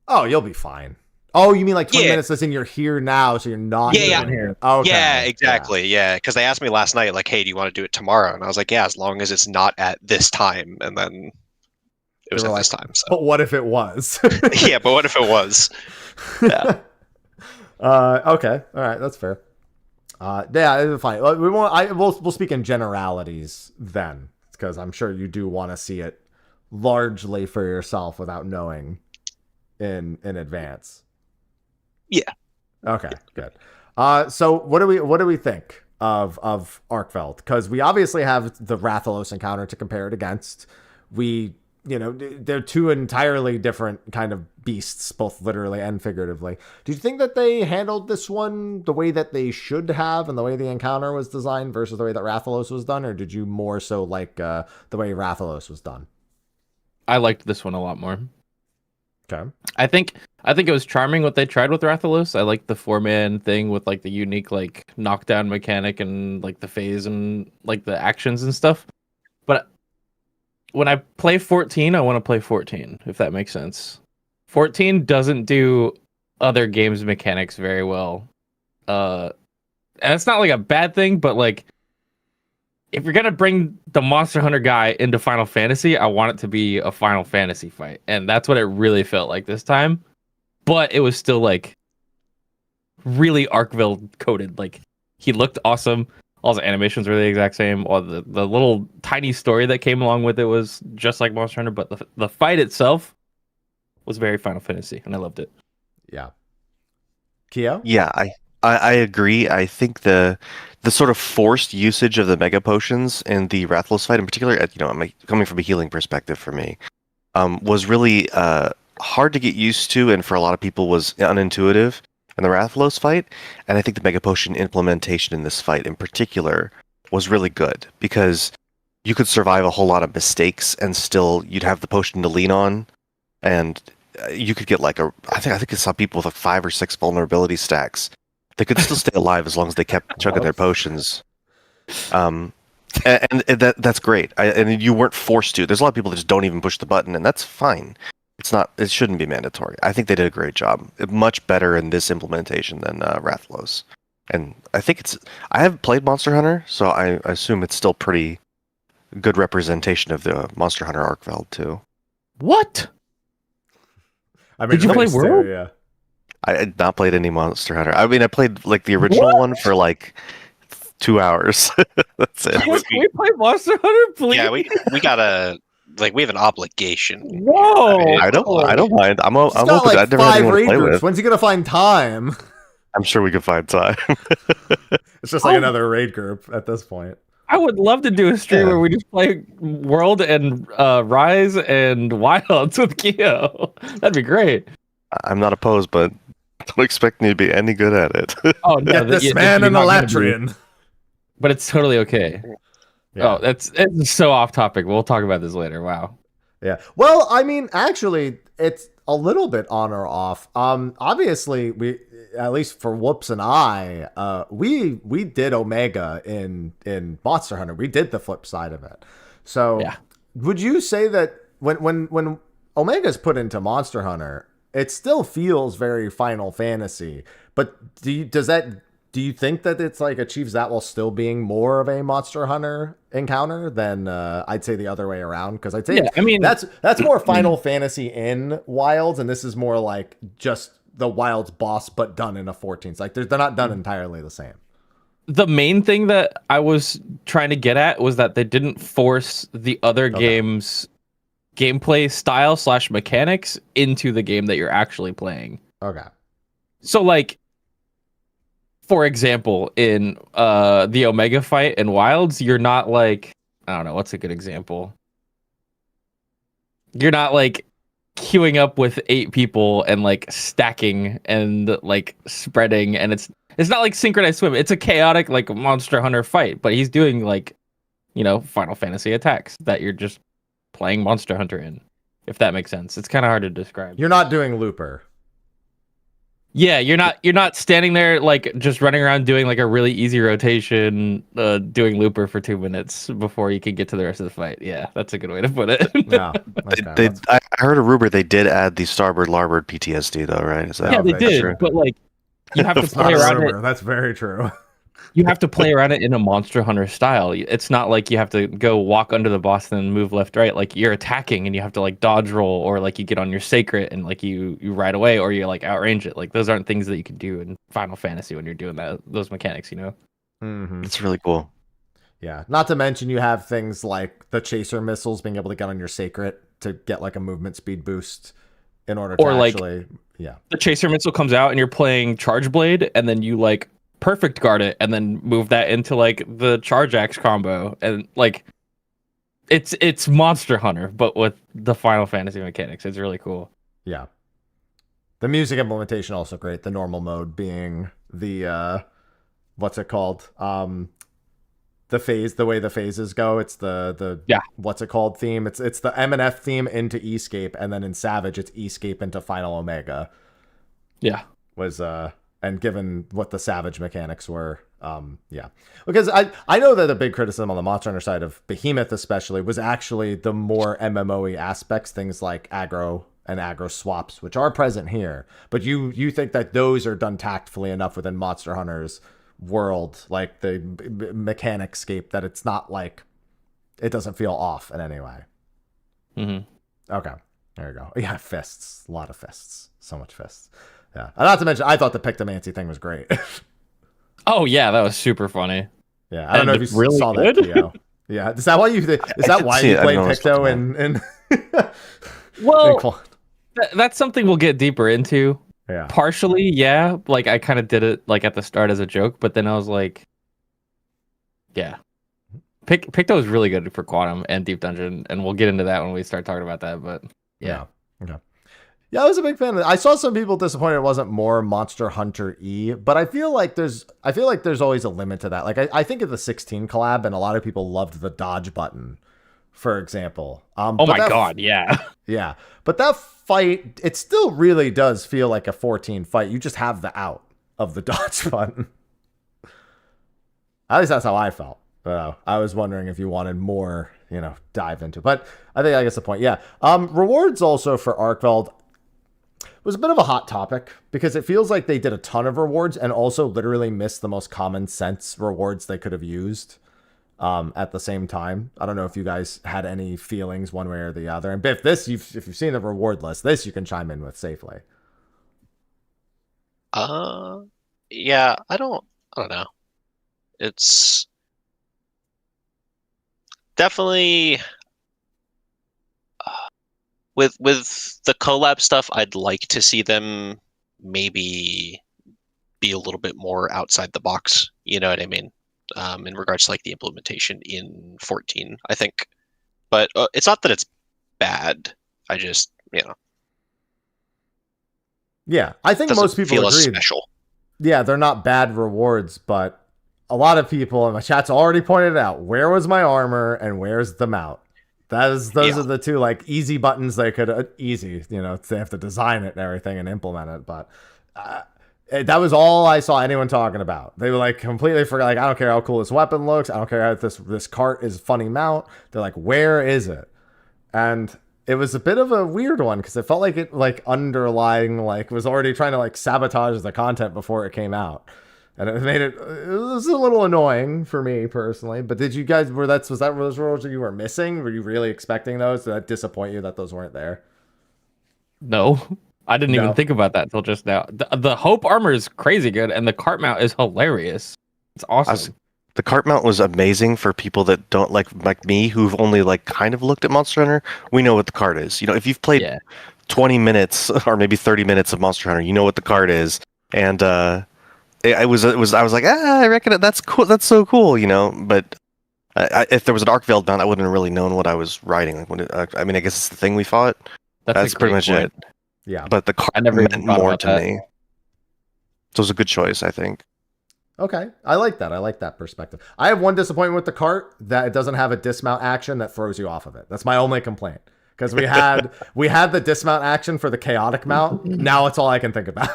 Oh, you'll be fine. Oh, you mean like 20 minutes as in you're here now, so you're not in here. Okay. Yeah, exactly. Yeah, because they asked me last night, like, hey, do you want to do it tomorrow? And I was like, yeah, as long as it's not at this time. And then it was at this time. So. But what if it was? Yeah, but what if it was? Yeah. Okay. All right. That's fair. Yeah, it's fine. We'll speak in generalities then, because I'm sure you do want to see it largely for yourself without knowing in advance. Yeah. Okay, good. So what do we think of Arkfeld? Because we obviously have the Rathalos encounter to compare it against. We, they're two entirely different kind of beasts, both literally and figuratively. Do you think that they handled this one the way that they should have, and the way the encounter was designed versus the way that Rathalos was done, or did you more so like the way Rathalos was done? I liked this one a lot more. Okay. I think it was charming what they tried with Rathalos. I like the 4-man thing with like the unique like knockdown mechanic and like the phase and like the actions and stuff. But when I play 14, I want to play 14, if that makes sense. 14 doesn't do other games mechanics very well. And it's not like a bad thing, but like if you're gonna bring the Monster Hunter guy into Final Fantasy, I want it to be a Final Fantasy fight, and that's what it really felt like this time. But it was still like really Arkville coded. Like he looked awesome. All the animations were the exact same. All the little tiny story that came along with it was just like Monster Hunter, but the fight itself was very Final Fantasy, and I loved it. Yeah. Kyo? Yeah, I agree. I think the sort of forced usage of the Mega Potions in the Rathalos fight, in particular, coming from a healing perspective for me, was really hard to get used to, and for a lot of people was unintuitive in the Rathalos fight. And I think the Mega Potion implementation in this fight in particular was really good, because you could survive a whole lot of mistakes and still you'd have the potion to lean on, and you could get like I think I saw people with like 5 or 6 vulnerability stacks. They could still stay alive as long as they kept chugging their potions. And that's great. And you weren't forced to. There's a lot of people that just don't even push the button, and that's fine. It shouldn't be mandatory. I think they did a great job. Much better in this implementation than Rathalos. And I have played Monster Hunter, so I assume it's still pretty good representation of the Monster Hunter Arkveld too. What? I mean, did you play World? Yeah. I had not played any Monster Hunter. I mean, I played like the original one for like 2 hours. That's it. Can we play Monster Hunter, please? Yeah, we gotta we have an obligation. Whoa! I don't mind. I'm He's open. got like I've never 5 had anyone to raid play groups. with. When's he gonna find time? I'm sure we could find time. It's just like another raid group at this point. I would love to do a stream where we just play World and Rise and Wilds with Kyo. That'd be great. I'm not opposed, but don't expect me to be any good at it. Oh no, Get this man an Elatrian. But it's totally okay. Yeah. Oh, it's so off topic. We'll talk about this later. Wow. Yeah. Well, I mean, actually, it's a little bit on or off. Obviously, we, at least for Whoops and I, we did Omega in Monster Hunter. We did the flip side of it. So, yeah. Would you say that when Omega's put into Monster Hunter, it still feels very Final Fantasy? But do you think that it's like achieves that while still being more of a Monster Hunter encounter than I'd say the other way around? Because I'd say that's more Final Fantasy in Wilds, and this is more like just the Wilds boss, but done in a 14. Like they're not done entirely the same. The main thing that I was trying to get at was that they didn't force the other game's gameplay style / mechanics into the game that you're actually playing. Okay. So like, for example, in the Omega fight in Wilds, you're not like, I don't know, what's a good example? You're not like queuing up with 8 people and like stacking and like spreading, and it's not like synchronized swim. It's a chaotic like Monster Hunter fight, but he's doing like, Final Fantasy attacks that you're just playing Monster Hunter in, if that makes sense. It's kind of hard to describe. You're not doing Looper. Yeah, you're not standing there like just running around doing like a really easy rotation, doing Looper for 2 minutes before you can get to the rest of the fight. Yeah, that's a good way to put it. Yeah. Okay. I heard a rumor they did add the starboard larboard PTSD though, right? Is that Yeah, they did, true? but like you have to It's not play a around rumor. it. That's very true. You have to play around it in a Monster Hunter style. It's not like you have to go walk under the boss and then move left, right. Like you're attacking and you have to like dodge roll, or like you get on your sacred and like you ride away, or you like outrange it. Like those aren't things that you can do in Final Fantasy when you're doing those mechanics, Mm-hmm. It's really cool. Yeah. Not to mention you have things like the chaser missiles, being able to get on your sacred to get like a movement speed boost in order to or actually, the Chaser missile comes out and you're playing Charge Blade, and then you like perfect guard it and then move that into like the charge axe combo, and like it's Monster Hunter but with the Final Fantasy mechanics. It's really cool. Yeah. The music implementation also great. The normal mode being the what's it called? The way the phases go. It's the what's it called theme. It's the M&F theme into Escape, and then in Savage it's Escape into Final Omega. Yeah. Was and given what the Savage mechanics were, yeah. Because I know that a big criticism on the Monster Hunter side of Behemoth especially was actually the more MMO-y aspects, things like aggro and aggro swaps, which are present here. But you think that those are done tactfully enough within Monster Hunter's world, like the mechanic scape, that it's not like it doesn't feel off in any way. Mm-hmm. Okay, there you go. Yeah, fists, a lot of fists, so much fists. Yeah, and not to mention, I thought the Pictomancy thing was great. Oh yeah, that was super funny. Yeah, I don't know if you really saw good? that, Theo. Yeah, is that why you play Picto and well, that's something we'll get deeper into. Yeah. Partially, yeah. Like I kind of did it like at the start as a joke, but then I was like, yeah. Picto is really good for Quantum and Deep Dungeon, and we'll get into that when we start talking about that, but yeah. Okay. Yeah, I was a big fan of it. I saw some people disappointed it wasn't more Monster Hunter-y, but I feel like there's always a limit to that. Like I think of the 16 collab, and a lot of people loved the dodge button, for example. Oh my god, yeah. Yeah. But that fight, it still really does feel like a 14 fight. You just have the out of the dodge button. At least that's how I felt. I was wondering if you wanted more, dive into. But I guess the point, yeah. Rewards also for Arkveld was a bit of a hot topic because it feels like they did a ton of rewards and also literally missed the most common sense rewards they could have used at the same time. I don't know if you guys had any feelings one way or the other. And Biff, if you've seen the reward list, this you can chime in with safely. Yeah, I don't know. It's definitely with the collab stuff, I'd like to see them maybe be a little bit more outside the box. You know what I mean? In regards to like the implementation in 14, I think. But it's not that it's bad. I just, Yeah, I think most people feel agree. Special. Yeah, they're not bad rewards, but a lot of people in my chat's already pointed out, where was my armor and where's the mount? Those are the two like easy buttons they could easy. They have to design it and everything and implement it, but that was all I saw anyone talking about. They were like completely forgot. Like, I don't care how cool this weapon looks. I don't care how this cart is funny mount. They're like, where is it? And it was a bit of a weird one because it felt like it like underlying like was already trying to like sabotage the content before it came out. And it made it was a little annoying for me personally. But did you guys was that those rules that you were missing? Were you really expecting those? Did that disappoint you that those weren't there? No, I didn't even think about that until just now. The Hope armor is crazy good, and the cart mount is hilarious. It's awesome. The cart mount was amazing for people that don't like me, who've only like kind of looked at Monster Hunter. We know what the cart is. If you've played 20 minutes or maybe 30 minutes of Monster Hunter, you know what the cart is. And I was like, I reckon that's cool. That's so cool, But if there was an Arkveld mount, I wouldn't have really known what I was riding. Like, I guess it's the thing we fought. That's pretty much it. Yeah. But the cart meant more to me. So it was a good choice, I think. Okay. I like that. I like that perspective. I have one disappointment with the cart, that it doesn't have a dismount action that throws you off of it. That's my only complaint. Because we had the dismount action for the chaotic mount. Now it's all I can think about.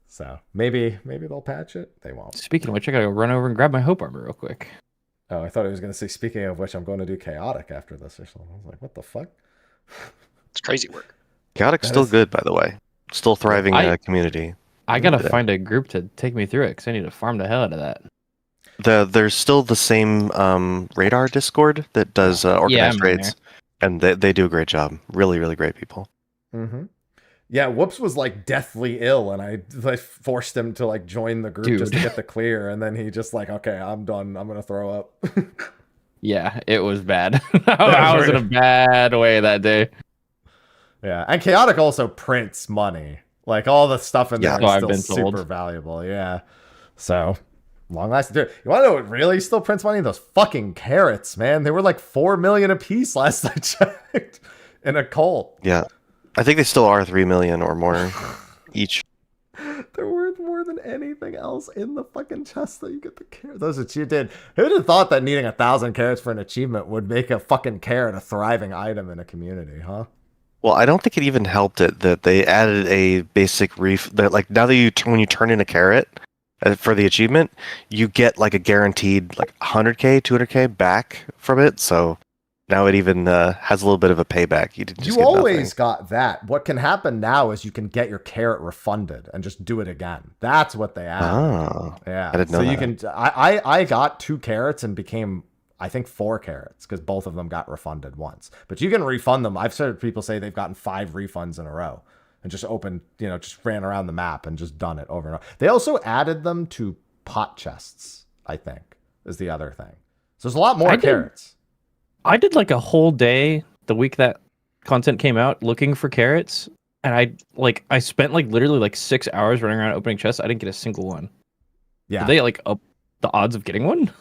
So maybe they'll patch it. They won't. Speaking of which, I gotta go run over and grab my Hope armor real quick. Oh, I thought he was going to say, speaking of which, I'm going to do chaotic after this or something. I was like, what the fuck? It's crazy work. Chaotic's still good, by the way. Still thriving community. I gotta find a group to take me through it because I need to farm the hell out of that. There's still the same radar Discord that does organized raids, and they do a great job. Really, really great people. Mm-hmm. Yeah, Whoops was like deathly ill, and I forced him to like join the group just to get the clear, and then he just like, okay, I'm done. I'm gonna throw up. Yeah, it was bad. I was in a bad way that day. Yeah, and Chaotic also prints money. Like all the stuff in Yeah. there So is I've still been super told. valuable. Yeah. So long lasting. Dude, you want to know what really still prints money? Those fucking carrots, man. They were like 4 million a piece last I checked in a cult. Yeah. I think they still are 3 million or more each. They're worth more than anything else in the fucking chest that you get the carrot. Those are you did. Who'd have thought that needing 1,000 carrots for an achievement would make a fucking carrot a thriving item in a community, huh? Well, I don't think it even helped it that they added a basic reef that like now that when you turn in a carrot for the achievement, you get like a guaranteed like 100k, 200k back from it. So now it even has a little bit of a payback. You didn't just You get always nothing. got that. What can happen now is you can get your carrot refunded and just do it again. That's what they added. Oh, Yeah. I didn't know so you that. can I got 2 carrots and became I think 4 carrots because both of them got refunded once. But you can refund them. I've heard people say they've gotten 5 refunds in a row and just opened, just ran around the map and just done it over and over. They also added them to pot chests, I think, is the other thing. So there's a lot more carrots. I did like a whole day the week that content came out looking for carrots, and I spent like literally like 6 hours running around opening chests. I didn't get a single one. Yeah. Did they like up the odds of getting one?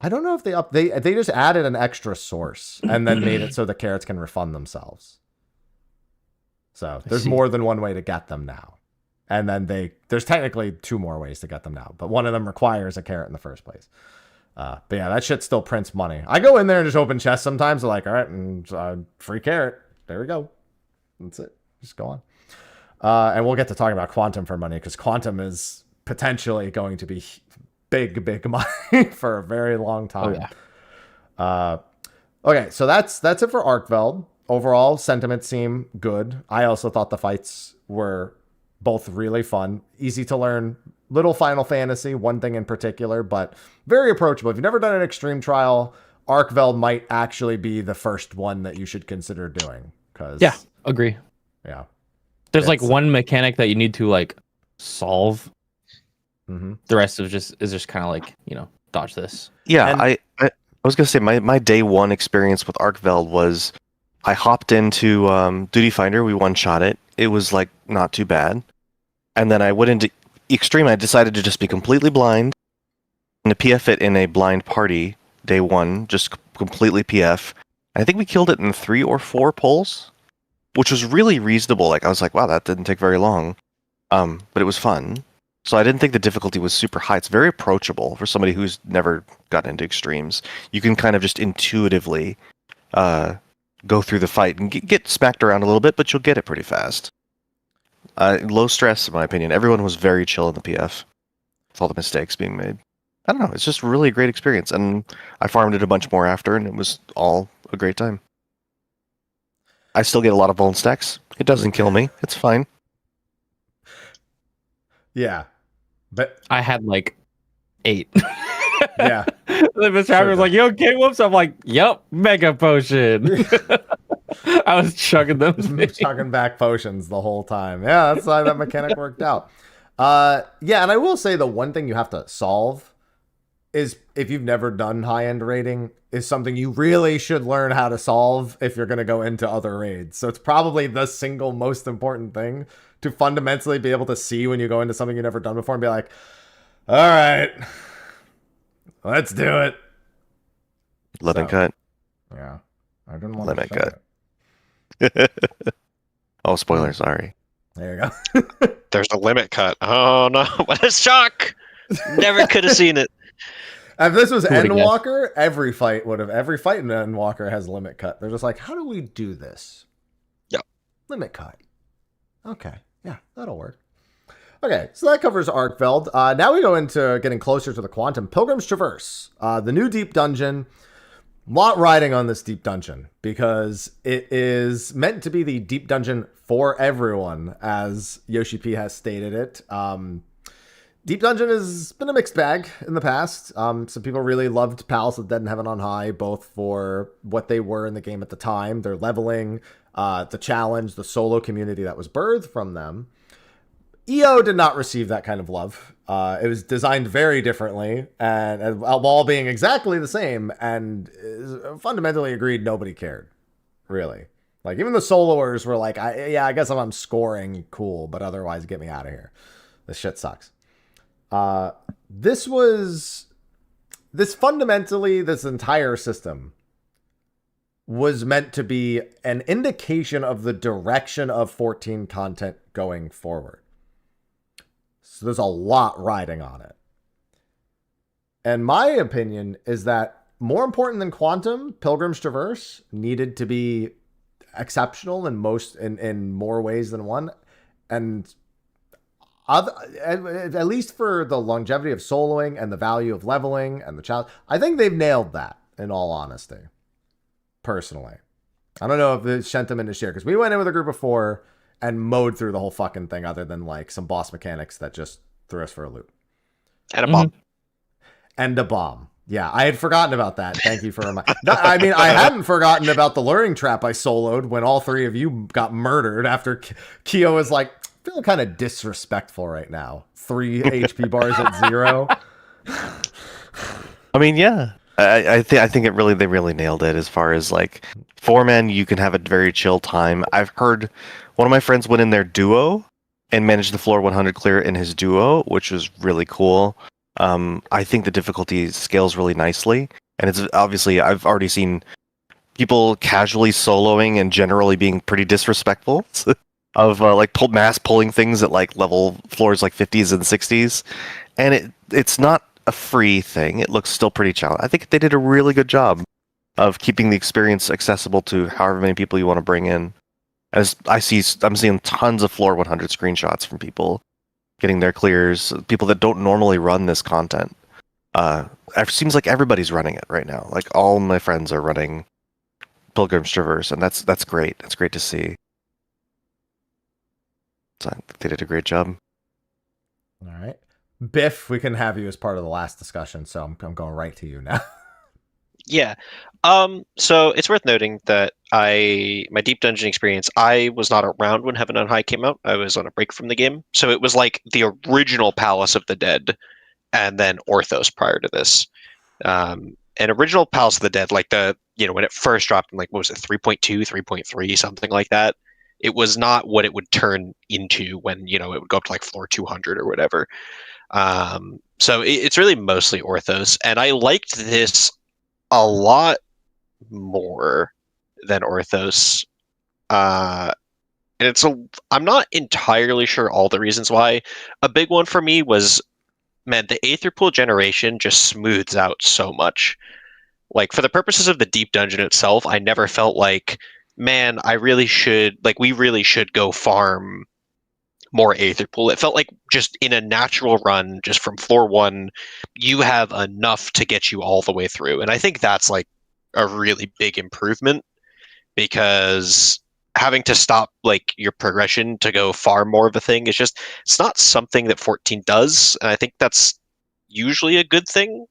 I don't know if they just added an extra source and then made it so the carrots can refund themselves. So there's more than one way to get them now. And then there's technically 2 more ways to get them now, but one of them requires a carrot in the first place. But yeah, that shit still prints money. I go in there and just open chests sometimes. They're like, all right, and free carrot. There we go. That's it. Just go on. And we'll get to talking about Qunatum for money because Qunatum is potentially going to be big money for a very long time. Oh, yeah. Okay, so that's it for Arkveld. Overall, sentiments seem good. I also thought the fights were both really fun, easy to learn. Little Final Fantasy, one thing in particular, but very approachable. If you've never done an extreme trial, Arkveld might actually be the first one that you should consider doing. Yeah, agree. Yeah. There's like one mechanic that you need to like solve. Mm-hmm. The rest is just kind of like, dodge this. Yeah, And- I was gonna say my day one experience with Arkveld was I hopped into Duty Finder. We one shot it. It was like not too bad, and then I went into Extreme. I decided to just be completely blind and to PF it in a blind party day one, just completely PF. I think we killed it in 3 or 4 pulls, which was really reasonable. Like I was like, wow, that didn't take very long, but it was fun. So I didn't think the difficulty was super high. It's very approachable for somebody who's never gotten into extremes. You can kind of just intuitively go through the fight and get smacked around a little bit, but you'll get it pretty fast. Low stress, in my opinion. Everyone was very chill in the PF with all the mistakes being made. I don't know. It's just really a great experience. And I farmed it a bunch more after, and it was all a great time. I still get a lot of bone stacks. It doesn't kill me. It's fine. Yeah. But I had like 8. yeah. Then Mr. Hammer was like, yo, K whoops. I'm like, yep, mega potion. I was chugging them. Chugging back potions the whole time. Yeah, that's how that mechanic worked out. Yeah, and I will say the one thing you have to solve is if you've never done high-end raiding is something you really should learn how to solve if you're going to go into other raids. So it's probably the single most important thing to fundamentally be able to see when you go into something you've never done before and be like, all right, let's do it. Lemon cut. Yeah. I didn't want Lemon to show cut. it. Oh, spoiler, sorry. There you go. There's a limit cut. Oh no, what a shock! Never could have seen it. If this was Who would've Endwalker, every fight in Endwalker has limit cut. They're just like, how do we do this? Yep. Limit cut. Okay. Yeah, that'll work. Okay, so that covers Arkveld. Now we go into getting closer to the Qunatum. Pilgrim's Traverse. The new deep dungeon. Lot riding on this deep dungeon because it is meant to be the deep dungeon for everyone, as Yoshi P has stated it. Deep Dungeon has been a mixed bag in the past. Some people really loved Palace of Dead and Heaven on High, both for what they were in the game at the time, their leveling, the challenge, the solo community that was birthed from them. EO did not receive that kind of love. It was designed very differently, and while being exactly the same, and fundamentally agreed nobody cared, really. Like, even the soloers were like, I guess if I'm scoring, cool, but otherwise get me out of here. This shit sucks. This entire system was meant to be an indication of the direction of 14 content going forward. So there's a lot riding on it. And my opinion is that more important than Quantum, Pilgrim's Traverse needed to be exceptional in more ways than one. And at least for the longevity of soloing and the value of leveling and the challenge, I think they've nailed that, in all honesty. Personally. I don't know if the sentiment is shared, because we went in with a group of 4 and mowed through the whole fucking thing, other than like some boss mechanics that just threw us for a loop. And a bomb. And a bomb. Yeah, I had forgotten about that. Thank you for reminding. I mean, I hadn't forgotten about the luring trap I soloed when all 3 of you got murdered after Keo was like, feeling kind of disrespectful right now. 3 HP bars at 0. I mean, yeah. I think they really nailed it as far as like 4-man, you can have a very chill time. I've heard one of my friends went in their duo and managed the floor 100 clear in his duo, which was really cool. I think the difficulty scales really nicely, and it's obviously I've already seen people casually soloing and generally being pretty disrespectful of like mass pulling things at like level floors like 50s and 60s, and it's not a free thing. It looks still pretty challenging. I think they did a really good job of keeping the experience accessible to however many people you want to bring in. As I'm seeing tons of floor 100 screenshots from people getting their clears, people that don't normally run this content. It seems like everybody's running it right now. Like all my friends are running Pilgrim's Traverse, and that's great. That's great to see. So I think they did a great job. All right. Biff, we can have you as part of the last discussion, so I'm going right to you now. Yeah. So it's worth noting that my deep dungeon experience, I was not around when Heaven on High came out. I was on a break from the game. So it was like the original Palace of the Dead and then Orthos prior to this. And original Palace of the Dead, like when it first dropped in like, what was it, 3.2, 3.3, something like that. It was not what it would turn into when, it would go up to like floor 200 or whatever. So it's really mostly Orthos, and I liked this a lot more than Orthos. And I'm not entirely sure all the reasons why. A big one for me was, man, the Aether Pool generation just smooths out so much. Like, for the purposes of the deep dungeon itself, I never felt like, man, we really should go farm more Aether Pool. It felt like just in a natural run, just from floor 1, you have enough to get you all the way through. And I think that's like a really big improvement, because having to stop like your progression to go farm more of a thing is just, it's not something that 14 does. And I think that's usually a good thing,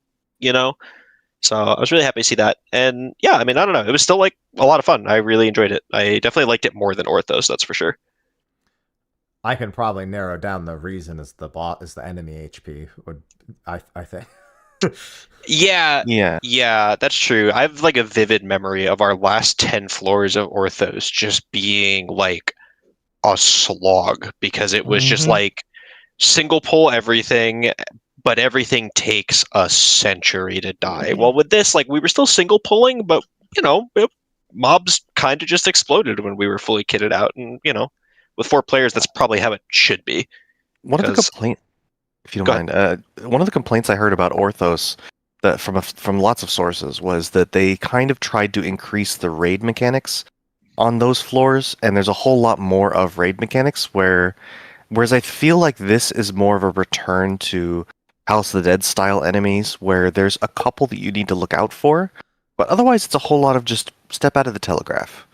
So I was really happy to see that. And yeah, I mean, I don't know. It was still like a lot of fun. I really enjoyed it. I definitely liked it more than Orthos, that's for sure. I can probably narrow down the reason is the enemy HP. I think. Yeah, that's true. I have like a vivid memory of our last 10 floors of Orthos just being like a slog, because it was just like single pull everything, but everything takes a century to die. Well, with this, like, we were still single pulling, but mobs kind of just exploded when we were fully kitted out, and with 4 players, that's probably how it should be. One of the complaints, if you don't mind, one of the complaints I heard about Orthos that from lots of sources was that they kind of tried to increase the raid mechanics on those floors, and there's a whole lot more of raid mechanics, whereas I feel like this is more of a return to House of the Dead style enemies, where there's a couple that you need to look out for, but otherwise it's a whole lot of just step out of the telegraph.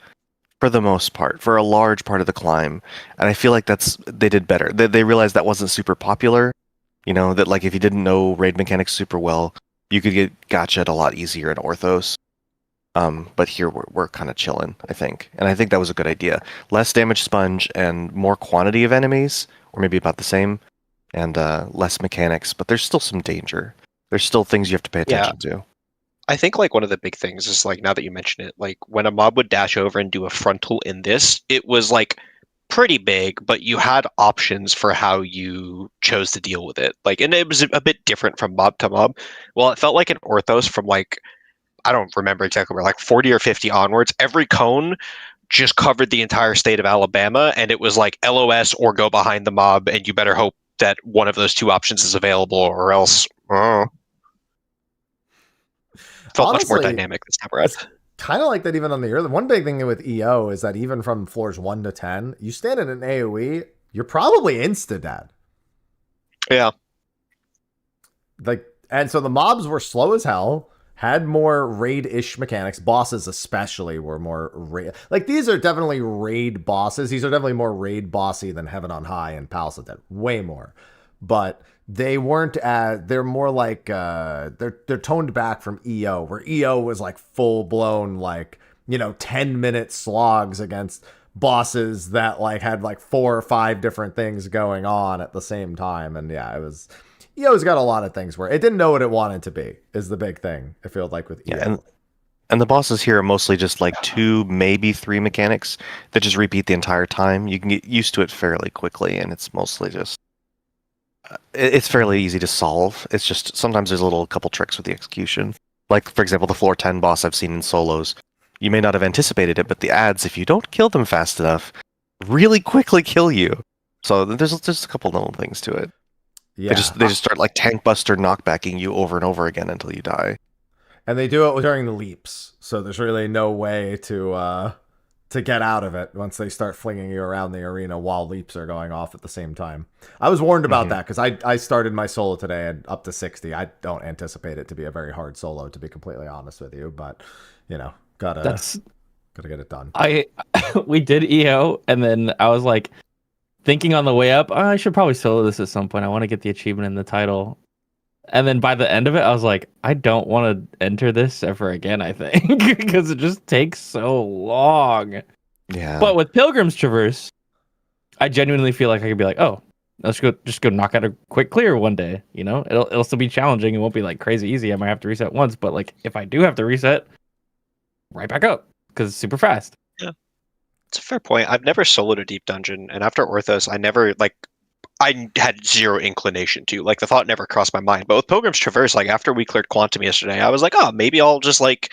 For the most part, for a large part of the climb. And I feel like they did better. They realized that wasn't super popular. That like if you didn't know raid mechanics super well, you could get gotcha'd a lot easier in Orthos. But here we're kind of chilling, I think. And I think that was a good idea. Less damage sponge and more quantity of enemies, or maybe about the same, and less mechanics, but there's still some danger. There's still things you have to pay attention to. I think like one of the big things is like now that you mention it, like when a mob would dash over and do a frontal in this, it was like pretty big, but you had options for how you chose to deal with it. Like, and it was a bit different from mob to mob. Well, it felt like an Orthos from like I don't remember exactly where, like 40 or 50 onwards. Every cone just covered the entire state of Alabama, and it was like LOS or go behind the mob, and you better hope that one of those two options is available, or else. Felt much more Honestly, dynamic this time around. It's kind of like that even on the early. One big thing with EO is that even from floors 1 to 10, you stand in an AoE, you're probably insta-dead. Yeah. Like, and so the mobs were slow as hell, had more raid-ish mechanics. Bosses especially were more raid. Like, these are definitely raid bosses. These are definitely more raid bossy than Heaven on High and Palace of Dead. Way more. But they weren't as, they're more like, they're toned back from EO, where EO was like full-blown, like, 10-minute slogs against bosses that like had like 4 or 5 different things going on at the same time. And yeah, it was... EO's got a lot of things where it didn't know what it wanted to be, is the big thing, it feels like with EO. Yeah, and the bosses here are mostly just like 2, maybe 3 mechanics that just repeat the entire time. You can get used to it fairly quickly, and it's mostly just... it's fairly easy to solve. It's just sometimes there's a couple tricks with the execution. Like, for example, the floor 10 boss I've seen in solos. You may not have anticipated it, but the ads, if you don't kill them fast enough, really quickly kill you. So there's a couple little things to it. Yeah. They just start like tank buster knockbacking you over and over again until you die. And they do it during the leaps, so there's really no way to get out of it once they start flinging you around the arena while leaps are going off at the same time. I was warned about that because I started my solo today at up to 60. I don't anticipate it to be a very hard solo, to be completely honest with you, but gotta get it done. We did EO, and then I was like, thinking on the way up, I should probably solo this at some point. I want to get the achievement in the title. And then by the end of it, I was like, I don't want to enter this ever again, I think, because it just takes so long. Yeah. But with Pilgrim's Traverse, I genuinely feel like I could be like, oh, let's go knock out a quick clear one day. It'll still be challenging. It won't be like crazy easy. I might have to reset once, but like if I do have to reset, right back up because it's super fast. Yeah. It's a fair point. I've never soloed a deep dungeon, and after Orthos, I had zero inclination to. Like, the thought never crossed my mind. But with Pilgrim's Traverse, like, after we cleared Qunatum yesterday, I was like, oh, maybe I'll just, like,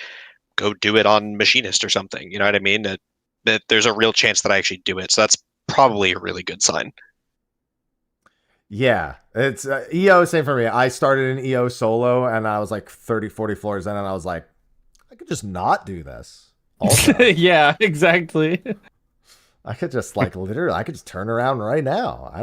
go do it on Machinist or something. You know what I mean? That there's a real chance that I actually do it. So that's probably a really good sign. Yeah. It's EO, same for me. I started an EO solo, and I was, like, 30, 40 floors in, and I was like, I could just not do this. Also. Yeah, exactly. I could just literally, I could just turn around right now. I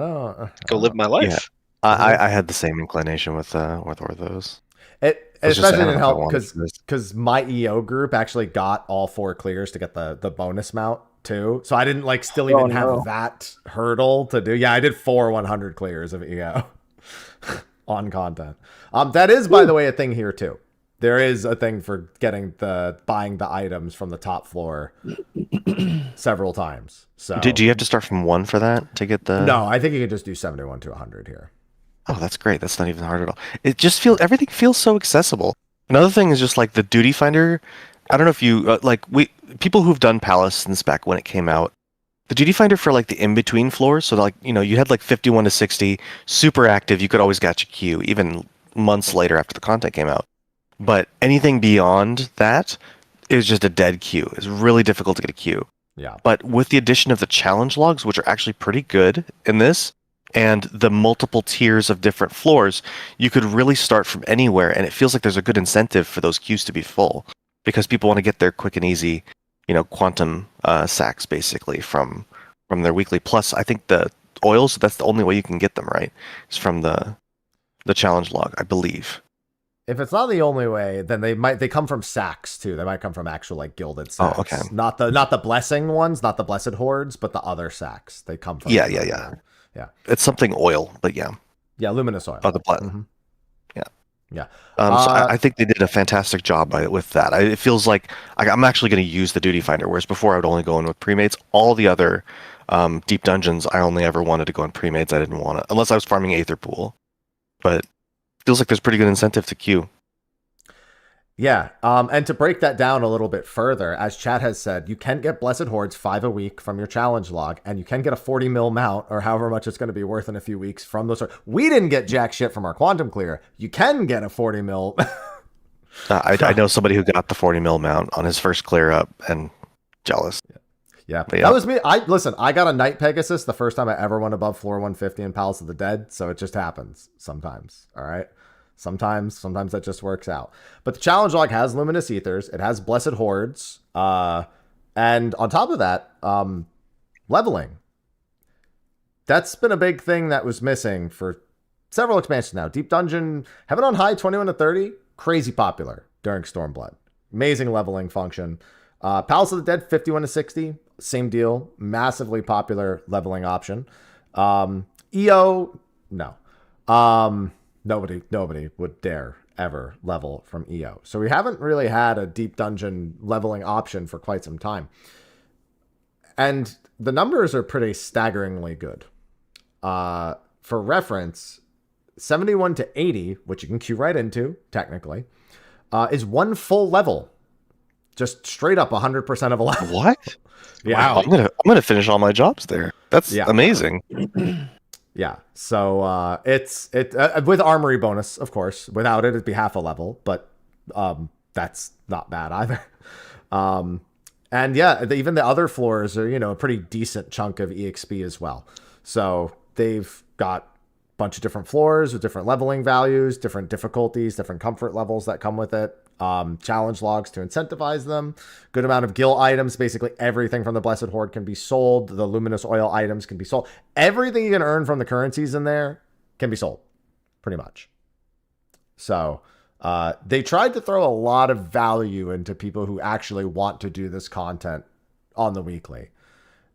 don't live my life. Yeah. I had the same inclination with Orthos. It especially didn't help because my EO group actually got all 4 clears to get the bonus mount too. So I didn't still even have that hurdle to do. Yeah, I did 4 100 clears of EO on content. That is, by the way, a thing here too. There is a thing for buying the items from the top floor several times. So do you have to start from 1 for that to get the? No, I think you can just do 71 to 100 here. Oh, that's great. That's not even hard at all. It just everything feels so accessible. Another thing is just like the duty finder. I don't know if you people who've done Palace and Spec when it came out. The duty finder for the in between floors. So you had 51 to 60, super active. You could always get your queue even months later after the content came out. But anything beyond that is just a dead queue. It's really difficult to get a queue. Yeah. But with the addition of the challenge logs, which are actually pretty good in this, and the multiple tiers of different floors, you could really start from anywhere, and it feels like there's a good incentive for those queues to be full because people want to get their quick and easy, quantum sacks basically from their weekly. Plus, I think the oils, that's the only way you can get them, right? Is from the challenge log, I believe. If it's not the only way, then they come from sacks too. They might come from actual gilded sacks. Oh, okay. Not the blessing ones, not the blessed hordes, but the other sacks. They come from. Yeah. It's something oil, but yeah. Yeah, luminous oil. Oh, the blood. Mm-hmm. Yeah. So I think they did a fantastic job with that. It feels like I'm actually going to use the duty finder, whereas before I would only go in with premates. All the other deep dungeons, I only ever wanted to go in premates. I didn't want to, unless I was farming Aether Pool. But feels like there's pretty good incentive to queue. Yeah, and to break that down a little bit further, as Chad has said, you can get Blessed Hordes 5 a week from your challenge log, and you can get a 40 mil mount, or however much it's going to be worth in a few weeks from those. We didn't get jack shit from our Quantum Clear. You can get a 40 mil. I know somebody who got the 40 mil mount on his first clear up, and jealous. Yeah, But yeah. that was me. I got a Night Pegasus the first time I ever went above floor 150 in Palace of the Dead, so it just happens sometimes, all right? Sometimes that just works out. But the challenge log has Luminous Ethers. It has Blessed Hordes. And on top of that, leveling. That's been a big thing that was missing for several expansions now. Deep Dungeon, Heaven on High, 21 to 30, crazy popular during Stormblood. Amazing leveling function. Palace of the Dead, 51 to 60, same deal. Massively popular leveling option. EO, no. Nobody would dare ever level from EO. So we haven't really had a deep dungeon leveling option for quite some time. And the numbers are pretty staggeringly good. For reference, 71 to 80, which you can queue right into, technically, is one full level. Just straight up 100% of a level. What? Yeah. Wow, I'm gonna finish all my jobs there. That's amazing. Yeah, so it's with armory bonus, of course. Without it, it'd be half a level, but that's not bad either. And yeah, even the other floors are, a pretty decent chunk of EXP as well. So they've got a bunch of different floors with different leveling values, different difficulties, different comfort levels that come with it. Challenge logs to incentivize them. Good amount of guild items. Basically everything from the Blessed Horde can be sold. The Luminous Oil items can be sold. Everything you can earn from the currencies in there can be sold, pretty much. So they tried to throw a lot of value into people who actually want to do this content on the weekly.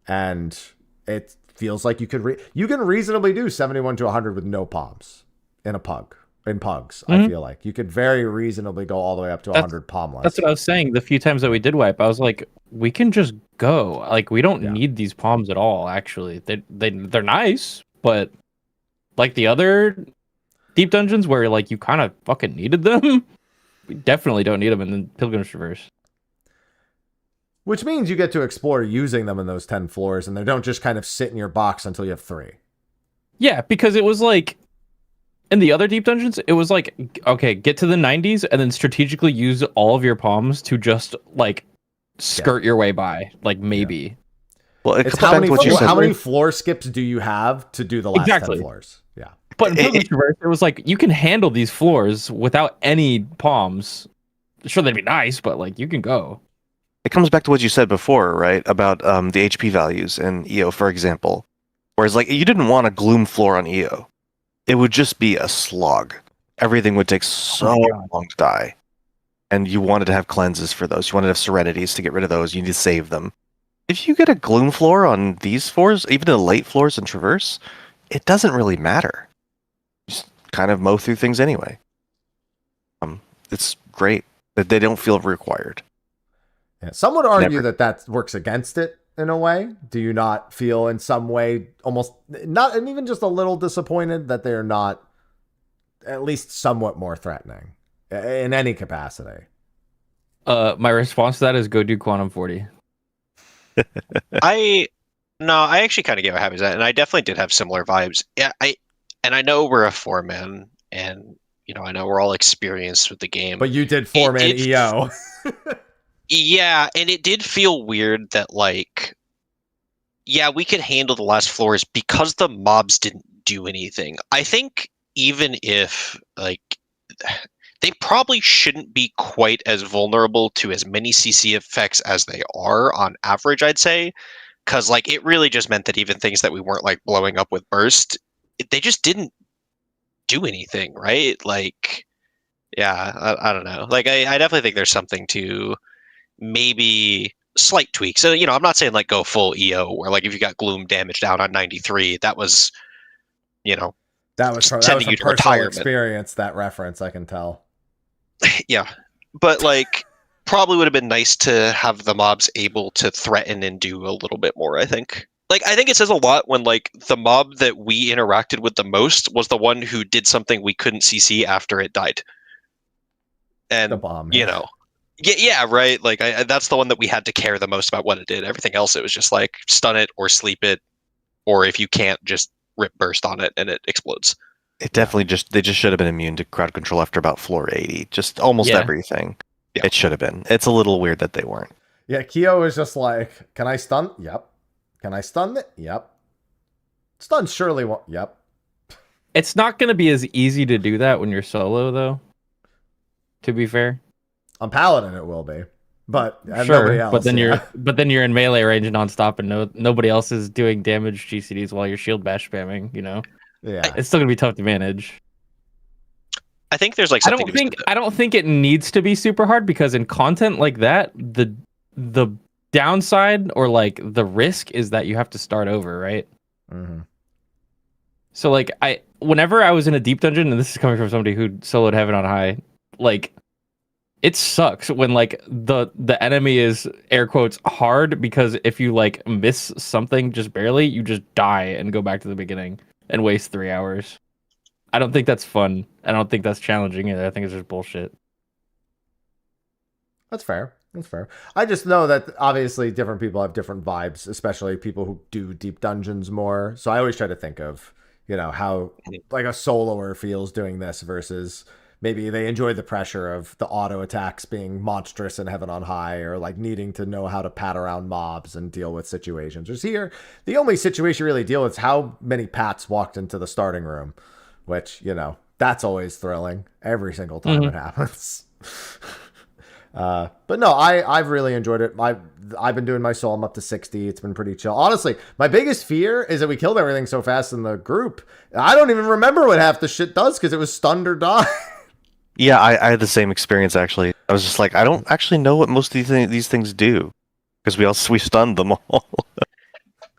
And it feels like you can reasonably do 71 to 100 with no palms in a pug. In pugs, I feel like you could very reasonably go all the way up to 100 palmless. That's what I was saying. The few times that we did wipe, I was like, we can just go. Like, we don't need these palms at all. Actually, they're nice, but like the other deep dungeons where like you kind of fucking needed them, we definitely don't need them in the Pilgrim's Traverse. Which means you get to explore using them in those 10 floors, and they don't just kind of sit in your box until you have 3. Yeah, because it was like. In the other deep dungeons, it was like, okay, get to the 90s and then strategically use all of your palms to just like skirt your way by, like maybe. Yeah. Well, it's how many floor skips do you have to do the last 10 floors? Yeah. But in Pilgrim's Traverse, it was like you can handle these floors without any palms. Sure, they'd be nice, but like you can go. It comes back to what you said before, right? About the HP values in EO, for example. Whereas like you didn't want a gloom floor on EO. It would just be a slog. Everything would take so long to die. And you wanted to have cleanses for those. You wanted to have serenities to get rid of those. You need to save them. If you get a gloom floor on these floors, even the late floors in Traverse, it doesn't really matter. You just kind of mow through things anyway. It's great that they don't feel required. Yeah. Some would argue that works against it. In a way, do you not feel in some way almost not, and even just a little disappointed that they're not at least somewhat more threatening in any capacity? My response to that is go do Quantum 40. I actually kind of get what happens, and I definitely did have similar vibes. Yeah, I know we're a 4-man, and I know we're all experienced with the game. But you did 4-man EO. Yeah, and it did feel weird that, like, yeah, we could handle the last floors because the mobs didn't do anything. I think even if, like, they probably shouldn't be quite as vulnerable to as many CC effects as they are on average, I'd say. Because, like, it really just meant that even things that we weren't, like, blowing up with burst, they just didn't do anything, right? Like, yeah, I don't know. Like, I definitely think there's something to maybe slight tweaks. So, I'm not saying like go full EO where like if you got gloom damage down on 93, that was, that was from personal experience, that reference, I can tell. Yeah. But like probably would have been nice to have the mobs able to threaten and do a little bit more, I think. Like, I think it says a lot when like the mob that we interacted with the most was the one who did something we couldn't CC after it died. And The bomb, you yeah. know, yeah, right. Like that's the one that we had to care the most about what it did. Everything else, it was just like stun it or sleep it, or if you can't, just rip burst on it and it explodes. It definitely they just should have been immune to crowd control after about floor 80. Just almost Yeah. everything. Yeah. It should have been. It's a little weird that they weren't. Yeah, Kyo is just like, can I stun? Yep. Can I stun it? Yep. Stun surely won't. Yep. It's not going to be as easy to do that when you're solo, though. To be fair, On Paladin it will be, but nobody sure. else. But then yeah. you're in melee range nonstop, and nobody else is doing damage GCDs while you're shield bash spamming. You know, Yeah. it's still gonna be tough to manage. I think there's like I something don't to be think said I don't think it needs to be super hard because in content like that, the downside or like the risk is that you have to start over, right? Mm-hmm. So like whenever I was in a deep dungeon, and this is coming from somebody who soloed Heaven on High, like it sucks when like the enemy is air quotes hard, because if you like miss something just barely, you just die and go back to the beginning and waste 3 hours. I don't think that's fun. I don't think that's challenging either. I think it's just bullshit. That's fair. That's fair. I just know that obviously different people have different vibes, especially people who do deep dungeons more. So I always try to think of, you know, how like a soloer feels doing this versus maybe they enjoy the pressure of the auto attacks being monstrous in Heaven on High, or like needing to know how to pat around mobs and deal with situations. Whereas here, the only situation you really deal with is how many pats walked into the starting room, which, you know, that's always thrilling every single time it happens. But no, I've really enjoyed it. I've been doing my soul. I'm up to 60. It's been pretty chill. Honestly, my biggest fear is that we killed everything so fast in the group. I don't even remember what half the shit does because it was stunned or die. Yeah, I had the same experience actually. I was just like, I don't actually know what most of these things do because we stunned them all.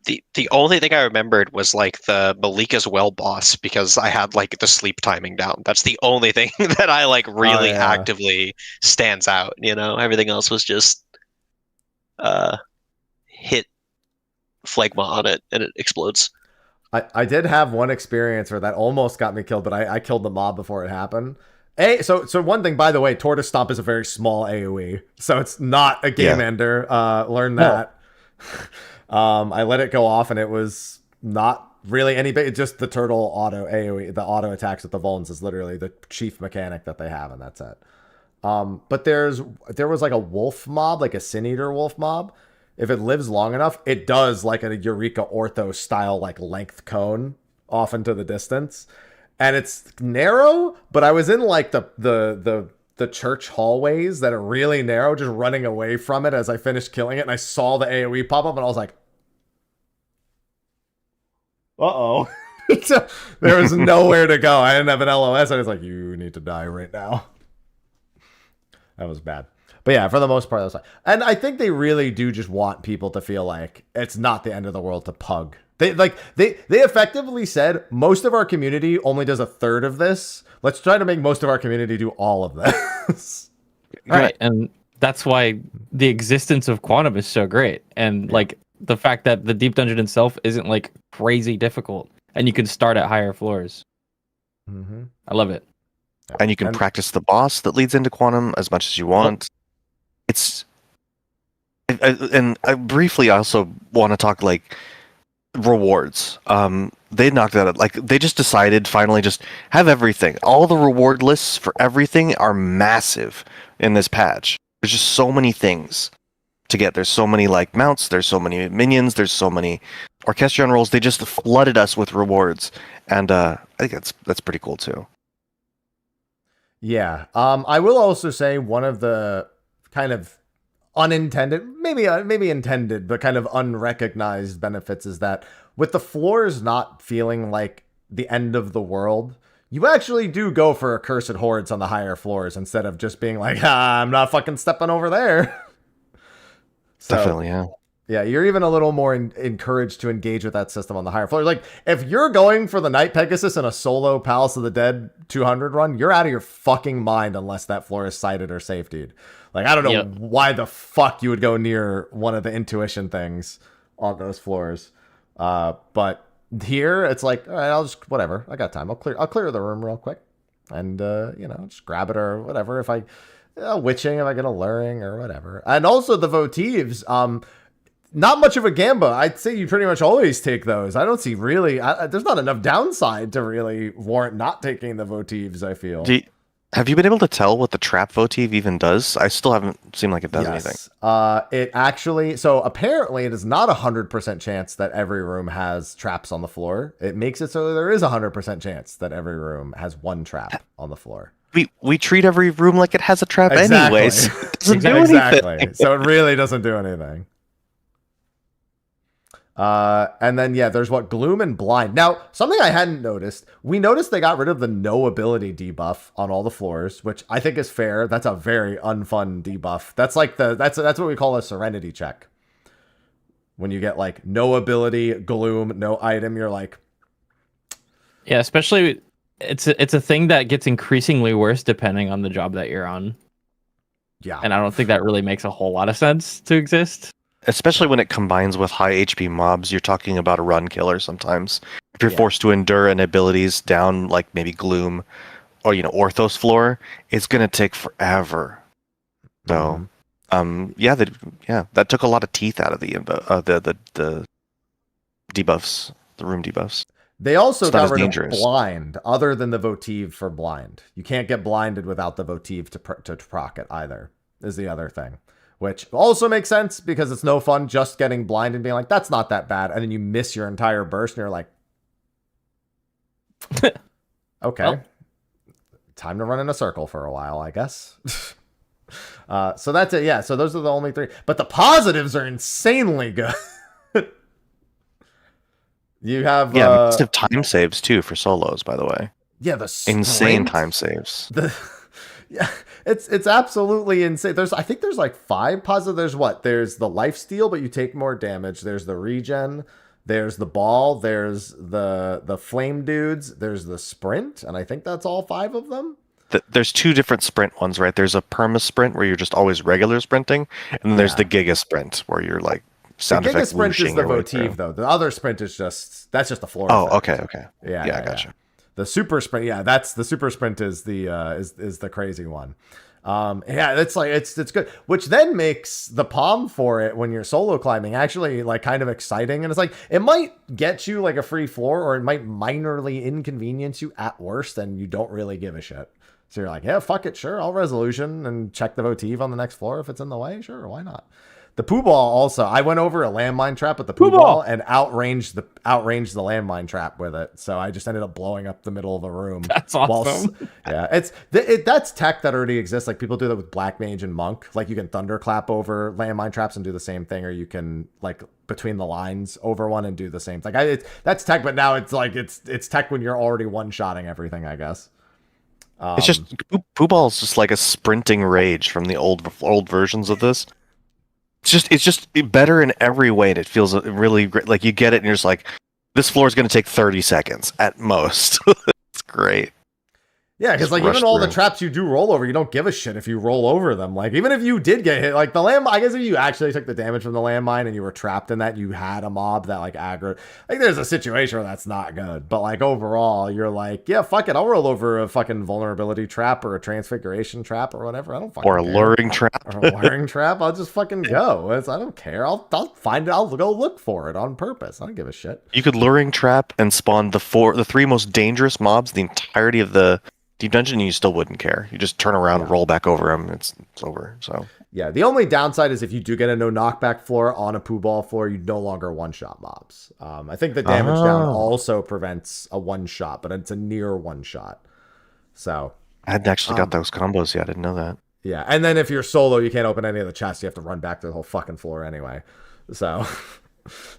The only thing I remembered was like the Malika's well boss, because I had like the sleep timing down. That's the only thing that I like really yeah. actively stands out. You know, everything else was just hit phlegma on it and it explodes. I did have one experience where that almost got me killed, but I killed the mob before it happened. So one thing, by the way, Tortoise Stomp is a very small AoE, so it's not a game ender. Learn that. I let it go off, and it was not really any big. Just the turtle auto AoE, the auto attacks with the vulns is literally the chief mechanic that they have, and that's it. But there was like a wolf mob, like a Sin Eater wolf mob. If it lives long enough, it does like a Eureka Ortho style like length cone off into the distance. And it's narrow, but I was in like the church hallways that are really narrow, just running away from it as I finished killing it, and I saw the AoE pop up, and I was like, "Uh-oh." There was nowhere to go. I didn't have an LOS. I was like, "You need to die right now." That was bad. But yeah, for the most part, that was fine. And I think they really do just want people to feel like it's not the end of the world to pug. They effectively said most of our community only does a third of this. Let's try to make most of our community do all of this. Right. And that's why the existence of Quantum is so great. And like the fact that the deep dungeon itself isn't like crazy difficult and you can start at higher floors. Mm-hmm. I love it. And you can practice the boss that leads into Quantum as much as you want. And I briefly also want to talk like rewards. They knocked that out. Like they just decided finally just have everything. All the reward lists for everything are massive in this patch. There's just so many things to get. There's so many like mounts. There's so many minions. There's so many Orchestrion rolls. They just flooded us with rewards, and I think that's pretty cool too. Yeah. I will also say one of the kind of unintended, maybe intended, but kind of unrecognized benefits is that with the floors not feeling like the end of the world, you actually do go for accursed hordes on the higher floors instead of just being like, I'm not fucking stepping over there. So, definitely, yeah. Yeah, you're even a little more encouraged to engage with that system on the higher floor. Like, if you're going for the Night Pegasus in a solo Palace of the Dead 200 run, you're out of your fucking mind unless that floor is sighted or safetied. Like, I don't know why the fuck you would go near one of the intuition things on those floors. But here, it's like, all right, I'll just, whatever. I got time. I'll clear the room real quick. And, just grab it or whatever. If Witching, if I get a luring or whatever. And also the votives, not much of a gamba. I'd say you pretty much always take those. I don't see really, there's not enough downside to really warrant not taking the votives, I feel. Have you been able to tell what the trap votive even does? I still haven't seen like it does anything. It actually, so apparently it is not 100% chance that every room has traps on the floor. It makes it so there is 100% chance that every room has one trap on the floor. We treat every room like it has a trap anyway. So it doesn't do anything. So it really doesn't do anything. And then, yeah, there's what Gloom and Blind. Now, something I hadn't noticed, we noticed they got rid of the no ability debuff on all the floors, which I think is fair. That's a very unfun debuff. That's like that's what we call a serenity check. When you get like no ability, gloom, no item, you're like, yeah, especially it's a thing that gets increasingly worse depending on the job that you're on. Yeah. And I don't think that really makes a whole lot of sense to exist. Especially when it combines with high HP mobs, you're talking about a run killer sometimes. If you're forced to endure an abilities down, like maybe Gloom or, Orthos floor, it's going to take forever. So, that took a lot of teeth out of the debuffs, the room debuffs. They also got rid dangerous. of blind, other than the votive for blind. You can't get blinded without the votive to proc it either, is the other thing. Which also makes sense because it's no fun just getting blind and being like, that's not that bad. And then you miss your entire burst and you're like, okay, well, time to run in a circle for a while, I guess. So that's it. Yeah. So those are the only three, but the positives are insanely good. You have massive time saves too for solos, by the way. Yeah, the insane time saves. Yeah, it's absolutely insane. I think there's like 5 positives. There's the life steal, but you take more damage. There's the regen. There's the ball. There's the flame dudes. There's the sprint, and I think that's all 5 of them. There's 2 different sprint ones, right? There's a perma sprint where you're just always regular sprinting, and then there's the giga sprint where you're like sound effect. The giga sprint is the votive, though. The other sprint is just the floor. Oh, effect. Okay. Yeah, I gotcha. The super sprint, that's the super sprint is the is the crazy one. It's like it's good, which then makes the palm for it when you're solo climbing actually like kind of exciting. And it's like it might get you like a free floor, or it might minorly inconvenience you at worst, and you don't really give a shit. So you're like, yeah, fuck it, sure, I'll resolution and check the votive on the next floor if it's in the way. Sure, why not? The poo ball also. I went over a landmine trap with the poo ball and outranged the landmine trap with it. So I just ended up blowing up the middle of the room. That's awesome. That's tech that already exists. Like people do that with Black Mage and Monk. Like you can thunderclap over landmine traps and do the same thing, or you can like between the lines over one and do the same thing. That's tech, but now it's like it's tech when you're already one-shotting everything, I guess. It's just poo ball is just like a sprinting rage from the old versions of this. It's just better in every way, and it feels really great. Like you get it, and you're just like, this floor is going to take 30 seconds at most. It's great. Yeah, because like even all the traps you do roll over, you don't give a shit if you roll over them. Like even if you did get hit, like the landmine, I guess if you actually took the damage from the landmine and you were trapped in that, you had a mob that like aggro. Like there's a situation where that's not good, but like overall, you're like, yeah, fuck it, I'll roll over a fucking vulnerability trap or a transfiguration trap or whatever. I don't fucking or a care. luring trap or a luring trap. I'll just fucking go. I don't care. I'll find it. I'll go look for it on purpose. I don't give a shit. You could luring trap and spawn the 3 most dangerous mobs the entirety of the deep dungeon, and you still wouldn't care. You just turn around and roll back over them. It's over. So yeah, the only downside is if you do get a no knockback floor on a poo ball floor, you no longer one-shot mobs. I think the damage down also prevents a one-shot, but it's a near one-shot. So I hadn't actually got those combos yet. I didn't know that. Yeah, and then if you're solo, you can't open any of the chests. You have to run back to the whole fucking floor anyway. So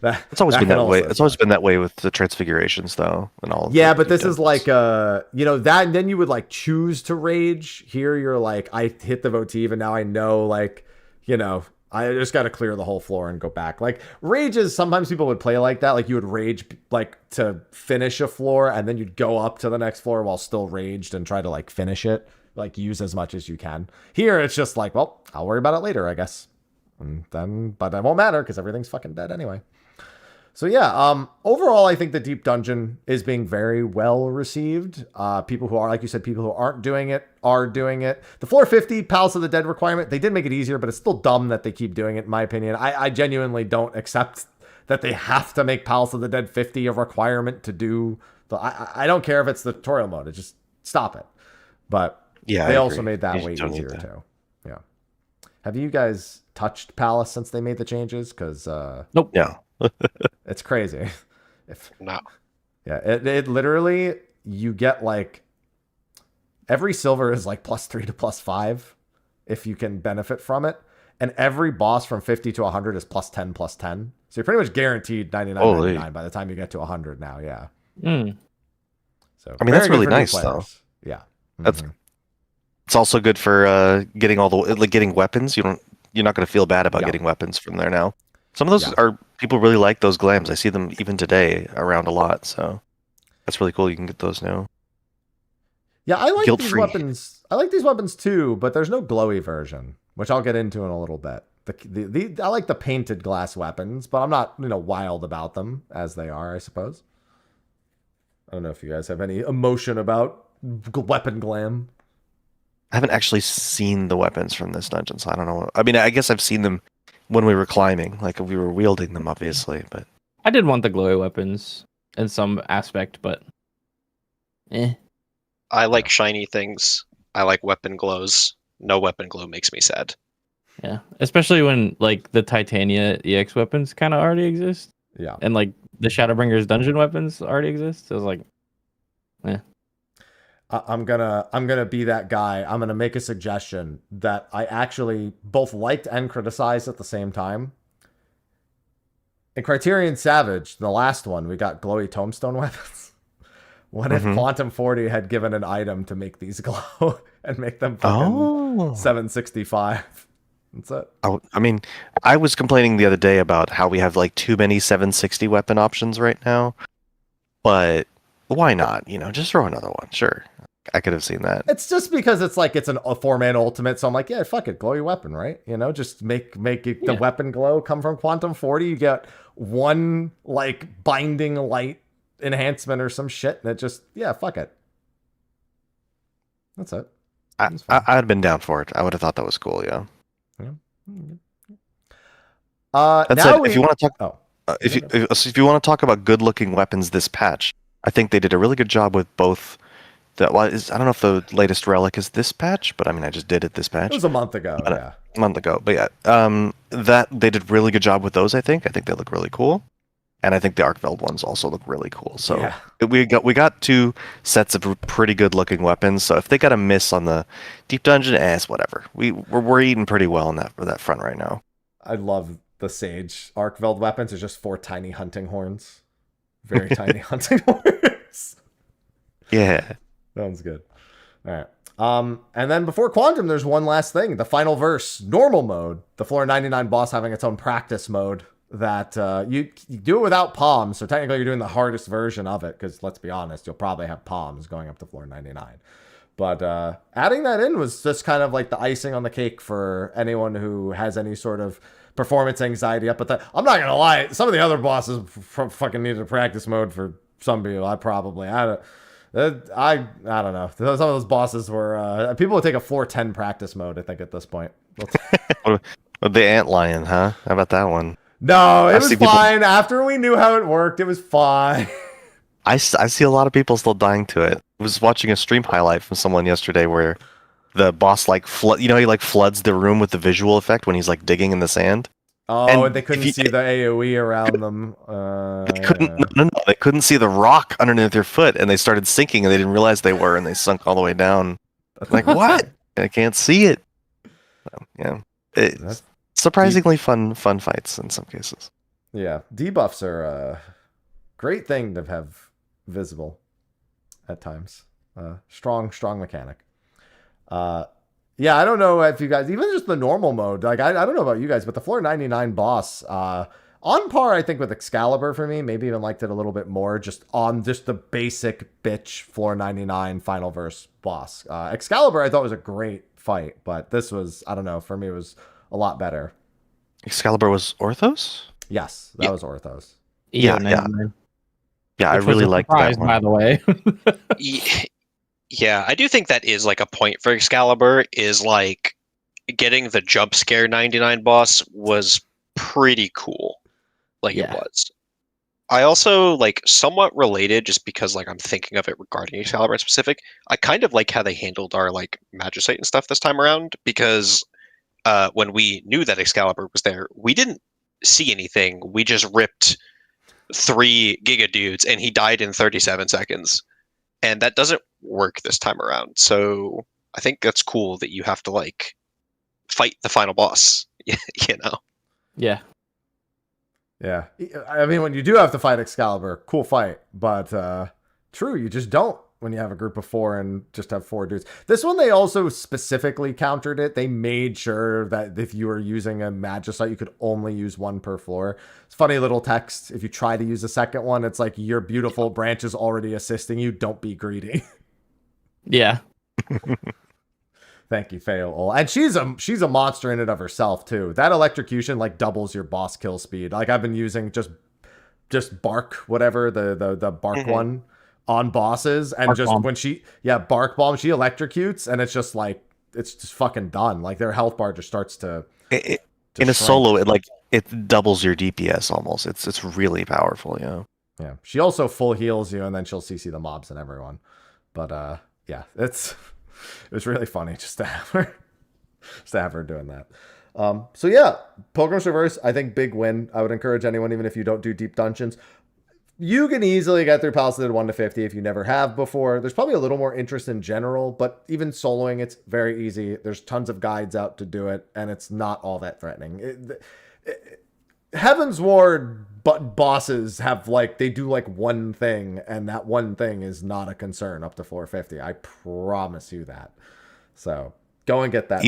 it's always been that way. It's always been that way with the transfigurations, though, and all. Yeah, but this is like that. And then you would like choose to rage. Here, you're like, I hit the votive, and now I know, like, I just got to clear the whole floor and go back. Like rages, sometimes people would play like that. Like you would rage like to finish a floor, and then you'd go up to the next floor while still raged and try to like finish it, like use as much as you can. Here, it's just like, well, I'll worry about it later, I guess. And then, but that won't matter because everything's fucking dead anyway. So yeah, overall, I think the Deep Dungeon is being very well received. People who are, like you said, people who aren't doing it are doing it. The floor 50 Palace of the Dead requirement, they did make it easier, but it's still dumb that they keep doing it, in my opinion. I genuinely don't accept that they have to make Palace of the Dead 50 a requirement to do. I don't care if it's the tutorial mode. Just stop it. But Yeah, they I also agree. made that You way don't need easier that. too. Yeah. Have you guys touched Palace since they made the changes? Because Nope. No. it's crazy. If No. yeah, it literally, you get like every silver is like +3 to +5 if you can benefit from it, and every boss from 50 to 100 is +10 +10. So you're pretty much guaranteed 99.99 by the time you get to 100 now. Yeah. Mm. So I mean, very that's good really for new nice, though. players. Yeah. That's Mhm. It's also good for getting all the like getting weapons. You're not going to feel bad about Yeah. getting weapons from there now. Some of those Yeah. are people really like those glams. I see them even today around a lot. So that's really cool. You can get those now. Yeah, I like these Guilt-free. weapons. I like these weapons too, but there's no glowy version, which I'll get into in a little bit. I like the painted glass weapons, but I'm not, wild about them as they are, I suppose. I don't know if you guys have any emotion about weapon glam. I haven't actually seen the weapons from this dungeon, so I don't know. I mean, I guess I've seen them when we were climbing, like we were wielding them, obviously. But I did want the glowy weapons in some aspect, but I like shiny things. I like weapon glows. No weapon glow makes me sad. yeah. Especially when like the Titania EX weapons kind of already exist, Yeah. and like the Shadowbringers dungeon weapons already exist. So I was like, I'm gonna be that guy. I'm gonna make a suggestion that I actually both liked and criticized at the same time. In Criterion Savage, the last one, we got glowy tombstone weapons. What if Quantum 40 had given an item to make these glow and make them fucking 765? That's it. I mean, I was complaining the other day about how we have like too many 760 weapon options right now. But why not? Just throw another one. Sure. I could have seen that. It's just because it's like it's a 4-man ultimate, so I'm like, yeah, fuck it, glowy weapon, right? Just make it, the weapon glow come from Quantum 40. You get one like binding light enhancement or some shit, and it just fuck it. That's it. I'd have been down for it. I would have thought that was cool. Yeah. That Now said, if you want to talk, if you want to talk about good-looking weapons this patch, I think they did a really good job with both. I don't know if the latest relic is this patch, but I mean, I just did it this patch. It was a month ago. Yeah. A month ago, but yeah, that they did a really good job with those. I think they look really cool, and I think the Arkveld ones also look really cool. So Yeah. we got two sets of pretty good-looking weapons. So if they got a miss on the deep dungeon, it's whatever. We're eating pretty well on that front right now. I love the Sage Arkveld weapons. It's just 4 tiny hunting horns. Very tiny hunting horns. Yeah. Sounds good. All right. And then before Quantum, there's one last thing. The final verse, normal mode. The floor 99 boss having its own practice mode that you do it without palms. So technically you're doing the hardest version of it because let's be honest, you'll probably have palms going up to floor 99. But adding that in was just kind of like the icing on the cake for anyone who has any sort of performance anxiety up at that. I'm not going to lie. Some of the other bosses fucking needed a practice mode for some people. I don't know. Some of those bosses were people would take a 410 practice mode, I think, at this point. The ant lion, huh? How about that one? No, it I've was seen people- fine. After we knew how it worked, it was fine. I see a lot of people still dying to it. I was watching a stream highlight from someone yesterday where the boss he like floods the room with the visual effect when he's like digging in the sand. Oh, and they couldn't see the AoE around them. They couldn't. No, they couldn't see the rock underneath their foot, and they started sinking, and they didn't realize they were, and they sunk all the way down. Like what? I can't see it. So, yeah, it's surprisingly fun fights in some cases. Yeah, debuffs are a great thing to have visible at times. Strong mechanic. Yeah, I don't know if you guys, even just the normal mode, like I don't know about you guys, but the floor 99 boss, on par, I think, with Excalibur for me, maybe even liked it a little bit more, just on just the basic bitch floor 99 final verse boss. Excalibur I thought was a great fight, but this was, I don't know, for me it was a lot better. Excalibur was Orthos? Yes, that was Orthos. Yeah, yeah. 99, Yeah, I which was really a liked that surprise, by one. the way. Yeah, I do think that is like a point for Excalibur, is like getting the jump scare 99 boss was pretty cool. Like it Yeah. was. I also like somewhat related, just because like I'm thinking of it regarding Excalibur in specific. I kind of like how they handled our like Magicite and stuff this time around, because when we knew that Excalibur was there, we didn't see anything. We just ripped 3 Giga dudes, and he died in 37 seconds. And that doesn't work this time around. So I think that's cool that you have to like fight the final boss. You know. Yeah. Yeah. I mean, when you do have to fight Excalibur, cool fight. But true, you just don't when you have a group of 4 and just have 4 dudes. This one, they also specifically countered it. They made sure that if you were using a Magicite, you could only use 1 per floor. It's funny little text. If you try to use a second one, it's like, your beautiful branch is already assisting you. Don't be greedy. Yeah. Thank you, Fail. And she's a monster in and of herself too. That electrocution like doubles your boss kill speed. Like I've been using just bark, whatever, the bark one on bosses, and Bark just bomb. when bark bomb, she electrocutes, and it's just like, it's just fucking done. Like their health bar just starts to In a shrink. solo, it doubles your DPS almost. It's really powerful, you know. Yeah. She also full heals you, and then she'll CC the mobs and everyone. But yeah, it was really funny just to have her doing that. So yeah, Pilgrim's Reverse, I think big win. I would encourage anyone, even if you don't do deep dungeons, you can easily get through Palisade 1 to 50 if you never have before. There's probably a little more interest in general, but even soloing, it's very easy. There's tons of guides out to do it, and it's not all that threatening. Heaven's Ward bosses have they do one thing, and that one thing is not a concern up to 450. I promise you that. So go and get that.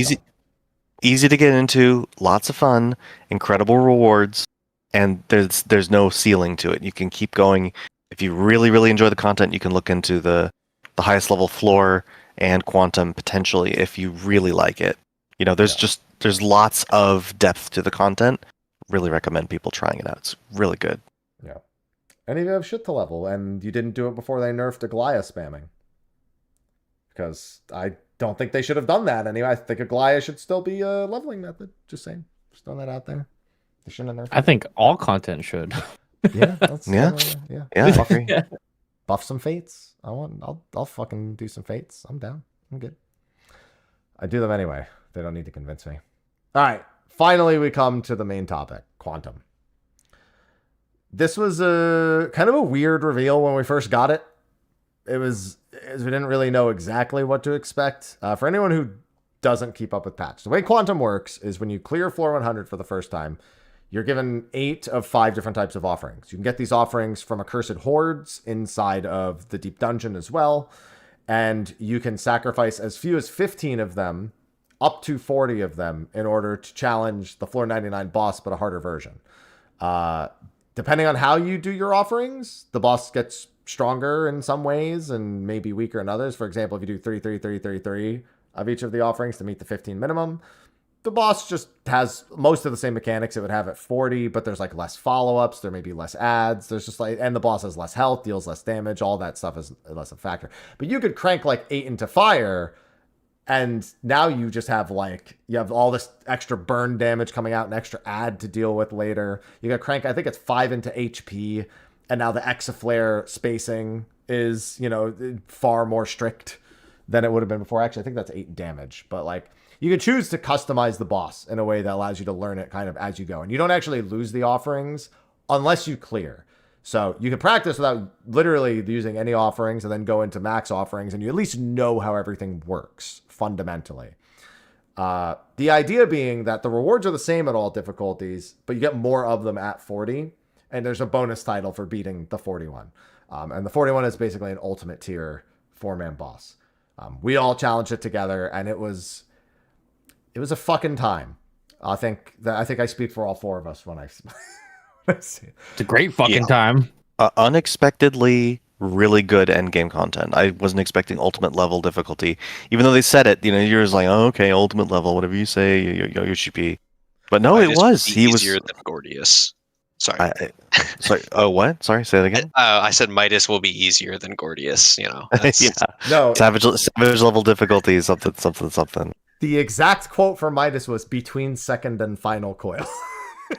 Easy to get into, lots of fun, incredible rewards, and there's no ceiling to it. You can keep going. If you really, really enjoy the content, you can look into the highest level floor and Qunatum potentially if you really like it. You know, there's lots of depth to the content. Really recommend people trying it out. It's really good. Yeah. And if you have shit to level and you didn't do it before they nerfed Aglaia spamming. Because I don't think they should have done that anyway. I think Aglaia should still be a leveling method. Just saying. Just throwing that out there. They shouldn't have nerfed I think all content should. Yeah. Yeah. Yeah. I agree. Buff some fates. I'll fucking do some fates. I'm down. I'm good. I do them anyway. They don't need to convince me. All right. Finally, we come to the main topic, Qunatum. This was a kind of a weird reveal when we first got it. We didn't really know exactly what to expect. For anyone who doesn't keep up with patch, the way Qunatum works is when you clear floor 100 for the first time, you're given 8 of 5 different types of offerings. You can get these offerings from accursed hordes inside of the deep dungeon as well, and you can sacrifice as few as 15 of them up to 40 of them in order to challenge the floor 99 boss, but a harder version. Depending on how you do your offerings, the boss gets stronger in some ways and maybe weaker in others. For example, if you do 33 of each of the offerings to meet the 15 minimum, the boss just has most of the same mechanics it would have at 40, but there's less follow-ups, there may be less ads, there's just and the boss has less health, deals less damage, all that stuff is less a factor. But you could crank 8 into fire, and now you just have you have all this extra burn damage coming out, an extra ad to deal with later. You got crank, I think it's 5 into HP, and now the Exaflare spacing is, far more strict than it would have been before. Actually, I think that's 8 damage, but you can choose to customize the boss in a way that allows you to learn it kind of as you go. And you don't actually lose the offerings unless you clear. So you can practice without literally using any offerings and then go into max offerings, and you at least know how everything works fundamentally. The idea being that the rewards are the same at all difficulties, but you get more of them at 40, and there's a bonus title for beating the 41. And the 41 is basically an ultimate tier 4-man boss. We all challenged it together, and it was a fucking time. I think I speak for all 4 of us when I see it. It's a great fucking time. Unexpectedly really good end game content. I wasn't expecting ultimate level difficulty, even though they said it. You're just like, oh, okay, ultimate level, whatever you say, you should be. But no, it was. He was easier than Gordius. Sorry. Sorry. Oh, what? Sorry. Say that again. I said Midas will be easier than Gordius. You know. That's- Yeah. No, Savage level difficulty. Something. the exact quote from Midas was between second and final coil.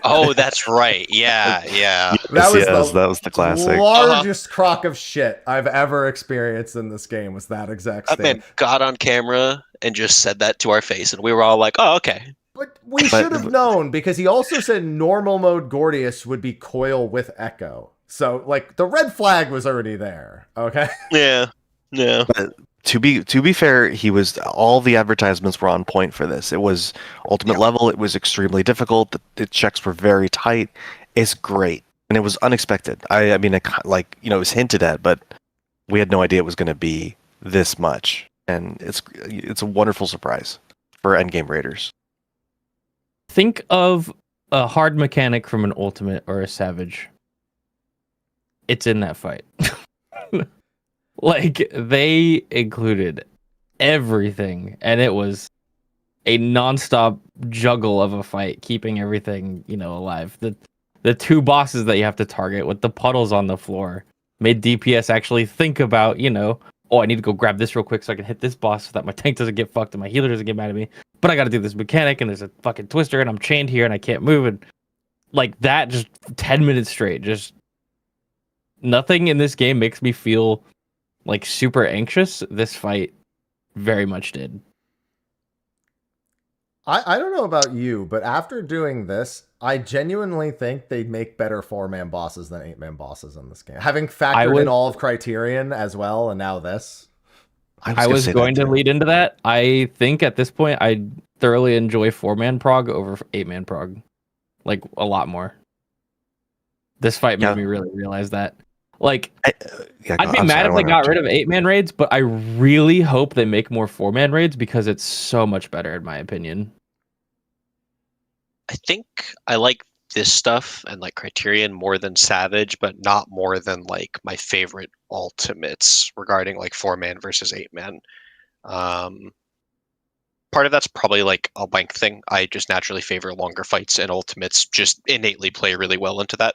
Oh, that's right. Yeah, yeah. That was that was the classic. largest crock of shit I've ever experienced in this game. Was that exact That statement? man got on camera and just said that to our face, and we were all like, "Oh, okay." But we should have known, because he also said normal mode Gordius would be coil with echo. So, like, the red flag was already there. Okay. Yeah, yeah. To be fair, all the advertisements were on point for this. It was ultimate level. It was extremely difficult. The checks were very tight. It's great, and it was unexpected. I mean, it was hinted at, but we had no idea it was going to be this much, and it's a wonderful surprise for endgame raiders. Think of a hard mechanic from an ultimate or a savage. It's in that fight. Like, they included everything, and it was a nonstop juggle of a fight, keeping everything, alive. The two bosses that you have to target with the puddles on the floor made DPS actually think about, I need to go grab this real quick so I can hit this boss so that my tank doesn't get fucked and my healer doesn't get mad at me. But I got to do this mechanic, and there's a fucking twister, and I'm chained here, and I can't move. And like that, just 10 minutes straight, just nothing in this game makes me feel like super anxious. This fight very much did. I don't know about you, but after doing this, I genuinely think they'd make better 4-man bosses than 8-man bosses in this game. Having factored in all of Criterion as well, and now this. I was going to lead into that. I think at this point, I thoroughly enjoy 4-man prog over 8-man prog. Like, a lot more. This fight made me really realize that. Like, I'd be mad if they got rid of 8-man raids, but I really hope they make more 4-man raids, because it's so much better, in my opinion. I think I like this stuff and like Criterion more than Savage, but not more than like my favorite ultimates regarding like 4-man versus 8-man. Part of that's probably like a length thing. I just naturally favor longer fights, and ultimates just innately play really well into that.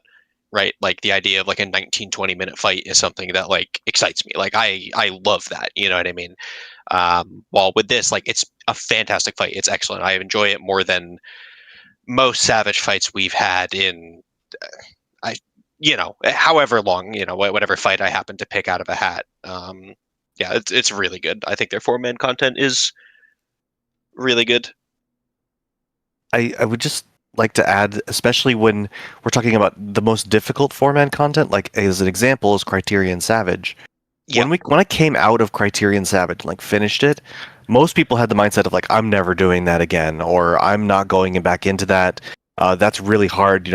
Right, like the idea of like a 19-20 minute fight is something that like excites me. Like I love that, you know what I mean? While with this, like, it's a fantastic fight. It's excellent. I enjoy it more than most Savage fights we've had in, however long, whatever fight I happen to pick out of a hat. Yeah, it's really good. I think their 4-man content is really good. I would just like to add, especially when we're talking about the most difficult 4-man content, like as an example is Criterion Savage. Yeah. When I came out of Criterion Savage, like finished it, most people had the mindset of like, I'm never doing that again, or I'm not going back into that. That's really hard.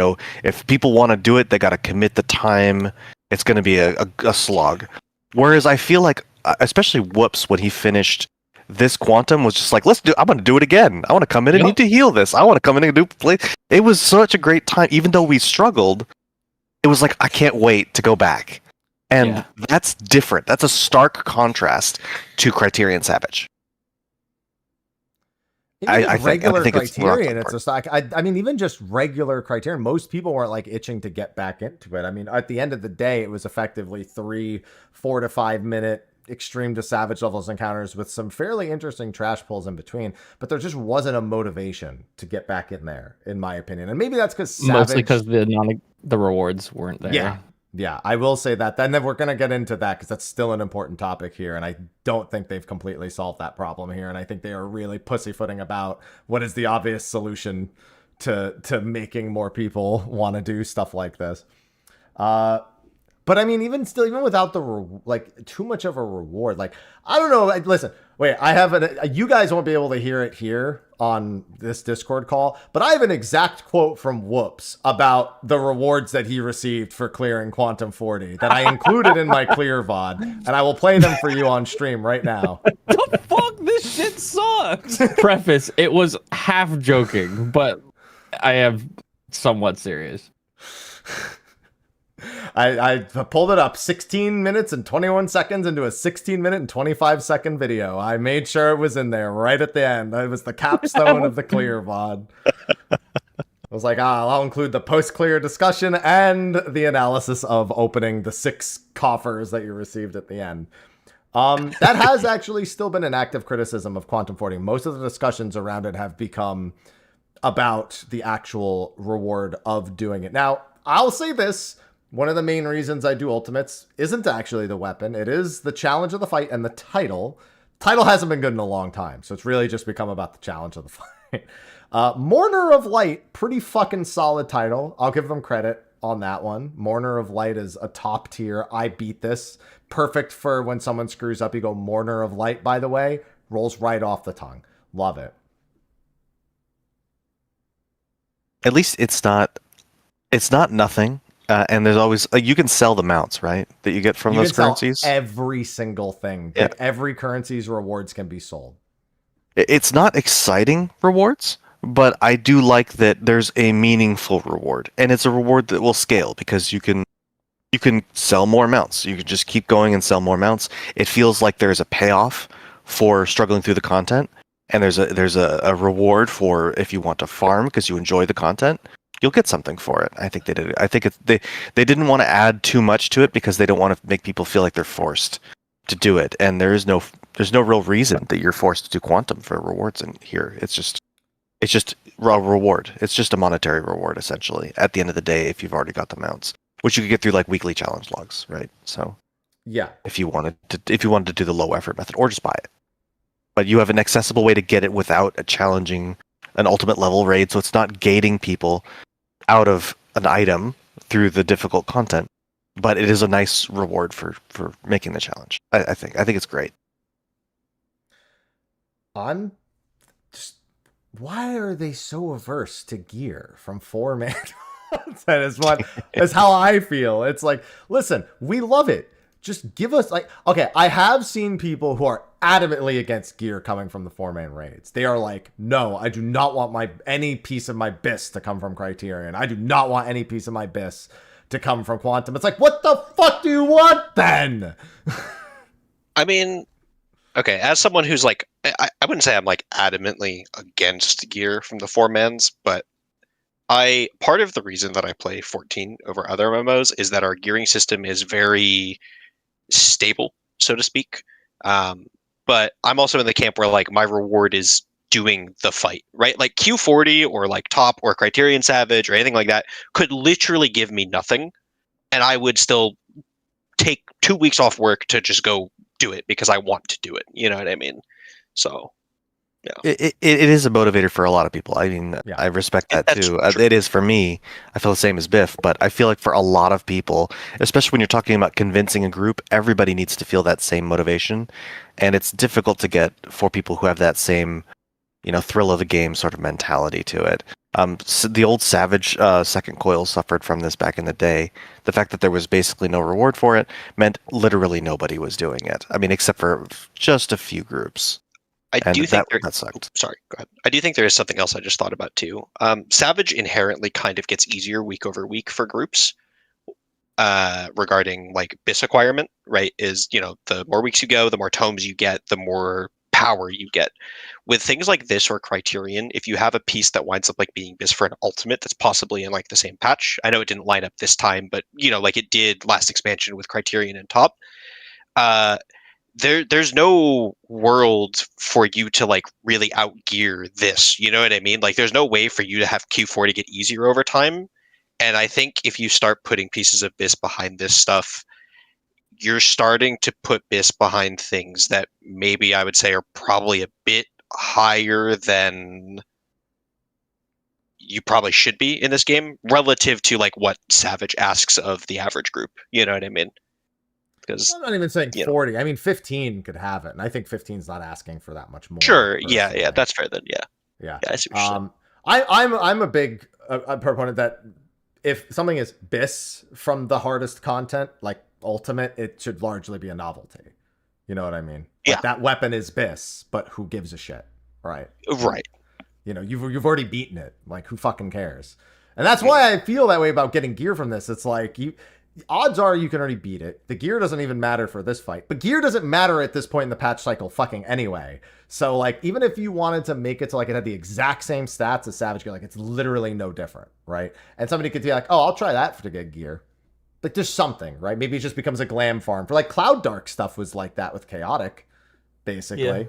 If people want to do it, they got to commit the time. It's going to be a slog. Whereas I feel like, especially Whoops, when he finished this Qunatum, was just like, I'm going to do it again. I want to come in and need to heal this. I want to come in and play. It was such a great time. Even though we struggled, it was like, I can't wait to go back. And that's different. That's a stark contrast to Criterion Savage. I think Criterion, it's just like, I mean, even just regular Criterion, most people weren't like itching to get back into it. I mean, at the end of the day, it was effectively 4 to 5 minute extreme to savage levels encounters with some fairly interesting trash pulls in between, but there just wasn't a motivation to get back in there, in my opinion. And maybe that's because mostly because the rewards weren't there. Yeah, I will say that. Then we're going to get into that because that's still an important topic here, and I don't think they've completely solved that problem here, and I think they are really pussyfooting about what is the obvious solution to making more people want to do stuff like this. But I mean, even without too much of a reward, like, I don't know. Listen, wait, I have you guys won't be able to hear it here on this Discord call, but I have an exact quote from Whoops about the rewards that he received for clearing Quantum 40 that I included in my clear VOD, and I will play them for you on stream right now. The fuck? This shit sucks. Preface, it was half joking, but I am somewhat serious. I pulled it up 16 minutes and 21 seconds into a 16-minute and 25-second video. I made sure it was in there right at the end. It was the capstone of the clear VOD. I was like, I'll include the post-clear discussion and the analysis of opening the 6 coffers that you received at the end. That has actually still been an active criticism of Quantum Forwarding. Most of the discussions around it have become about the actual reward of doing it. Now, I'll say this. One of the main reasons I do ultimates isn't actually the weapon. It is the challenge of the fight and the title. Title hasn't been good in a long time, so it's really just become about the challenge of the fight. Mourner of Light, pretty fucking solid title. I'll give them credit on that one. Mourner of Light is a top tier. I beat this. Perfect for when someone screws up. You go Mourner of Light, by the way. Rolls right off the tongue. Love it. At least it's not nothing. And there's always you can sell the mounts, right? That you get from those currencies. Every single thing. Yeah. Every currency's rewards can be sold. It's not exciting rewards, but I do like that there's a meaningful reward, and it's a reward that will scale because you can sell more mounts. You can just keep going and sell more mounts. It feels like there's a payoff for struggling through the content, and there's a reward for if you want to farm because you enjoy the content. You'll get something for it. I think they did. I think they didn't want to add too much to it because they don't want to make people feel like they're forced to do it. And there's no real reason that you're forced to do Quantum for rewards in here. It's just a reward. It's just a monetary reward essentially. At the end of the day, if you've already got the mounts, which you could get through like weekly challenge logs, right? So yeah, if you wanted to do the low effort method, or just buy it, but you have an accessible way to get it without an ultimate level raid, so it's not gating people out of an item through the difficult content, but it is a nice reward for making the challenge. I think it's great. I'm just, why are they so averse to gear from 4-man content? Is how I feel. It's like, listen, we love it. Just give us okay, I have seen people who are adamantly against gear coming from the 4-man raids. They are like, no, I do not want any piece of my BIS to come from Criterion. I do not want any piece of my BIS to come from Quantum. It's like, what the fuck do you want then? I mean, okay, as someone who's like, I wouldn't say I'm like adamantly against gear from the 4-mans, but part of the reason that I play 14 over other MMOs is that our gearing system is very stable, so to speak. But I'm also in the camp where like my reward is doing the fight, right? Like Q40 or like Top or Criterion Savage or anything like that could literally give me nothing, and I would still take 2 weeks off work to just go do it because I want to do it. You know what I mean? So yeah. It is a motivator for a lot of people. I mean, Yeah. I respect that That's too. true. It is for me. I feel the same as Biff, but I feel like for a lot of people, especially when you're talking about convincing a group, everybody needs to feel that same motivation, and it's difficult to get for people who have that same, thrill of the game sort of mentality to it. So the old Savage second coil suffered from this back in the day. The fact that there was basically no reward for it meant literally nobody was doing it. I mean, except for just a few groups. I do think that sucked. Sorry, go ahead. I do think there is something else I just thought about too. Savage inherently kind of gets easier week over week for groups regarding like BIS acquirement, right? Is, the more weeks you go, the more tomes you get, the more power you get. With things like this or Criterion, if you have a piece that winds up like being BIS for an ultimate that's possibly in like the same patch, I know it didn't line up this time, but like it did last expansion with Criterion and Top. There's no world for you to like really outgear this, you know what I mean? Like there's no way for you to have Q4 get easier over time. And I think if you start putting pieces of BIS behind this stuff, you're starting to put BIS behind things that maybe I would say are probably a bit higher than you probably should be in this game relative to like what Savage asks of the average group. You know what I mean? Because I'm not even saying 40. I mean, 15 could have it, and I think 15 is not asking for that much more. sure, personally. yeah, that's fair then. Yeah. Yeah. I see what you're saying. I'm a big proponent that if something is BIS from the hardest content, like Ultimate, it should largely be a novelty. You know what I mean? Yeah. Like, that weapon is BIS, but who gives a shit, right? Right. You've already beaten it. Like, who fucking cares? And that's why I feel that way about getting gear from this. It's like odds are you can already beat it. The gear doesn't even matter for this fight, but gear doesn't matter at this point in the patch cycle fucking anyway. So like, even if you wanted to make it to like it had the exact same stats as Savage Gear, like it's literally no different, right? And somebody could be like, oh, I'll try that to get gear. Like there's something, right? Maybe it just becomes a glam farm for like Cloud Dark stuff was like that with Chaotic, basically. Yeah.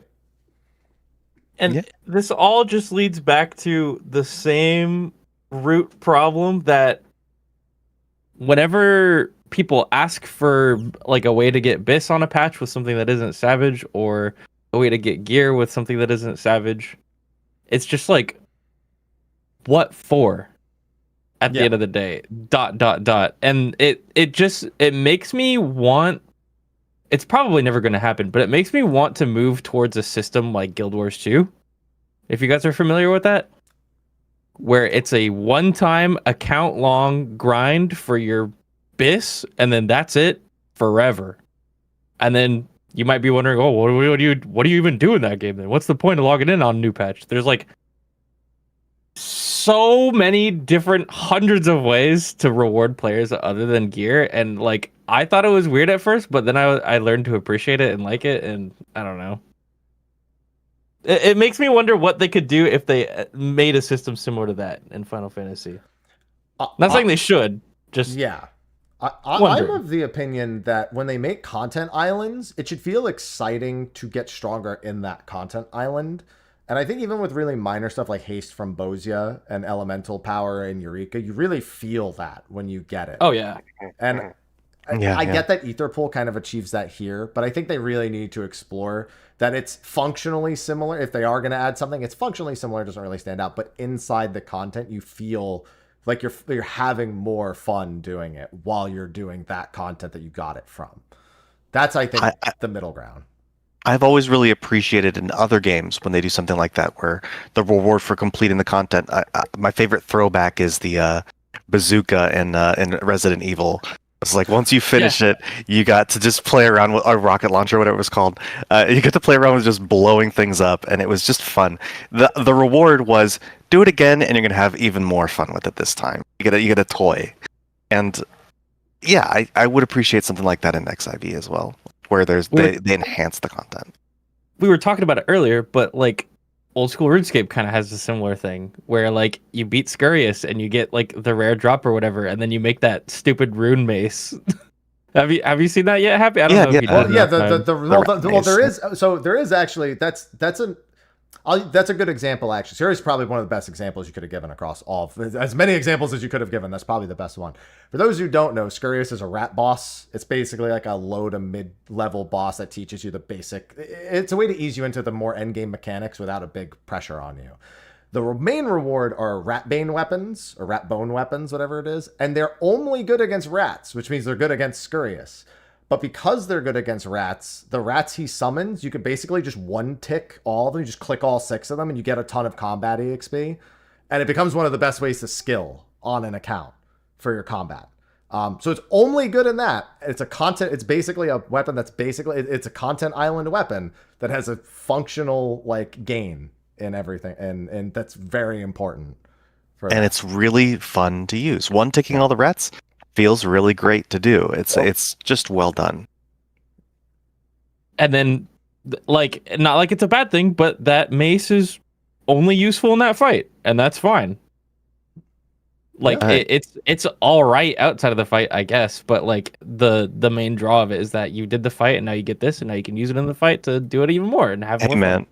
And this all just leads back to the same root problem that whenever people ask for like a way to get bis on a patch with something that isn't Savage, or a way to get gear with something that isn't Savage, it's just like, what for? At the end of the day, ... And it makes me want, it's probably never going to happen, but it makes me want to move towards a system like Guild Wars 2. If you guys are familiar with that, where it's a one-time account-long grind for your bis, and then that's it forever. And then you might be wondering, oh, what do you even do in that game then? What's the point of logging in on a new patch? There's like so many different hundreds of ways to reward players other than gear, and like I thought it was weird at first, but then I learned to appreciate it and like it, and I don't know. It makes me wonder what they could do if they made a system similar to that in Final Fantasy. Not saying they should, just yeah. I'm of the opinion that when they make content islands, it should feel exciting to get stronger in that content island. And I think even with really minor stuff like haste from Bozia and elemental power in Eureka, you really feel that when you get it. Oh yeah. And I get that Etherpool kind of achieves that here, but I think they really need to explore that it's functionally similar. If they are going to add something, it's functionally similar, doesn't really stand out, but inside the content, you feel like you're having more fun doing it while you're doing that content that you got it from. That's, I think, the middle ground. I've always really appreciated in other games when they do something like that, where the reward for completing the content. My favorite throwback is the bazooka in Resident Evil. It's like once you finish it, you got to just play around with a rocket launcher, whatever it was called. You get to play around with just blowing things up, and it was just fun. The reward was do it again, and you're gonna have even more fun with it this time. You get a toy, and yeah, I would appreciate something like that in XIV as well, where they enhance the content. We were talking about it earlier, but like old school RuneScape kind of has a similar thing where like you beat Scurious and you get like the rare drop or whatever, and then you make that stupid rune mace. Have you seen that yet, Happy? I don't know if you did. There is actually that's a good example actually. Scurious is probably one of the best examples you could have given across all as many examples as you could have given. That's probably the best one. For those who don't know, Scurious is a rat boss. It's basically like a low to mid level boss that teaches you the basic. It's a way to ease you into the more end game mechanics without a big pressure on you. The main reward are rat bane weapons or rat bone weapons, whatever it is, and they're only good against rats, which means they're good against Scurious. But because they're good against rats, the rats he summons, you can basically just one tick all of them. You just click all 6 of them and you get a ton of combat EXP. And it becomes one of the best ways to skill on an account for your combat. So it's only good in that. It's basically a weapon it's a content island weapon that has a functional like gain in everything. And that's very important. And it's really fun to use. One ticking all the rats feels really great to do. It's just well done. And then, like, not like it's a bad thing, but that mace is only useful in that fight, and that's fine. Like, it's all right outside of the fight, I guess, but like the main draw of it is that you did the fight, and now you get this, and now you can use it in the fight to do it even more and have more fun.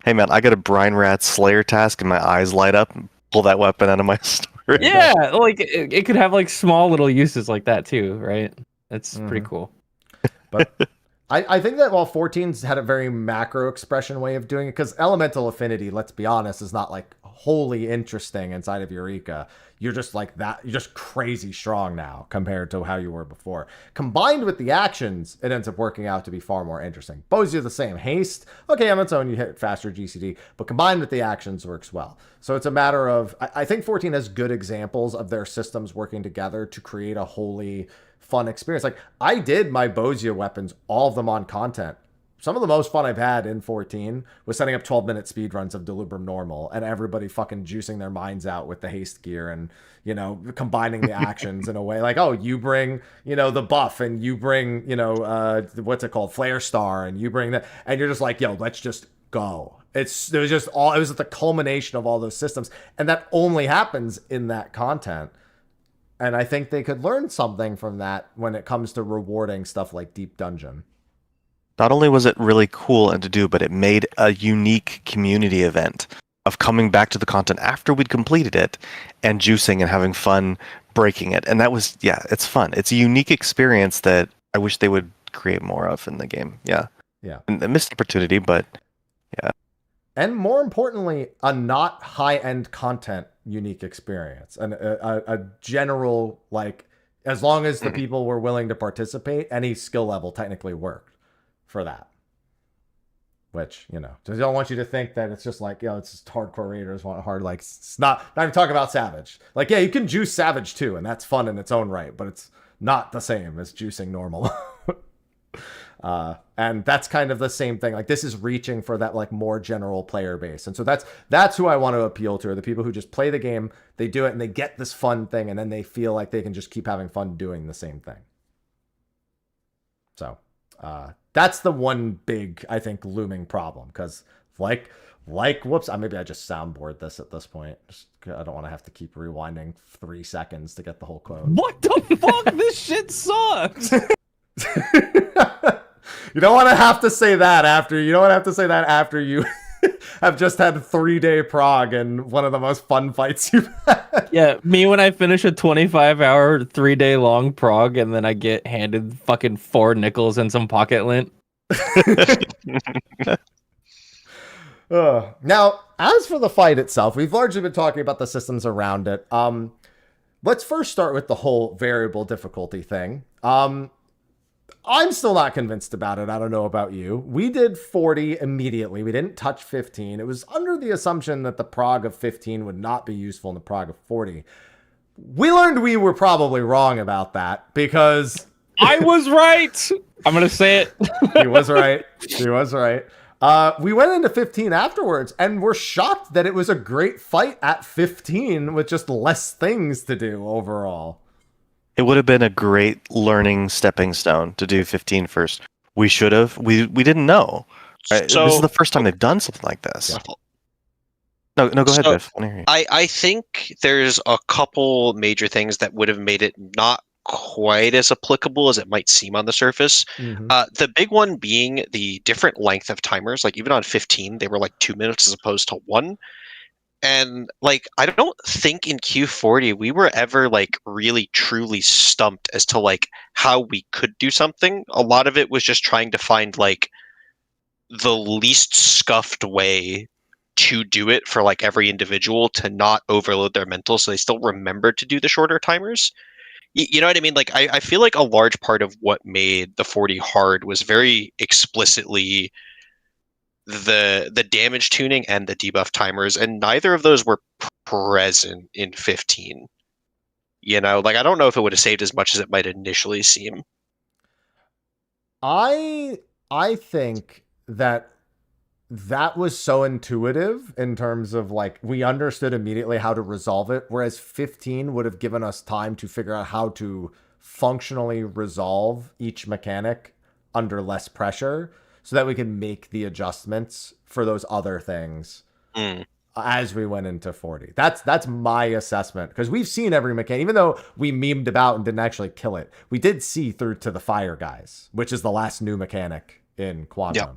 Hey man, I got a Brine Rat Slayer task, and my eyes light up. And pull that weapon out of my store. Yeah, like it could have like small little uses like that too, right? That's pretty cool. But I think that while 14's had a very macro expression way of doing it, because Elemental Affinity, let's be honest, is not like wholly interesting inside of Eureka. You're just like that. You're just crazy strong now compared to how you were before. Combined with the actions, it ends up working out to be far more interesting. Bozia the same. Haste, okay, on its own, you hit faster GCD, but combined with the actions works well. So it's a matter of, I think 14 has good examples of their systems working together to create a wholly fun experience. Like, I did my Bozia weapons, all of them on content, some of the most fun I've had in 14 was setting up 12-minute speedruns of Delubrum normal and everybody fucking juicing their minds out with the haste gear and, you know, combining the actions in a way like, oh, you bring, you know, the buff and you bring, you know, what's it called? Flare Star, and you bring that, and you're just like, yo, let's just go. It was the culmination of all those systems, and that only happens in that content. And I think they could learn something from that when it comes to rewarding stuff like Deep Dungeon. Not only was it really cool and to do, but it made a unique community event of coming back to the content after we'd completed it and juicing and having fun breaking it. And that was, yeah, it's fun. It's a unique experience that I wish they would create more of in the game. Yeah. Yeah. And a missed opportunity, but yeah. And more importantly, a not high-end content unique experience. And a general, like, as long as the people were willing to participate, any skill level technically worked for that. Which, you know, I don't want you to think that it's just like, you know, it's just hardcore raiders want hard, like, it's not even talking about Savage. Like, yeah, you can juice Savage too, and that's fun in its own right, but it's not the same as juicing normal. And that's kind of the same thing. Like, this is reaching for that, like, more general player base. And so that's who I want to appeal to, are the people who just play the game, they do it, and they get this fun thing, and then they feel like they can just keep having fun doing the same thing. So, that's the one big, I think, looming problem. Because, like, whoops, maybe I just soundboard this at this point. I don't want to have to keep rewinding 3 seconds to get the whole quote. What the fuck? This shit sucks. You don't want to have to say that after you have just had 3-day prog and one of the most fun fights you've had. Yeah, me when I finish a 25-hour, 3-day long prog and then I get handed fucking 4 nickels and some pocket lint. Now, as for the fight itself, we've largely been talking about the systems around it. Let's first start with the whole variable difficulty thing. I'm still not convinced about it. I don't know about you. We did 40 immediately. We didn't touch 15. It was under the assumption that the prog of 15 would not be useful in the prog of 40. We learned we were probably wrong about that because... I was right! I'm going to say it. He was right. He was right. We went into 15 afterwards, and we're shocked that it was a great fight at 15 with just less things to do overall. It would have been a great learning stepping stone to do 15 first. We should have. We didn't know. Right? So, this is the first time they've done something like this. No, go ahead, Biff. I think there's a couple major things that would have made it not quite as applicable as it might seem on the surface. Mm-hmm. The big one being the different length of timers. Like, even on 15, they were like 2 minutes as opposed to 1. And, like, I don't think in Q40 we were ever, like, really truly stumped as to, like, how we could do something. A lot of it was just trying to find, like, the least scuffed way to do it for, like, every individual to not overload their mental so they still remember to do the shorter timers. You know what I mean? Like, I feel like a large part of what made the 40 hard was very explicitly the damage tuning and the debuff timers, and neither of those were present in 15. You know, like, I don't know if it would have saved as much as it might initially seem. I think that was so intuitive in terms of, like, we understood immediately how to resolve it, whereas 15 would have given us time to figure out how to functionally resolve each mechanic under less pressure, so that we can make the adjustments for those other things as we went into 40. That's my assessment, because we've seen every mechanic. Even though we memed about and didn't actually kill it, we did see through to the fire guys, which is the last new mechanic in Qunatum. Yeah.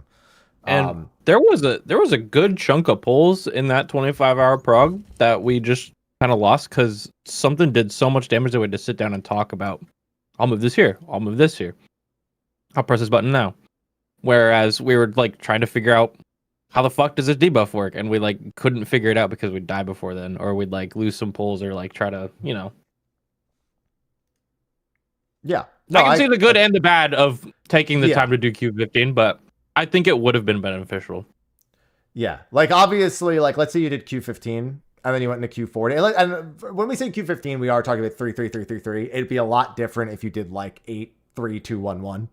And there was a good chunk of pulls in that 25-hour prog that we just kind of lost because something did so much damage that we had to sit down and talk about. I'll move this here. I'll move this here. I'll press this button now. Whereas we were, like, trying to figure out how the fuck does this debuff work, and we, like, couldn't figure it out because we'd die before then, or we'd, like, lose some pulls, or, like, try to, you know. Yeah. No, I can see the good and the bad of taking the time to do Q15, but I think it would have been beneficial. Yeah. Like, obviously, like, let's say you did Q15, and then you went into Q40. And when we say Q15, we are talking about 3-3-3-3-3. It'd be a lot different if you did, like, 8-3-2-1-1.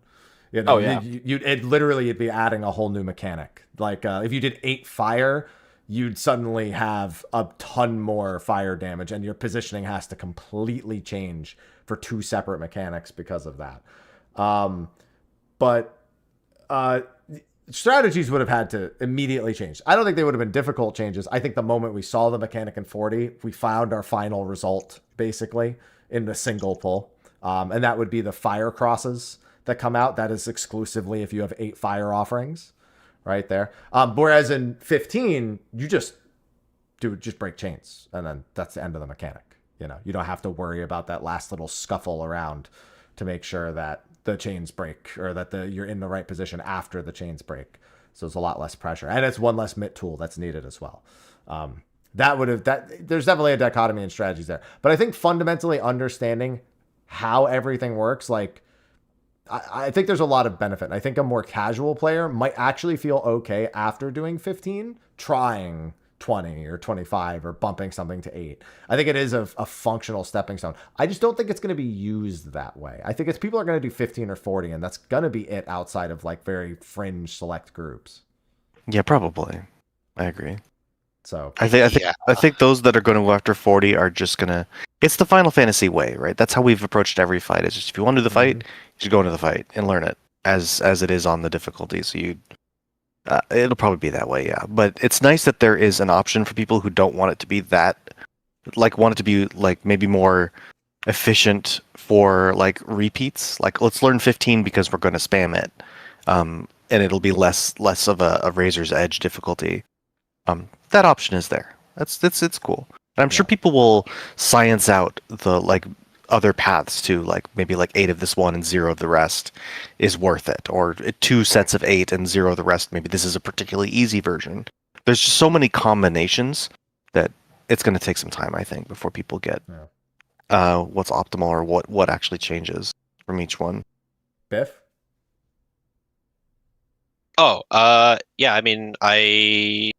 You know, Oh, yeah. you'd be adding a whole new mechanic. Like if you did 8 fire, you'd suddenly have a ton more fire damage, and your positioning has to completely change for 2 separate mechanics because of that. But strategies would have had to immediately change. I don't think they would have been difficult changes. I think the moment we saw the mechanic in 40, we found our final result basically in the single pull, and that would be the fire crosses that come out. That is exclusively if you have 8 fire offerings, right there. Whereas in 15, you just break chains, and then that's the end of the mechanic. You know, you don't have to worry about that last little scuffle around to make sure that the chains break, or that you're in the right position after the chains break. So it's a lot less pressure, and it's one less mitt tool that's needed as well. There's definitely a dichotomy in strategies there, but I think fundamentally understanding how everything works, like I think there's a lot of benefit. I think a more casual player might actually feel okay after doing 15, trying 20 or 25 or bumping something to 8. I think it is a functional stepping stone. I just don't think it's going to be used that way. I think people are going to do 15 or 40, and that's going to be it outside of like very fringe select groups. Yeah, probably. I agree. So I think those that are going to go after 40 are just gonna. It's the Final Fantasy way, right? That's how we've approached every fight. It's just if you want to do the fight, you should go into the fight and learn it as it is on the difficulty. So it'll probably be that way, yeah. But it's nice that there is an option for people who don't want it to be that, like want it to be like maybe more efficient for like repeats. Like let's learn 15 because we're going to spam it, and it'll be less of a razor's edge difficulty. That option is there. It's cool. And I'm sure people will science out the like other paths too, like maybe like 8 of this one and 0 of the rest is worth it, or 2 sets of 8 and 0 of the rest. Maybe this is a particularly easy version. There's just so many combinations that it's going to take some time, I think, before people get what's optimal or what actually changes from each one. Biff? Oh, yeah. I mean, I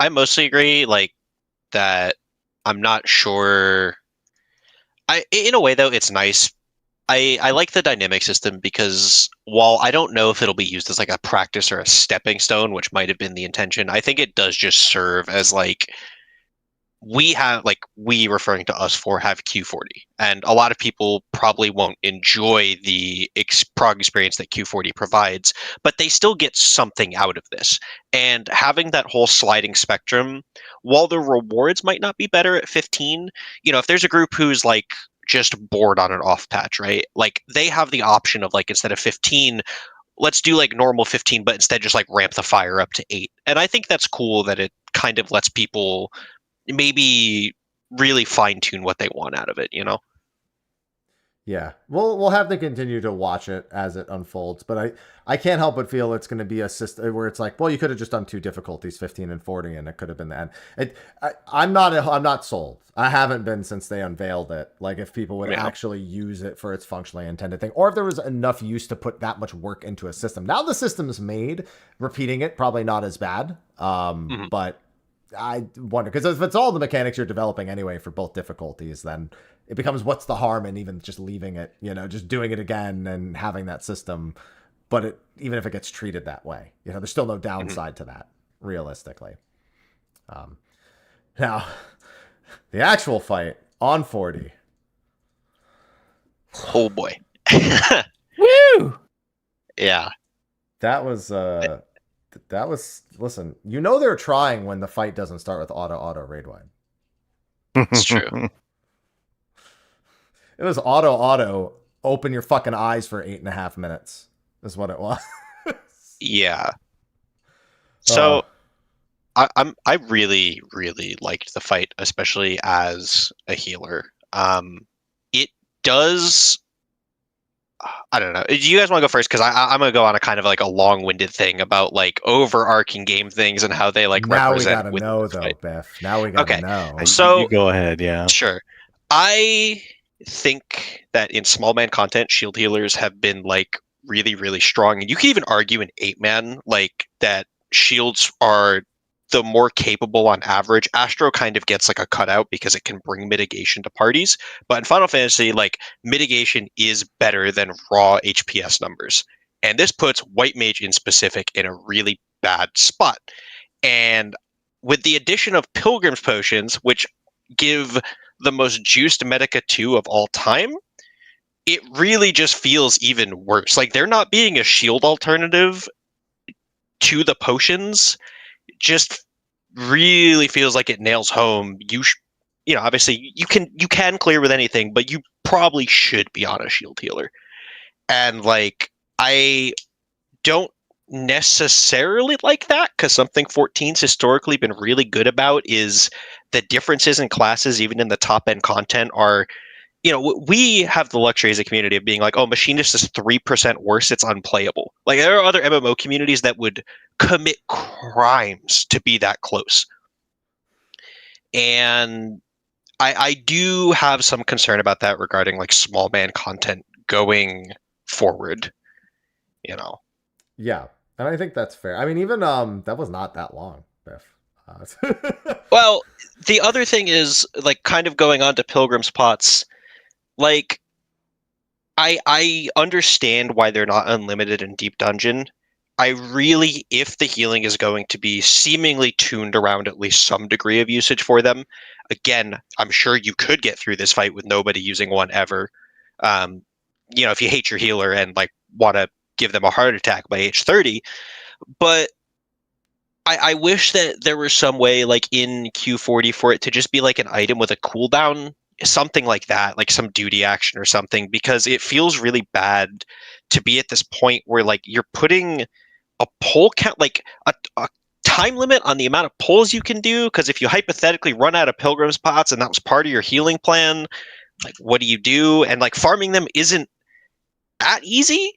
mostly agree. Like that, I'm not sure. In a way though, it's nice. I like the dynamic system because while I don't know if it'll be used as like a practice or a stepping stone, which might have been the intention, I think it does just serve as like we referring to us 4 have Q40, and a lot of people probably won't enjoy the prog experience that Q40 provides, but they still get something out of this. And having that whole sliding spectrum, while the rewards might not be better at 15, you know, if there's a group who's like just bored on an off patch, right? Like they have the option of like, instead of 15, let's do like normal 15, but instead just like ramp the fire up to 8. And I think that's cool that it kind of lets people maybe really fine-tune what they want out of it, you know? Yeah, we'll have to continue to watch it as it unfolds, but I can't help but feel it's going to be a system where it's like, well, you could have just done 2 difficulties, 15 and 40, and it could have been the end. I'm not sold. I haven't been since they unveiled it. Like if people would actually use it for its functionally intended thing, or if there was enough use to put that much work into a system. Now the system's made, repeating it probably not as bad, but I wonder, because if it's all the mechanics you're developing anyway for both difficulties, then it becomes what's the harm in even just leaving it, you know, just doing it again and having that system. But even if it gets treated that way, you know, there's still no downside to that, realistically. Now, the actual fight on 40. Oh boy. Woo! Yeah. That was listen, you know they're trying when the fight doesn't start with auto raid wide. It's true. It was auto open your fucking eyes for 8.5 minutes is what it was. Yeah. So I really, really liked the fight, especially as a healer. It does. I don't know. Do you guys want to go first? Because I'm gonna go on a kind of like a long-winded thing about like overarching game things and how they like now represent. We gotta know though, Beth. Now we gotta know. So you go ahead, yeah. Sure. I think that in small man content, shield healers have been like really, really strong, and you can even argue in 8-man like that shields are the more capable on average. Astro kind of gets like a cutout because it can bring mitigation to parties. But in Final Fantasy, like mitigation is better than raw HPS numbers. And this puts White Mage in specific in a really bad spot. And with the addition of Pilgrim's Potions, which give the most juiced Medica 2 of all time, it really just feels even worse. Like they're not being a shield alternative to the potions, just really feels like it nails home. You know, obviously you can clear with anything, but you probably should be on a shield healer. And like I don't necessarily like that, because something 14's historically been really good about is the differences in classes, even in the top end content, are, you know, we have the luxury as a community of being like, oh, Machinist is 3% worse, it's unplayable. Like there are other MMO communities that would commit crimes to be that close. And I do have some concern about that regarding like small man content going forward, you know. Yeah, and I think that's fair. I mean, even that was not that long, Biff. Well, the other thing is like kind of going on to Pilgrim's Pots. Like, I understand why they're not unlimited in Deep Dungeon. I really, if the healing is going to be seemingly tuned around at least some degree of usage for them, again, I'm sure you could get through this fight with nobody using one ever. You know, if you hate your healer and like want to give them a heart attack by age 30, but I wish that there was some way like in Q40 for it to just be like an item with a cooldown, something like that, like some duty action or something, because it feels really bad to be at this point where like you're putting a pull count, like a time limit on the amount of pulls you can do, because if you hypothetically run out of Pilgrim's Pots and that was part of your healing plan, like what do you do? And like farming them isn't that easy.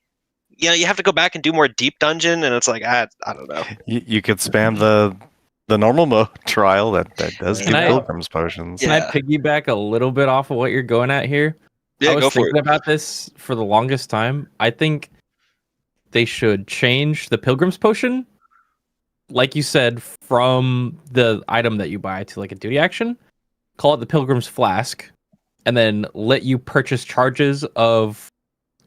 You know, you have to go back and do more Deep Dungeon, and it's like I don't know. You could spam the normal mode trial that does do Pilgrim's Potions. Can I piggyback a little bit off of what you're going at here? Yeah, I was go for thinking it. about this for the longest time. I think they should change the Pilgrim's Potion, like you said, from the item that you buy to like a duty action. Call it the Pilgrim's Flask, and then let you purchase charges of.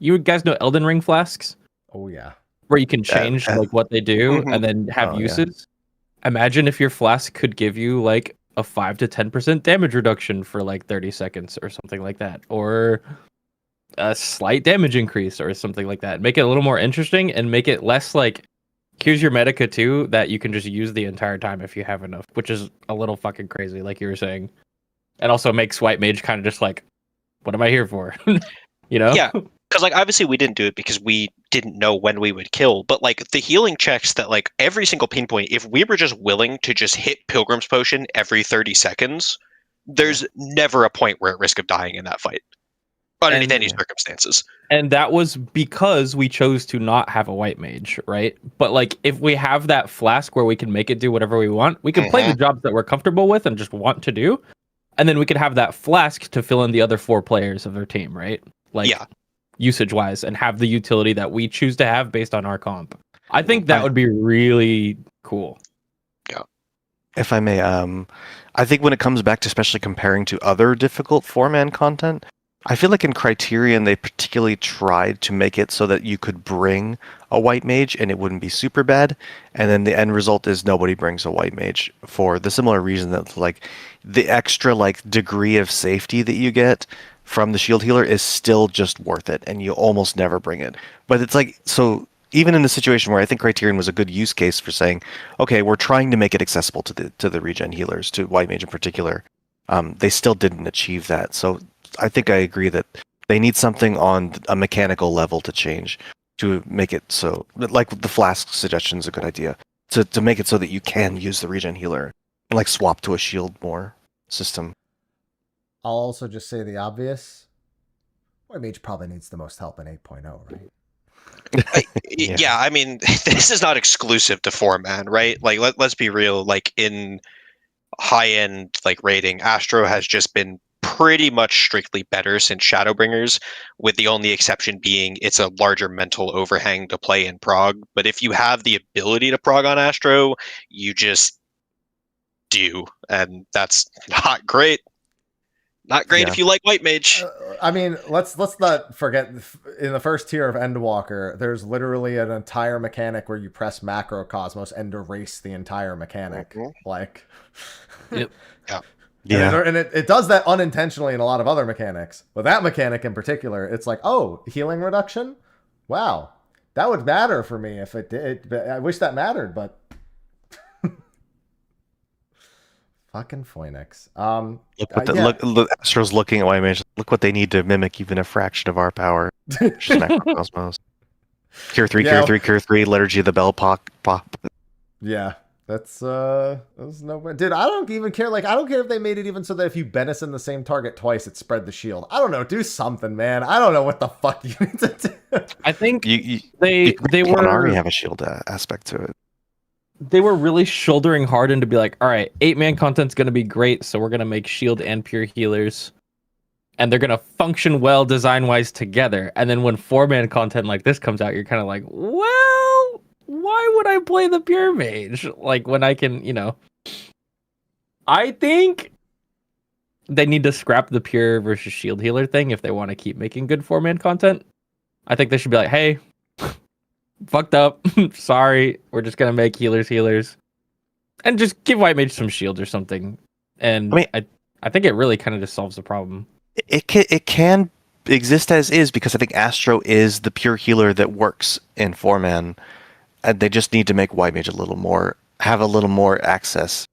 You guys know Elden Ring flasks? Oh yeah. Where you can change like what they do and then have uses. Yeah. Imagine if your flask could give you like a 5 to 10% damage reduction for like 30 seconds or something like that, or a slight damage increase or something like that. Make it a little more interesting and make it less like, here's your Medica 2 that you can just use the entire time if you have enough, which is a little fucking crazy, like you were saying. And also makes White Mage kind of just like, what am I here for? You know? Yeah. Because, like, obviously we didn't do it because we didn't know when we would kill. But, like, the healing checks that, like, every single pinpoint, if we were just willing to just hit Pilgrim's Potion every 30 seconds, there's never a point we're at risk of dying in that fight. Underneath any circumstances. And that was because we chose to not have a White Mage, right? But, like, if we have that flask where we can make it do whatever we want, we can play the jobs that we're comfortable with and just want to do. And then we could have that flask to fill in the other 4 players of their team, right? Like, usage wise, and have the utility that we choose to have based on our comp. I think that would be really cool. Yeah. If I may, I think when it comes back to especially comparing to other difficult 4-man content, I feel like in Criterion they particularly tried to make it so that you could bring a White Mage and it wouldn't be super bad, and then the end result is nobody brings a White Mage for the similar reason that like the extra like degree of safety that you get from the shield healer is still just worth it, and you almost never bring it. But it's like, so even in the situation where I think Criterion was a good use case for saying, okay, we're trying to make it accessible to the regen healers, to White Mage in particular, they still didn't achieve that. So I think I agree that they need something on a mechanical level to change to make it so, like the flask suggestion is a good idea, to make it so that you can use the regen healer and like swap to a shield more system. I'll also just say the obvious. White Mage probably needs the most help in 8.0, right? Yeah, I mean, this is not exclusive to 4-man, right? Like, let's be real. Like, in high-end like rating, Astro has just been pretty much strictly better since Shadowbringers, with the only exception being it's a larger mental overhang to play in prog. But if you have the ability to prog on Astro, you just do, and that's not great. Not great Yeah. if you like White Mage. I mean, let's not forget in the first tier of Endwalker, there's literally an entire mechanic where you press Macrocosmos and erase the entire mechanic. Mhm. Like, Yep. Yeah. and it does that unintentionally in a lot of other mechanics. But that mechanic in particular, it's like, oh, healing reduction? Wow. That would matter for me if it did. I wish that mattered, but fucking Phoenix. Look what yeah. look, Astro's looking at White Mage. Look what they need to mimic even a fraction of our power. Just Macrocosmos. Cure 3, Yeah. Cure 3, Cure 3, Liturgy of the Bell, pop. Yeah, that's no, dude. I don't even care. Like, I don't care if they made it even so that if you benison the same target twice, it spread the shield. I don't know. Do something, man. I don't know what the fuck you need to do. I think You they already were have a shield aspect to it. they were really shouldering hard in to be like, all right, 8-man content's gonna be great, so we're gonna make shield and pure healers, and they're gonna function well design wise together. And then when 4-man content like this comes out, you're kind of like, well, why would I play the pure mage? Like when I can, I think they need to scrap the pure versus shield healer thing if they want to keep making good 4-man content. I think they should be like, hey, fucked up. Sorry, we're just gonna make healers, and just give White Mage some shields or something. And I think it really kind of just solves the problem. It can exist as is because I think Astro is the pure healer that works in 4-man, and they just need to make White Mage have a little more access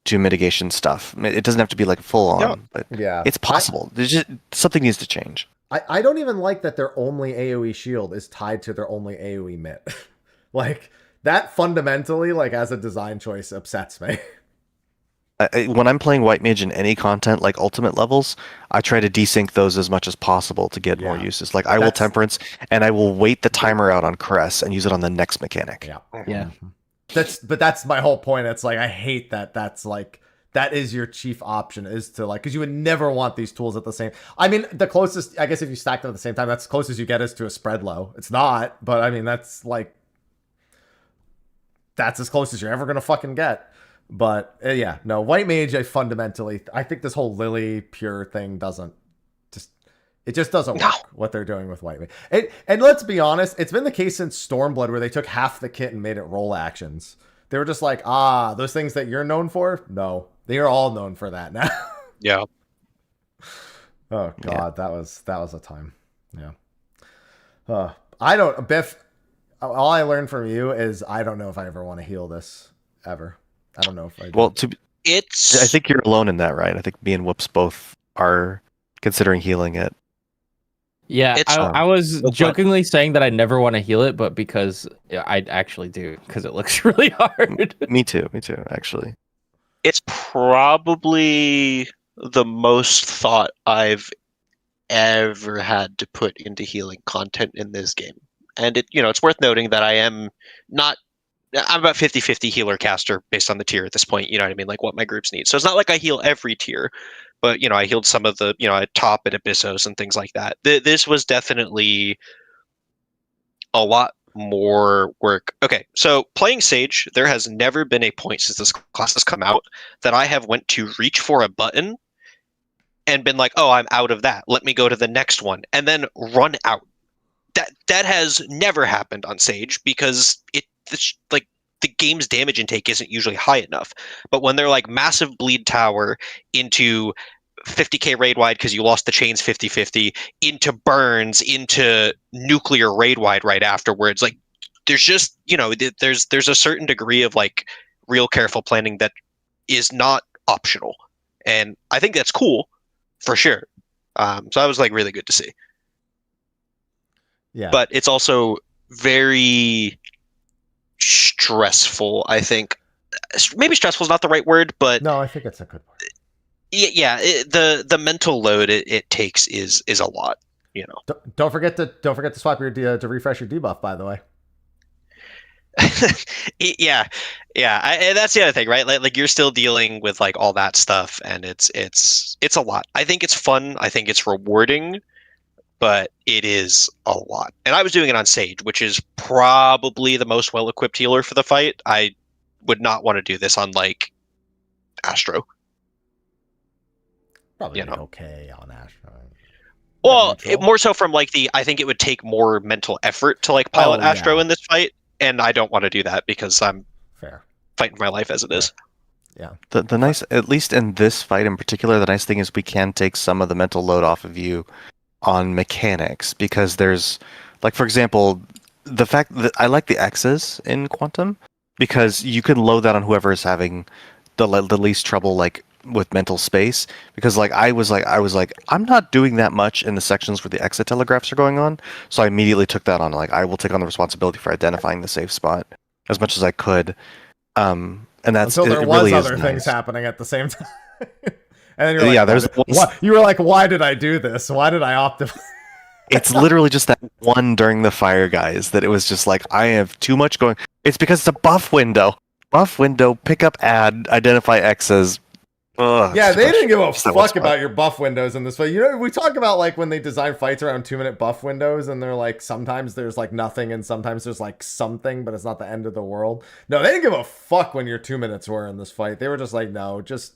to mitigation stuff. I mean, it doesn't have to be like full on, but Yeah, it's possible. There's just something needs to change. I don't even like that their only AoE shield is tied to their only AoE mitt. Like, that fundamentally, like, as a design choice, upsets me. When I'm playing White Mage in any content, like ultimate levels, I try to desync those as much as possible to get more Yeah. uses. Like, I will Temperance, and I will wait the timer out on Caress and use it on the next mechanic. Yeah. That's my whole point. It's like, I hate that that's like, that is your chief option, is to like, because you would never want these tools at the same. I mean, the closest, I guess, if you stack them at the same time, that's as close as you get is to a spread low. It's not, but I mean, that's like, that's as close as you're ever gonna fucking get. But yeah, no, White Mage, I think this whole Lily pure thing it just doesn't work what they're doing with White Mage. And let's be honest, it's been the case since Stormblood where they took half the kit and made it roll actions. They were just like, those things that you're known for? No. They are all known for that now. Yeah. Oh god, that was a time. Yeah. I don't, Biff, all I learned from you is I don't know if I ever want to heal this ever. I don't know if I do. Well, It's I think you're alone in that, right? I think me and Whoops both are considering healing it. Yeah, It's- I was jokingly saying that I never want to heal it, but because I actually do, because it looks really hard. Me too, actually. it's probably the most thought I've ever had to put into healing content in this game. And it's worth noting that I'm about 50-50 healer caster based on the tier at this point, you know what I mean? Like what my groups need. So it's not like I heal every tier, but I healed some of the, top and Abyssos and things like that. This was definitely a lot more work. Okay, so playing Sage, there has never been a point since this class has come out that I have went to reach for a button and been like, oh, I'm out of that. Let me go to the next one, and then run out. That has never happened on Sage because like the game's damage intake isn't usually high enough. But when they're like massive bleed tower into 50k raid wide because you lost the chains 50-50, into burns, into nuclear raid wide right afterwards, like there's just there's a certain degree of like real careful planning that is not optional, and I think that's cool for sure. So that was like really good to see. Yeah. But it's also very stressful, I think. Maybe stressful is not the right word, but no, I think it's a good word. Yeah, the mental load it takes is a lot, Don't forget to swap your to refresh your debuff, by the way. yeah. And that's the other thing, right? Like you're still dealing with like all that stuff, and it's a lot. I think it's fun. I think it's rewarding, but it is a lot. And I was doing it on Sage, which is probably the most well-equipped healer for the fight. I would not want to do this on like Astro. Probably You know. okay on Astro. Well, Neutral. more so from like I think it would take more mental effort to like pilot Oh, Astro yeah. in this fight, and I don't want to do that because I'm Fair. fighting for my life as it is. Yeah. The nice, at least in this fight in particular, the nice thing is we can take some of the mental load off of you on mechanics because there's, like, for example, the fact that I like the X's in Quantum because you can load that on whoever is having the least trouble, like with mental space. Because like I was like I'm not doing that much in the sections where the exit telegraphs are going on, so I immediately took that on. Like I will take on the responsibility for identifying the safe spot as much as I could. And that's Until there it was really is other things nice. happening at the same time. And then you're like, Yeah, there's what? You were like, why did I do this? Why did I optimize? It's literally just that one during the fire, guys, that it was just like, I have too much going. It's because it's a buff window. Buff window, pick up ad, identify X's. Ugh, Yeah, they gosh, didn't give a just that one fuck spot. about your buff windows in this fight. You know, we talk about like when they design fights around 2-minute buff windows, and they're like sometimes there's like nothing, and sometimes there's like something, but it's not the end of the world. No, they didn't give a fuck when your 2 minutes were in this fight. They were just like, no, just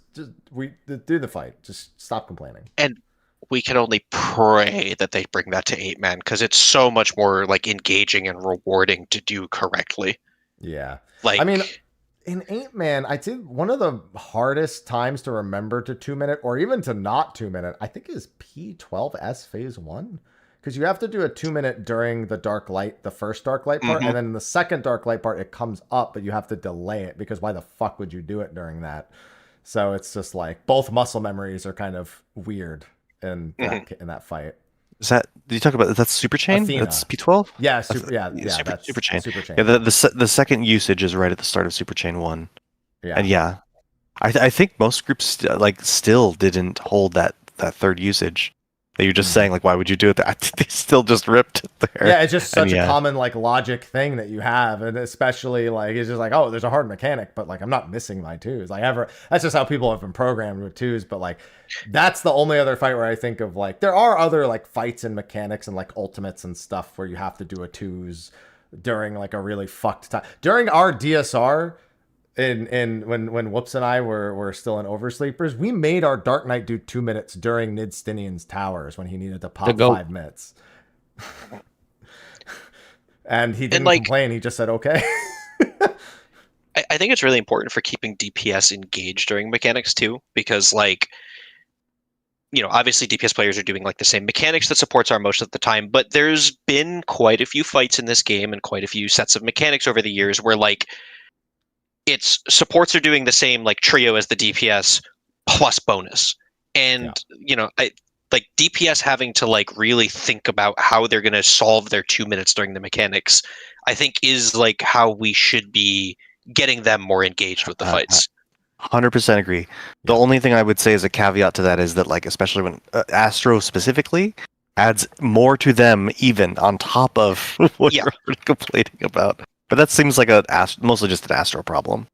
we do the fight. Just stop complaining. And we can only pray that they bring that to 8-man because it's so much more like engaging and rewarding to do correctly. Yeah, Like, I mean, in 8-man, I think one of the hardest times to remember to 2-minute or even to not 2-minute, I think is P12S phase 1. Because you have to do a 2-minute during the dark light, the first dark light part, and then in the second dark light part, it comes up, but you have to delay it because why the fuck would you do it during that? So it's just like both muscle memories are kind of weird in that fight. Is that, did you talk about, that's Super Chain? Athena. That's P12? Yeah, super. Yeah, that's Super Chain. Super Chain. Yeah, the second usage is right at the start of Super Chain 1. Yeah. And yeah, I think most groups still didn't hold that third usage. That you're just saying, like, why would you do it? They still just ripped it there. Yeah, it's just such And a yeah. common like logic thing that you have, and especially like it's just like, oh, there's a hard mechanic, but like I'm not missing my twos. Like that's just how people have been programmed with twos. But like that's the only other fight where I think of like there are other like fights and mechanics and like ultimates and stuff where you have to do a twos during like a really fucked time. During our DSR, in when Whoops and I were still in Oversleepers, we made our Dark Knight do 2 minutes during Nidstinian's towers when he needed to pop go. 5 minutes. And he didn't like- complain, he just said okay. I think it's really important for keeping DPS engaged during mechanics too, because like, you know, obviously DPS players are doing like the same mechanics that supports are most of the time, but there's been quite a few fights in this game and quite a few sets of mechanics over the years where like it's supports are doing the same like trio as the DPS plus bonus. And you know, like DPS having to like really think about how they're going to solve their 2 minutes during the mechanics, I think is like how we should be getting them more engaged with the fights. 100% agree. The only thing I would say as a caveat to that is that, like, especially when Astro specifically adds more to them, even on top of what you're already complaining about. But that seems like mostly just an Astro problem.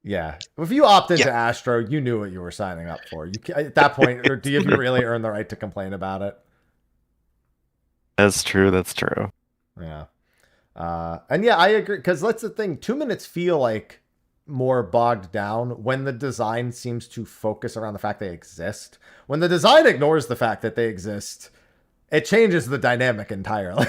Yeah. If you opt into Astro, you knew what you were signing up for. At that point, or do you really earn the right to complain about it? That's true. That's true. Yeah. And yeah, I agree. Because that's the thing. 2 minutes feel like more bogged down when the design seems to focus around the fact they exist. When the design ignores the fact that they exist, it changes the dynamic entirely.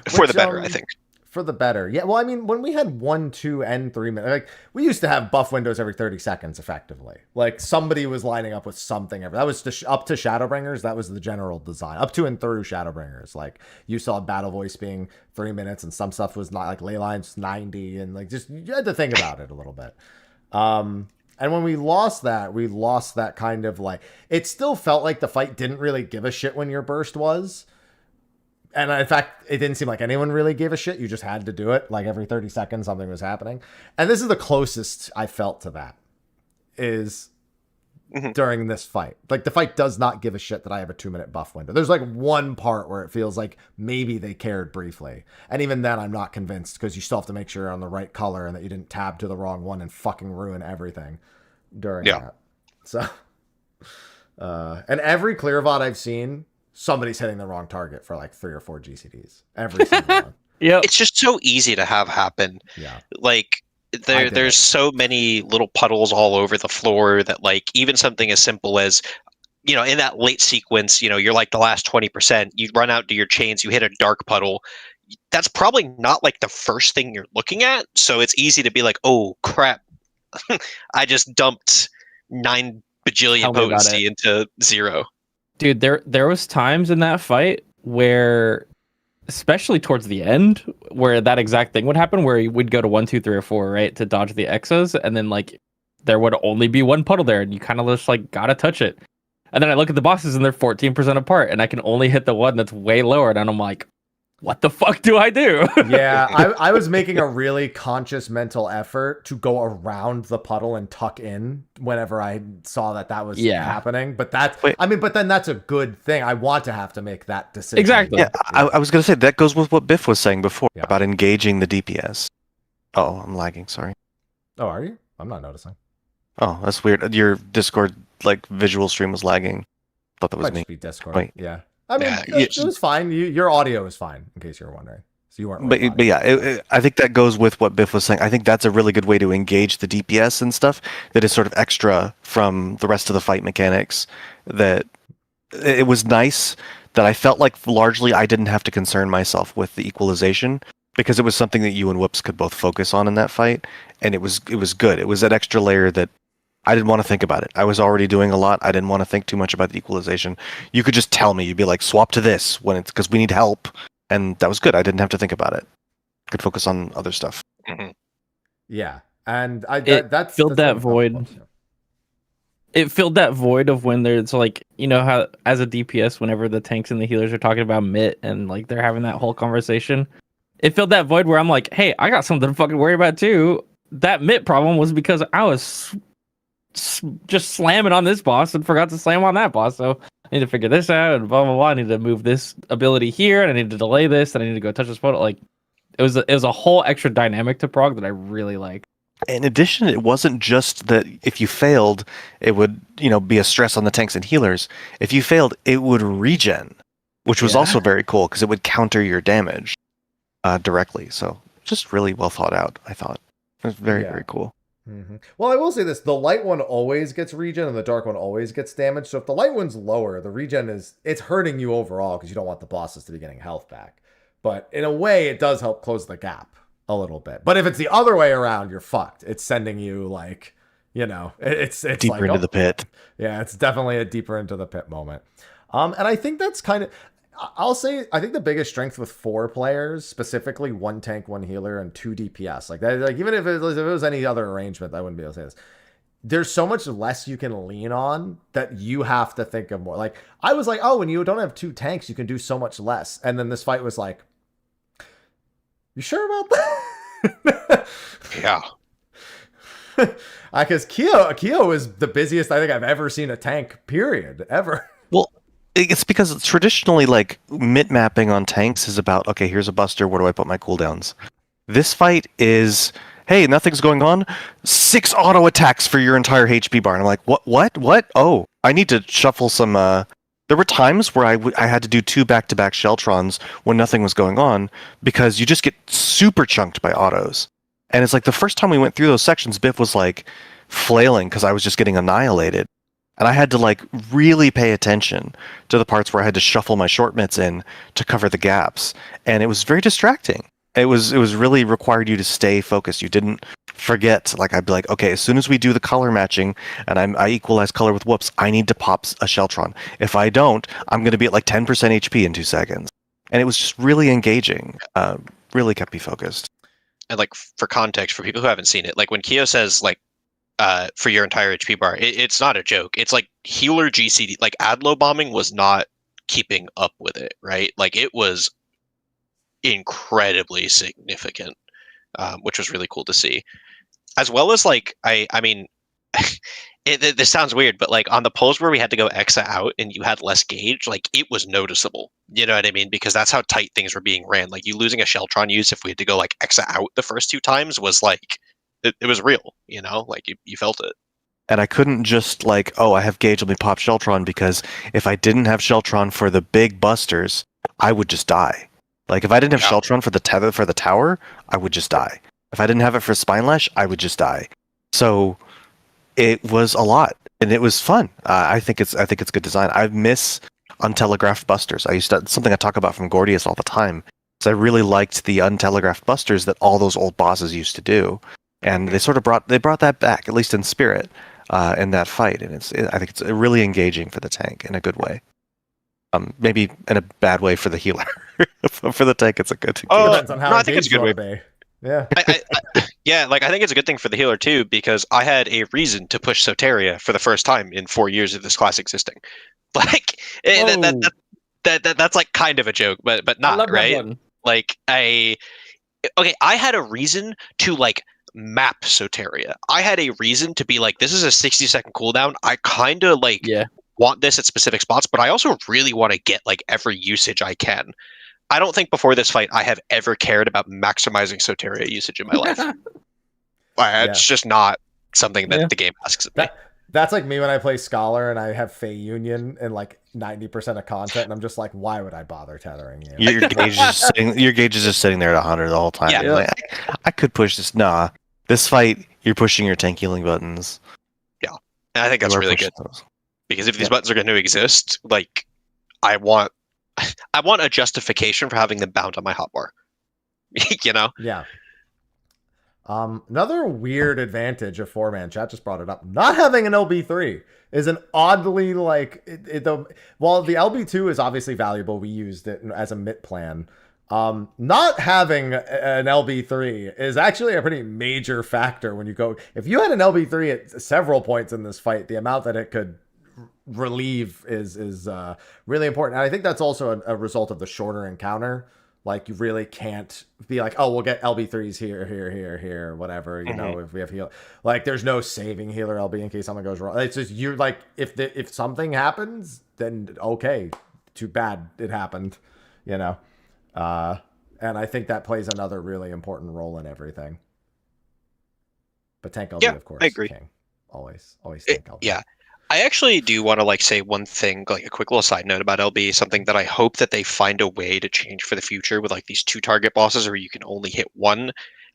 For the better, I think. For the better. Yeah, well, I mean, when we had 1, 2, and 3 minutes, like, we used to have buff windows every 30 seconds, effectively. Like, somebody was lining up with something. That was up to Shadowbringers. That was the general design. Up to and through Shadowbringers. Like, you saw Battle Voice being 3 minutes, and some stuff was not, like, Leylines 90, and, like, just, you had to think about it a little bit. And when we lost that kind of, like, it still felt like the fight didn't really give a shit when your burst was. And in fact, it didn't seem like anyone really gave a shit. You just had to do it. Like every 30 seconds, something was happening. And this is the closest I felt to that is during this fight. Like the fight does not give a shit that I have a 2 minute buff window. There's like one part where it feels like maybe they cared briefly. And even then I'm not convinced because you still have to make sure you're on the right color and that you didn't tab to the wrong one and fucking ruin everything during that. So, and every clear VOD I've seen, somebody's hitting the wrong target for like 3 or 4 GCDs. Every single one. Yeah. It's just so easy to have happen. Yeah. Like, there's so many little puddles all over the floor that like even something as simple as in that late sequence, you're like the last 20%, you run out to your chains, you hit a dark puddle. That's probably not like the first thing you're looking at. So it's easy to be like, oh crap, I just dumped 9 bajillion potency into 0. Dude, there was times in that fight where, especially towards the end, where that exact thing would happen, where you would go to 1, 2, 3, or 4, right, to dodge the Exos, and then like there would only be one puddle there, and you kind of just like gotta touch it. And then I look at the bosses, and they're 14% apart, and I can only hit the one that's way lower, and I'm like, what the fuck do I do? Yeah, I was making a really conscious mental effort to go around the puddle and tuck in whenever I saw that was happening. But but then that's a good thing. I want to have to make that decision. Exactly. Yeah, I was going to say, that goes with what Biff was saying before about engaging the DPS. Oh, I'm lagging, sorry. Oh, are you? I'm not noticing. Oh, that's weird. Your Discord like visual stream was lagging. Thought that was Might me. just be Discord. Wait. Yeah. I mean, it was fine. Your audio is fine, in case you're wondering. So you weren't. But yeah, I think that goes with what Biff was saying. I think that's a really good way to engage the DPS and stuff that is sort of extra from the rest of the fight mechanics. That it was nice that I felt like largely I didn't have to concern myself with the equalization because it was something that you and Whoops could both focus on in that fight, and it was good. It was that extra layer that I didn't want to think about it. I was already doing a lot. I didn't want to think too much about the equalization. You could just tell me. You'd be like, swap to this when it's because we need help, and that was good. I didn't have to think about it. I could focus on other stuff. Mm-hmm. Yeah, and that's filled that void. It filled that void of when there's like, how as a DPS, whenever the tanks and the healers are talking about MIT and like they're having that whole conversation, it filled that void where I'm like, hey, I got something to fucking worry about too. That MIT problem was because I was just slamming on this boss and forgot to slam on that boss, so I need to figure this out and blah blah blah. I need to move this ability here, and I need to delay this, and I need to go touch this photo. Like it was a whole extra dynamic to Prog that I really liked. In addition, it wasn't just that if you failed, it would be a stress on the tanks and healers. If you failed, it would regen, which was also very cool because it would counter your damage directly. So just really well thought out. I thought it was very cool. Mm-hmm. Well, I will say this: the light one always gets regen, and the dark one always gets damage. So if the light one's lower, the regen it's hurting you overall because you don't want the bosses to be getting health back. But in a way, it does help close the gap a little bit. But if it's the other way around, you're fucked. It's sending you like, it's deeper like, into the pit. Yeah, it's definitely a deeper into the pit moment. And I think that's kind of. I'll say I think the biggest strength with 4 players, specifically 1 tank, 1 healer, and 2 DPS, like that, like even if it was any other arrangement, I wouldn't be able to say this. There's so much less you can lean on that you have to think of more. Like I was like, oh, when you don't have 2 tanks, you can do so much less. And then this fight was like, you sure about that? Yeah. Because Kyo is the busiest I think I've ever seen a tank. Period. Ever. Well. It's because traditionally, like, MIT mapping on tanks is about, okay, here's a buster, where do I put my cooldowns? This fight is, hey, nothing's going on, 6 auto attacks for your entire HP bar. And I'm like, what? Oh, I need to shuffle some, There were times where I had to do 2 back-to-back Sheltrons when nothing was going on, because you just get super chunked by autos. And it's like, the first time we went through those sections, Biff was, like, flailing, because I was just getting annihilated. And I had to like really pay attention to the parts where I had to shuffle my short mitts in to cover the gaps. And it was very distracting. It was really required you to stay focused. You didn't forget. Like I'd be like, okay, as soon as we do the color matching and I equalize color with Whoops, I need to pop a Sheltron. If I don't, I'm going to be at like 10% HP in 2 seconds. And it was just really engaging. Really kept me focused. And like for context, for people who haven't seen it, like when Kyo says like, for your entire HP bar, it's not a joke. It's like healer GCD, like Adlo bombing was not keeping up with it, right? Like it was incredibly significant, which was really cool to see. As well as like, I mean, this sounds weird, but like on the pulls where we had to go Exa out and you had less gauge, like it was noticeable. You know what I mean? Because that's how tight things were being ran. Like you losing a Sheltron use if we had to go like Exa out the first 2 times was like, it was real, like you felt it. And I couldn't just like, oh, I have gauge, let me pop Sheltron, because if I didn't have Sheltron for the big busters, I would just die. Like if I didn't have Sheltron for the tether for the tower, I would just die. If I didn't have it for Spine Lash, I would just die. So it was a lot, and it was fun. I think it's good design. I miss untelegraphed busters. Something I talk about from Gordius all the time. So I really liked the untelegraphed busters that all those old bosses used to do, and they sort of brought that back, at least in spirit, in that fight. And I think it's really engaging for the tank in a good way. Maybe in a bad way for the healer. For the tank, it's a good thing. Depends on how no, I think it's a good engaged way. you wanna be. Yeah. Yeah, like I think it's a good thing for the healer too, because I had a reason to push Soteria for the first time in 4 years of this class existing. Like that's like kind of a joke, but I not love that right. button. Like I had a reason to like map Soteria. I had a reason to be like, this is a 60-second cooldown. I kind of like want this at specific spots, but I also really want to get like every usage I can. I don't think before this fight I have ever cared about maximizing Soteria usage in my life. It's just not something that the game asks of me. That's like me when I play Scholar and I have Fey Union and like 90% of content, and I'm just like, why would I bother tethering you? Your gauge is just sitting there at 100 the whole time. Yeah. You're like, I could push this. Nah, this fight, you're pushing your tank healing buttons. Yeah, and I think that's You are really pushing good those. because if these buttons are going to exist, like I want a justification for having them bound on my hotbar. You know? Yeah. Another weird advantage of 4-man chat just brought it up. Not having an LB3 is an oddly like while the LB2 is obviously valuable, we used it as a MIT plan. Not having an LB3 is actually a pretty major factor when you go. If you had an LB3 at several points in this fight, the amount that it could relieve is really important. And I think that's also a result of the shorter encounter. Like, you really can't be like, oh, we'll get LB3s here, whatever, you know, if we have heal. Like, there's no saving healer LB in case something goes wrong. It's just, you're like, if something happens, then okay, too bad it happened, you know? And I think that plays another really important role in everything. But tank LB, of course, I agree. king. Always tank LB. Yeah. I actually do want to like say one thing, like a quick little side note about LB, something that I hope that they find a way to change for the future with like these 2 target bosses where you can only hit one.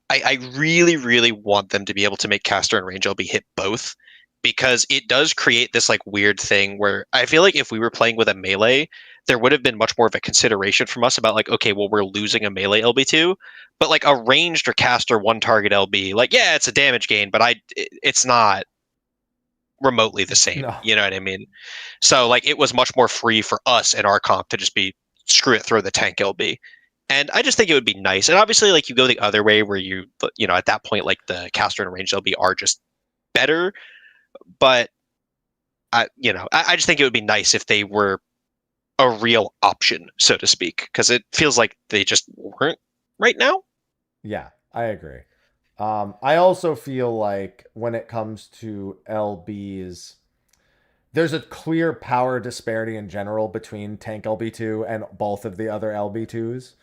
I really, really want them to be able to make caster and range LB hit both, because it does create this like weird thing where I feel like if we were playing with a melee, there would have been much more of a consideration from us about like, okay, well, we're losing a melee LB2, but like a ranged or caster 1 target LB, like, yeah, it's a damage gain, but it's not remotely the same. No. You know what I mean? So like it was much more free for us in our comp to just be screw it, throw the tank LB. And I just think it would be nice. And obviously like you go the other way where you know, at that point like the caster and range LB are just better. But I just think it would be nice if they were a real option, so to speak, because it feels like they just weren't right now. Yeah, I agree. I also feel like when it comes to LBs, there's a clear power disparity in general between tank LB2 and both of the other LB2s.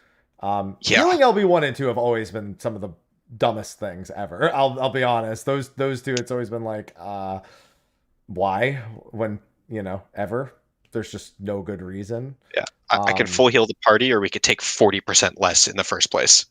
Healing LB1 and 2 have always been some of the dumbest things ever. I'll be honest. Those 2, it's always been like, why? When, you know, ever? There's just no good reason. Yeah, I could full heal the party, or we could take 40% less in the first place.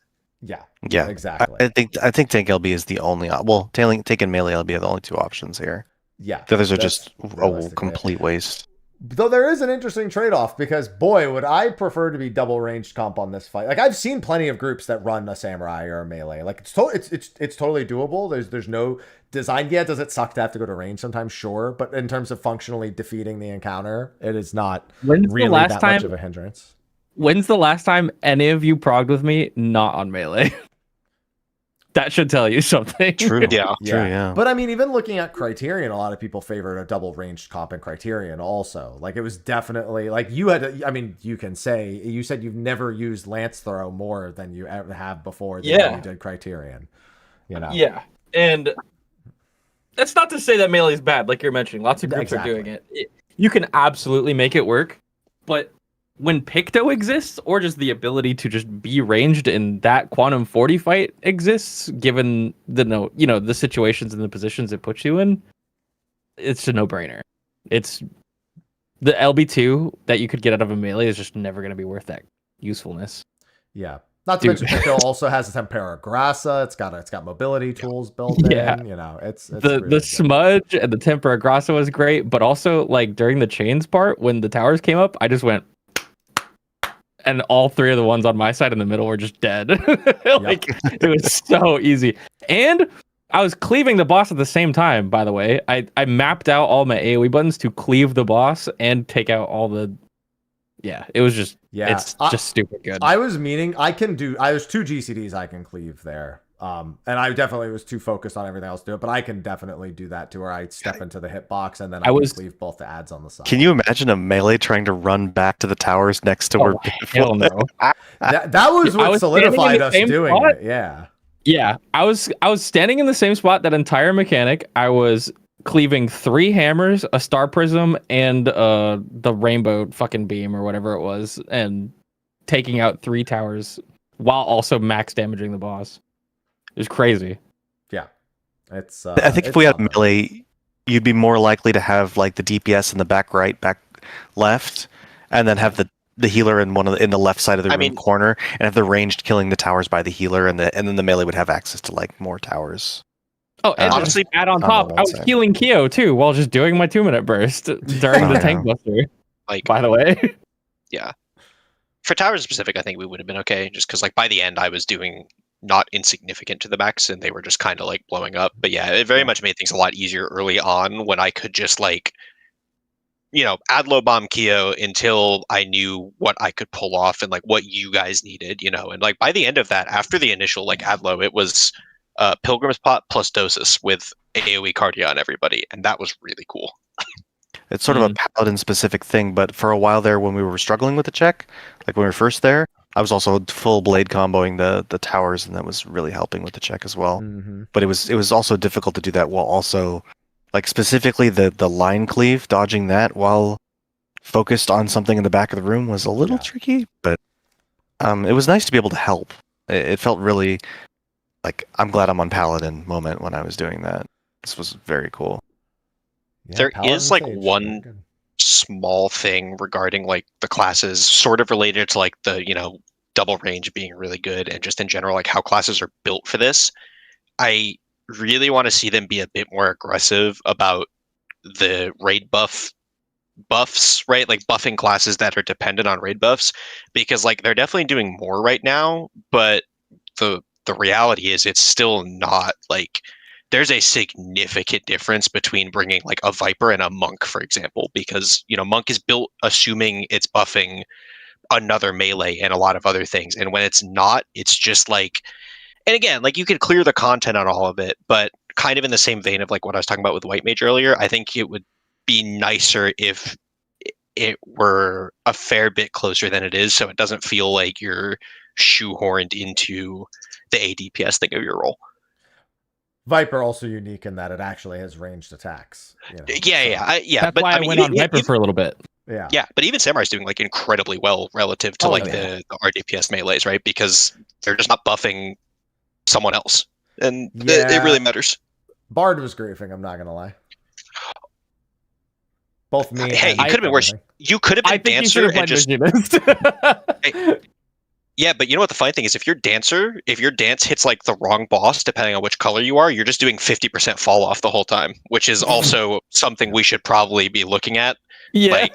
Yeah, exactly. I think tank LB is the only tank and melee LB are the only 2 options here. Yeah, the others are just a complete waste. Though there is an interesting trade-off, because boy, would I prefer to be double ranged comp on this fight. Like, I've seen plenty of groups that run a samurai or a melee. Like, it's totally doable. There's no design. Yeah, does it suck to have to go to range sometimes? Sure, but in terms of functionally defeating the encounter, it is not really that much of a hindrance. When's the last time any of you progged with me not on melee? That should tell you something. True. Yeah. But I mean, even looking at Criterion, a lot of people favored a double ranged comp in Criterion also. Like, it was definitely like you can say, you said you've never used Lance Throw more than you ever have before than you did Criterion. You know? Yeah. And that's not to say that melee is bad, like you're mentioning. Lots of groups are doing it. You can absolutely make it work, but when Picto exists, or just the ability to just be ranged in that Quantum 40 fight exists, given the situations and the positions it puts you in, it's a no-brainer. It's the LB2 that you could get out of a melee is just never going to be worth that usefulness. Yeah. Not to Dude. mention, Pickle also has a Tempera Grassa. It's got mobility tools built Yeah. in. You know, it's The really good. smudge and the tempera grassa was great, but also like during the chains part when the towers came up, I just went, and all three of the ones on my side in the middle were just dead. Like it was so easy, and I was cleaving the boss at the same time. By the way, I mapped out all my AOE buttons to cleave the boss and take out all the. Yeah, it was just it's just stupid good. I was meaning I can do. There's 2 GCDs I can cleave there. And I definitely was too focused on everything else to do it, but I can definitely do that too, where I step into the hitbox and then I can cleave both the ads on the side. Can you imagine a melee trying to run back to the towers next to where hell no. that was what solidified us doing spot. it. Yeah. Yeah, I was standing in the same spot that entire mechanic. I was cleaving 3 hammers, a star prism, and the rainbow fucking beam or whatever it was, and taking out 3 towers while also max damaging the boss. It was crazy. Yeah, it's. I think if we had melee, you'd be more likely to have like the DPS in the back right, back left, and then have the healer in in the left side of the room corner, and have the ranged killing the towers by the healer, and then the melee would have access to like more towers. Oh, and honestly, add on top, I was healing Kyo too while just doing my 2-minute burst during the tank buster. Like, by the way, yeah. For towers specific, I think we would have been okay, just because like by the end I was doing not insignificant to the max, and they were just kind of like blowing up. But yeah, it very much made things a lot easier early on when I could just like, add low bomb Kyo until I knew what I could pull off and like what you guys needed, and like by the end of that, after the initial like add low, it was Pilgrim's Pot plus Dosis with AoE cardio on everybody, and that was really cool. It's sort of a paladin specific thing, but for a while there when we were struggling with the check, like when we were first there, I was also full blade comboing the towers, and that was really helping with the check as well. Mm-hmm. But it was also difficult to do that while also, like specifically the line cleave, dodging that while focused on something in the back of the room was a little tricky. But it was nice to be able to help. It felt really like I'm glad I'm on paladin moment when I was doing that. This was very cool. Yeah, there Paladin is like Sage, one small thing regarding like the classes, sort of related to like the double range being really good, and just in general like how classes are built for this. I really want to see them be a bit more aggressive about the raid buffs, right? Like buffing classes that are dependent on raid buffs, because like they're definitely doing more right now, but the reality is it's still not like. There's a significant difference between bringing like a Viper and a Monk, for example, because Monk is built assuming it's buffing another melee and a lot of other things, and when it's not, it's just like, and again, like you could clear the content on all of it, but kind of in the same vein of like what I was talking about with White Mage earlier, I think it would be nicer if it were a fair bit closer than it is, so it doesn't feel like you're shoehorned into the ADPS thing of your role. Viper also unique in that it actually has ranged attacks. Yeah. That's why I went on Viper for a little bit. Yeah, but even Samurai's doing like incredibly well relative to the RDPS melees, right? Because they're just not buffing someone else, and it really matters. Bard was griefing. I'm not gonna lie. Both me. Hey, you could have been worse. You could have been Dancer and just. Yeah, but you know what the funny thing is? If your dance hits like the wrong boss, depending on which color you are, you're just doing 50% fall off the whole time, which is also something we should probably be looking at. Yeah. Like,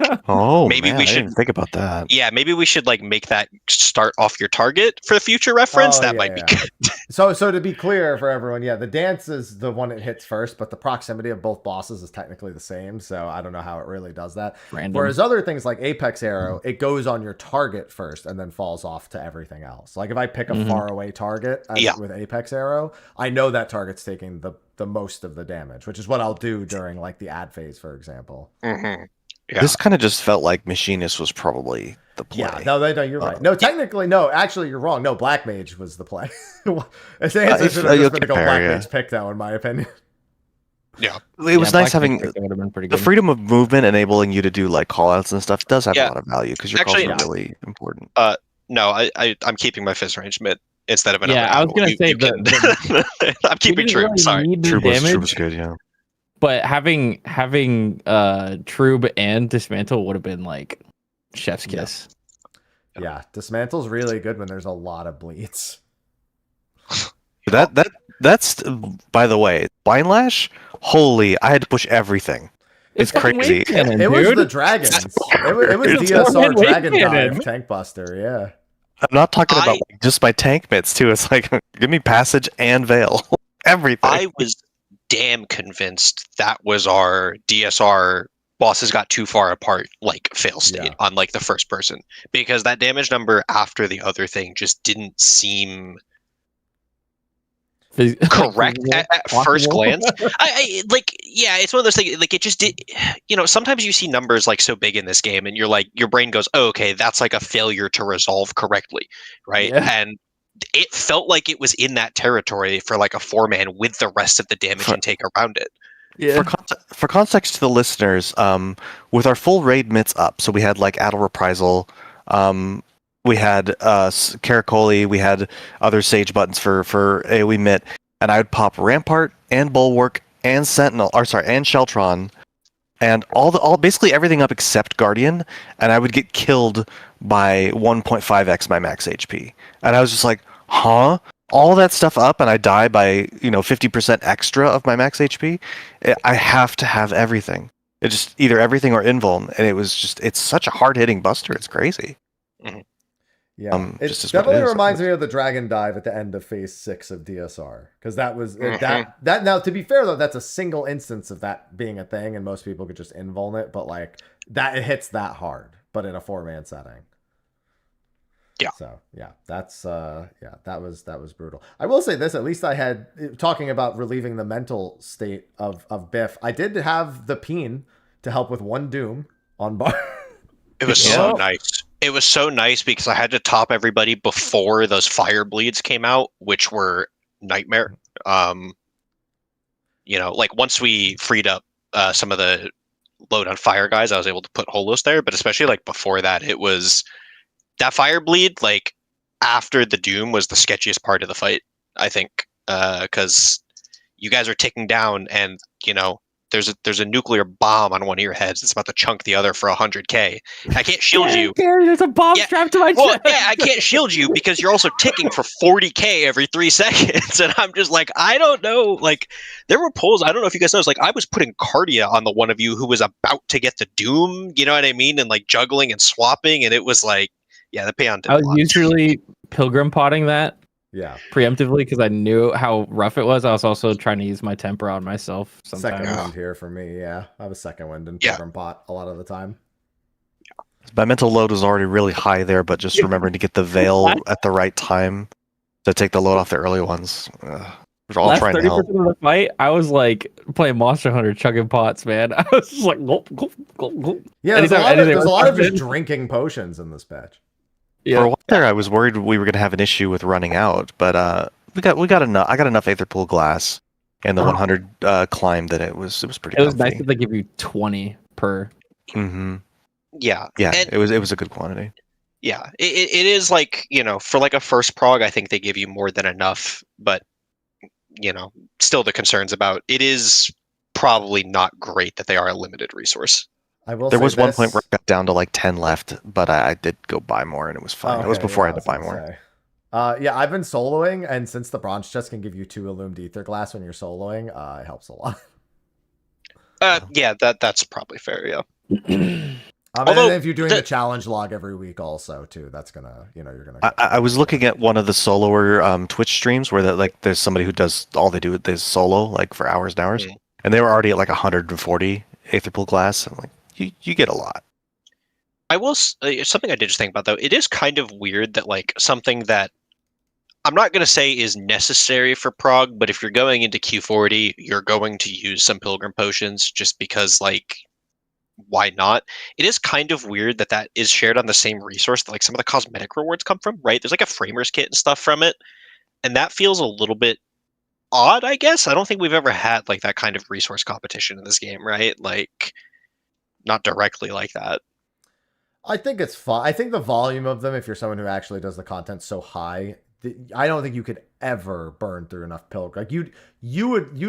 maybe we should I didn't think about that. Yeah, maybe we should like make that start off your target for future reference. That might be good. So to be clear for everyone, the dance is the one it hits first, but the proximity of both bosses is technically the same. So I don't know how it really does that. Random. Whereas other things like Apex Arrow, it goes on your target first and then falls off to everything else. Like if I pick a far away target with Apex Arrow, I know that target's taking the most of the damage, which is what I'll do during like the ad phase, for example. Mm-hmm. Yeah. This kind of just felt like Machinist was probably the play. Yeah, no, you're right. No, technically, no. Actually, you're wrong. No, Black Mage was the play. It's should have just been to go Black Mage pick, though, in my opinion. Yeah, it was nice having the freedom of movement, enabling you to do like callouts and stuff. Does have a lot of value because your calls are really important. No, I'm keeping my fizz range mid instead of another. Yeah, I was gonna say I'm keeping True. Sorry, True was good. Yeah. But having Trube and Dismantle would have been like chef's kiss. Yeah, Dismantle's really good when there's a lot of bleeds. That's by the way, Blind Lash. Holy, I had to push everything. It's fucking crazy. wave cannon, It was dude. the dragons. It was It's DSR fucking wave Dragon cannon. Dive Tank Buster. Yeah. I'm not talking about I- like, just my tank bits too. It's like give me passage and veil, everything. I was damn convinced that was our DSR bosses got too far apart, like fail state Yeah. on like the first person, because that damage number after the other thing just didn't seem correct at first glance. I like, yeah, it's one of those things. Like, it just did. You know, sometimes you see numbers like so big in this game, and you're like, your brain goes, "Oh, okay, that's like a failure to resolve correctly," right? Yeah. And it felt like it was in that territory for like a 4-man with the rest of the damage intake around it. Yeah. For context to the listeners, with our full raid mitts up, so we had like Adel Reprisal, we had Caracoli, we had other Sage buttons for AoE mitt, and I would pop Rampart and Bulwark and Sentinel, or sorry, and Sheltron, and all basically everything up except Guardian, and I would get killed by 1.5x my max HP, and I was just like, huh? All that stuff up, and I die by 50% extra of my max HP. I have to have everything. It's just either everything or invuln, and it's such a hard hitting buster. It's crazy. Yeah, it just as what it definitely is. reminds me of the Dragon Dive at the end of Phase 6 of DSR, because that was that. Now, to be fair though, that's a single instance of that being a thing, and most people could just invuln it. But like that, it hits that hard, but in a 4-man setting. Yeah. So yeah, that's that was brutal. I will say this: at least I had talking about relieving the mental state of Biff. I did have the Peen to help with 1 Doom on bar. It was so nice. It was so nice because I had to top everybody before those fire bleeds came out, which were nightmare. Like once we freed up some of the load on fire guys, I was able to put holos there. But especially like before that, it was that fire bleed. Like after the Doom was the sketchiest part of the fight, I think, because you guys are ticking down, and there's a nuclear bomb on one of your heads. It's about to chunk the other for 100k. I can't shield you. Gary, there's a bomb strapped to my chest. Yeah, I can't shield you because you're also ticking for 40k every 3 seconds. And I'm just like, I don't know. Like, there were pulls. I don't know if you guys noticed. Like, I was putting Cardia on the one of you who was about to get the Doom. You know what I mean? And like juggling and swapping. And it was like, yeah, the Payon did I a was lot. usually pilgrim potting that Yeah. preemptively because I knew how rough it was. I was also trying to use my temper on myself sometimes. Second wind here for me. Yeah, I have a second wind in Yeah. Pilgrim Pot a lot of the time. My mental load was already really high there, but just remembering to get the veil at the right time to take the load off the early ones. We're all Last trying to 30% help. of the fight, I was like playing Monster Hunter chugging pots, man. I was just like, gulp, gulp, gulp, gulp. Yeah, Anytime- there's a lot of anything- just drinking potions in this patch. For a while there, I was worried we were going to have an issue with running out, but we got enough. I got enough Aether Pool glass and the 100 climb that it was pretty. It was nice comfy. that they give you 20 per. Mm-hmm. Yeah. Yeah, And- it was a good quantity. Yeah, it is like, for like a first prog, I think they give you more than enough, but, still the concerns about it is probably not great that they are a limited resource. I will. There say was one this. point where it got down to like 10 left, but I did go buy more and it was fine. It was Okay, before yeah, I had to buy was more. gonna say. Yeah, I've been soloing, and since the bronze chest can give you 2 illumed ether glass when you're soloing, it helps a lot. Yeah, that's probably fair, yeah. And then if you're doing the challenge log every week, also too, that's gonna, you're gonna. I was looking at one of the soloer Twitch streams where there's somebody who does all they do is solo like for hours and hours, and they were already at like 140 Aether Pool glass. I'm like, you get a lot. I will. Something I did just think about though. It is kind of weird that like something that I'm not going to say is necessary for prog, but if you're going into Q40, you're going to use some pilgrim potions just because like, why not? It is kind of weird that is shared on the same resource that like some of the cosmetic rewards come from, right? There's like a framers kit and stuff from it, and that feels a little bit odd, I guess. I don't think we've ever had like that kind of resource competition in this game, right? Like, not directly like that. I think it's fun. I think the volume of them, if you're someone who actually does the content so high, I don't think you could ever burn through enough pilgrim. Like you'd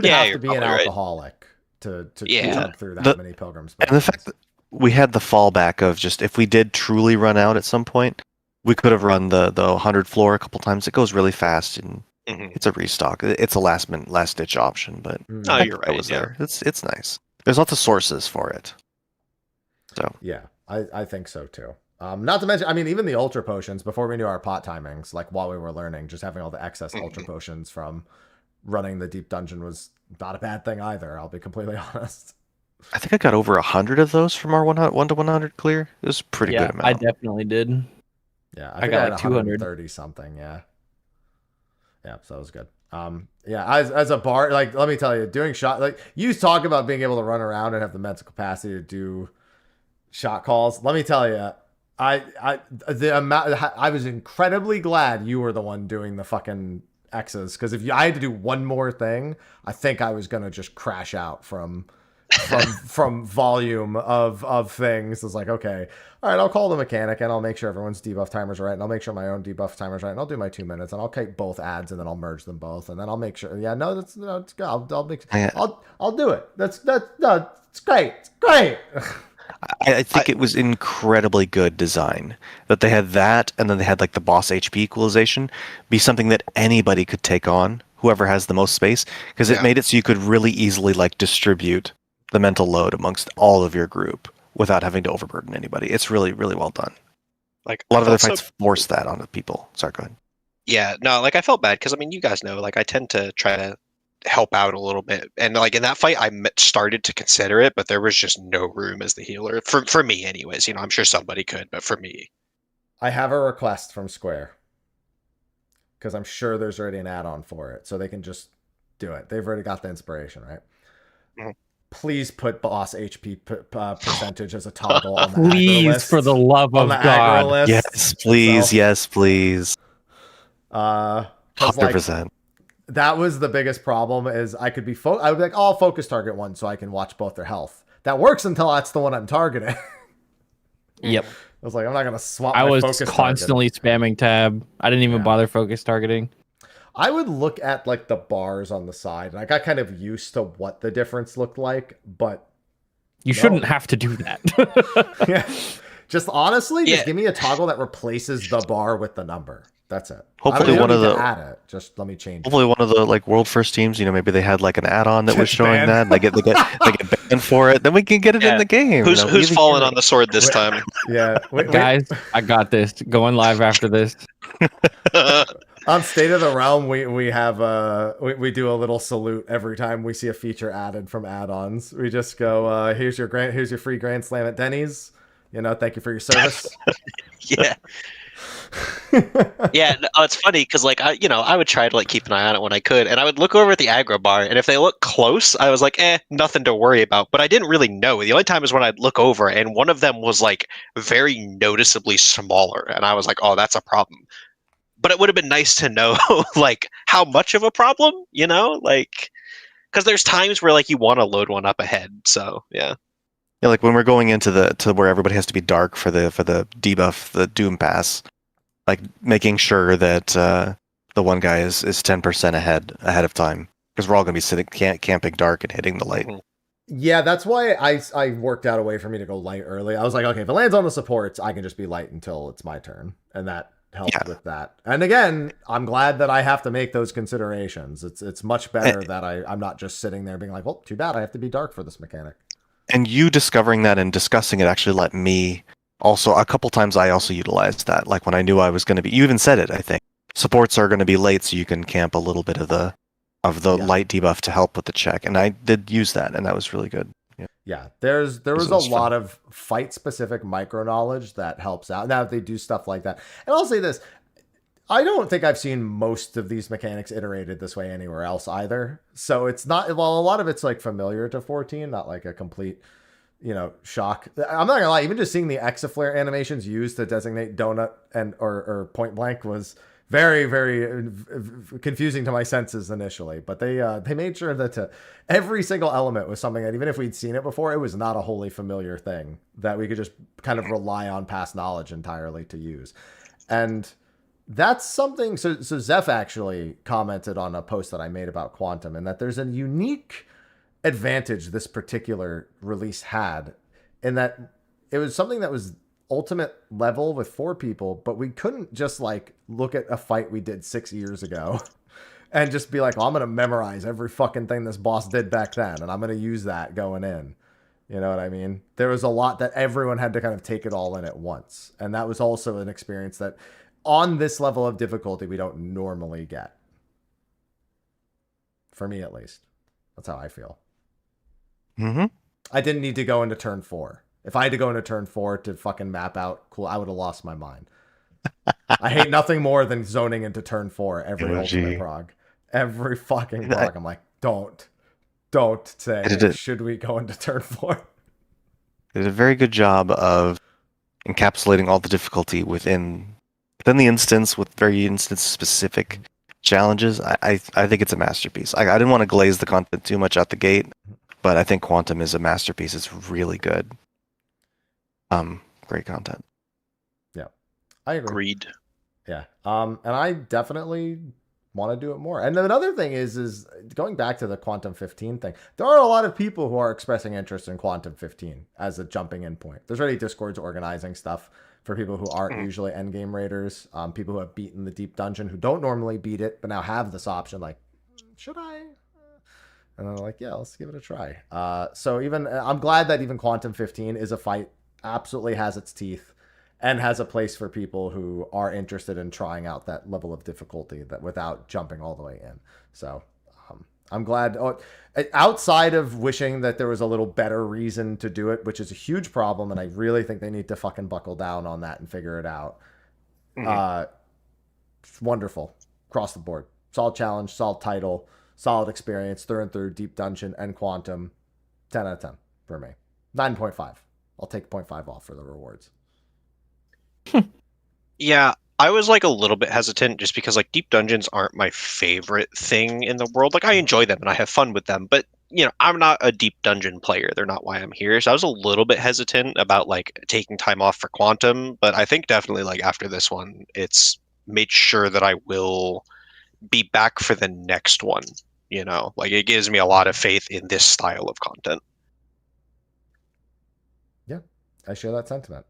have to be an alcoholic to chug through that many pilgrims. And the fact that we had the fallback of just if we did truly run out at some point, We could have run the 100 floor a couple times. It goes really fast, and Mhm. it's a restock. It's a last ditch option, but No, I you're think that right. was Yeah. there. It's nice. There's lots of sources for it. So Yeah, I think so too. Not to mention, I mean, even the ultra potions before we knew our pot timings, like while we were learning, just having all the excess ultra potions from running the deep dungeon was not a bad thing either. I'll be completely honest. I think I got over 100 of those from our 1 to 100 clear. It was a pretty Yeah, good amount. I definitely did. Yeah, I think got had like 200. 130 something. Yeah, yeah, so that was good. Yeah, as a bar, like let me tell you, doing shot, like you talk about being able to run around and have the mental capacity to do shot calls. Let me tell you, the amount I was incredibly glad you were the one doing the fucking X's, because if I had to do one more thing, I think I was gonna just crash out from volume of things. It's like, okay, all right, I'll call the mechanic and I'll make sure everyone's debuff timers are right, and I'll make sure my own debuff timers right, and I'll do my 2 minutes, and I'll take both ads, and then I'll merge them both, and then I'll make sure. Yeah, no, it's good. I'll do it. No, it's great. It's great. I think it was incredibly good design that they had that, and then they had like the boss HP equalization be something that anybody could take on, whoever has the most space, because it made it so you could really easily like distribute the mental load amongst all of your group without having to overburden anybody. It's really, really well done. Like A lot of I other felt fights force that onto people. Sorry, go ahead. Yeah, no, like I felt bad because I mean, you guys know, like I tend to try to help out a little bit, and like in that fight, started to consider it, but there was just no room as the healer for me, anyways. You know, I'm sure somebody could, but for me, I have a request from Square, because I'm sure there's already an add-on for it, so they can just do it. They've already got the inspiration, right? Mhm. Please put boss HP percentage as a toggle on the aggro Please, list. for the love On of the aggro God. list Yes, please. itself. Yes, please. 'Cause, like, 100%. that was the biggest problem. Is I could be I would be like, oh, I'll focus target one so I can watch both their health. That works until that's the one I'm targeting. Yep. I was like, I'm not gonna swap. I my was focus constantly spamming tab. I didn't even Yeah. bother focus targeting. I would look at like the bars on the side, and I got kind of used to what the difference looked like, but You shouldn't have to do that. yeah, just honestly, just Yeah. give me a toggle that replaces the bar with the number. That's it. Hopefully I don't one of need to the- add it. Just let me change. Hopefully, one of the like world first teams, you know, maybe they had like an add-on that was Just showing ban. that. And they get banned for it. Then we can get it in Yeah. the game. who's you know, who's even fallen here. on the sword this Wait. time? Yeah, wait. Guys, I got this. Going live after this. On State of the Realm, we have we do a little salute every time we see a feature added from add-ons. We just go, here's your free Grand Slam at Denny's. You know, thank you for your service. Yeah. Yeah, no, it's funny because like I would try to like keep an eye on it when I could, and I would look over at the aggro bar, and if they look close, I was like, nothing to worry about. But I didn't really know. The only time is when I'd look over, and one of them was like very noticeably smaller, and I was like, oh, that's a problem. But it would have been nice to know like how much of a problem, you know, like because there's times where like you want to load one up ahead. So yeah. Yeah, like when we're going into to where everybody has to be dark for the debuff, the Doom Pass, like making sure that the one guy is 10% ahead of time, because we're all going to be sitting camping dark and hitting the light. Yeah, that's why I worked out a way for me to go light early. I was like, okay, if it lands on the supports, I can just be light until it's my turn, and that helped with that. And again, I'm glad that I have to make those considerations. It's much better that I'm not just sitting there being like, well, too bad I have to be dark for this mechanic. And you discovering that and discussing it actually let me also, a couple times I also utilized that. Like when I knew I was going to be, you even said it, I think. Supports are going to be late, so you can camp a little bit of the light debuff to help with the check. And I did use that, and that was really good. Yeah, there was a was lot of fight-specific micro knowledge that helps out. Now, if they do stuff like that. And I'll say this, I don't think I've seen most of these mechanics iterated this way anywhere else either. So it's not, well, a lot of it's like familiar to 14, not like a complete, shock. I'm not gonna lie, even just seeing the Exaflare animations used to designate donut and or point blank was very, very confusing to my senses initially. But they made sure that every single element was something that even if we'd seen it before, it was not a wholly familiar thing that we could just kind of rely on past knowledge entirely to use. And that's something. So Zeph actually commented on a post that I made about Qunatum, and that there's a unique advantage this particular release had in that it was something that was ultimate level with 4 people, but we couldn't just like look at a fight we did 6 years ago and just be like, well, I'm going to memorize every fucking thing this boss did back then, and I'm going to use that going in. You know what I mean? There was a lot that everyone had to kind of take it all in at once. And that was also an experience that on this level of difficulty, we don't normally get. For me, at least. That's how I feel. Mm-hmm. I didn't need to go into turn 4. If I had to go into turn 4 to fucking map out, cool, I would have lost my mind. I hate nothing more than zoning into turn 4 every ultimate prog. Every fucking prog. I'm like, don't say, should we go into turn 4? They did a very good job of encapsulating all the difficulty within the instance with very instance-specific challenges. I think it's a masterpiece. I didn't want to glaze the content too much out the gate, but I think Qunatum is a masterpiece. It's really good. Great content. Yeah, I agree. Agreed. Yeah. And I definitely want to do it more. And then another thing is going back to the Quantum 15 thing. There are a lot of people who are expressing interest in Quantum 15 as a jumping in point. There's already Discords organizing stuff for people who aren't usually endgame raiders, people who have beaten the deep dungeon, who don't normally beat it, but now have this option, like, should I? And they're like, yeah, let's give it a try. So even I'm glad that even Quantum 15 is a fight, absolutely has its teeth, and has a place for people who are interested in trying out that level of difficulty that without jumping all the way in. So I'm glad. Outside of wishing that there was a little better reason to do it, which is a huge problem, and I really think they need to fucking buckle down on that and figure it out. It's wonderful across the board. Solid challenge, solid title, solid experience through and through. Deep Dungeon and Quantum, 10 out of 10 for me. 9.5. I'll take 0.5 off for the rewards. Yeah, I was like a little bit hesitant just because like deep dungeons aren't my favorite thing in the world. Like I enjoy them and I have fun with them, but you know, I'm not a deep dungeon player. They're not why I'm here. So I was a little bit hesitant about like taking time off for Quantum, but I think definitely like after this one, it's made sure that I will be back for the next one. You know, like it gives me a lot of faith in this style of content. Yeah, I share that sentiment.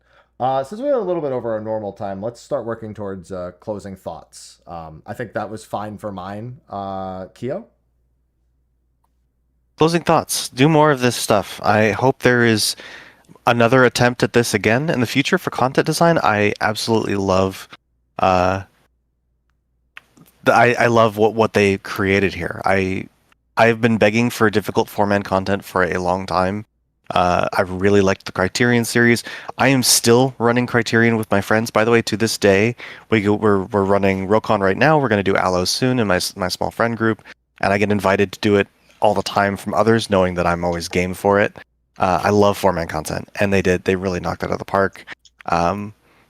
Since we're a little bit over our normal time, let's start working towards closing thoughts. I think that was fine for mine. Keo? Closing thoughts. Do more of this stuff. I hope there is another attempt at this again in the future for content design. I absolutely love I love what they created here. I've been begging for difficult 4-man content for a long time. I really liked the Criterion series. I am still running Criterion with my friends, by the way, to this day. We're running Rokon right now. We're going to do Allo soon in my small friend group, and I get invited to do it all the time from others, knowing that I'm always game for it. I love 4-man content, and they really knocked it out of the park.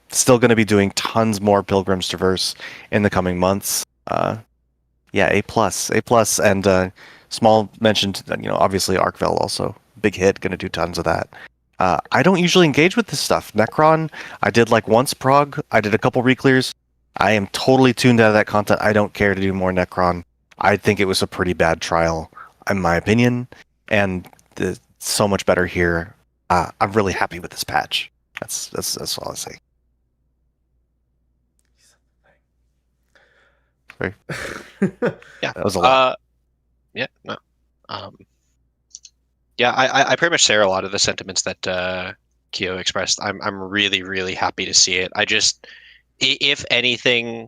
Still going to be doing tons more Pilgrim's Traverse in the coming months. Yeah, A+, and Small mentioned, obviously Arkville also. Big hit, gonna do tons of that. I don't usually engage with this stuff. Necron, I did like once prog. I did a couple reclears. I am totally tuned out of that content. I don't care to do more Necron. I think it was a pretty bad trial, in my opinion, and so much better here. I'm really happy with this patch. That's all I say. Sorry. Yeah, that was a lot. Yeah, no. Yeah, I pretty much share a lot of the sentiments that Keo expressed. I'm really, really happy to see it. I just, if anything,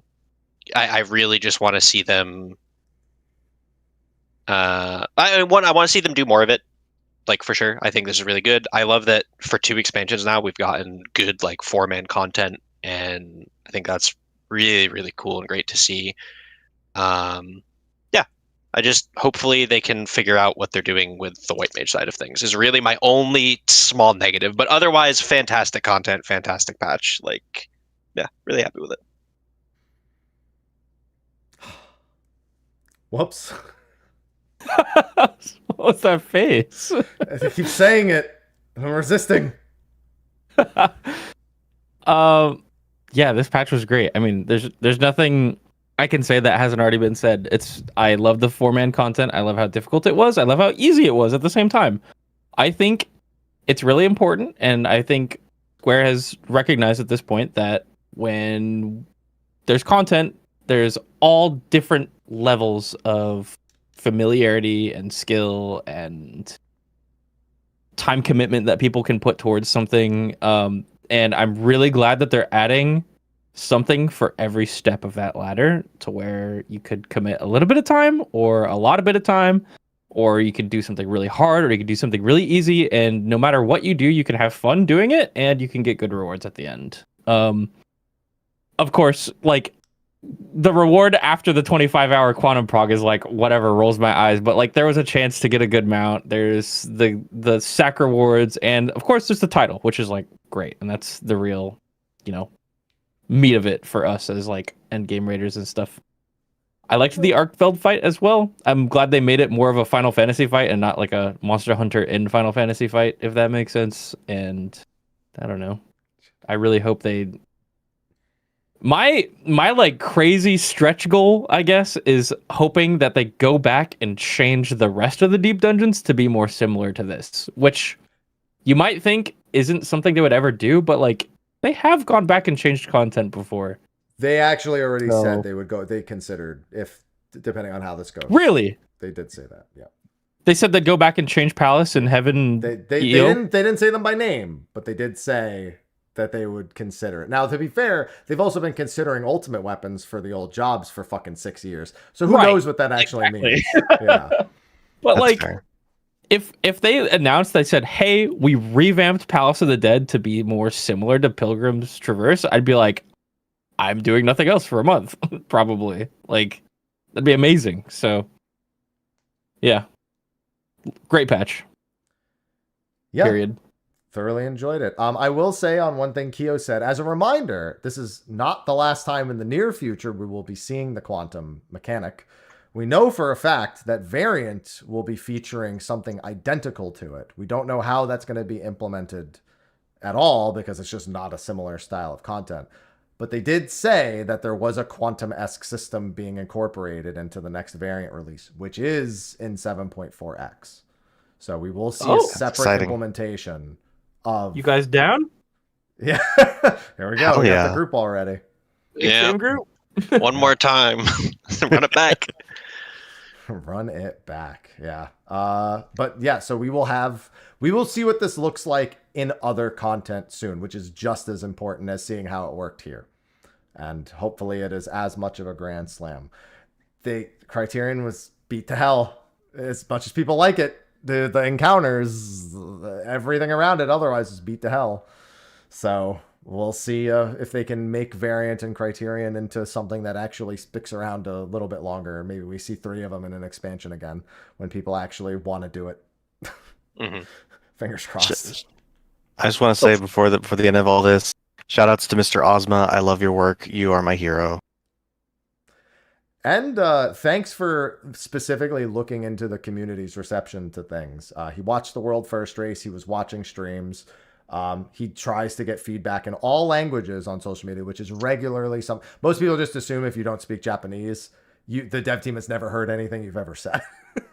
I really just want to see them. I want to see them do more of it, like for sure. I think this is really good. I love that for 2 expansions now we've gotten good like 4-man content, and I think that's really, really cool and great to see. I just hopefully they can figure out what they're doing with the white mage side of things is really my only small negative, but otherwise fantastic content, fantastic patch. Like, yeah, really happy with it. Whoops. What's that face? I keep saying it. I'm resisting. Yeah, this patch was great. I mean, there's nothing I can say that hasn't already been said. I love the 4-man content. I love how difficult it was. I love how easy it was at the same time. I think it's really important, and I think Square has recognized at this point that when there's content, there's all different levels of familiarity and skill and time commitment that people can put towards something. And I'm really glad that they're adding something for every step of that ladder, to where you could commit a little bit of time or a lot of bit of time, or you could do something really hard, or you could do something really easy. And no matter what you do, you can have fun doing it, and you can get good rewards at the end. Of course, like, the reward after the 25-hour quantum prog is like whatever, rolls my eyes, but like there was a chance to get a good mount. There's the sack rewards, and of course there's the title, which is like great, and that's the real, meat of it for us as like end game raiders and stuff. I liked the Arkfeld fight as well. I'm glad they made it more of a Final Fantasy fight and not like a Monster Hunter in Final Fantasy fight, if that makes sense. And I don't know. I really hope they... My like crazy stretch goal, I guess, is hoping that they go back and change the rest of the deep dungeons to be more similar to this, which you might think isn't something they would ever do, but like they have gone back and changed content before. They actually already said they would go. They considered, if depending on how this goes. Really? They did say that. Yeah. They said they'd go back and change Palace and Heaven. They didn't say them by name, but they did say that they would consider it. Now, to be fair, they've also been considering ultimate weapons for the old jobs for fucking 6 years. So who knows what that actually means? Yeah. But That's like, fair. if they announced, they said, hey, we revamped Palace of the Dead to be more similar to Pilgrim's Traverse, I'd be like, I'm doing nothing else for a month, probably. Like, that'd be amazing. So, yeah. Great patch. Yeah. Period. Thoroughly enjoyed it. I will say on one thing Keo said, as a reminder, this is not the last time in the near future we will be seeing the quantum mechanic. We know for a fact that Variant will be featuring something identical to it. We don't know how that's going to be implemented at all, because it's just not a similar style of content. But they did say that there was a quantum-esque system being incorporated into the next Variant release, which is in 7.4x. So we will see a separate implementation of... You guys down? Yeah. Here we go. Hell We yeah. got the group already. Yeah. Same group. One more time. Run it back. Run it back. Yeah. But yeah, so we will see what this looks like in other content soon, which is just as important as seeing how it worked here. And hopefully it is as much of a grand slam. The Criterion was beat to hell. As much as people like it, the encounters, everything around it otherwise is beat to hell. So we'll see if they can make Variant and Criterion into something that actually sticks around a little bit longer. Maybe we see 3 of them in an expansion again when people actually want to do it. Mm-hmm. Fingers crossed. I just want to say before the end of all this, shout outs to Mr. Ozma. I love your work. You are my hero. And thanks for specifically looking into the community's reception to things. He watched the World First race. He was watching streams. He tries to get feedback in all languages on social media, which is regularly most people just assume if you don't speak Japanese, the dev team has never heard anything you've ever said.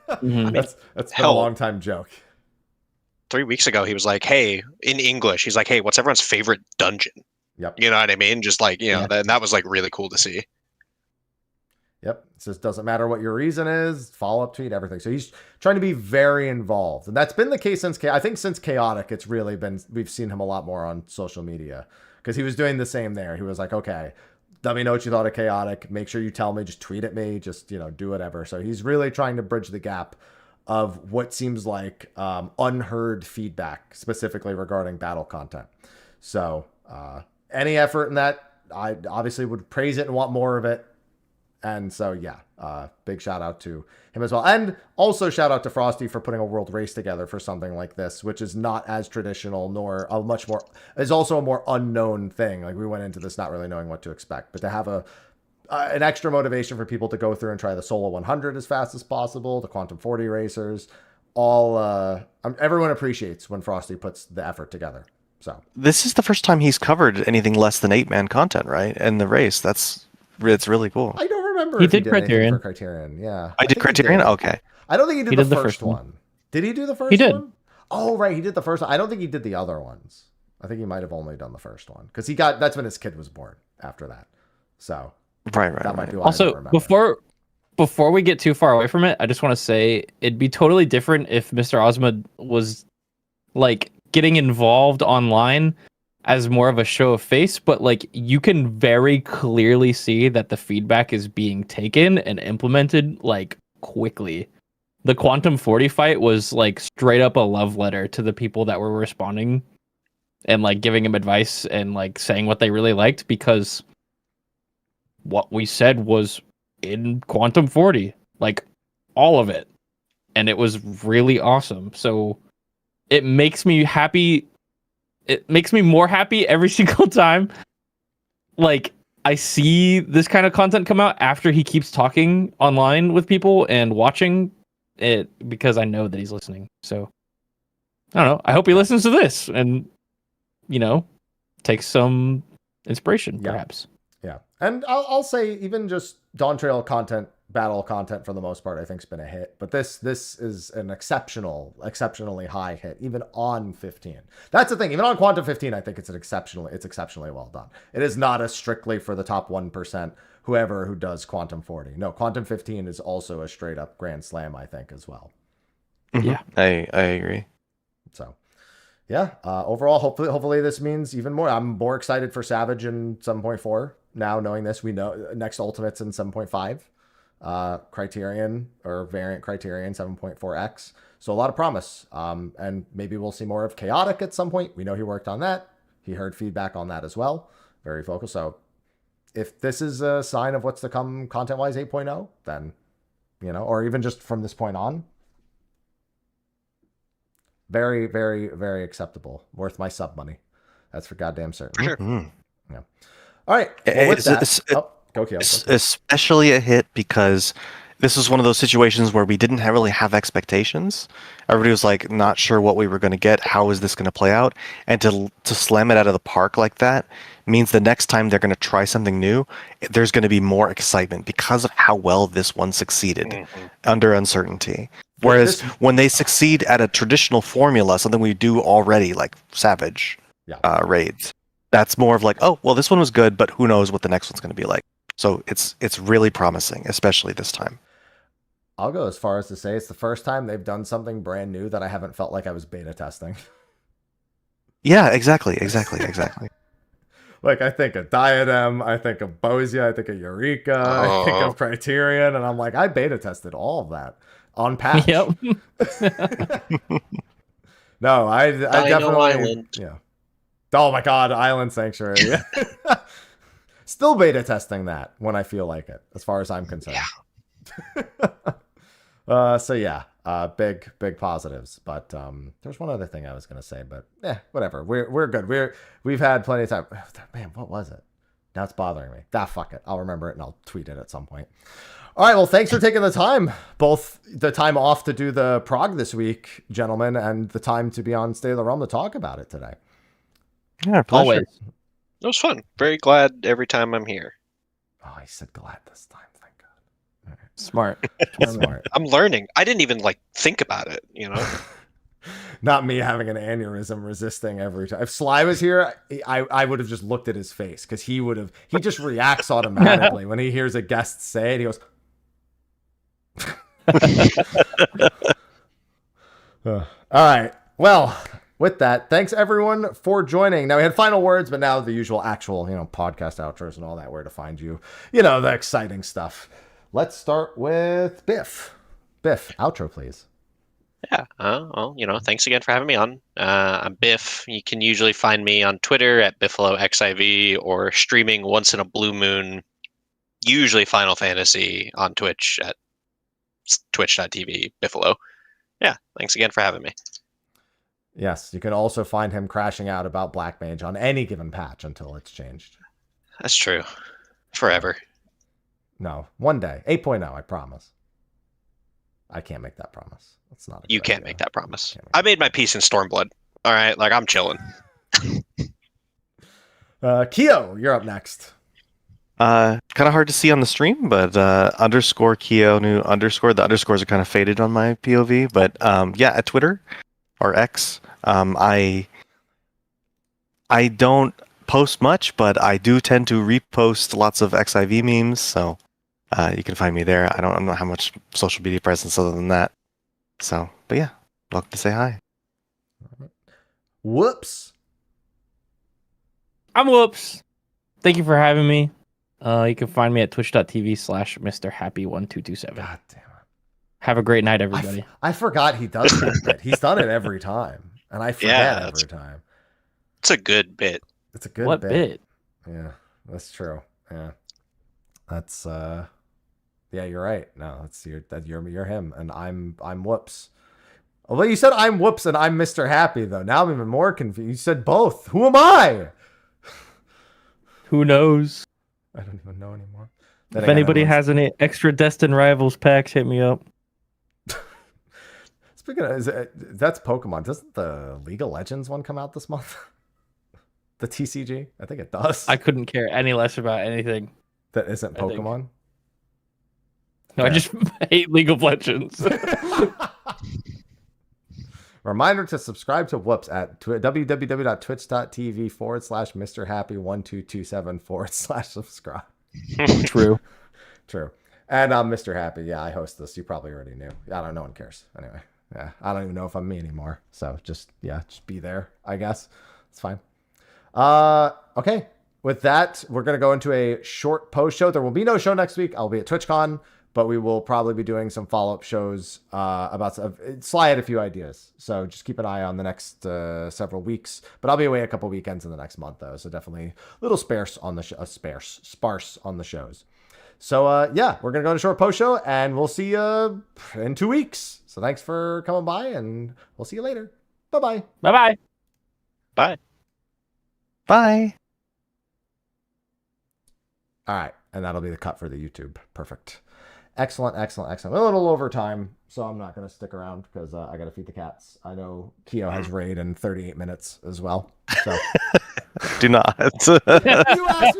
Mm-hmm. That's been a long time joke. 3 weeks ago, he was like, hey, in English, he's like, hey, what's everyone's favorite dungeon? Yep. You know what I mean? Just like, that was like really cool to see. Yep. It says, doesn't matter what your reason is, follow-up tweet, everything. So he's trying to be very involved. And that's been the case since Chaotic, it's really been, we've seen him a lot more on social media. Because he was doing the same there. He was like, okay, let me know what you thought of Chaotic. Make sure you tell me, just tweet at me, just, do whatever. So he's really trying to bridge the gap of what seems like unheard feedback, specifically regarding battle content. So any effort in that, I obviously would praise it and want more of it. And so, yeah, big shout out to him as well. And also shout out to Frosty for putting a world race together for something like this, which is not as traditional, nor a much more, is also a more unknown thing. Like, we went into this not really knowing what to expect, but to have an extra motivation for people to go through and try the Solo 100 as fast as possible, the Quantum 40 racers, everyone appreciates when Frosty puts the effort together. So this is the first time he's covered anything less than 8-man content, right? In the race. It's really cool. I don't remember He if did he did anything Criterion. for Criterion. Yeah. I did think he Criterion? did. Okay. I don't think he did He the did the first first one. one. Did he do the first He did. one? Oh, right. He did the first one. I don't think he did the other ones. I think he might have only done the first one because that's when his kid was born after that. So Right. that might be why I don't Also, remember. before we get too far away from it, I just want to say it'd be totally different if Mr. Ozma was like getting involved online as more of a show of face, but like you can very clearly see that the feedback is being taken and implemented like quickly. The Quantum 40 fight was like straight up a love letter to the people that were responding and like giving him advice and like saying what they really liked, because what we said was in Quantum 40, like all of it. And it was really awesome. So it makes me happy. It makes me more happy every single time. Like I see this kind of content come out after he keeps talking online with people and watching it, because I know that he's listening. So I don't know. I hope he listens to this and, takes some inspiration, perhaps. Yeah. And I'll say even just Dawn Trail content, battle content for the most part, I think has been a hit. But this is an exceptionally high hit, even on 15. That's the thing. Even on Quantum 15, I think it's exceptionally well done. It is not a strictly for the top 1%, who does Quantum 40. No, Quantum 15 is also a straight up grand slam, I think, as well. Yeah. I agree. So yeah, overall, hopefully this means even more. I'm more excited for Savage in 7.4 now, knowing this. We know next Ultimate's in 7.5, Criterion or variant Criterion 7.4X. So a lot of promise. And maybe we'll see more of Chaotic at some point. We know he worked on that. He heard feedback on that as well. Very focused. So if this is a sign of what's to come content-wise 8.0, then, or even just from this point on, very, very, very acceptable. Worth my sub money. That's for goddamn certain. For sure. Yeah. All right. Well, with that, go Keo. Especially a hit because this was one of those situations where we didn't really have expectations. Everybody was like not sure what we were going to get. How is this going to play out? And to slam it out of the park like that means the next time they're going to try something new, there's going to be more excitement because of how well this one succeeded under uncertainty. Whereas when they succeed at a traditional formula, something we do already, like Savage raids, that's more of like, oh, well, this one was good, but who knows what the next one's going to be like. So it's really promising, especially this time. I'll go as far as to say it's the first time they've done something brand new that I haven't felt like I was beta testing. Yeah, exactly. Like, I think of Diadem, I think of Bozia, I think of Eureka, I think of Criterion, and I'm like, I beta tested all of that on patch. Yep. No, I definitely... Island. Yeah. Oh my god, Island Sanctuary. Yeah. Still beta testing that when I feel like it, as far as I'm concerned. Yeah. So yeah, big positives. But there's one other thing I was gonna say, but whatever. We're good. We've had plenty of time. Man, what was it? Now it's bothering me. Fuck it. I'll remember it and I'll tweet it at some point. All right. Well, thanks for taking the time, both the time off to do the prog this week, gentlemen, and the time to be on State of the Realm to talk about it today. Yeah, pleasure. Always. It was fun. Very glad every time I'm here. Oh, I said glad this time. Thank God. All right. Smart. Smart. I'm learning. I didn't even think about it, Not me having an aneurysm resisting every time. If Sly was here, I would have just looked at his face because he just reacts automatically when he hears a guest say it. He goes, all right. Well, with that, thanks everyone for joining. Now we had final words, but now the usual actual, podcast outros and all that, where to find you, the exciting stuff. Let's start with Biff. Biff, outro, please. Yeah. Well, thanks again for having me on. I'm Biff. You can usually find me on Twitter at BiffaloXIV or streaming once in a blue moon, usually Final Fantasy on Twitch at twitch.tv Biffalo. Yeah. Thanks again for having me. Yes, you can also find him crashing out about Black Mage on any given patch until it's changed. That's true. Forever. No, one day. 8.0, I promise. I can't make that promise. That's not. You can't make that promise. I made my peace in Stormblood. All right, I'm chilling. Keo, you're up next. Kind of hard to see on the stream, but underscore Keo new underscore. The underscores are kind of faded on my POV, but at Twitter or X, I I don't post much, but I do tend to repost lots of XIV memes, so you can find me there. I don't have much social media presence other than that. So, but yeah, welcome to say hi. Whoops. I'm Whoops. Thank you for having me. You can find me at twitch.tv/MrHappy1227. God damn it. Have a great night, everybody. I forgot he does that bit. He's done it every time, and I forget every time. It's a good bit. It's a good What bit. bit? Yeah, that's true. Yeah, that's yeah, you're right. No, that's you're him, and I'm Whoops. Although you said I'm Whoops and I'm Mr. Happy though. Now I'm even more confused. You said both. Who am I? Who knows? I don't even know anymore. If anybody has any extra Destined Rivals packs, hit me up. Speaking of, that's Pokemon. Doesn't the League of Legends one come out this month? The TCG? I think it does. I couldn't care any less about anything. That isn't Pokemon? No, I just hate League of Legends. Reminder to subscribe to Whoops at www.twitch.tv/MrHappy1227/subscribe. True. True. And I'm Mr. Happy. Yeah, I host this. You probably already knew. I don't know. No one cares. Anyway. Yeah. I don't even know if I'm me anymore. So just be there, I guess. It's fine. Okay. With that, we're going to go into a short post show. There will be no show next week. I'll be at TwitchCon, but we will probably be doing some follow-up shows about Sly had a few ideas. So just keep an eye on the next several weeks. But I'll be away a couple weekends in the next month, though. So definitely a little sparse on the sparse on the shows. So yeah, we're going to go to a short post show, and we'll see you in 2 weeks. So thanks for coming by, and we'll see you later. Bye-bye. Bye-bye. Bye. Bye. All right. And that'll be the cut for the YouTube. Perfect. Excellent, excellent, excellent. A little over time, so I'm not going to stick around because I got to feed the cats. I know Keo has raid in 38 minutes as well. So Do not. you asked me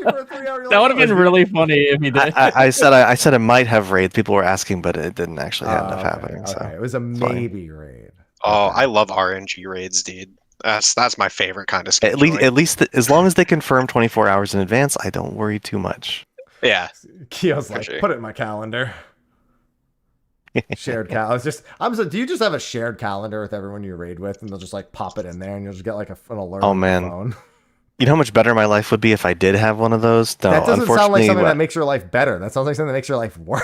for a 3-hour. That would have been really funny if he did. I said it might have raid. People were asking, but it didn't actually end up happening. Okay. So It was a maybe raid. Oh, I love RNG raids, dude. That's my favorite kind of stuff. at least as long as they confirm 24 hours in advance, I don't worry too much. Yeah. Keo's like, sure. put it in my calendar. Shared calendar. Do you just have a shared calendar with everyone you raid with, and they'll just like pop it in there, and you'll just get like an alert? Oh, on man. your phone? You know how much better my life would be if I did have one of those? No, That doesn't sound like something what- that makes your life better. That sounds like something that makes your life worse.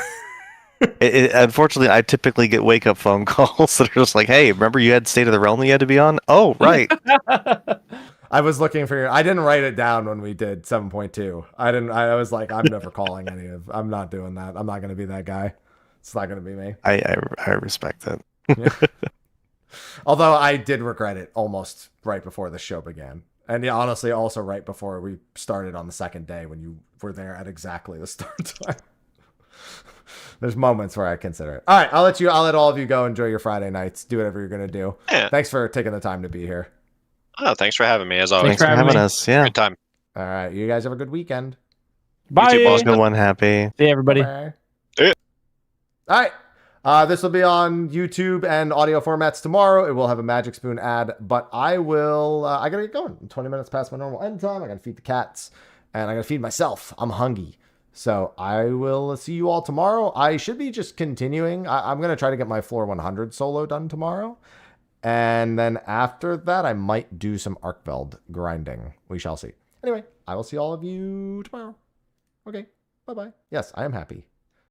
Unfortunately, I typically get wake up phone calls that are just like, "Hey, remember you had State of the Realm you had to be on? Oh, right." I was looking for I didn't write it down when we did 7.2. I was like, I'm never calling I'm not doing that. I'm not going to be that guy. It's not going to be me. I respect it. Yeah. Although I did regret it almost right before the show began. And yeah, honestly, also right before we started on the second day when you were there at exactly the start time. There's moments where I consider it. All right, I'll let all of you go enjoy your Friday nights. Do whatever you're going to do. Yeah. Thanks for taking the time to be here. Oh, thanks for having me, as always. Thanks for having us. Yeah. Good time. All right, you guys have a good weekend. Bye. too, boss. Good one, Happy. See everybody. Bye. Yeah. All right. This will be on YouTube and audio formats tomorrow. It will have a Magic Spoon ad, but I got to get going. 20 minutes past my normal end time. I got to feed the cats, and I got to feed myself. I'm hungry. So I will see you all tomorrow. I should be just continuing. I'm going to try to get my Floor 100 solo done tomorrow. And then after that, I might do some Arkveld grinding. We shall see. Anyway, I will see all of you tomorrow. Okay. Bye-bye. Yes, I am happy.